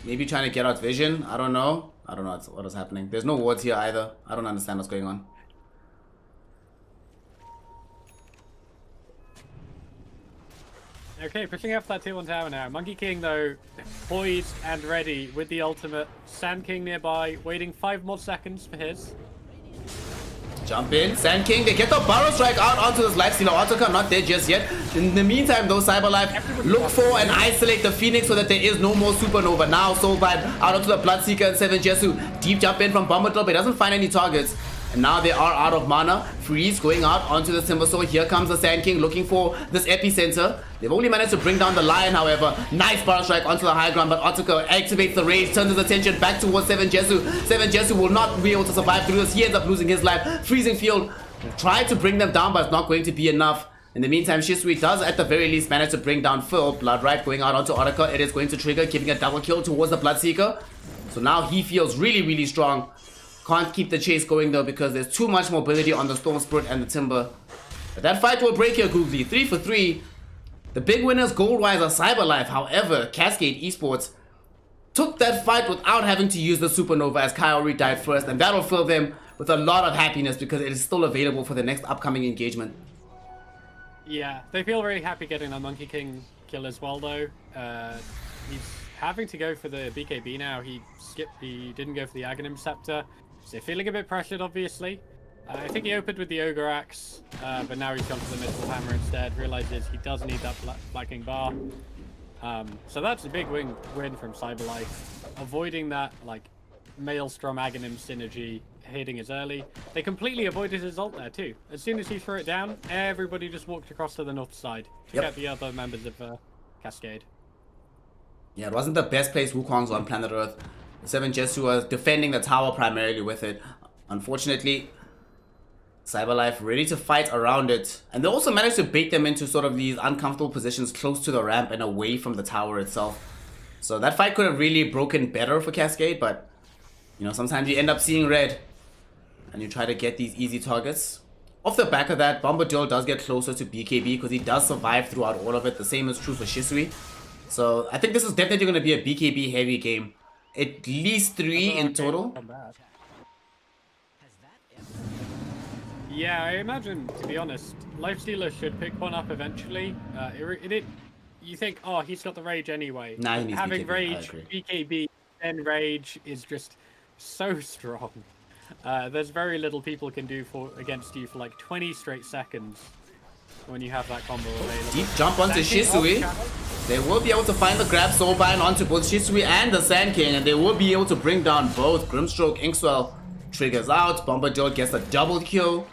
Maybe trying to get out vision. I don't know what is happening. There's no wards here either. I don't understand what's going on. Okay, pushing up that tier 1 tower now. Monkey King, though, poised and ready with the ultimate. Sand King nearby, waiting 5 more seconds for his. Jump in, Sand King, they get the Burrow Strike out onto this Lifestealer. Autoca not dead just yet. In the meantime, though, Cyberlife look for and isolate the Phoenix so that there is no more Supernova. Now, Soulbind out onto the Bloodseeker and 7 Jesu. Deep jump in from Bombadil, but he doesn't find any targets. And now they are out of mana. Freeze going out onto the Timbersaw. Here comes the Sand King looking for this epicenter. They've only managed to bring down the Lion, however. Nice Burrow Strike onto the high ground, but Otaka activates the rage, turns his attention back towards 7 Jesu. 7 Jesu will not be able to survive through this. He ends up losing his life. Freezing Field tried to bring them down, but it's not going to be enough. In the meantime, Shisui does at the very least manage to bring down Phil. Blood Right going out onto Otaka. It is going to trigger, giving a double kill towards the Bloodseeker. So now he feels really, really strong. Can't keep the chase going though because there's too much mobility on the Storm Spirit and the Timber. But that fight will break here, Googly. 3 for 3. The big winners gold-wise are Cyberlife. However, Cascade Esports took that fight without having to use the Supernova as Kyori died first. And that'll fill them with a lot of happiness because it is still available for the next upcoming engagement. Yeah, they feel really happy getting a Monkey King kill as well though. He's having to go for the BKB now. He didn't go for the Aghanim Scepter. So feeling a bit pressured, obviously. I think he opened with the Ogre Axe, but now he's gone for the Mystical Hammer instead. Realizes he does need that Black King Bar. So that's a big win from Cyberlife. Avoiding that, like, Maelstrom Aghanim synergy hitting us early. They completely avoided his ult there, too. As soon as he threw it down, everybody just walked across to the north side to get the other members of Cascade. Yeah, it wasn't the best place Wukong's on planet Earth. The 7 Jesu was defending the tower primarily with it. Unfortunately, Cyberlife ready to fight around it. And they also managed to bait them into sort of these uncomfortable positions close to the ramp and away from the tower itself. So that fight could have really broken better for Cascade, but you know, sometimes you end up seeing red and you try to get these easy targets. Off the back of that, Bombadil does get closer to BKB because he does survive throughout all of it. The same is true for Shisui. So I think this is definitely going to be a BKB heavy game. At least 3 in total. Yeah, I imagine, to be honest, Lifestealer should pick one up eventually. You think, oh, he's got the Rage anyway. Nah, he needs having BKB, Rage, BKB, and Rage is just so strong. There's very little people can do against you for like 20 straight seconds when you have that combo available. Deep jump onto Shisui. They will be able to find the grab Soulbind onto both Shisui and the Sand King, and they will be able to bring down both. Grimstroke, Inkswell triggers out. Bombadil gets a double kill.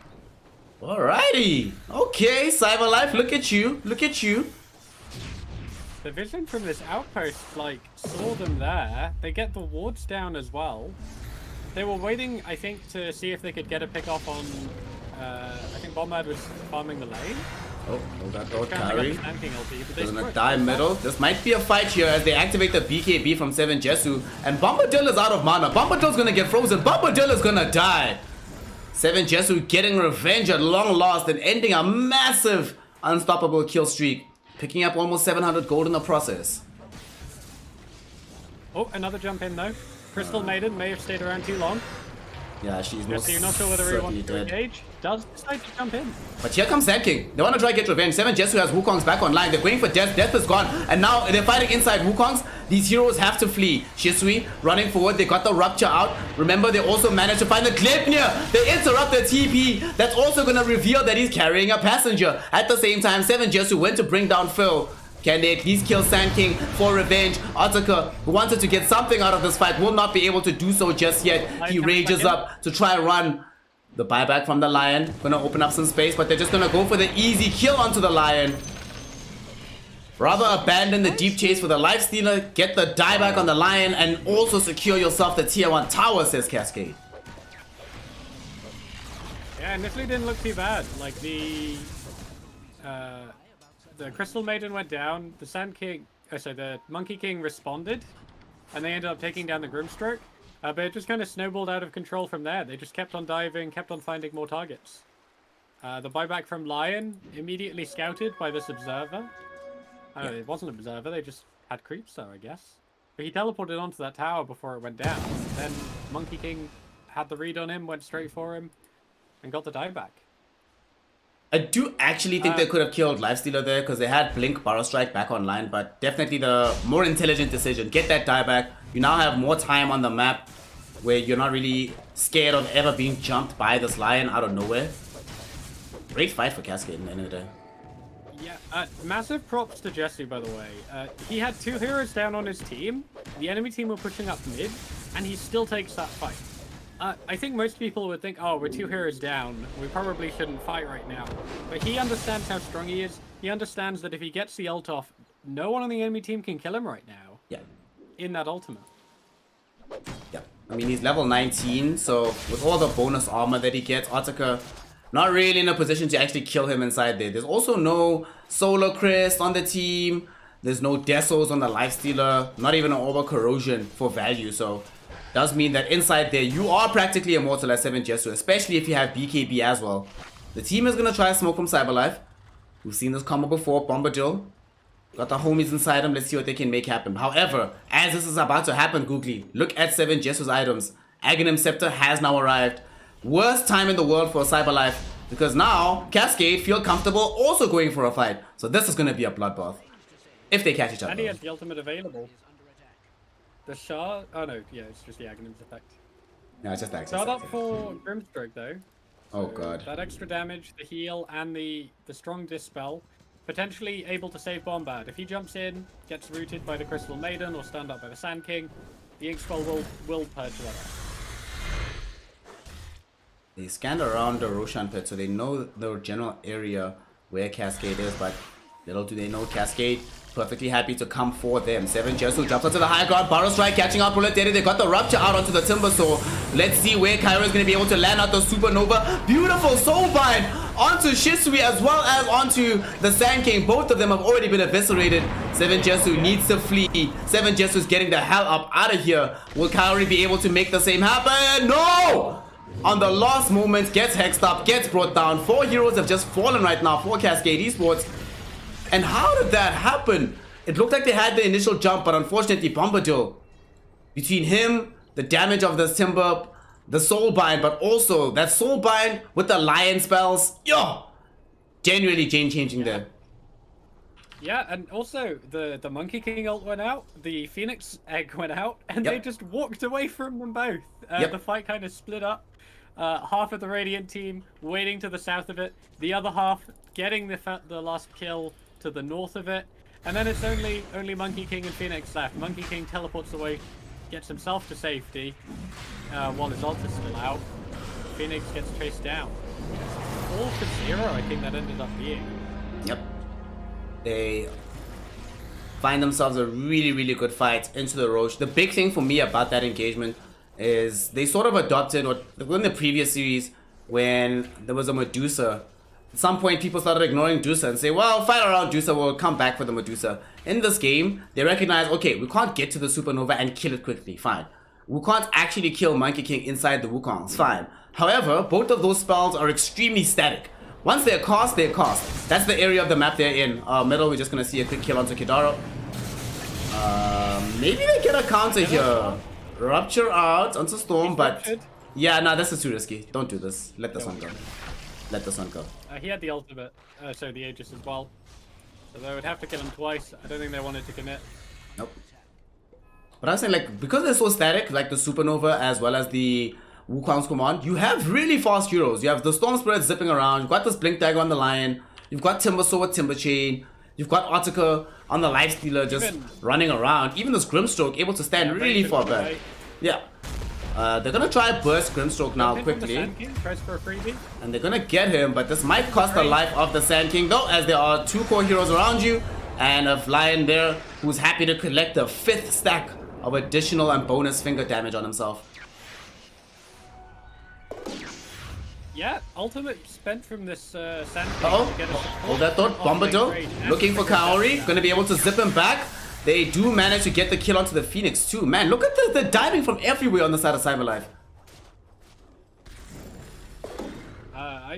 Alrighty. Okay, Cyberlife, look at you. Look at you. The vision from this outpost, like, saw them there. They get the wards down as well. They were waiting, I think, to see if they could get a pick off on... I think Bombad was farming the lane. Oh, hold that thought, Kyrie. Doesn't Gonna die middle. This might be a fight here as they activate the BKB from 7 Jesu. And Bombadil is out of mana. Bombadil's gonna get frozen. Bombadil is gonna die. 7 Jesu getting revenge at long last and ending a massive unstoppable kill streak. Picking up almost 700 gold in the process. Oh, another jump in though. Crystal Maiden may have stayed around too long. Yeah, she's most So you're not sure whether he wants to dead. engage. Does decide to jump in. But here comes Sand King. They want to try to get revenge. 7 Jesu has Wukong's back online. They're going for Death. Death is gone. And now they're fighting inside Wukong's. These heroes have to flee. Shisui running forward. They got the Rupture out. Remember, they also managed to find the Gleipnir. They interrupt the TP. That's also going to reveal that he's carrying a passenger. At the same time, 7 Jesu went to bring down Phil. Can they at least kill Sand King for revenge? Otaka, who wanted to get something out of this fight, will not be able to do so just yet. He rages up to try and run. The buyback from the Lion. Gonna open up some space, but they're just gonna go for the easy kill onto the Lion. Rather abandon the deep chase for the Lifestealer, get the dieback on the Lion, and also secure yourself the tier 1 tower, says Cascade. Yeah, initially didn't look too bad. Like the the Crystal Maiden went down. The Sand King, sorry, the Monkey King responded, and they ended up taking down the Grimstroke. But it just kind of snowballed out of control from there. They just kept on diving, kept on finding more targets. The buyback from Lion immediately scouted by this observer. It wasn't an observer, they just had creeps there, I guess. But he teleported onto that tower before it went down. Then Monkey King had the read on him, went straight for him, and got the dieback. I do actually think they could have killed Lifestealer there because they had Blink Barrow Strike back online, but definitely the more intelligent decision. Get that dieback. You now have more time on the map where you're not really scared of ever being jumped by this Lion out of nowhere. Great fight for Cascade in the end of the day. Yeah, massive props to Jesse, by the way. He had 2 heroes down on his team. The enemy team were pushing up mid, and he still takes that fight. I think most people would think, oh, we're 2 heroes down. We probably shouldn't fight right now. But he understands how strong he is. He understands that if he gets the ult off, no one on the enemy team can kill him right now. Yeah. In that ultimate. Yeah. I mean, he's level 19, so with all the bonus armor that he gets, Otaka not really in a position to actually kill him inside there. There's also no Solar Crest on the team. There's no Desos on the Lifestealer. Not even an Orber Corrosion for value, so does mean that inside there, you are practically immortal as 7 Jesu, especially if you have BKB as well. The team is going to try smoke from Cyberlife. We've seen this combo before, Bombadil. Got the homies inside him, let's see what they can make happen. However, as this is about to happen, Googly, look at 7 Jesu's items. Aghanim Scepter has now arrived. Worst time in the world for Cyberlife, because now Cascade feel comfortable also going for a fight. So this is going to be a bloodbath. If they catch each other. And he has the ultimate available. The Shard... Oh no, yeah, it's just the Aghanim's effect. No, it's just access. Shard up for Grimstroke though. Oh So god. that extra damage, the heal, and the strong dispel. Potentially able to save Bombard. If he jumps in, gets rooted by the Crystal Maiden, or stand up by the Sand King, the Ink Spell will purge that out. They scanned around the Roshan pit, so they know the general area where Cascade is, but little do they know Cascade perfectly happy to come for them. 7 Jesu jumps onto the high ground, Barrow Strike catching out Bullet Daddy. They got the Rupture out onto the Timber Saw. Let's see where Kyra is going to be able to land out the Supernova. Beautiful Soulbind onto Shisui as well as onto the Sand King. Both of them have already been eviscerated. 7 Jesu needs to flee. 7 Jesu is getting the hell up out of here. Will Kyrie be able to make the same happen? No! On the last moment, gets hexed up, gets brought down. 4 heroes have just fallen right now for Cascade Esports. And how did that happen? It looked like they had the initial jump, but unfortunately, Bombadil, between him, the damage of the Timber, the Soulbind, but also that Soulbind with the Lion spells, yo, genuinely game-changing there. Yeah, and also the Monkey King ult went out, the Phoenix Egg went out, and they just walked away from them both. The fight kind of split up. Half of the Radiant team waiting to the south of it, the other half getting the last kill to the north of it, and then it's only Monkey King and Phoenix left. Monkey King teleports away, gets himself to safety, while his ult is still out. Phoenix gets chased down. All for 0, I think that ended up being. Yep. They find themselves a really, really good fight into the Roche. The big thing for me about that engagement is they sort of adopted what in the previous series when there was a Medusa. At some point, people started ignoring Medusa and say, well, fight around Medusa, we'll come back for the Medusa. In this game, they recognize, okay, we can't get to the Supernova and kill it quickly, fine. We can't actually kill Monkey King inside the Wukongs, fine. However, both of those spells are extremely static. Once they're cast, they're cast. That's the area of the map they're in. Middle, we're just going to see a quick kill onto Kidaro. Maybe they get a counter here. Rupture out onto Storm, but... yeah, no, this is too risky. Don't do this. Let this one go. Let this one go. He had the ultimate, so the Aegis as well. So they would have to kill him twice. I don't think they wanted to commit. Nope. But I was saying, like, because they're so static, like the Supernova as well as the Wukong's Command, you have really fast heroes. You have the Storm Spirit zipping around. You've got this Blink Dagger on the Lion. You've got Timber Saw with Timber Chain. You've got Otaka on the Lifestealer just running around. Even this Grimstroke able to stand really far back. Yeah. They're gonna try burst Grimstroke now quickly. And they're gonna get him, but this might cost the life of the Sand King though, as there are 2 core heroes around you. And a Lion there who's happy to collect the 5th stack of additional and bonus finger damage on himself. Yeah, ultimate spent from this Sand King Uh-oh. to get a support Hold that thought. offlane Bombadil trade. looking for Kaori. Gonna be able to zip him back. They do manage to get the kill onto the Phoenix too. Man, look at the diving from everywhere on the side of Cyberlife.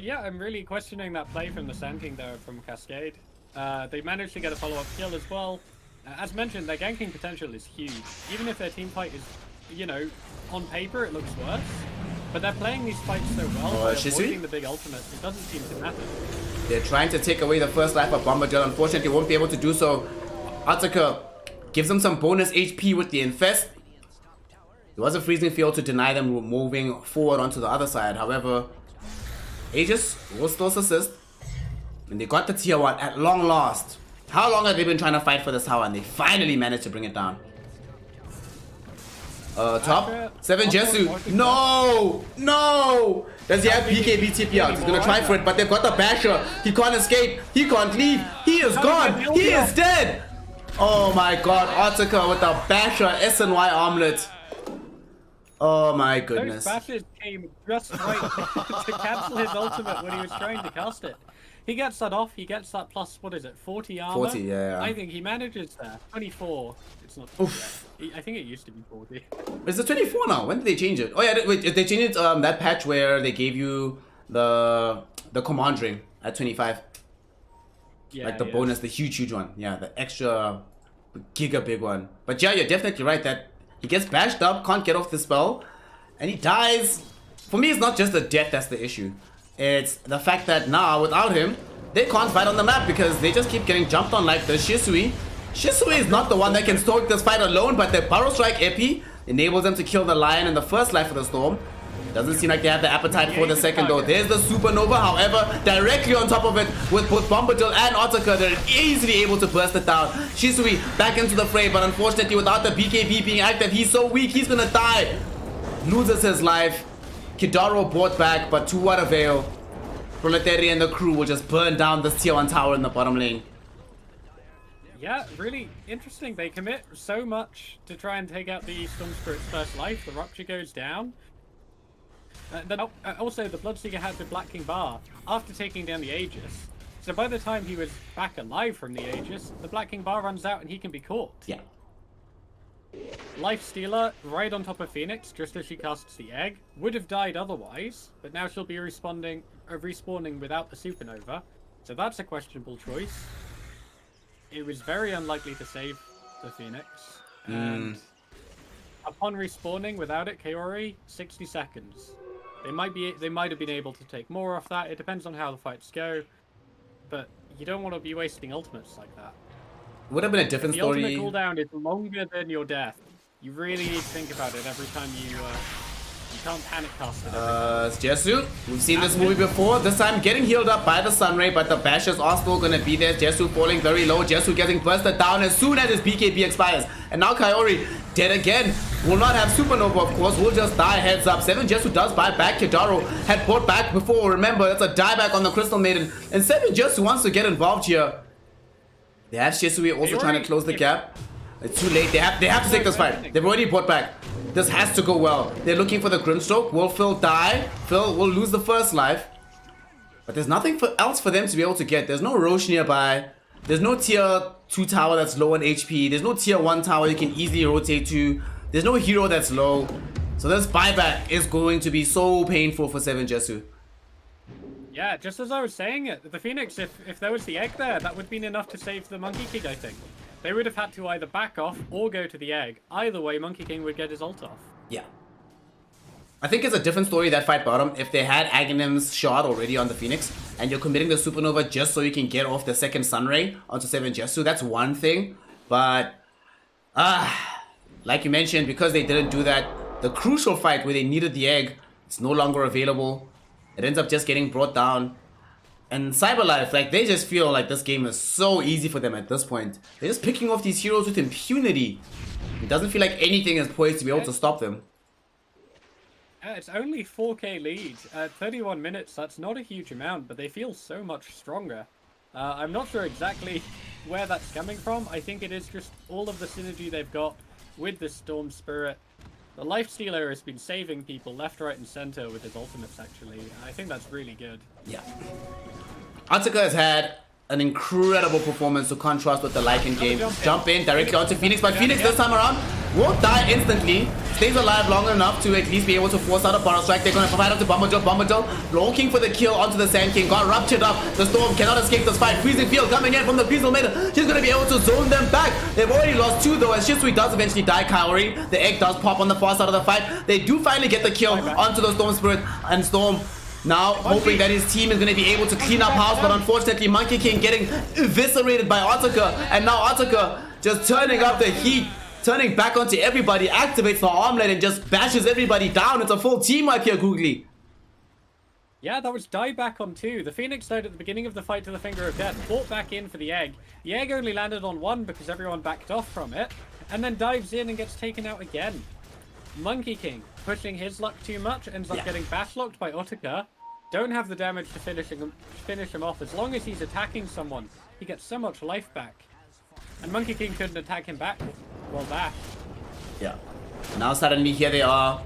Yeah, I'm really questioning that play from the Sand King there from Cascade. They managed to get a follow-up kill as well. As mentioned, their ganking potential is huge. Even if their team fight is, you know, on paper it looks worse. But they're playing these fights so well, by Shisui? avoiding the big ultimates, it doesn't seem to matter. They're trying to take away the first life of Bombadil. Unfortunately, won't be able to do so. Ataka gives them some bonus HP with the Infest. There was a freezing field to deny them moving forward onto the other side. However, Aegis will still assist. And they got the tier 1 at long last. How long have they been trying to fight for this tower? And they finally managed to bring it down. Top 7 Jesu. No! No! Does he have BKB TP out? He's gonna try for it, but they've got the Basher. He can't escape. He can't leave. He is gone. He is dead. Oh my god. Ataka with the Basher SNY armlet. Oh my goodness. Those bashes came just right to cancel his ultimate when he was trying to cast it. He gets that off, he gets that plus, what is it, 40 armor? 40, yeah. I think he manages there. 24. It's not 40 yet. I think it used to be 40. It's the 24 now. When did they change it? Oh yeah, wait, they changed it that patch where they gave you the command ring at 25. Yeah, Like the bonus, the huge one. Yeah, the extra giga big one. But yeah, you're definitely right that he gets bashed up, can't get off the spell, and he dies. For me, it's not just the death that's the issue. It's the fact that now, without him, they can't fight on the map because they just keep getting jumped on like the Shisui. Shisui is not the one that can stoke this fight alone, but the Burrow Strike Epi enables them to kill the Lion in the first life of the storm. Doesn't seem like they have the appetite for the second though. There's the Supernova, however, directly on top of it with both Bombadil and Ataka, they're easily able to burst it down. Shisui back into the fray, but unfortunately without the BKB being active, he's so weak, he's gonna die. Loses his life. Kidaro brought back, but to what avail? Proletari and the crew will just burn down this tier 1 tower in the bottom lane. Yeah, really interesting. They commit so much to try and take out the Storm Spirit's first life. The Rupture goes down. Also, the Bloodseeker had the Black King Bar after taking down the Aegis. So by the time he was back alive from the Aegis, the Black King Bar runs out and he can be caught. Yeah. Life Stealer right on top of Phoenix just as she casts the egg. Would have died otherwise, but now she'll be respawning without the Supernova. So that's a questionable choice. It was very unlikely to save the Phoenix. And upon respawning without it, Kaori, 60 seconds. They might have been able to take more off that. It depends on how the fights go. But you don't want to be wasting ultimates like that. Would have been a different The story. ultimate cooldown is longer than your death. You really need to think about it every time you can't panic cast it. It's Jesu. We've seen this movie before. This time getting healed up by the Sunray, but the Bashers are still gonna be there. Jesu falling very low. Jesu getting bursted down as soon as his BKB expires. And now Kaori dead again. Will not have Supernova, of course. Will just die. Heads up. 7 Jesu does buy back. Kidaro had bought back before. Remember, that's a dieback on the Crystal Maiden. And 7 Jesu wants to get involved here. They have Shisui also trying to close the gap. It's too late. They have to take this fight. They've already bought back. This has to go well. They're looking for the Grimstroke. Will Phil die? Phil will lose the first life. But there's nothing else for them to be able to get. There's no Roche nearby. There's no tier 2 tower that's low on HP. There's no tier 1 tower you can easily rotate to. There's no hero that's low. So this buyback is going to be so painful for 7 Jesu. Yeah, just as I was saying it, the Phoenix, if there was the egg there, that would have been enough to save the Monkey King, I think. They would have had to either back off or go to the egg. Either way, Monkey King would get his ult off. Yeah. I think it's a different story, that fight bottom. If they had Aghanim's shot already on the Phoenix, and you're committing the Supernova just so you can get off the second Sunray onto 7 Jesu, that's one thing. But, like you mentioned, because they didn't do that, the crucial fight where they needed the egg, it's no longer available. It ends up just getting brought down. And Cyberlife, like, they just feel like this game is so easy for them at this point. They're just picking off these heroes with impunity. It doesn't feel like anything is poised to be able to stop them. It's only 4k lead. At 31 minutes, that's not a huge amount, but they feel so much stronger. I'm not sure exactly where that's coming from. I think it is just all of the synergy they've got with the Storm Spirit. The Lifestealer has been saving people left, right, and center with his ultimates, actually. I think that's really good. Yeah. Atsuka has had an incredible performance to contrast with the Lycan game. Jump in directly onto Phoenix, but Phoenix this time around won't die instantly. Stays alive long enough to at least be able to force out a Bono Strike. They're going to provide up to Bombardier. Bombardier looking for the kill onto the Sand King. Got ruptured up. The Storm cannot escape this fight. Freezing Field coming in from the Crystal Maiden. She's going to be able to zone them back. They've already lost 2 though, as Shisui does eventually die cowering. The egg does pop on the far side of the fight. They do finally get the kill onto the Storm Spirit, and Storm now hoping that his team is going to be able to clean up house, but unfortunately Monkey King getting eviscerated by Atsuka, and now Atsuka just turning up the heat, turning back onto everybody, activates the armlet and just bashes everybody down. It's a full team up here, Googly. Yeah, that was die back on 2. The Phoenix died at the beginning of the fight to the Finger of Death, fought back in for the egg. The egg only landed on 1 because everyone backed off from it, and then dives in and gets taken out again. Monkey King, pushing his luck too much, ends up getting bash-locked by Otaka. Don't have the damage to finish him off. As long as he's attacking someone, he gets so much life back. And Monkey King couldn't attack him back. Well, bash. Yeah. Now suddenly here they are.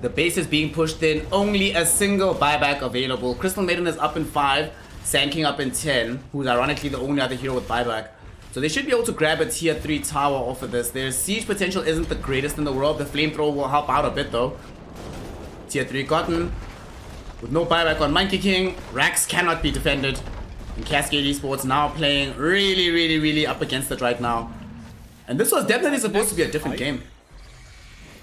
The base is being pushed in. Only a single buyback available. Crystal Maiden is up in 5. Sand King up in 10. Who's ironically the only other hero with buyback. So they should be able to grab a tier 3 tower off of this. Their siege potential isn't the greatest in the world. The flamethrower will help out a bit though. Tier 3 gotten. With no buyback on Monkey King, Rax cannot be defended. And Cascade Esports now playing really up against it right now. And this was definitely supposed to be a different game.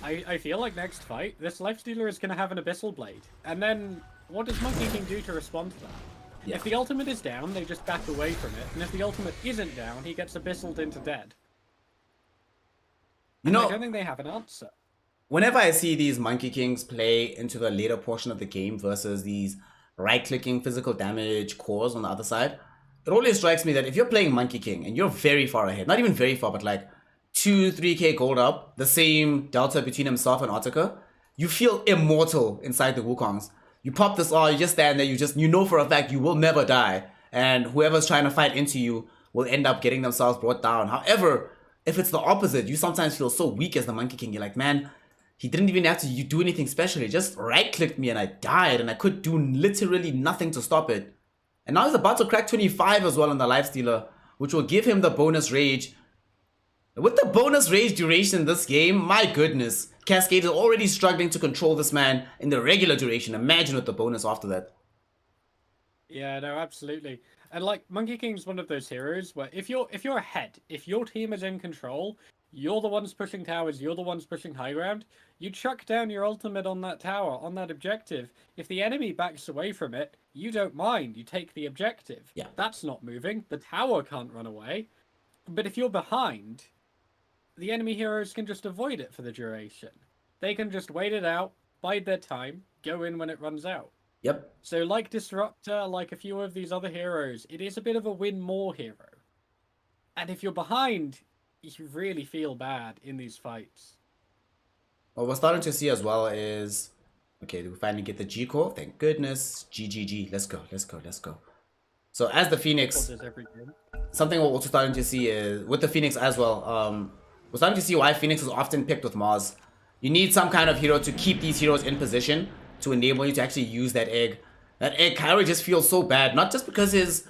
I feel like next fight, this Lifestealer is going to have an Abyssal Blade. And then, what does Monkey King do to respond to that? Yeah. If the ultimate is down, they just back away from it. And if the ultimate isn't down, he gets Abyssaled into dead. You know, I don't think they have an answer. Whenever I see these Monkey Kings play into the later portion of the game versus these right-clicking physical damage cores on the other side, it always strikes me that if you're playing Monkey King and you're very far ahead, not even very far, but like 2-3k gold up, the same delta between himself and Otaka, you feel immortal inside the Wukongs. You pop this R, you just stand there, you know for a fact you will never die, and whoever's trying to fight into you will end up getting themselves brought down. However, if it's the opposite, you sometimes feel so weak as the Monkey King. You're like, man, he didn't even have to do anything special. He just right-clicked me and I died, and I could do literally nothing to stop it. And now he's about to crack 25 as well on the Lifestealer, which will give him the bonus rage. With the bonus rage duration in this game, my goodness, Cascade is already struggling to control this man in the regular duration. Imagine with the bonus after that. Yeah, no, absolutely. And like Monkey King's one of those heroes where if you're ahead, if your team is in control, you're the ones pushing towers, you're the ones pushing high ground, you chuck down your ultimate on that tower, on that objective. If the enemy backs away from it, you don't mind, you take the objective. Yeah. That's not moving, the tower can't run away. But if you're behind, the enemy heroes can just avoid it for the duration. They can just wait it out, bide their time, go in when it runs out. Yep. So like Disruptor, like a few of these other heroes, it is a bit of a win more hero. And if you're behind, you really feel bad in these fights. What we're starting to see as well is, okay, we finally get the G core. Thank goodness. GGG. Let's go. So as the Phoenix, something we're also starting to see is with the Phoenix as well. We're starting to see why Phoenix is often picked with Mars. You need some kind of hero to keep these heroes in position to enable you to actually use that egg. That egg, Kyrie just feels so bad, not just because his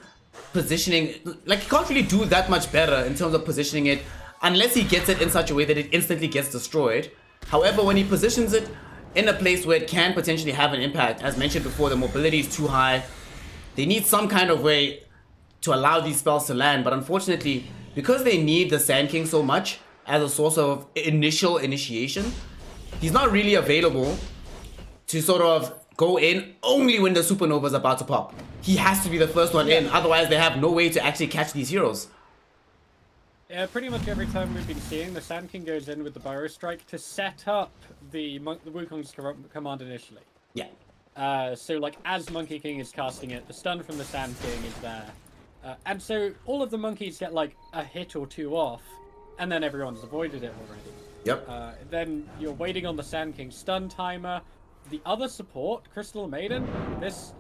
positioning, like he can't really do that much better in terms of positioning it unless he gets it in such a way that it instantly gets destroyed. However, when he positions it in a place where it can potentially have an impact, as mentioned before, the mobility is too high. They need some kind of way to allow these spells to land, but unfortunately, because they need the Sand King so much as a source of initial initiation, he's not really available to sort of go in only when the supernova is about to pop. He has to be the first one in, otherwise they have no way to actually catch these heroes. Yeah, pretty much every time we've been seeing, the Sand King goes in with the Burrow Strike to set up the Wukong's command initially. Yeah. So like as Monkey King is casting it, the stun from the Sand King is there. And so all of the monkeys get like a hit or two off, and then everyone's avoided it already. Yep. Then you're waiting on the Sand King stun timer. The other support, Crystal Maiden, this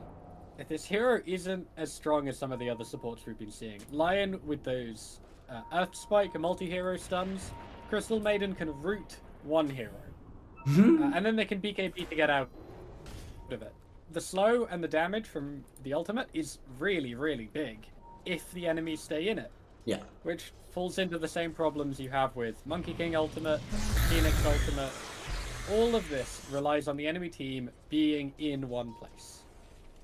hero isn't as strong as some of the other supports we've been seeing. Lion with those Earth Spike and multi-hero stuns, Crystal Maiden can root one hero. and then they can BKB to get out of it. The slow and the damage from the ultimate is really, really big if the enemies stay in it. Yeah. Which falls into the same problems you have with Monkey King ultimate, Phoenix ultimate. All of this relies on the enemy team being in one place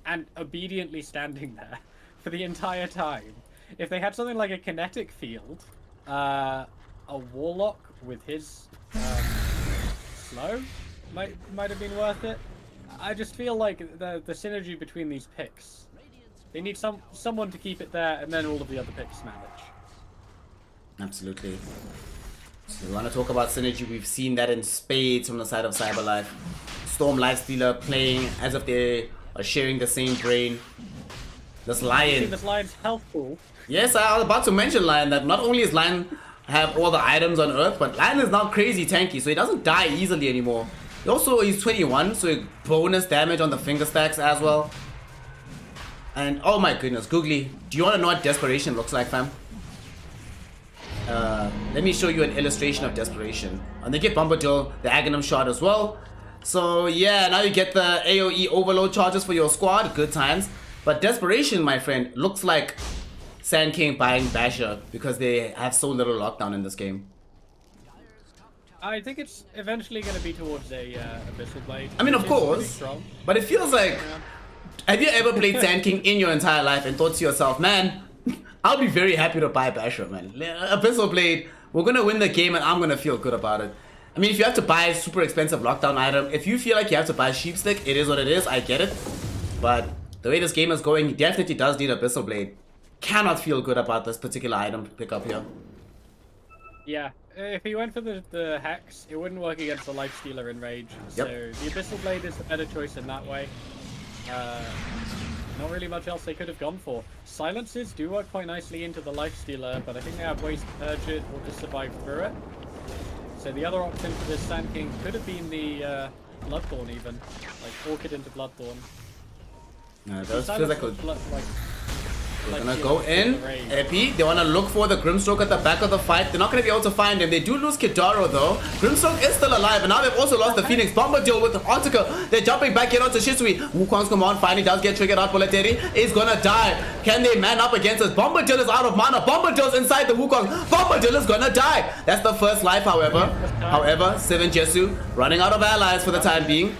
and obediently standing there for the entire time. If they had something like a kinetic field, a Warlock with his slow might have been worth it. I just feel like the synergy between these picks, they need someone to keep it there, and then all of the other picks manage. Absolutely. So we want to talk about synergy. We've seen that in spades from the side of CyberLife. Storm Lifestealer playing as if they are sharing the same brain. This Lion. See this Lion's health pool. Yes, I was about to mention Lion, that not only is Lion have all the items on Earth, but Lion is now crazy tanky, so he doesn't die easily anymore. He also, he's 21, so bonus damage on the finger stacks as well. And oh my goodness, Googly, do you want to know what desperation looks like, fam? Let me show you an illustration of desperation. And they get Bombadil, the Aghanim shot as well. So yeah, now you get the AoE overload charges for your squad, good times. But desperation, my friend, looks like Sand King buying Basher because they have so little lockdown in this game. I think it's eventually going to be towards a Abyssal Blade. I mean, of course, but it feels like... Have you ever played Sand King in your entire life and thought to yourself, man, I'll be very happy to buy Basher, man. Abyssal Blade, we're going to win the game and I'm going to feel good about it. I mean, if you have to buy a super expensive lockdown item, if you feel like you have to buy Sheepstick, it is what it is, I get it. But the way this game is going, he definitely does need Abyssal Blade. Cannot feel good about this particular item pickup here. Yeah, if he went for the Hex, it wouldn't work against the Lifestealer in Rage. Yep. So the Abyssal Blade is the better choice in that way. Not really much else they could have gone for. Silences do work quite nicely into the Lifestealer, but I think they have ways to purge it or to survive through it. So the other option for this Sand King could have been the Bloodthorn even. Like Orchid into Bloodthorn. No, those physical... They're gonna Like, go in, Epi, they wanna look for the Grimstroke at the back of the fight. They're not gonna be able to find him. They do lose Kidaro though. Grimstroke is still alive, and now they've also lost the Phoenix. Bombadil with Artica. They're jumping back in onto Shisui. Wukong's command finally does get triggered out. Bolleteri is gonna die. Can they man up against this? Bombadil is out of mana. Bombadil's inside the Wukong. Bombadil is gonna die. That's the first life, however. 7 Jesu running out of allies for the time being.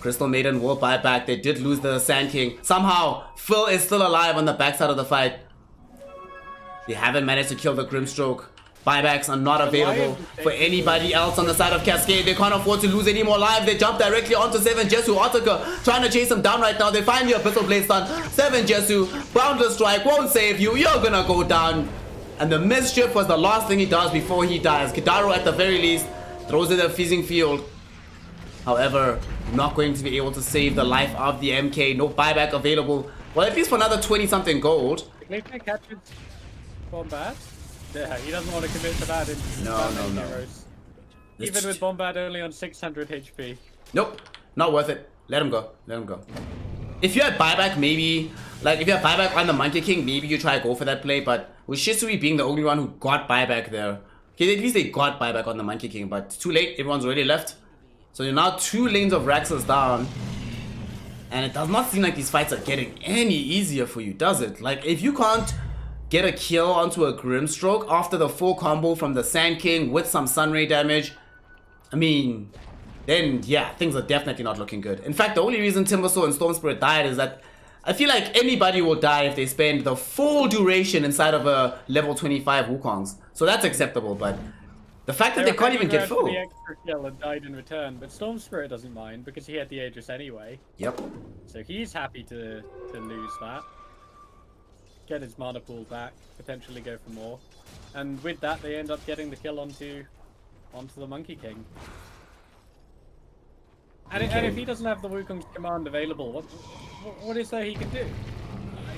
Crystal Maiden will buy back. They did lose the Sand King. Somehow, Phil is still alive on the backside of the fight. They haven't managed to kill the Grimstroke. Buybacks are not available for anybody else on the side of Cascade. They can't afford to lose any more lives. They jump directly onto 7 Jesu. Otaka trying to chase him down right now. They find the Abyssal Blade stun. 7 Jesu, Boundless Strike won't save you. You're gonna go down. And the Mischief was the last thing he does before he dies. Kidaro at the very least throws it a Fizzing Field. However, not going to be able to save the life of the MK. No buyback available. Well, at least for another 20-something gold. Maybe catches Bombad? Yeah, he doesn't want to commit to that. No. Heroes. Even with Bombad only on 600 HP. Nope, not worth it. Let him go. If you had buyback, maybe... Like, if you had buyback on the Monkey King, maybe you try to go for that play. But with Shisui being the only one who got buyback there... Okay, at least they got buyback on the Monkey King. But it's too late. Everyone's already left. So you're now 2 lanes of Raxus down. And it does not seem like these fights are getting any easier for you, does it? Like, if you can't get a kill onto a Grimstroke after the full combo from the Sand King with some Sunray damage, I mean, then yeah, things are definitely not looking good. In fact, the only reason Timbersaw and Storm Spirit died is that I feel like anybody will die if they spend the full duration inside of a level 25 Wukongs. So that's acceptable, but... The fact that they can't even get full. The extra kill and died in return, but Storm Spirit doesn't mind because he had the Aegis anyway. Yep. So he's happy to lose that. Get his mana pool back, potentially go for more. And with that, they end up getting the kill onto the Monkey King. And if he doesn't have the Wukong's command available, what is there he can do?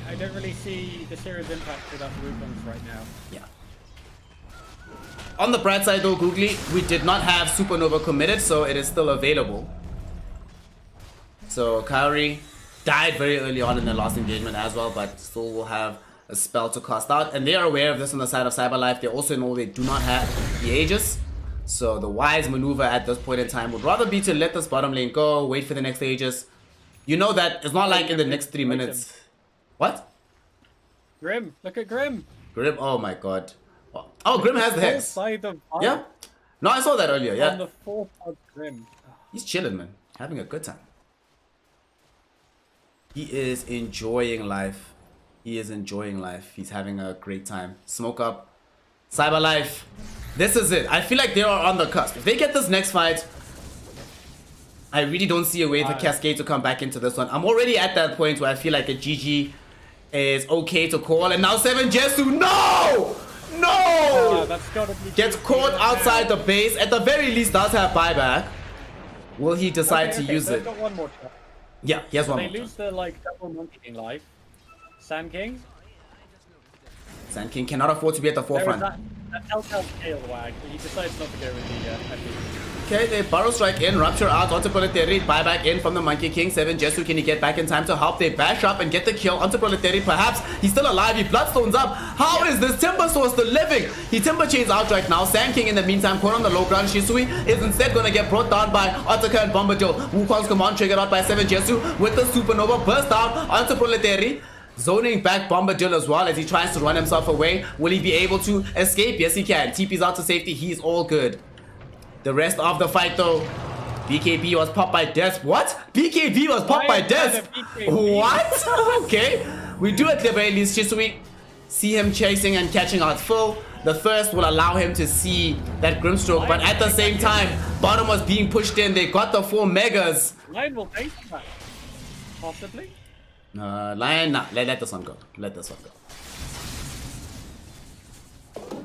I don't really see the serious impact without the Wukong's right now. Yeah. On the bright side though, Googly, we did not have Supernova committed, so it is still available. So Kaori died very early on in the last engagement as well, but still will have a spell to cast out. And they are aware of this on the side of CyberLife. They also know they do not have the Aegis. So the wise maneuver at this point in time would rather be to let this bottom lane go, wait for the next Aegis. You know that it's not like in the next 3 minutes. What? Grim, look at Grim. Grim, oh my god. Oh, Grim has the hex. Side of Yeah? No, I saw that earlier, On yeah. the 4th of Grim. He's chilling, man. Having a good time. He is enjoying life. He is enjoying life. He's having a great time. Smoke up. Cyber Life. This is it. I feel like they are on the cusp. If they get this next fight, I really don't see a way for Cascade to come back into this one. I'm already at that point where I feel like a GG is okay to call. And now 7 Jesu. No! No! That's gotta be Gets caught outside the base. At the very least does have buyback. Will he decide to use so it? Got one more shot. Yeah, he has one They more. lose the like double Monkey King life. Sand King. Sand King cannot afford to be at the There was forefront. that Telltale Tail Wag. He decides not to go with the FD. Okay, they Burrow Strike in, Rupture out, onto Proletariat, buyback in from the Monkey King. 7 Jesu, can he get back in time to help? They bash up and get the kill onto Proletariat. Perhaps he's still alive, he Bloodstones up. How is this Timber Source still living? He Timber Chains out right now. Sand King in the meantime, caught on the low ground. Shisui is instead going to get brought down by Otaka and Bombadil. Wukong's command triggered out by 7 Jesu with the Supernova burst out onto Proletariat. Zoning back Bombadil as well as he tries to run himself away. Will he be able to escape? Yes, he can. TP's out to safety. He's all good. The rest of the fight though, BKB was popped by Death. What? BKB was popped by Death? What? Okay. We do at the very least just so we see him chasing and catching out full. The thirst will allow him to see that Grimstroke, but at the same time, bottom was being pushed in. They got the 4 megas. Lion will take that. Possibly. Lion, nah, let this one go. Let this one go.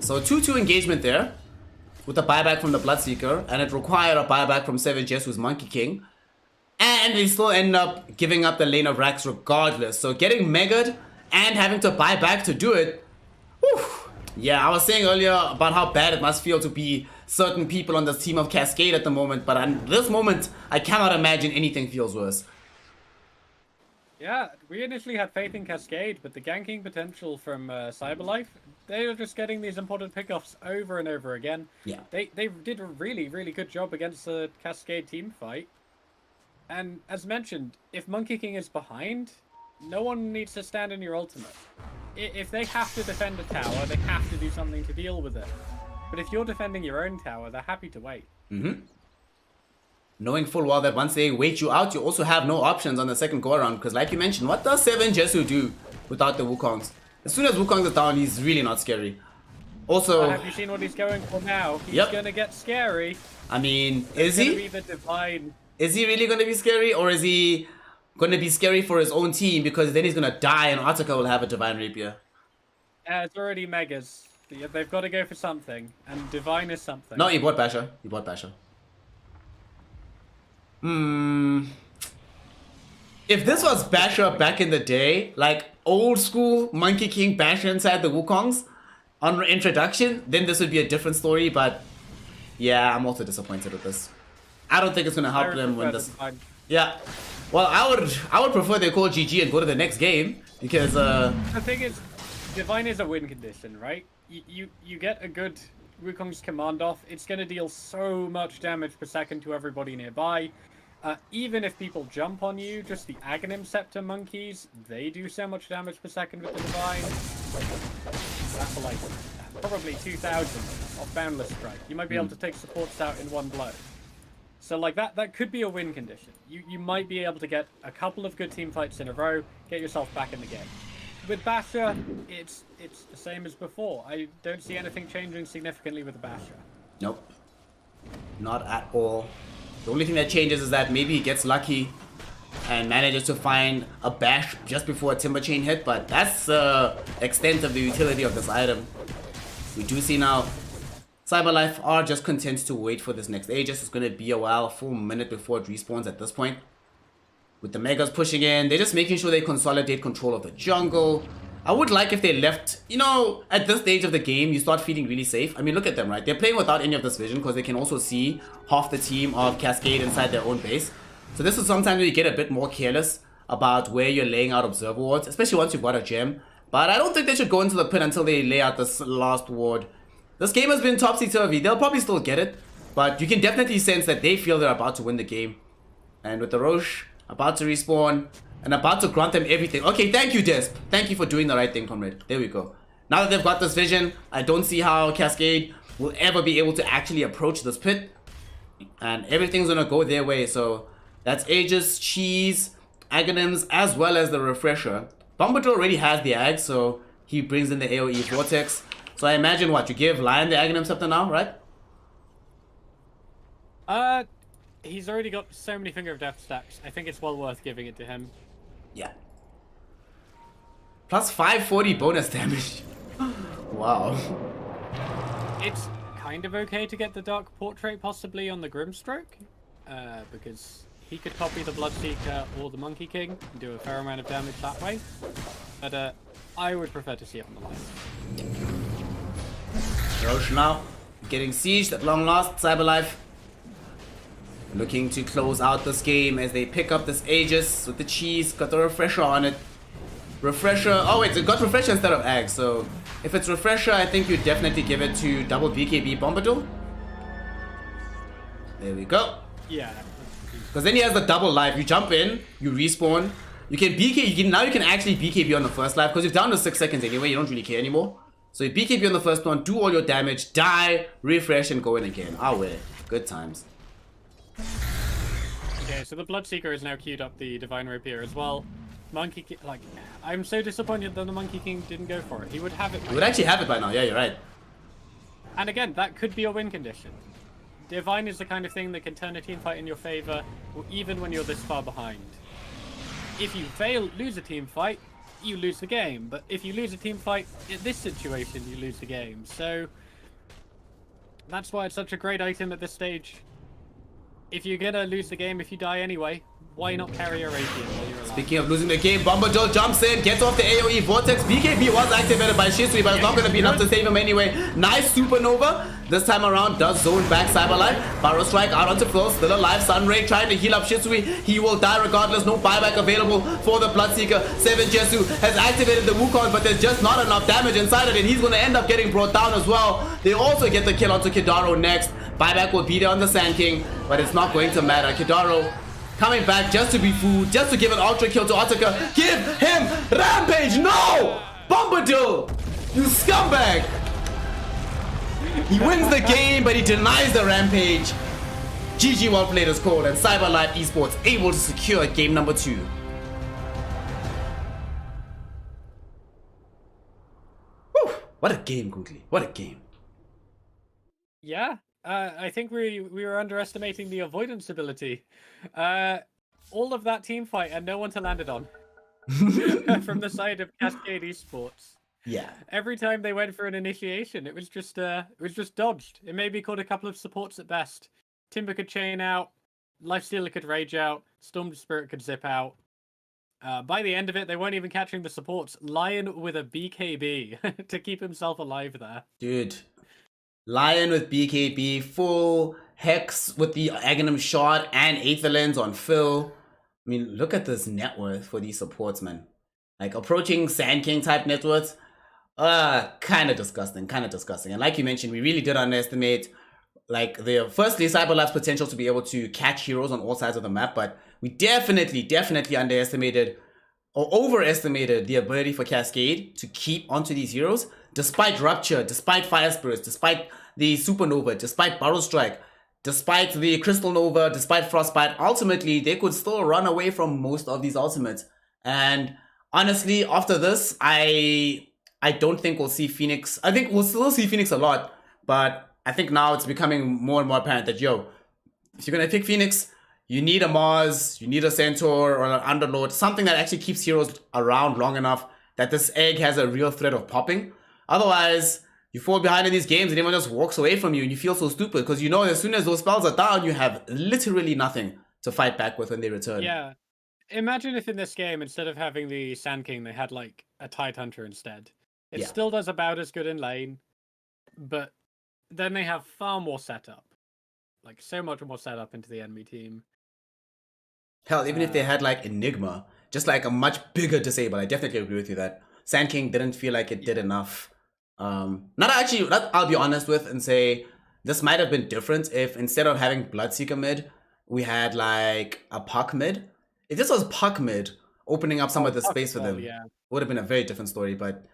So 2-2 engagement there. With a buyback from the Bloodseeker, and it required a buyback from 7 Jesu's Monkey King. And they still end up giving up the lane of Rax regardless. So getting megaed and having to buy back to do it. Whew. Yeah, I was saying earlier about how bad it must feel to be certain people on this team of Cascade at the moment, but at this moment, I cannot imagine anything feels worse. Yeah, we initially had faith in Cascade, but the ganking potential from Cyberlife, they were just getting these important pickoffs over and over again. Yeah. They did a really, really good job against the Cascade team fight. And as mentioned, if Monkey King is behind, no one needs to stand in your ultimate. If they have to defend a tower, they have to do something to deal with it. But if you're defending your own tower, they're happy to wait. Mm-hmm. Knowing full well that once they wait you out, you also have no options on the second go around. Because like you mentioned, what does 7 Jesu do without the Wukongs? As soon as Wukong is down, he's really not scary. Also, have you seen what he's going for now? He's going to get scary. I mean, It's is gonna he? be the divine. Is he really going to be scary? Or is he going to be scary for his own team? Because then he's going to die and Ataka will have a Divine Rapier. It's already megas. They've got to go for something. And divine is something. No, he bought Basher. He bought Basher. If this was Basher back in the day, like old school Monkey King Basher inside the Wukongs on introduction, then this would be a different story. But yeah, I'm also disappointed with this. I don't think it's gonna help them win this. Yeah, well, I would prefer they call GG and go to the next game because the thing is, divine is a win condition, right? You get a good Wukong's command off. It's gonna deal so much damage per second to everybody nearby. Even if people jump on you, just the Aghanim Scepter monkeys, they do so much damage per second with the Divine. That's for like, probably 2,000 of Boundless Strike. You might be able to take supports out in one blow. So like that could be a win condition. You might be able to get a couple of good team fights in a row, get yourself back in the game. With Basher, it's the same as before. I don't see anything changing significantly with the Basher. nope, not at all. The only thing that changes is that maybe he gets lucky and manages to find a bash just before a Timber Chain hit, but that's the extent of the utility of this item. We do see now Cyberlife are just content to wait for this next Aegis. It's going to be a while, a full minute before it respawns at this point. With the Megas pushing in, they're just making sure they consolidate control of the jungle. I would like if they left, you know, at this stage of the game, you start feeling really safe. I mean, look at them, right? They're playing without any of this vision because they can also see half the team of Cascade inside their own base. So this is sometimes where you get a bit more careless about where you're laying out observer wards, especially once you've got a gem. But I don't think they should go into the pit until they lay out this last ward. This game has been topsy-turvy. They'll probably still get it. But you can definitely sense that they feel they're about to win the game. And with the Roche about to respawn and about to grant them everything. Okay, thank you, Desp. Thank you for doing the right thing, comrade. There we go. Now that they've got this vision, I don't see how Cascade will ever be able to actually approach this pit. And everything's gonna go their way. So that's Aegis, Cheese, Aghanims, as well as the Refresher. Bombadil already has the Ag, so he brings in the AoE Vortex. So I imagine what, you give Lion the Aghanim Scepter now, right? He's already got so many Finger of Death stacks. I think it's well worth giving it to him. Yeah. Plus 540 bonus damage. Wow. It's kind of okay to get the Dark Portrait possibly on the Grimstroke, because he could copy the Bloodseeker or the Monkey King and do a fair amount of damage that way. But I would prefer to see it on the line. Roche now getting sieged at long last. Cyberlife looking to close out this game as they pick up this Aegis with the Cheese. Got the Refresher on it. Refresher. Oh wait, it got Refresher instead of Ag. So if it's Refresher, I think you definitely give it to double BKB Bombadil. There we go. Yeah. Because then he has the double life. You jump in, you respawn. You can BK. Now you can actually BKB on the first life because you're down to 6 seconds anyway. You don't really care anymore. So you BKB on the first one, do all your damage, die, refresh, and go in again. Ah, well, good times. Okay, so the Bloodseeker has now queued up the Divine Rapier as well. Monkey King, like, I'm so disappointed that the Monkey King didn't go for it. He would have it. You would actually have it by now. Yeah, you're right. And again, that could be a win condition. Divine is the kind of thing that can turn a team fight in your favor, or even when you're this far behind. If you lose a team fight, you lose the game. But if you lose a team fight in this situation, you lose the game. So that's why it's such a great item at this stage. If you're gonna lose the game, if you die anyway, why not carry a Radiant while you're alive? Speaking of losing the game, Bombadil jumps in, gets off the AoE Vortex. BKB was activated by Shisui, but it's not going to be enough to save him anyway. Nice Supernova. This time around, does zone back Cyberlife. Barrow Strike out onto Phil, still alive. Sunray trying to heal up Shisui. He will die regardless. No buyback available for the Bloodseeker. 7 Jesu has activated the Wukong, but there's just not enough damage inside it, and he's going to end up getting brought down as well. They also get the kill onto Kidaro next. Buyback will be there on the Sand King, but it's not going to matter. Kidaro coming back just to be food, just to give an ultra kill to Otaka. Give him Rampage! No! Bombadil! You scumbag! He wins the game, but he denies the Rampage. GG, well played is called, and Cyberlife Esports able to secure game number 2. Whew, what a game, Googly. What a game. Yeah. I think we were underestimating the avoidance ability. All of that team fight and no one to land it on. From the side of Cascade Esports. Yeah. Every time they went for an initiation, it was just dodged. It maybe caught a couple of supports at best. Timber could chain out, Lifestealer could rage out, Storm Spirit could zip out. By the end of it, they weren't even catching the supports. Lion with a BKB to keep himself alive there. Dude. Lion with BKB, full Hex with the Aghanim shot, and Aetherlands on Phil. I mean, look at this net worth for these supports, man. Like, approaching Sand King type net worth. Kind of disgusting, And like you mentioned, we really did underestimate, like, firstly, Cyberlife's potential to be able to catch heroes on all sides of the map, but we definitely underestimated or overestimated the ability for Cascade to keep onto these heroes, despite Rupture, despite Fire Spirits, despite the Supernova, despite Barrow Strike, despite the Crystal Nova, despite Frostbite. Ultimately, they could still run away from most of these ultimates. And honestly, after this, I don't think we'll see Phoenix. I think we'll still see Phoenix a lot, but I think now it's becoming more and more apparent that, yo, if you're going to pick Phoenix, you need a Mars, you need a Centaur or an Underlord, something that actually keeps heroes around long enough that this egg has a real threat of popping. Otherwise, you fall behind in these games and everyone just walks away from you and you feel so stupid because you know as soon as those spells are down, you have literally nothing to fight back with when they return. Yeah. Imagine if in this game, instead of having the Sand King, they had like a Tide Hunter instead. It still does about as good in lane, but then they have far more setup. Like so much more setup into the enemy team. Hell, even if they had like Enigma, just like a much bigger disable, I definitely agree with you that Sand King didn't feel like it did enough. I'll be honest with and say this might have been different if instead of having Bloodseeker mid, we had like a Puck mid. If this was Puck mid, opening up some of the Puck space for as well, them yeah. would have been a very different story. But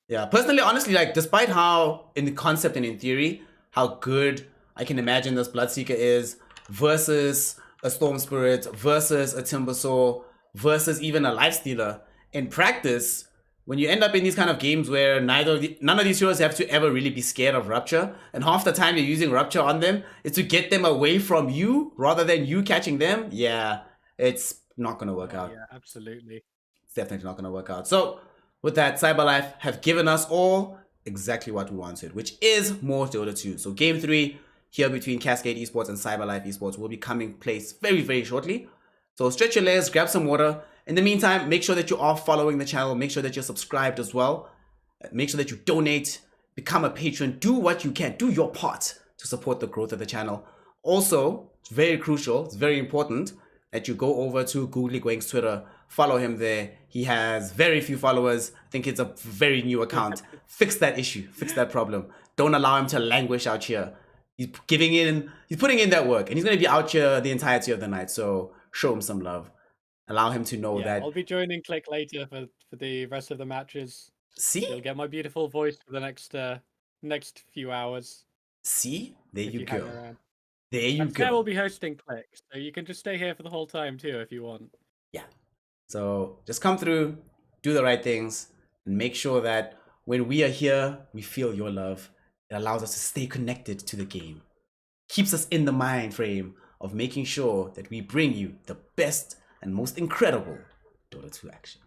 yeah, personally, honestly, like despite how in the concept and in theory, how good I can imagine this Bloodseeker is versus a Storm Spirit, versus a Timbersaw, versus even a Lifestealer, in practice, when you end up in these kind of games where none of these heroes have to ever really be scared of Rupture, and half the time you're using Rupture on them, it's to get them away from you rather than you catching them. Yeah, it's not gonna work out. Yeah, absolutely. It's definitely not gonna work out. So with that, CyberLife have given us all exactly what we wanted, which is more Dota 2. So game 3 here between Cascade Esports and CyberLife Esports will be coming place very, very shortly. So stretch your legs, grab some water. In the meantime, make sure that you are following the channel. Make sure that you're subscribed as well. Make sure that you donate, become a patron, do what you can, do your part to support the growth of the channel. Also, it's very crucial, it's very important that you go over to Googly Gwang's Twitter, follow him there. He has very few followers. I think it's a very new account. Fix that issue, fix that problem. Don't allow him to languish out here. He's putting in that work, and he's going to be out here the entirety of the night. So show him some love. Allow him to know that. I'll be joining Click later for the rest of the matches. See? You'll get my beautiful voice for the next few hours. See? There you hang go. around. There you And Claire go. will be hosting Click, so you can just stay here for the whole time too if you want. Yeah. So just come through, do the right things, and make sure that when we are here, we feel your love. It allows us to stay connected to the game. Keeps us in the mind frame of making sure that we bring you the best and most incredible Dota 2 action.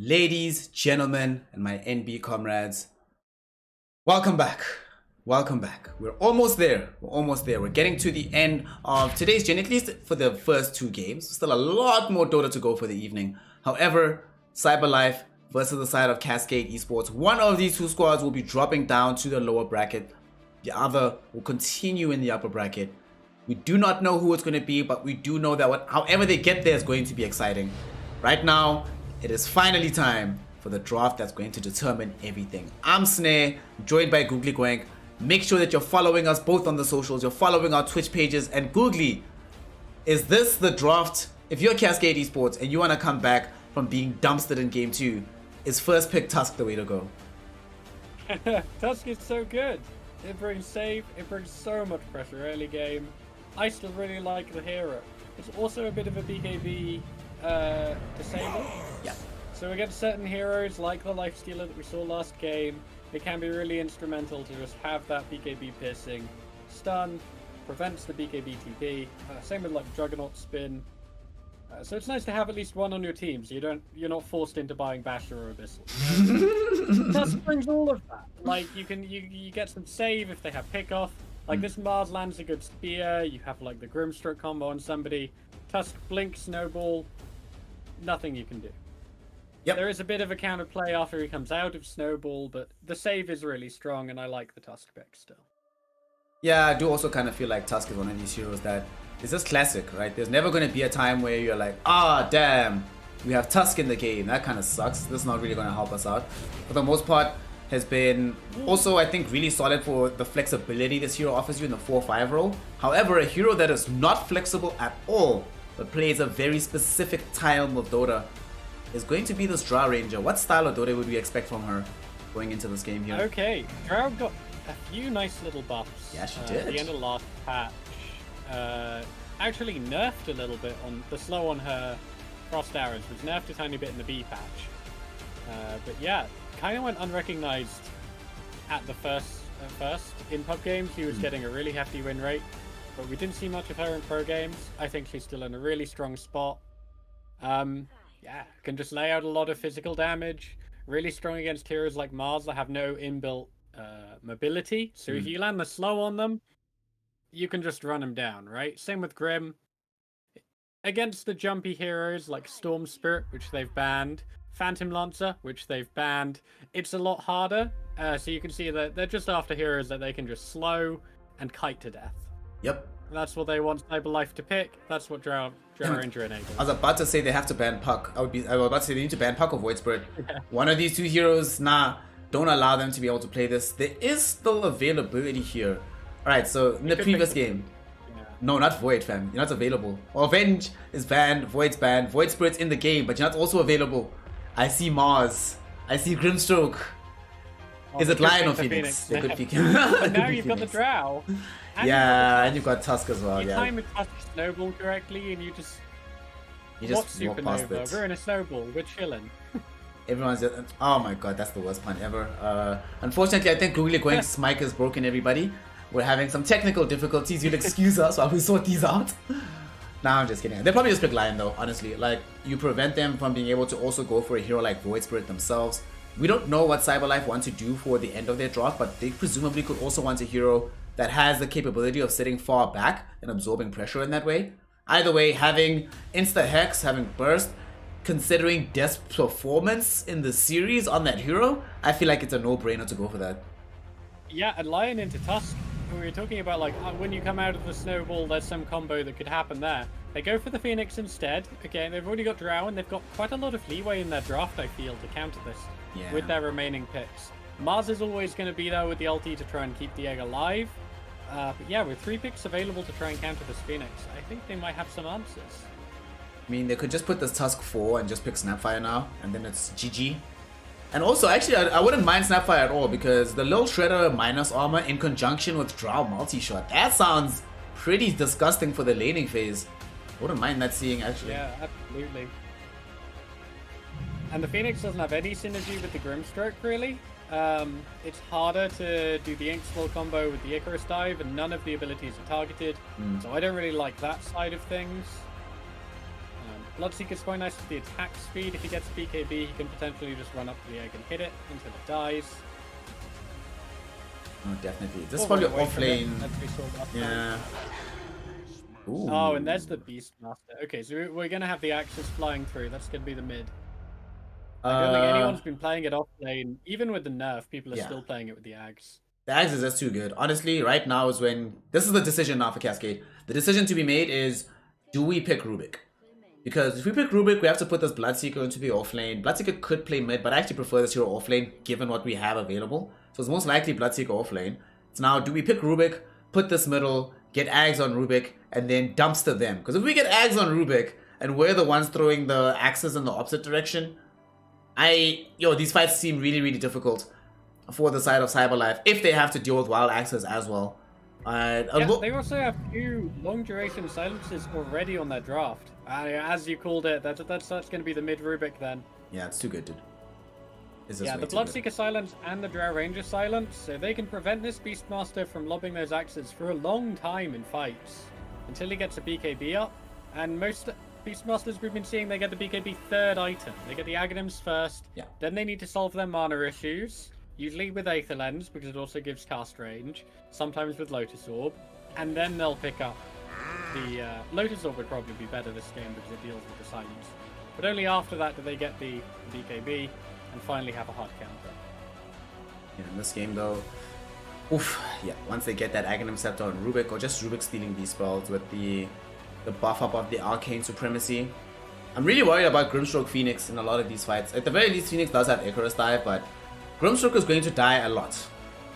Ladies, gentlemen, and my NB comrades, welcome back. Welcome back. We're almost there. We're getting to the end of today's gen, at least for the first 2 games. Still a lot more Dota to go for the evening. However, CyberLife versus the side of Cascade Esports. One of these 2 squads will be dropping down to the lower bracket. The other will continue in the upper bracket. We do not know who it's going to be, but we do know that however they get there is going to be exciting. Right now, it is finally time for the draft that's going to determine everything. I'm Snare, joined by Googly Gwank. Make sure that you're following us both on the socials, you're following our Twitch pages, and Googly, is this the draft? If you're Cascade Esports and you want to come back from being dumpstered in Game 2, is first pick Tusk the way to go? Tusk is so good. It brings save, it brings so much pressure early game. I still really like the hero. It's also a bit of a BKB disable. Yeah. So against certain heroes like the Lifestealer that we saw last game, it can be really instrumental to just have that BKB piercing stun, prevents the BKB TP. Same with like Juggernaut spin. So it's nice to have at least one on your team, so you're not forced into buying Basher or Abyssal. Tusk brings all of that. Like you get some save if they have pickoff. Like this Mars lands a good spear. You have like the Grimstroke combo on somebody. Tusk blink snowball. Nothing you can do. Yep. There is a bit of a counterplay after he comes out of Snowball, but the save is really strong, and I like the Tusk pick still. Yeah, I do also kind of feel like Tusk is one of these heroes that is just classic, right? There's never going to be a time where you're like, ah, damn, we have Tusk in the game. That kind of sucks. This is not really going to help us out. For the most part, has been also, I think, really solid for the flexibility this hero offers you in the 4-5 role. However, a hero that is not flexible at all, but plays a very specific style of Dota, is going to be this Drow Ranger. What style of Dota would we expect from her going into this game here? Okay, Drow got a few nice little buffs. Yeah, she At did. the end of the last patch. Actually nerfed a little bit on the slow on her frost arrows. Was nerfed a tiny bit in the B patch. But yeah, kind of went unrecognized at the first in pub games. He was getting a really hefty win rate, but we didn't see much of her in pro games. I think she's still in a really strong spot. Yeah, can just lay out a lot of physical damage. Really strong against heroes like Mars that have no inbuilt mobility. So if you land the slow on them, you can just run them down, right? Same with Grim. Against the jumpy heroes like Storm Spirit, which they've banned, Phantom Lancer, which they've banned, it's a lot harder. So you can see that they're just after heroes that they can just slow and kite to death. Yep. That's what they want CyberLife to pick. That's what Drow Ranger enables. I was about to say they have to ban Puck. I was about to say they need to ban Puck or Void Spirit. Yeah. One of these 2 heroes, don't allow them to be able to play this. There is still availability here. Alright, so in the previous game. Yeah. No, not Void, fam. You're not available. Avenge is banned, Void's banned, Void Spirit's in the game, but you're not also available. I see Mars. I see Grimstroke. Is it Lion or Phoenix? They could pick. But now you've got the Drow. And you've got Tusk as well. You time a Tusk snowball correctly, and you just what supernova? We're in a snowball. We're chilling. Everyone's just, oh my god, that's the worst pun ever. Unfortunately, I think Googly Gwank's mic is broken. Everybody, we're having some technical difficulties. You'll excuse us while we sort these out. Nah, I'm just kidding. They'll probably just pick Lion though. Honestly, like you prevent them from being able to also go for a hero like Void Spirit themselves. We don't know what CyberLife want to do for the end of their draft, but they presumably could also want a hero that has the capability of sitting far back and absorbing pressure in that way. Either way, having Insta-Hex, having Burst, considering Death's performance in the series on that hero, I feel like it's a no-brainer to go for that. Yeah, and Lion into Tusk, we were talking about like when you come out of the snowball, there's some combo that could happen there. They go for the Phoenix instead. Okay, they've already got Drow, and they've got quite a lot of leeway in their draft, I feel, to counter this with their remaining picks. Mars is always going to be there with the ulti to try and keep the egg alive. But yeah, with 3 picks available to try and counter this Phoenix, I think they might have some answers. I mean, they could just put this Tusk 4 and just pick Snapfire now, and then it's GG. And also, actually, I wouldn't mind Snapfire at all, because the Lil Shredder minus armor in conjunction with Drow multi-shot, that sounds pretty disgusting for the laning phase. I wouldn't mind that seeing, actually. Yeah, absolutely. And the Phoenix doesn't have any synergy with the Grimstroke, really. It's harder to do the Ink Skull combo with the Icarus Dive, and none of the abilities are targeted. So I don't really like that side of things. Bloodseeker's quite nice with the attack speed. If he gets BKB, he can potentially just run up to the egg and hit it until it dies. Oh, definitely. This is probably off lane. Yeah. Ooh. Oh, and there's the Beastmaster. Okay, so we're gonna have the axes flying through. That's gonna be the mid. I don't think anyone's been playing it off lane. Even with the nerf, people are still playing it with the Ags. The Ags is just too good. Honestly, right now is when... This is the decision now for Cascade. The decision to be made is, do we pick Rubik? Because if we pick Rubik, we have to put this Bloodseeker into the off lane. Bloodseeker could play mid, but I actually prefer this hero off lane, given what we have available. So it's most likely Bloodseeker off lane. So now, do we pick Rubik, put this middle, get Ags on Rubik, and then dumpster them? Because if we get Ags on Rubik, and we're the ones throwing the axes in the opposite direction, these fights seem really, really difficult for the side of Cyberlife if they have to deal with wild axes as well. They also have 2 long duration silences already on their draft. As you called it, that's going to be the mid Rubik then. Yeah, it's too good, dude. Yeah, the Bloodseeker silence and the Drow Ranger silence, so they can prevent this Beastmaster from lobbing those axes for a long time in fights until he gets a BKB up. And most Beastmasters we've been seeing, they get the BKB 3rd item. They get the Aghanims first, then they need to solve their mana issues, usually with Aether Lens because it also gives cast range, sometimes with Lotus Orb, and then they'll pick up the Lotus Orb would probably be better this game because it deals with the silence. But only after that do they get the BKB and finally have a hard counter. Yeah, in this game though, once they get that Aghanim Scepter on Rubik, or just Rubik stealing these spells with the buff up of the Arcane Supremacy, I'm really worried about Grimstroke Phoenix in a lot of these fights. At the very least, Phoenix does have Icarus dive, but Grimstroke is going to die a lot.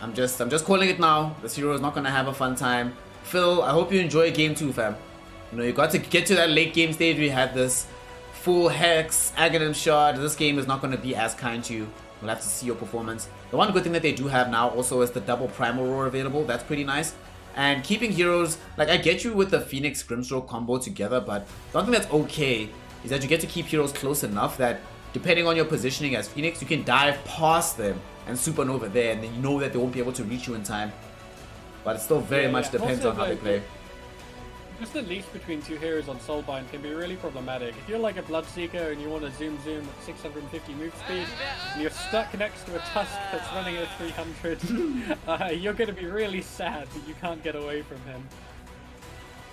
I'm just calling it now. This hero is not going to have a fun time. Phil, I hope you enjoy game 2, fam. You know, you got to get to that late game stage. We had this full Hex, Aghanim shot. This game is not going to be as kind to you. We'll have to see your performance. The one good thing that they do have now also is the double Primal Roar available. That's pretty nice. And keeping heroes, like I get you with the Phoenix Grimstroke combo together, but something that's okay is that you get to keep heroes close enough that depending on your positioning as Phoenix, you can dive past them and supernova there, and then you know that they won't be able to reach you in time. But it still very much depends on how they play. Just the leash between 2 heroes on Soulbind can be really problematic. If you're like a Bloodseeker and you want to zoom at 650 move speed, and you're stuck next to a Tusk that's running at 300, you're going to be really sad that you can't get away from him.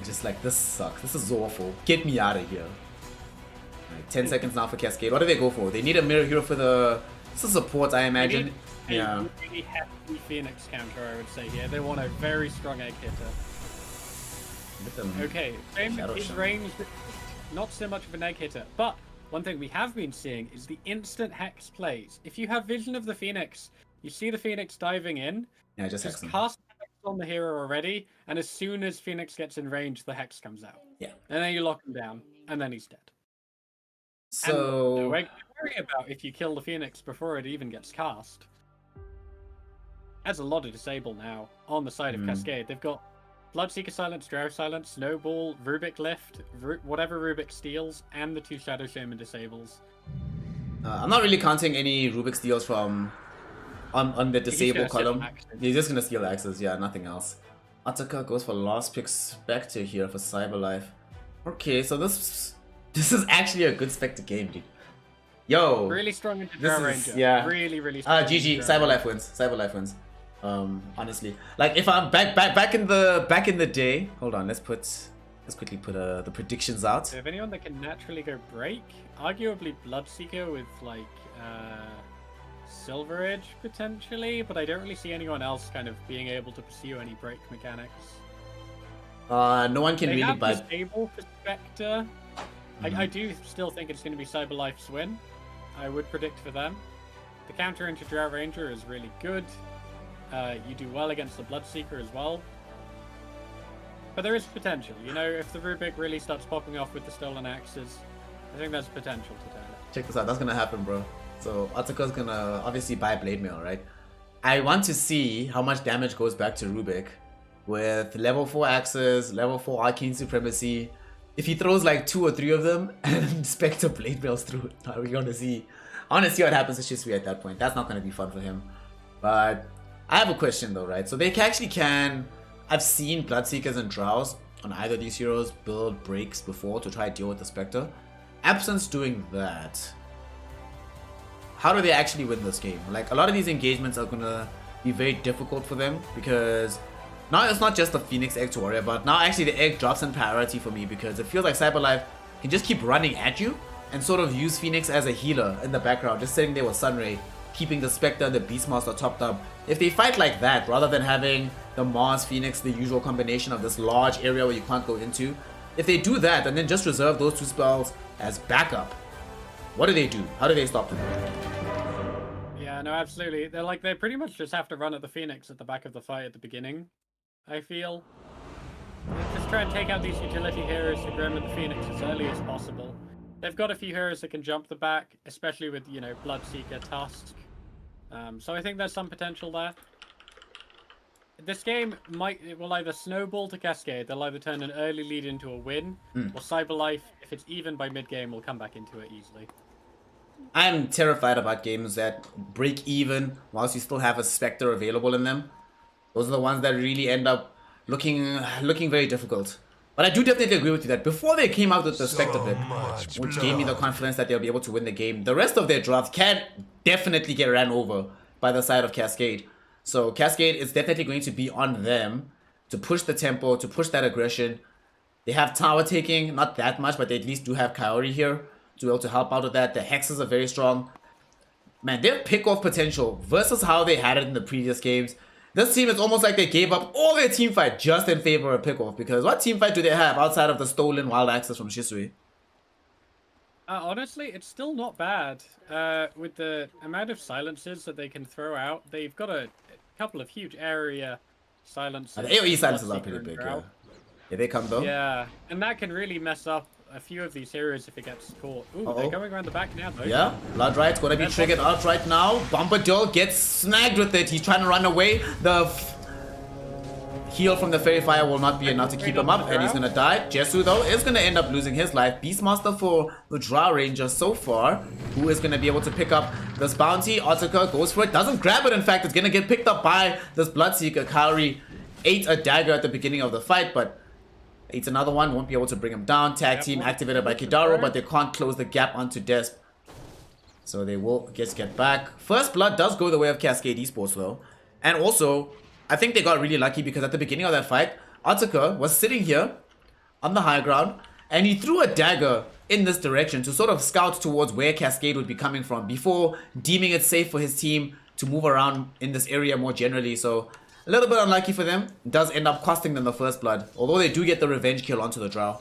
Just like, this sucks. This is awful. Get me out of here. Right, 10 seconds now for Cascade. What do they go for? They need a mirror hero for the support, I imagine. A really hefty Phoenix counter, I would say here. They want a very strong egg hitter. Okay, his range, not so much of an egg hitter, but one thing we have been seeing is the instant Hex plays. If you have vision of the Phoenix, you see the Phoenix diving in, just cast Hex on the hero already, and as soon as Phoenix gets in range, the Hex comes out. Yeah. And then you lock him down, and then he's dead. So... And no egg to worry about if you kill the Phoenix before it even gets cast. That's a lot of disable now on the side of Cascade. They've got Bloodseeker Silence, Drow Silence, Snowball, Rubik Lift, whatever Rubik steals, and the 2 Shadow Shaman disables. I'm not really counting any Rubik steals from on the disable column. He's just gonna steal axes, yeah, nothing else. Ataka goes for last pick Spectre here for Cyberlife. Okay, so this is actually a good Spectre game, dude. Yo, really strong into Drow Ranger. Yeah, really strong. GG, Cyberlife wins. Cyberlife wins. Honestly, like if I'm back in the day, hold on, let's quickly put the predictions out. So if anyone that can naturally go break, arguably Bloodseeker with like Silver Edge potentially, but I don't really see anyone else kind of being able to pursue any break mechanics. No one can they really have buy. Disable for Spectre. I do still think it's going to be Cyberlife's win. I would predict for them. The counter into Drow Ranger is really good. You do well against the Bloodseeker as well. But there is potential, you know, if the Rubik really starts popping off with the Stolen Axes, I think there's potential to turn it. Check this out, that's gonna happen, bro. So Ataka's gonna obviously buy Blade Mail, right? I want to see how much damage goes back to Rubik with level 4 Axes, level 4 Arcane Supremacy. If he throws like 2 or 3 of them and Spectre Blade Mails through it, we're gonna see. I wanna see what happens to Shisui at that point. That's not gonna be fun for him. But I have a question though, right? So they actually can... I've seen Bloodseekers and Drows on either of these heroes build breaks before to try to deal with the Spectre. absence doing that, how do they actually win this game? Like, a lot of these engagements are gonna be very difficult for them because now it's not just the Phoenix egg to worry about. Now actually the egg drops in priority for me because it feels like Cyberlife can just keep running at you and sort of use Phoenix as a healer in the background, just sitting there with Sunray, keeping the Spectre and the Beastmaster topped up. If they fight like that, rather than having the Mars Phoenix, the usual combination of this large area where you can't go into, if they do that and then just reserve those 2 spells as backup, what do they do? How do they stop them? Yeah, no, absolutely. They pretty much just have to run at the Phoenix at the back of the fight at the beginning, I feel. Just try and take out these utility heroes to Grim and the Phoenix as early as possible. They've got a few heroes that can jump the back, especially with, you know, Bloodseeker, Tusk. So I think there's some potential there. This game will either snowball to Cascade, they'll either turn an early lead into a win, or Cyberlife, if it's even by mid-game, will come back into it easily. I'm terrified about games that break even whilst you still have a Spectre available in them. Those are the ones that really end up looking very difficult. But I do definitely agree with you that before they came out with the Spectre bit, which gave me the confidence that they'll be able to win the game, the rest of their draft can definitely get ran over by the side of Cascade. So Cascade is definitely going to be on them to push the tempo, to push that aggression. They have tower taking, not that much, but they at least do have Kaori here to be able to help out with that. The hexes are very strong. Man, their pick-off potential versus how they had it in the previous games. This team is almost like they gave up all their team fight just in favor of pick-off. Because what team fight do they have outside of the stolen wild access from Shisui? Honestly, it's still not bad. With the amount of silences that they can throw out, they've got a couple of huge area silences. The AoE silences are pretty big, yeah. Here they come though. Yeah, and that can really mess up a few of these heroes if it gets caught. Ooh, they're going around the back now though. Yeah, Blood Right's gonna be triggered out right now. Bombadil gets snagged with it. He's trying to run away. The heal from the Fairy Fire will not be enough to keep him up, and he's gonna die. Jesu though is gonna end up losing his life. Beastmaster for the Drow Ranger so far, who is gonna be able to pick up this bounty. Otsuka goes for it, doesn't grab it. In fact, it's gonna get picked up by this Bloodseeker. Kaori ate a dagger at the beginning of the fight, but eats another one, won't be able to bring him down. Tag team activated by Kidaru, but they can't close the gap onto Desp. So they will get back. First blood does go the way of Cascade Esports though. And also, I think they got really lucky because at the beginning of that fight, Otsuka was sitting here on the high ground and he threw a dagger in this direction to sort of scout towards where Cascade would be coming from before deeming it safe for his team to move around in this area more generally. So a little bit unlucky for them. It does end up costing them the first blood, although they do get the revenge kill onto the Drow.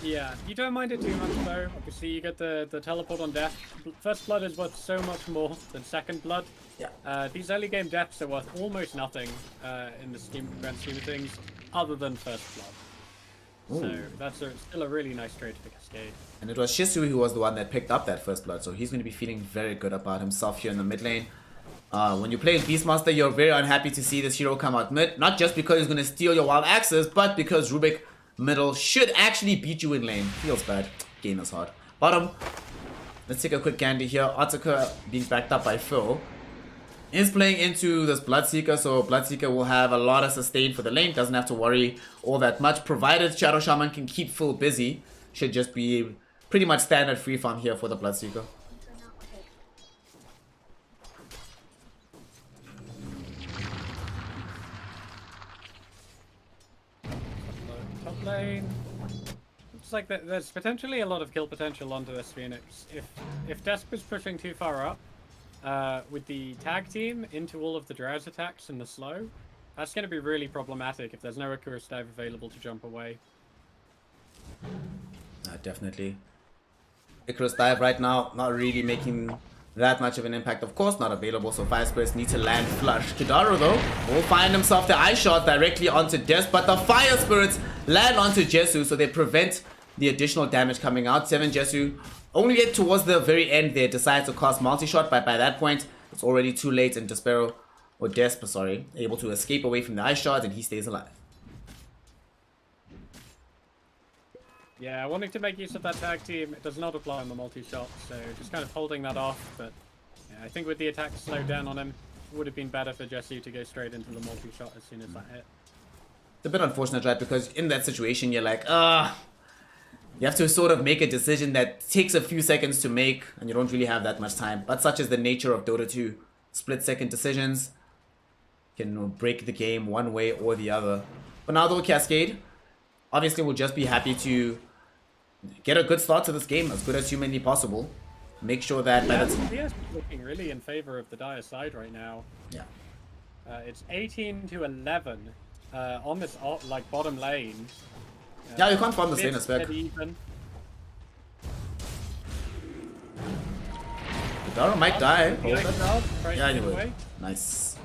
Yeah, you don't mind it too much though. Obviously, you get the teleport on death. First blood is worth so much more than second blood. Yeah. These early game deaths are worth almost nothing in the grand scheme of things, other than first blood. Ooh. So that's still a really nice trade for Cascade. And it was Shisui who was the one that picked up that first blood, so he's going to be feeling very good about himself here in the mid lane. When you play Beastmaster, you're very unhappy to see this hero come out mid, not just because he's going to steal your wild access, but because Rubik middle should actually beat you in lane. Feels bad. Game is hard. Bottom. Let's take a quick candy here. Otsuka being backed up by Phil is playing into this Bloodseeker, so Bloodseeker will have a lot of sustain for the lane. Doesn't have to worry all that much, provided Shadow Shaman can keep Phil busy. Should just be pretty much standard free farm here for the Bloodseeker. Top lane. Looks like there's potentially a lot of kill potential onto this Phoenix. If Desp is pushing too far up, with the tag team into all of the Drow's attacks in the slow, that's going to be really problematic if there's no Icarus Dive available to jump away. Definitely. Icarus Dive right now not really making that much of an impact. Of course not available, so Fire Spirits need to land flush. Kidaru though will find himself the Ice Shot directly onto Des, but the Fire Spirits land onto Jesu, so they prevent the additional damage coming out. 7 Jesu only get towards the very end there, decide to cast multi-shot, but by that point it's already too late, and Despero, or Desp, sorry, able to escape away from the Ice Shot, and he stays alive. Yeah, wanting to make use of that tag team, it does not apply on the multi-shot, so just kind of holding that off, but yeah, I think with the attack slowed down on him, it would have been better for Jesse to go straight into the multi-shot as soon as that hit. It's a bit unfortunate, right, because in that situation you're like, You have to sort of make a decision that takes a few seconds to make, and you don't really have that much time. But such is the nature of Dota 2. Split-second decisions can break the game one way or the other. But now though, Cascade, obviously we'll just be happy to get a good start to this game, as good as humanly possible. Make sure that... Yeah, PS is looking really in favor of the Dire side right now. Yeah. It's 18 to 11 on this like bottom lane. Yeah, you can't farm this lane as spec. Daro might die. Yeah, you will. Nice.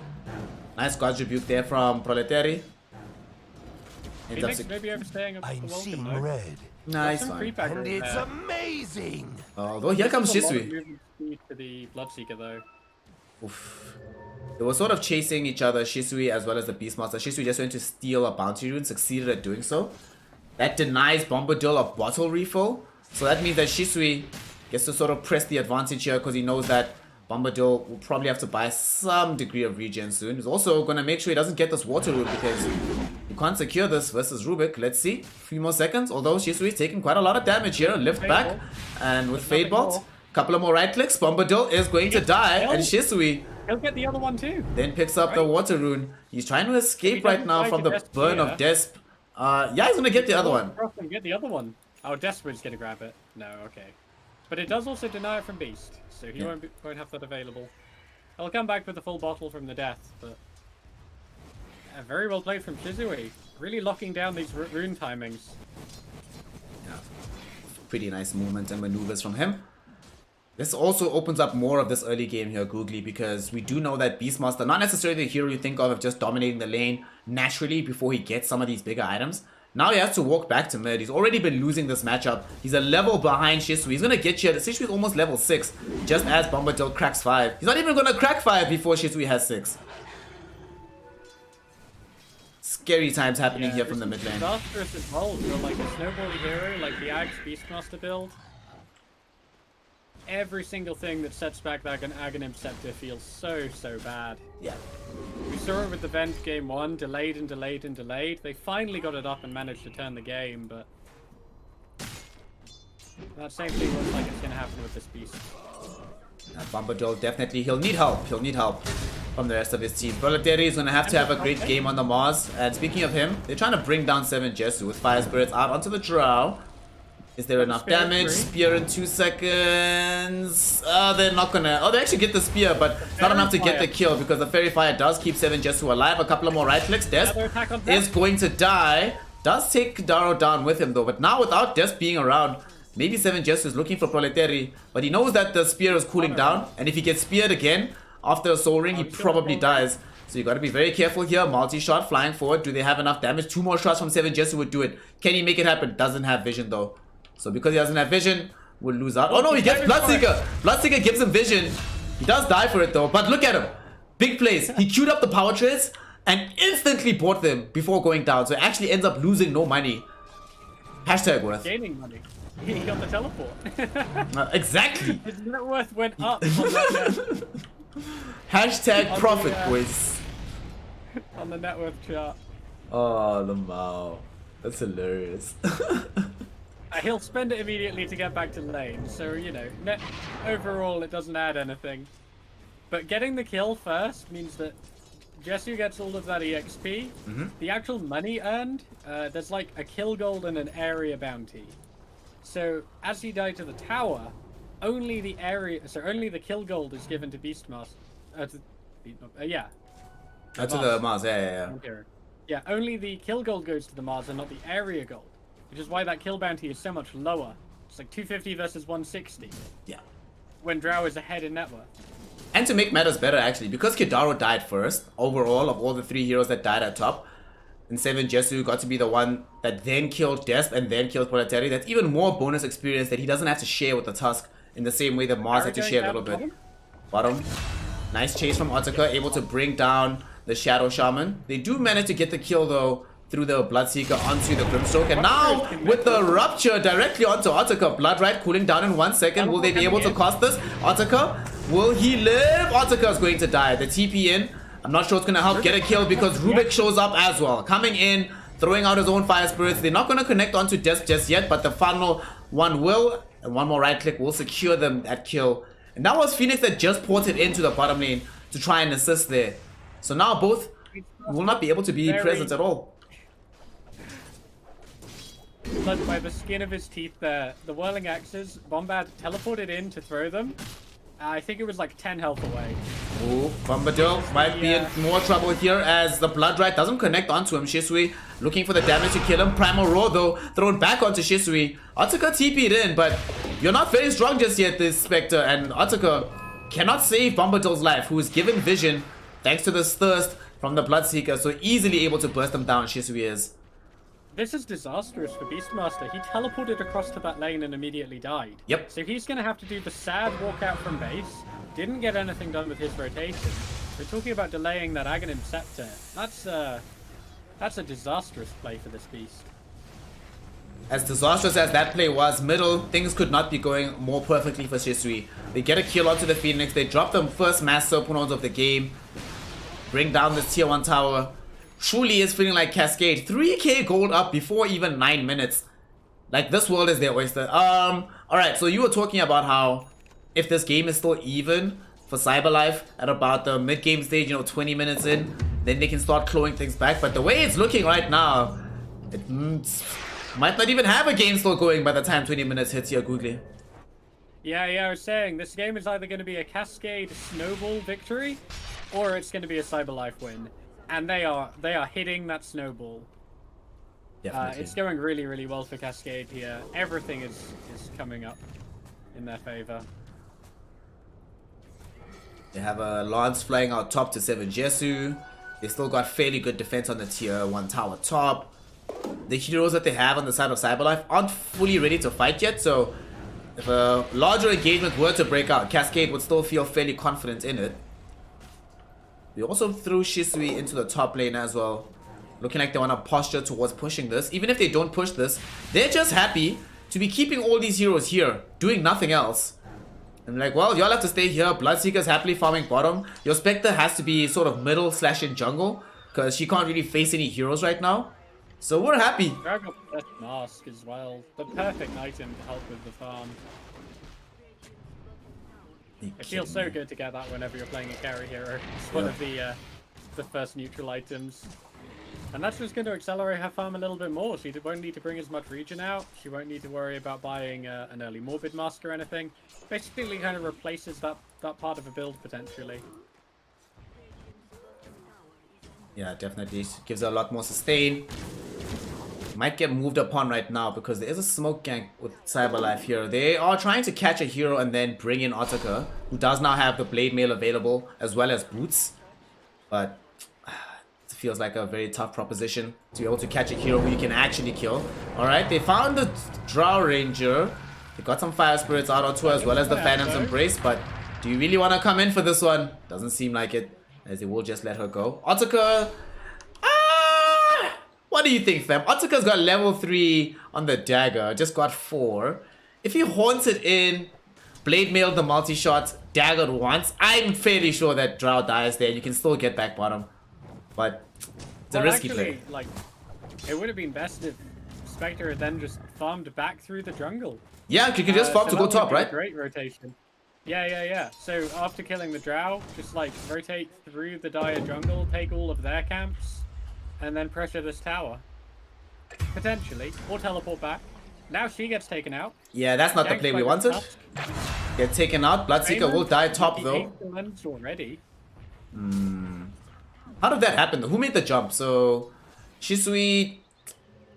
Nice God rebuke there from Proletari. Phoenix maybe overstaying a I'm welcome, seeing though. red. Nice Some one. creep aggro And it's there. amazing. Although here comes There's a lot of Shisui. movement speed to the Bloodseeker though. Oof. They were sort of chasing each other, Shisui as well as the Beastmaster. Shisui just went to steal a bounty rune, succeeded at doing so. That denies Bombadil a bottle refill. So that means that Shisui gets to sort of press the advantage here because he knows that Bombadil will probably have to buy some degree of regen soon. He's also going to make sure he doesn't get this water rune because you can't secure this versus Rubik. Let's see. A few more seconds. Although Shisui is taking quite a lot of damage here. Lift back. And with Fade Bolt, couple of more right clicks. Bombadil is going to die. And Shisui He'll get the other one too. then picks up the water rune. He's trying to escape right now from the burn of Desp. Yeah, he's going to get the other one. Get the other one. Oh, Desperat's gonna grab it. No, okay. But it does also deny it from Beast, so he won't have that available. I'll come back with the full bottle from the death, but very well played from Shisui. Really locking down these rune timings. Yeah, pretty nice movement and maneuvers from him. This also opens up more of this early game here, Googly, because we do know that Beastmaster, not necessarily the hero you think of just dominating the lane naturally before he gets some of these bigger items. Now he has to walk back to mid. He's already been losing this matchup. He's a level behind Shisui. He's going to get here. Shisui is almost level 6, just as Bombadil cracks 5. He's not even going to crack 5 before Shisui has 6. Scary times happening here from the mid lane. Disastrous as well, for like a snowball hero, like the Axe Beastmaster build. Every single thing that sets back that Aghanim Scepter feels so bad. Yeah. We saw it with the Vent game 1, delayed and delayed and delayed. They finally got it up and managed to turn the game, but that same thing looks like it's going to happen with this beast. Bombadil definitely, he'll need help. He'll need help from the rest of his team. Proletari is going to have to have a great game on the Mars. And speaking of him, they're trying to bring down 7 Jesu with Fire Spirits out onto the Drow. Is there enough damage? Spear in 2 seconds. They're not gonna... Oh, they actually get the spear, but it's not enough to get the kill because the Fairy Fire does keep 7 Jesu alive. A couple of more right clicks. Desp is going to die. Does take Daro down with him though, but now without Desp being around, maybe 7 Jesu is looking for Proletari, but he knows that the spear is cooling down, and if he gets speared again after a soul ring, he probably dies. So you got to be very careful here. Multi-shot flying forward. Do they have enough damage? 2 more shots from 7 Jesu would do it. Can he make it happen? Doesn't have vision though. So because he doesn't have vision, we'll lose out. Oh no, he gets Bloodseeker. Bloodseeker gives him vision. He does die for it though, but look at him. Big plays. He queued up the power trades and instantly bought them before going down. So he actually ends up losing no money. Hashtag worth. Gaining money. He got the teleport. Exactly. His net worth went up on that Hashtag profit, boys. on the net worth chart. Oh, Lamau. That's hilarious. He'll spend it immediately to get back to lane, so, you know, overall it doesn't add anything. But getting the kill first means that Jesu gets all of that EXP. The actual money earned, there's like a kill gold and an area bounty. So, as he died to the tower, only the kill gold is given to Beastmaster. Yeah. That's to the Mars, yeah. Yeah, only the kill gold goes to the Mars and not the area gold. Which is why that kill bounty is so much lower. It's like 250 versus 160. Yeah. When Drow is ahead in net worth. And to make matters better, actually, because Kidaro died first, overall, of all the 3 heroes that died at top, and 7 Jesu got to be the one that then killed Desp and then killed Proletari, that's even more bonus experience that he doesn't have to share with the Tusk in the same way that Mars had to share a little bit. Bottom. Nice chase from Otaka, able to bring down the Shadow Shaman. They do manage to get the kill, though, through the Bloodseeker onto the Grimstroke, and now with the Rupture directly onto Otaka. Blood Right cooling down in 1 second. Will they be able to cast this? Otaka, will he live? Otaka is going to die. The TP in, I'm not sure it's going to help get a kill because Rubik shows up as well. Coming in throwing out his own fire spirits. They're not going to connect onto Death just yet, but the final one will, and one more right click will secure them that kill. And that was Phoenix that just ported into the bottom lane to try and assist there. So now both will not be able to be present at all. Led by the skin of his teeth there. The whirling axes, Bombad teleported in to throw them. I think it was like 10 health away. Ooh, Bombadil might be in more trouble here as the Blood Right doesn't connect onto him. Shisui looking for the damage to kill him. Primal Roar though, thrown back onto Shisui. Otaka TP'd in, but you're not very strong just yet, this Spectre. And Otaka cannot save Bombadil's life, who is given vision thanks to this thirst from the Bloodseeker. So easily able to burst him down, Shisui is. This is disastrous for Beastmaster. He teleported across to that lane and immediately died. Yep. So he's going to have to do the sad walkout from base. Didn't get anything done with his rotation. We're talking about delaying that Aghanim Scepter. That's a disastrous play for this beast. As disastrous as that play was, middle, things could not be going more perfectly for Shisui. They get a kill onto the Phoenix. They drop the first mass opponent of the game. Bring down this tier 1 tower. Truly is feeling like Cascade. 3k gold up before even 9 minutes. Like, this world is their oyster. Alright, so you were talking about how if this game is still even for Cyberlife at about the mid-game stage, you know, 20 minutes in, then they can start clawing things back. But the way it's looking right now, it might not even have a game still going by the time 20 minutes hits here, Googly. Yeah, I was saying, this game is either going to be a Cascade snowball victory, or it's going to be a Cyberlife win. And they are hitting that snowball. Definitely. It's going really, really well for Cascade here. Everything is coming up in their favor. They have a Lance flying out top to 7 Jesu. They still got fairly good defense on the tier 1 tower top. The heroes that they have on the side of Cyberlife aren't fully ready to fight yet, so if a larger engagement were to break out, Cascade would still feel fairly confident in it. They also threw Shisui into the top lane as well. Looking like they want to posture towards pushing this. Even if they don't push this, they're just happy to be keeping all these heroes here, doing nothing else. And like, well, y'all have to stay here. Bloodseeker's happily farming bottom. Your Spectre has to be sort of middle / in jungle, because she can't really face any heroes right now. So we're happy. Drag up that mask as well. The perfect item to help with the farm. It feels so good to get that whenever you're playing a carry hero. It's one of the first neutral items. And that's just going to accelerate her farm a little bit more. She won't need to bring as much regen out. She won't need to worry about buying an early Morbid Mask or anything. Basically kind of replaces that part of a build potentially. Yeah, definitely. Gives her a lot more sustain. Might get moved upon right now because there is a smoke gank with Cyberlife here. They are trying to catch a hero and then bring in Otaka, who does now have the Blade Mail available as well as boots. But it feels like a very tough proposition to be able to catch a hero who you can actually kill. Alright, they found the Drow Ranger. They got some Fire Spirits out onto as well as the Phantom's Embrace, but do you really want to come in for this one? Doesn't seem like it, as they will just let her go. Otaka... what do you think, fam? Otaka's got level 3 on the dagger, just got 4. If he haunts it in, Blade Mailed the multi-shot, daggered once, I'm fairly sure that Drow dies there and you can still get back bottom. But it's a risky play. Like, it would have been best if Spectre had then just farmed back through the jungle. Yeah, you can just farm to go top, right? Great rotation. Yeah. So after killing the Drow, just like rotate through the dire jungle, take all of their camps, and then pressure this tower. Potentially. Or teleport back. Now she gets taken out. Yeah, that's not the play we wanted. Get taken out. Bloodseeker will die top though. Already. How did that happen? Who made the jump? So, Shisui...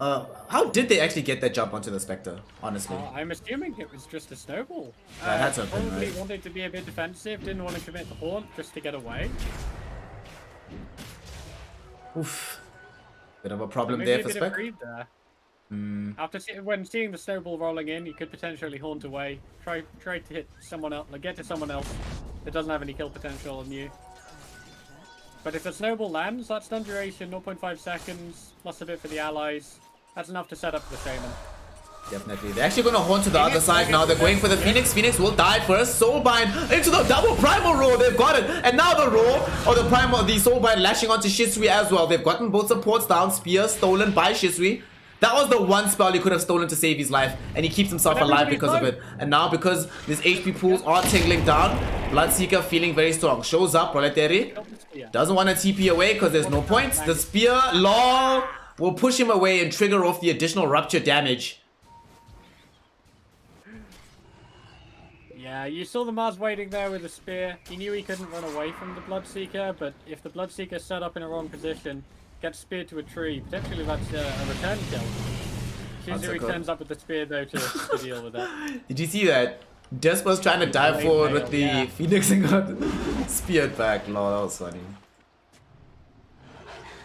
how did they actually get that jump onto the Spectre, honestly? I'm assuming it was just a snowball. Yeah, that's a thing, probably right? wanted to be a bit defensive, didn't want to commit the haunt just to get away. Oof. Bit of a problem Maybe there a for bit of Spec. greed there. When seeing the snowball rolling in, you could potentially haunt away. Try to hit someone else, like get to someone else that doesn't have any kill potential on you. But if the snowball lands, that stun duration 0.5 seconds, plus a bit for the allies. That's enough to set up the Shaman. Definitely. They're actually going to haunt to the other side now. They're going for the Phoenix. Phoenix will die first. Soulbind into the double primal roar. They've got it. And now the roar or the primal, the Soulbind lashing onto Shisui as well. They've gotten both supports down. Spear stolen by Shisui. That was the one spell he could have stolen to save his life. And he keeps himself alive because of it. And now because these HP pools are tingling down, Bloodseeker feeling very strong. Shows up, Proletary. Doesn't want to TP away because there's no point. The Spear, lol, will push him away and trigger off the additional rupture damage. Yeah, you saw the Mars waiting there with the spear. He knew he couldn't run away from the Bloodseeker, but if the Bloodseeker set up in a wrong position, gets speared to a tree, potentially that's a return kill. Shisui turns up with the spear though to deal with that. Did you see that? Despa's trying to dive forward with the Phoenix and got speared back. Lol, that was funny.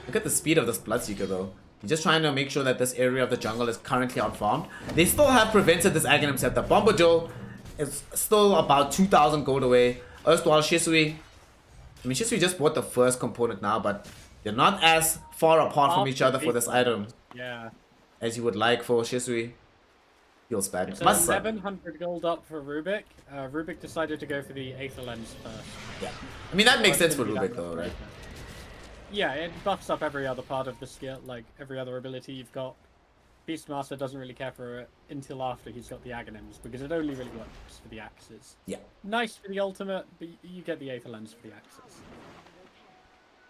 Look at the speed of this Bloodseeker though. He's just trying to make sure that this area of the jungle is currently outfarmed. They still have prevented this Aghanim Scepter. Bombadil is still about 2,000 gold away. Erstwhile Shisui, I mean Shisui just bought the first component now, but they're not as far apart from each other for this item. Yeah. As you would like for Shisui. Feels bad. So 700 gold up for Rubik. Rubik decided to go for the Aether Lens first. Yeah. I mean that makes sense for Rubik though, right? Yeah, it buffs up every other part of the skill, like every other ability you've got. Beastmaster doesn't really care for it until after he's got the Aghanims, because it only really works for the axes. Yeah. Nice for the ultimate, but you get the Aether Lens for the axes.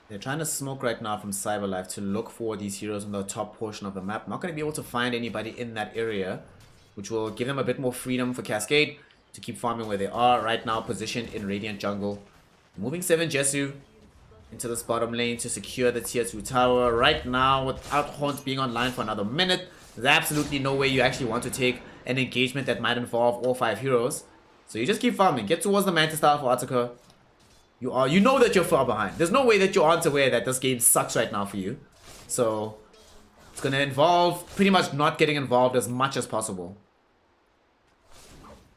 They're trying to smoke right now from Cyberlife to look for these heroes in the top portion of the map. Not going to be able to find anybody in that area, which will give them a bit more freedom for Cascade to keep farming where they are right now, positioned in Radiant Jungle. Moving 7 Jesu into this bottom lane to secure the tier 2 tower. Right now, without Haunt being online for another minute, there's absolutely no way you actually want to take an engagement that might involve all 5 heroes. So you just keep farming. Get towards the Mantis Tower for Ataka. You know that you're far behind. There's no way that you aren't aware that this game sucks right now for you. So it's going to involve pretty much not getting involved as much as possible.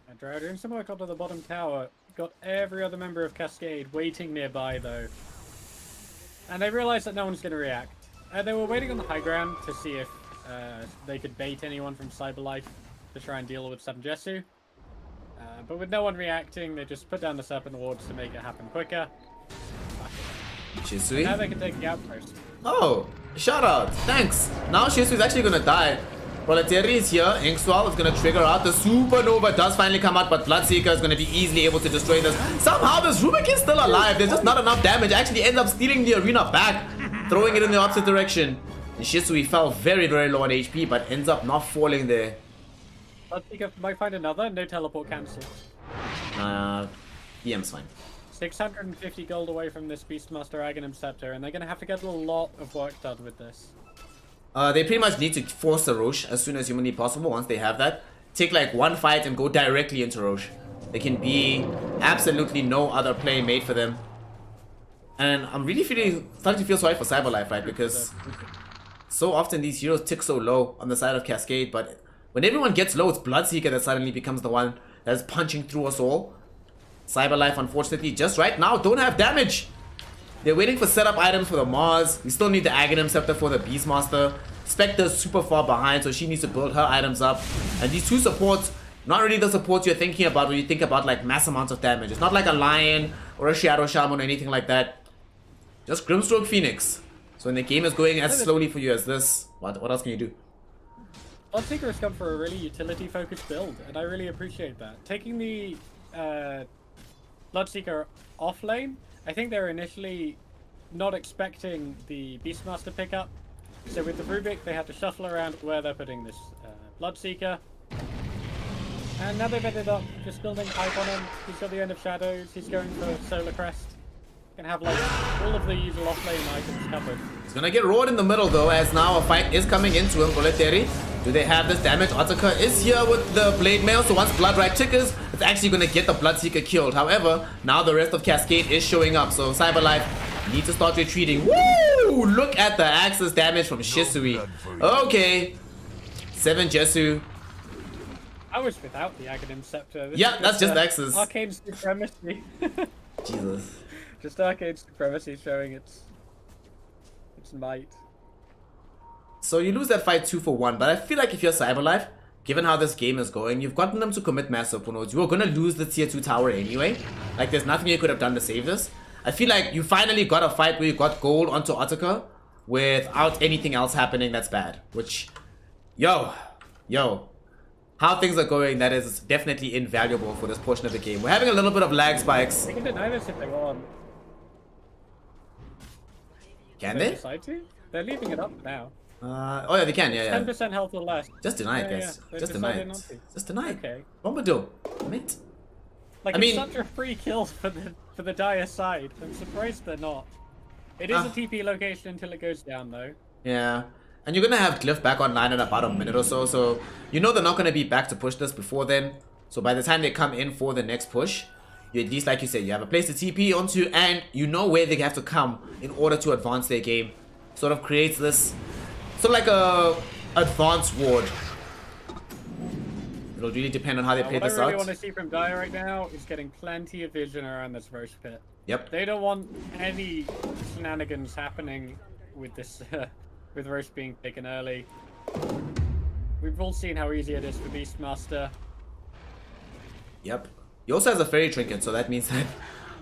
And Drow doing some work onto the bottom tower. Got every other member of Cascade waiting nearby though. And they realized that no one's going to react. They were waiting on the high ground to see if they could bait anyone from Cyberlife to try and deal with 7 Jesu. But with no one reacting, they just put down the Serpent Wards to make it happen quicker. Shisui? Now they can take the outpost. Oh, shout out. Thanks. Now Shisui's actually going to die. Proletary is here. Inkstwall is going to trigger out. The Supernova does finally come out, but Bloodseeker is going to be easily able to destroy this. Somehow this Rubik is still alive. There's just not enough damage. Actually ends up stealing the arena back, throwing it in the opposite direction. And Shisui fell very, very low on HP, but ends up not falling there. Bloodseeker might find another. No teleport cancelled. BM's fine. 650 gold away from this Beastmaster Aghanim Scepter, and they're going to have to get a lot of work done with this. They pretty much need to force the Roche as soon as humanly possible. Once they have that, take like one fight and go directly into Roche. There can be absolutely no other play made for them. And I'm really starting to feel sorry for Cyberlife, right? Because so often these heroes tick so low on the side of Cascade, but when everyone gets low, it's Bloodseeker that suddenly becomes the one that's punching through us all. Cyberlife, unfortunately, just right now, don't have damage. They're waiting for setup items for the Mars. We still need the Aghanim Scepter for the Beastmaster. Spectre's super far behind, so she needs to build her items up. And these two supports, not really the supports you're thinking about when you think about like mass amounts of damage. It's not like a Lion or a Shadow Shaman or anything like that. Just Grimstroke Phoenix. So when the game is going as slowly for you as this, what else can you do? Bloodseeker has come for a really utility-focused build, and I really appreciate that. Taking the Bloodseeker off lane, I think they were initially not expecting the Beastmaster pickup. So with the Rubik, they had to shuffle around where they're putting this Bloodseeker. And now they've ended up just building hype on him. He's got the End of Shadows, he's going for Solar Crest. Gonna have like all of the usual off-lane items covered. He's gonna get roared in the middle though, as now a fight is coming into him. Proletary, do they have this damage? Ataka is here with the Blade Mail, so once Blood Right tickers, it's actually gonna get the Bloodseeker killed. However, now the rest of Cascade is showing up, so Cyberlife need to start retreating. Woo! Look at the Axis damage from Shisui. Okay, 7 Jesu. I was without the Aghanim Scepter. This Yeah, is that's just Axis. Arcane supremacy. Jesus. Just Arcane supremacy showing its might. So you lose that fight 2 for 1, but I feel like if you're Cyberlife, given how this game is going, you've gotten them to commit massive nodes. You were going to lose the tier 2 tower anyway. Like, there's nothing you could have done to save this. I feel like you finally got a fight where you got gold onto Otaka without anything else happening that's bad. Which, yo, how things are going, that is definitely invaluable for this portion of the game. We're having a little bit of lag spikes. They can deny this if they want. Can They they? decide to? They're leaving it up now. Oh yeah, they can, yeah. 10% health or less. Just deny it, Yeah, guys. yeah. Just They've deny decided it. not to. Just deny it. Okay. Bombadil, mate. Like, I it's mean- such a free kill for the dire side. I'm surprised they're not. It is a TP location until it goes down, though. Yeah. And you're gonna have Glyph back online in about a minute or so, so you know they're not gonna be back to push this before then. So by the time they come in for the next push, you at least, like you said, you have a place to TP onto, and you know where they have to come in order to advance their game. Sort of creates this, sort of like a advanced ward. It'll really depend on how they play What I this really out. want to see from Dire right now is getting plenty of vision around this roast pit. Yep. They don't want any shenanigans happening with this, with roast being taken early. We've all seen how easy it is for Beastmaster. Yep. He also has a fairy trinket, so that means that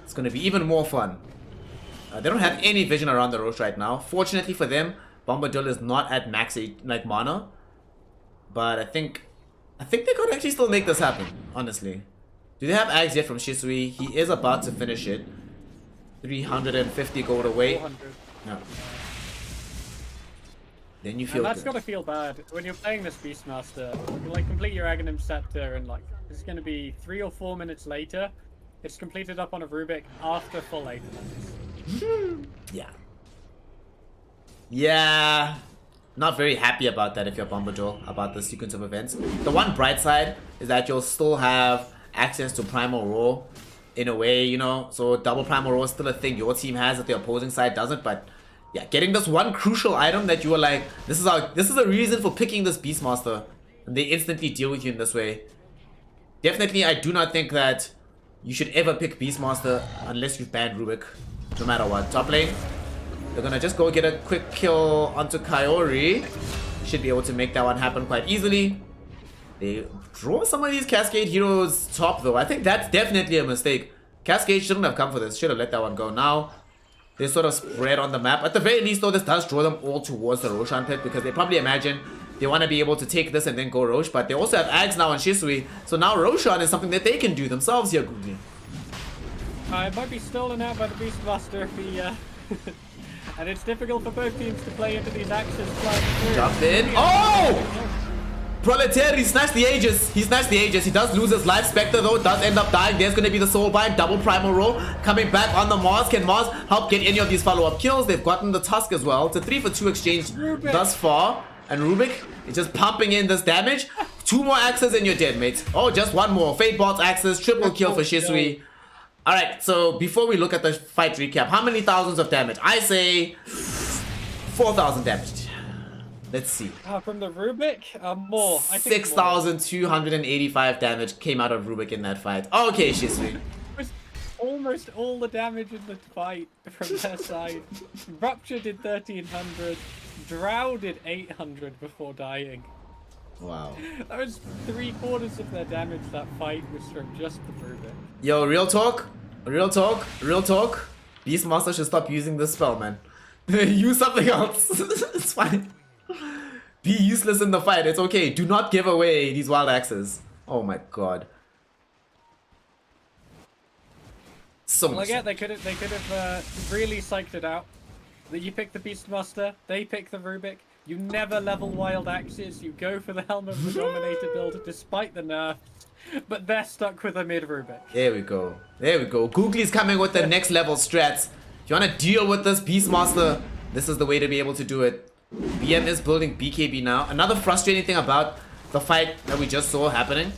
it's going to be even more fun. They don't have any vision around the roast right now. Fortunately for them, Bombadil is not at max like mana. But I think they could actually still make this happen, honestly. Do they have Ags yet from Shisui? He is about to finish it. 350 gold away. 400. No. Then you feel And that's good. gotta feel bad when you're playing this Beastmaster. You like complete your Aghanim Scepter and like it's gonna be 3 or 4 minutes later. It's completed up on a Rubik after full 8 minutes. Yeah. Yeah. Not very happy about that if you're Bombadil, about the sequence of events. The one bright side is that you'll still have access to Primal Raw in a way, you know. So double Primal Raw is still a thing your team has that the opposing side doesn't, but yeah, getting this one crucial item that you were like, this is a reason for picking this Beastmaster, and they instantly deal with you in this way. Definitely, I do not think that you should ever pick Beastmaster unless you've banned Rubik, no matter what. Top lane, they're gonna just go get a quick kill onto Kaori. Should be able to make that one happen quite easily. They draw some of these Cascade heroes top though. I think that's definitely a mistake. Cascade shouldn't have come for this. Should have let that one go. Now they sort of spread on the map. At the very least though, this does draw them all towards the Roshan pit because they probably imagine they want to be able to take this and then go Rosh. But they also have Ags now on Shisui. So now Roshan is something that they can do themselves here, Googly. It might be stolen out by the Beastmaster if he, and it's difficult for both teams to play into these axes flying through. Jump in. Oh! Proletariat, he snatched the Aegis. He snatched the Aegis. He does lose his life. Spectre though does end up dying. There's going to be the soul bind. Double primal roll. Coming back on the Mars. Can Mars help get any of these follow-up kills? They've gotten the Tusk as well. It's a 3-for-2 exchange thus far. And Rubik is just pumping in this damage. 2 more axes and you're dead, mate. Oh, just 1 more. Fate Bolt's axes. Triple kill for Shisui. Alright, so before we look at the fight recap, how many thousands of damage? I say 4,000 damage. Let's see. From the Rubik? More. I think 6,285 damage came out of Rubik in that fight. Okay, Shisui. It was almost all the damage in the fight from their side. Rupture did 1,300. Drow did 800 before dying. Wow. That was 3/4 of their damage that fight was from just the Rubik. Yo, real talk. Real talk. Real talk. Beastmaster should stop using this spell, man. Use something else. It's fine. Be useless in the fight. It's okay. Do not give away these wild axes. Oh my god. So Well, much. again, they could have really psyched it out. That you pick the Beastmaster, they pick the Rubik. You never level wild axes. You go for the Helm of the Dominator build despite the nerfs. But they're stuck with a mid Rubik. There we go. There we go. Googly's coming with the next level strats. If you want to deal with this Beastmaster, this is the way to be able to do it. BM is building BKB now. Another frustrating thing about the fight that we just saw happening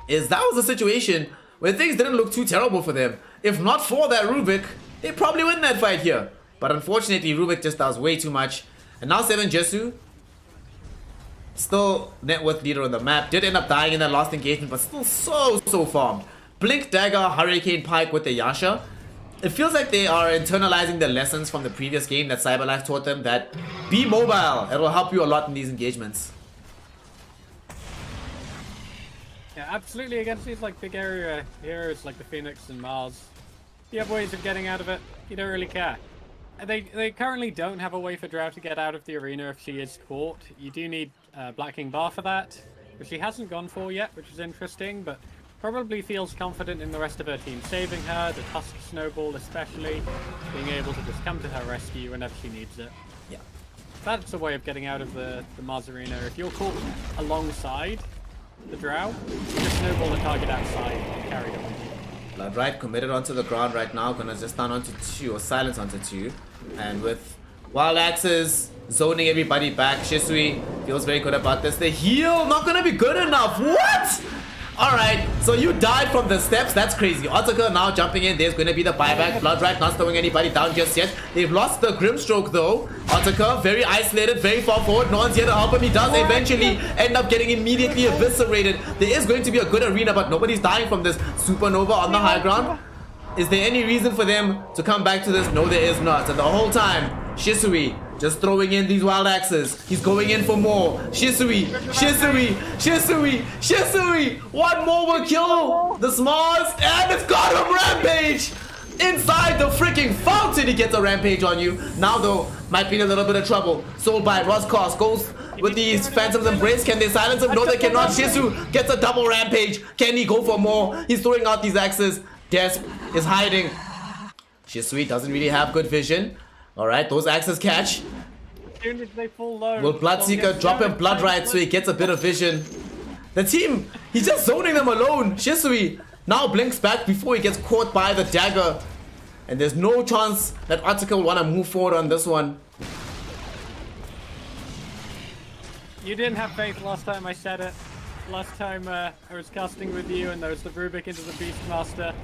is that was a situation where things didn't look too terrible for them. If not for that Rubik, they probably win that fight here. But unfortunately, Rubik just does way too much. And now 7 Jesu, still net worth leader on the map, did end up dying in that last engagement, but still so farmed. Blink Dagger, Hurricane Pike with the Yasha. It feels like they are internalizing the lessons from the previous game that Cyberlife taught them, that be mobile. It will help you a lot in these engagements. Yeah, absolutely against these like big area heroes like the Phoenix and Mars. You have ways of getting out of it. You don't really care. They currently don't have a way for Drow to get out of the arena if she is caught. You do need Black King Bar for that, which she hasn't gone for yet, which is interesting, but probably feels confident in the rest of her team saving her, the Tusk Snowball especially, being able to just come to her rescue whenever she needs it. Yeah. That's a way of getting out of the Mars arena. If you're caught alongside the Drow, you just snowball the target outside and carry it with you. Bloodright committed onto the ground right now, gonna just stun onto 2 or silence onto 2. And with Wild Axes zoning everybody back, Shisui feels very good about this. The heal not gonna be good enough. What? Alright, so you died from the steps. That's crazy. Otaka now jumping in. There's going to be the buyback. Bloodright not throwing anybody down just yet. They've lost the Grimstroke though. Otaka very isolated, very far forward. No one's here to help him. He does eventually end up getting immediately eviscerated. There is going to be a good arena, but nobody's dying from this. Supernova on the high ground. Is there any reason for them to come back to this? No, there is not. And the whole time, Shisui just throwing in these Wild Axes. He's going in for more. Shisui, Shisui, Shisui, Shisui. One more will kill the Smarts, and it's got him Rampage. Inside the freaking fountain, he gets a Rampage on you. Now though, might be in a little bit of trouble. Soulbite, Roscos goes with these Phantom's Embrace. Can they silence him? No, they cannot. Shisu gets a double Rampage. Can he go for more? He's throwing out these axes. Desp is hiding. Shisui doesn't really have good vision. Alright, those axes catch. As soon as they fall low, will Bloodseeker drop him Bloodright so he gets a bit of vision? The team, he's just zoning them alone. Shisui now blinks back before he gets caught by the dagger. And there's no chance that Otaka will want to move forward on this one. You didn't have faith last time I said it. Last time I was casting with you and there was the Rubik into the Beastmaster.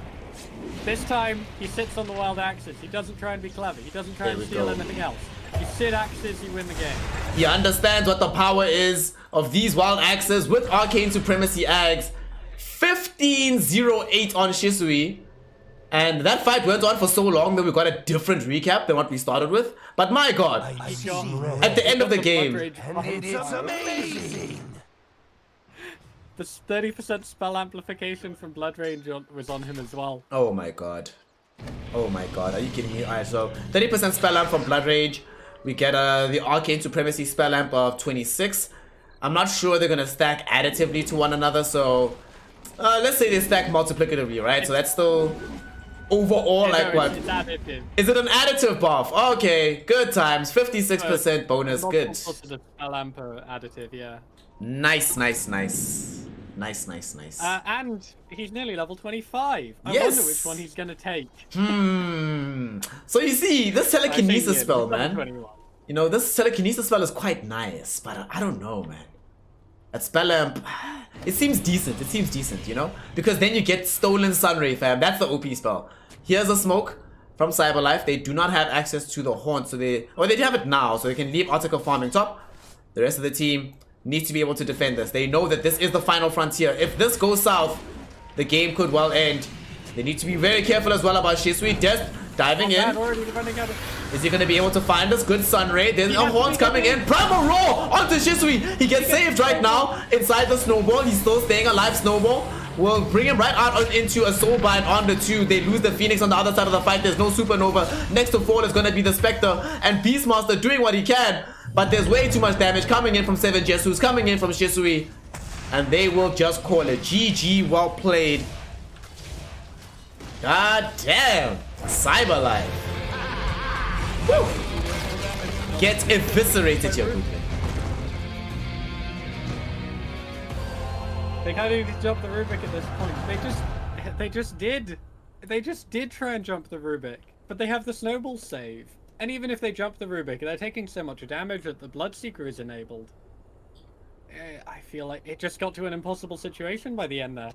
This time, he sits on the Wild Axes. He doesn't try and be clever. He doesn't try and steal anything else. You sit Axes, you win the game. He understands what the power is of these Wild Axes with Arcane Supremacy Ags. 15-0-8 on Shisui. And that fight went on for so long that we got a different recap than what we started with. But my god, at the end of the game, It's amazing. The 30% spell amplification from Blood Range was on him as well. oh my god. Oh my god, are you kidding me? Alright, so 30% spell amp from Blood Rage. We get the Arcane Supremacy spell amp of 26. I'm not sure they're gonna stack additively to one another, so let's say they stack multiplicatively, right? So that's still overall like what? It's additive. Is it an additive buff? Okay, good times. 56% bonus, good. Multiple the spell amp are additive, yeah. Nice, nice, nice. Nice, nice, nice. And he's nearly level 25. I Yes. wonder which one he's gonna take. So you see, this telekinesis I think, spell, he's level man. 21. You know, this telekinesis spell is quite nice, but I don't know, man. That spell amp, it seems decent. It seems decent, you know? Because then you get Stolen Sunray, fam. That's the OP spell. Here's a smoke from Cyberlife. They do not have access to the haunt, so they do have it now, so they can leave Article farming top. The rest of the team needs to be able to defend this. They know that this is the final frontier. If this goes south, the game could well end. They need to be very careful as well about Shisui. Just diving in. Already running out of... Is he going to be able to find us? Good Sunray. There's a horns coming in. Primal Roar onto Shisui. He gets saved right now inside the snowball. He's still staying alive. Snowball will bring him right out into a soul bind on the 2. They lose the Phoenix on the other side of the fight. There's no Supernova. Next to fall is going to be the Spectre. And Beastmaster doing what he can. But there's way too much damage coming in from 7 Jesus, coming in from Shisui. And they will just call it GG. Well played. God damn. Cyberlife. Woo. Get eviscerated, Yakuza. They can't even jump the Rubik at this point. They just did try and jump the Rubik, but they have the snowball save. And even if they jump the Rubik, they're taking so much damage that the Bloodseeker is enabled. I feel like it just got to an impossible situation by the end there.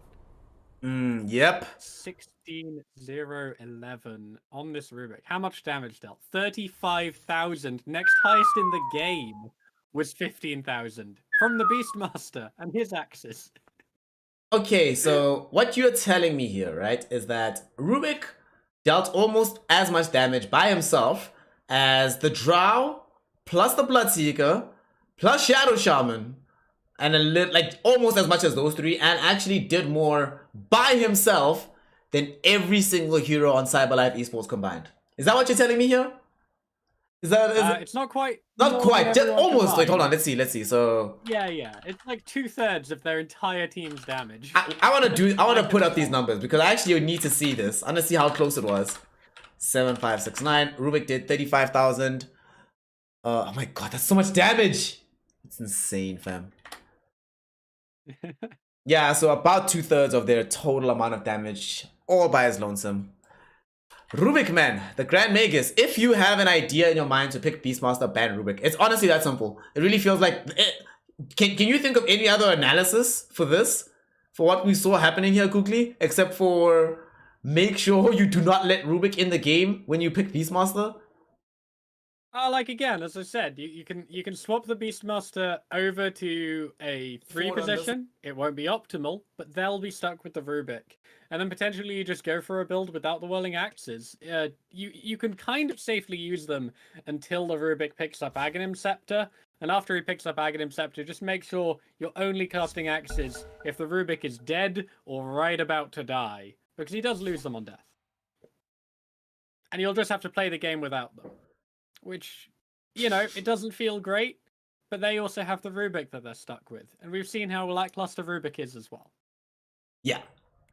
Yep. 16-0-11 on this Rubik. How much damage dealt? 35,000. Next highest in the game was 15,000 from the Beastmaster and his axes. Okay, so what you're telling me here, right, is that Rubik dealt almost as much damage by himself as the Drow, plus the Bloodseeker, plus Shadow Shaman, and a little, like almost as much as those three, and actually did more by himself than every single hero on CyberLife Esports combined. Is that what you're telling me here? Is that it's not quite. not more quite? than Just everyone almost. Wait, hold combined. on. Let's see. So Yeah. It's like 2/3 of their entire team's damage. I want to put up these numbers because I actually need to see this. I want to see how close it was. 7569. Rubik did 35,000. Oh my god, that's so much damage. It's insane, fam. Yeah, so about 2/3 of their total amount of damage, all by his lonesome. Rubik, man, the Grand Magus. If you have an idea in your mind to pick Beastmaster, ban Rubik. It's honestly that simple. It really feels like... Can you think of any other analysis for this? For what we saw happening here, Googly? Except for make sure you do not let Rubik in the game when you pick Beastmaster? Like again, as I said, you can swap the Beastmaster over to a 3 Forward on position. It won't be optimal, but they'll be stuck with the Rubik. And then potentially you just go for a build without the Whirling Axes. You can kind of safely use them until the Rubik picks up Aghanim Scepter. And after he picks up Aghanim Scepter, just make sure you're only casting axes if the Rubik is dead or right about to die. Because he does lose them on death. And you'll just have to play the game without them. Which, you know, it doesn't feel great, but they also have the Rubik that they're stuck with. And we've seen how lackluster Rubik is as well. Yeah.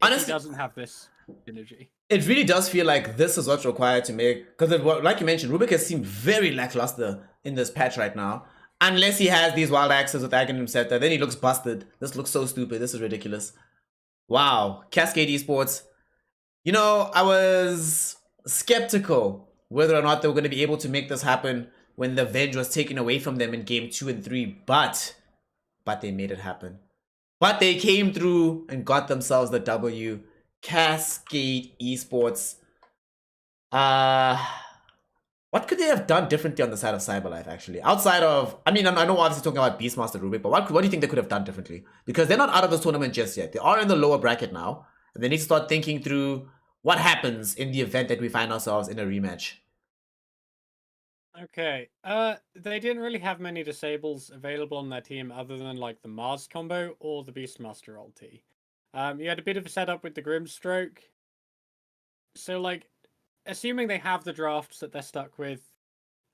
Honestly, he doesn't have this synergy. It really does feel like this is what's required to make... Because like you mentioned, Rubik has seemed very lackluster in this patch right now. Unless he has these wild axes with Aghanim Scepter, then he looks busted. This looks so stupid. This is ridiculous. Wow. Cascade Esports. You know, I was skeptical whether or not they were going to be able to make this happen when the Venge was taken away from them in game 2 and 3. But they made it happen. But they came through and got themselves the W. Cascade Esports. What could they have done differently on the side of CyberLife, actually? Outside of... I mean, I know obviously talking about Beastmaster Rubik, but what do you think they could have done differently? Because they're not out of this tournament just yet. They are in the lower bracket now. And they need to start thinking through what happens in the event that we find ourselves in a rematch. Okay. They didn't really have many disables available on their team other than like the Mars combo or the Beastmaster ulti. You had a bit of a setup with the Grimstroke. So like, assuming they have the drafts that they're stuck with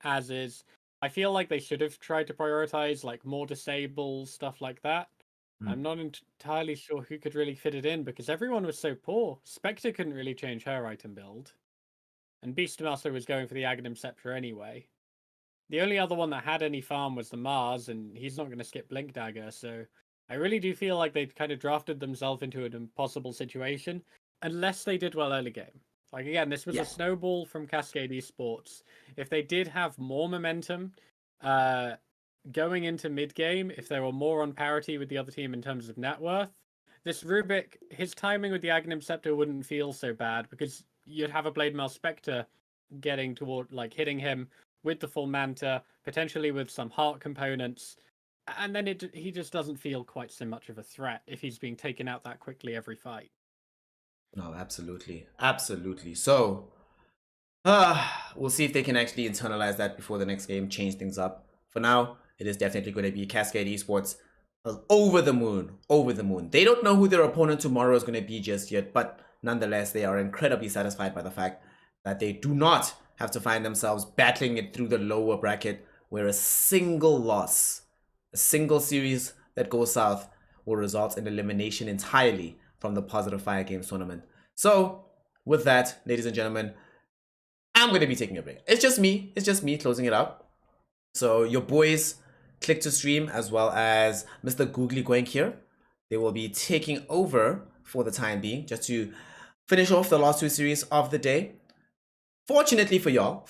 as is, I feel like they should have tried to prioritize like more disables, stuff like that. I'm not entirely sure who could really fit it in because everyone was so poor. Spectre couldn't really change her item build. And Beastmaster was going for the Aghanim Scepter anyway. The only other one that had any farm was the Mars, and he's not going to skip Blink Dagger, so I really do feel like they've kind of drafted themselves into an impossible situation, unless they did well early game. Like, again, this was a snowball from Cascade Esports. If they did have more momentum, going into mid-game, if they were more on parity with the other team in terms of net worth, this Rubik, his timing with the Aghanim Scepter wouldn't feel so bad, because you'd have a Blade Mail Spectre getting toward, like, hitting him with the full Manta, potentially with some heart components, and then he just doesn't feel quite so much of a threat if he's being taken out that quickly every fight. No, absolutely. Absolutely. So, we'll see if they can actually internalize that before the next game, change things up. For now, it is definitely going to be Cascade Esports over the moon. Over the moon. They don't know who their opponent tomorrow is going to be just yet, but nonetheless, they are incredibly satisfied by the fact that they do not have to find themselves battling it through the lower bracket, where a single loss, a single series that goes south, will result in elimination entirely from the Positive Fire Games tournament. So, with that, ladies and gentlemen, I'm going to be taking a break. It's just me closing it up. So, your boys, Click to Stream, as well as Mr. Googly Goink here, they will be taking over for the time being, just to finish off the last 2 series of the day. Fortunately for y'all,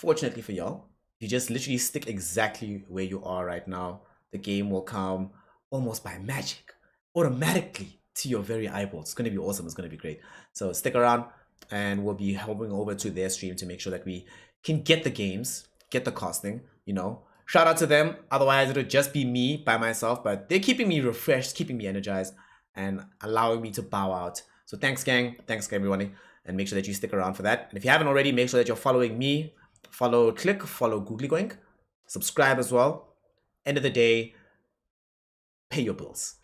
you just literally stick exactly where you are right now. The game will come almost by magic, automatically to your very eyeballs. It's going to be awesome. It's going to be great. So stick around and we'll be helping over to their stream to make sure that we can get the games, get the casting, you know. Shout out to them. Otherwise, it'll just be me by myself, but they're keeping me refreshed, keeping me energized, and allowing me to bow out. So thanks, gang. Thanks, everybody. And make sure that you stick around for that. And if you haven't already, make sure that you're following me. Follow Click, follow Googly Goink. Subscribe as well. End of the day, pay your bills.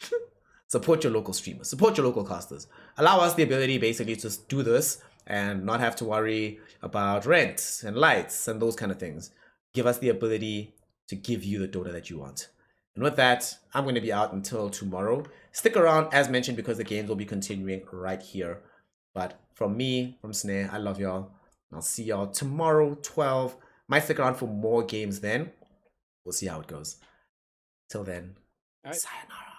Support your local streamers, support your local casters. Allow us the ability basically to do this and not have to worry about rent and lights and those kind of things. Give us the ability to give you the Dota that you want. And with that, I'm going to be out until tomorrow. Stick around, as mentioned, because the games will be continuing right here. But from me, from Snare, I love y'all. I'll see y'all tomorrow, 12. Might stick around for more games then. We'll see how it goes. Till then, sayonara.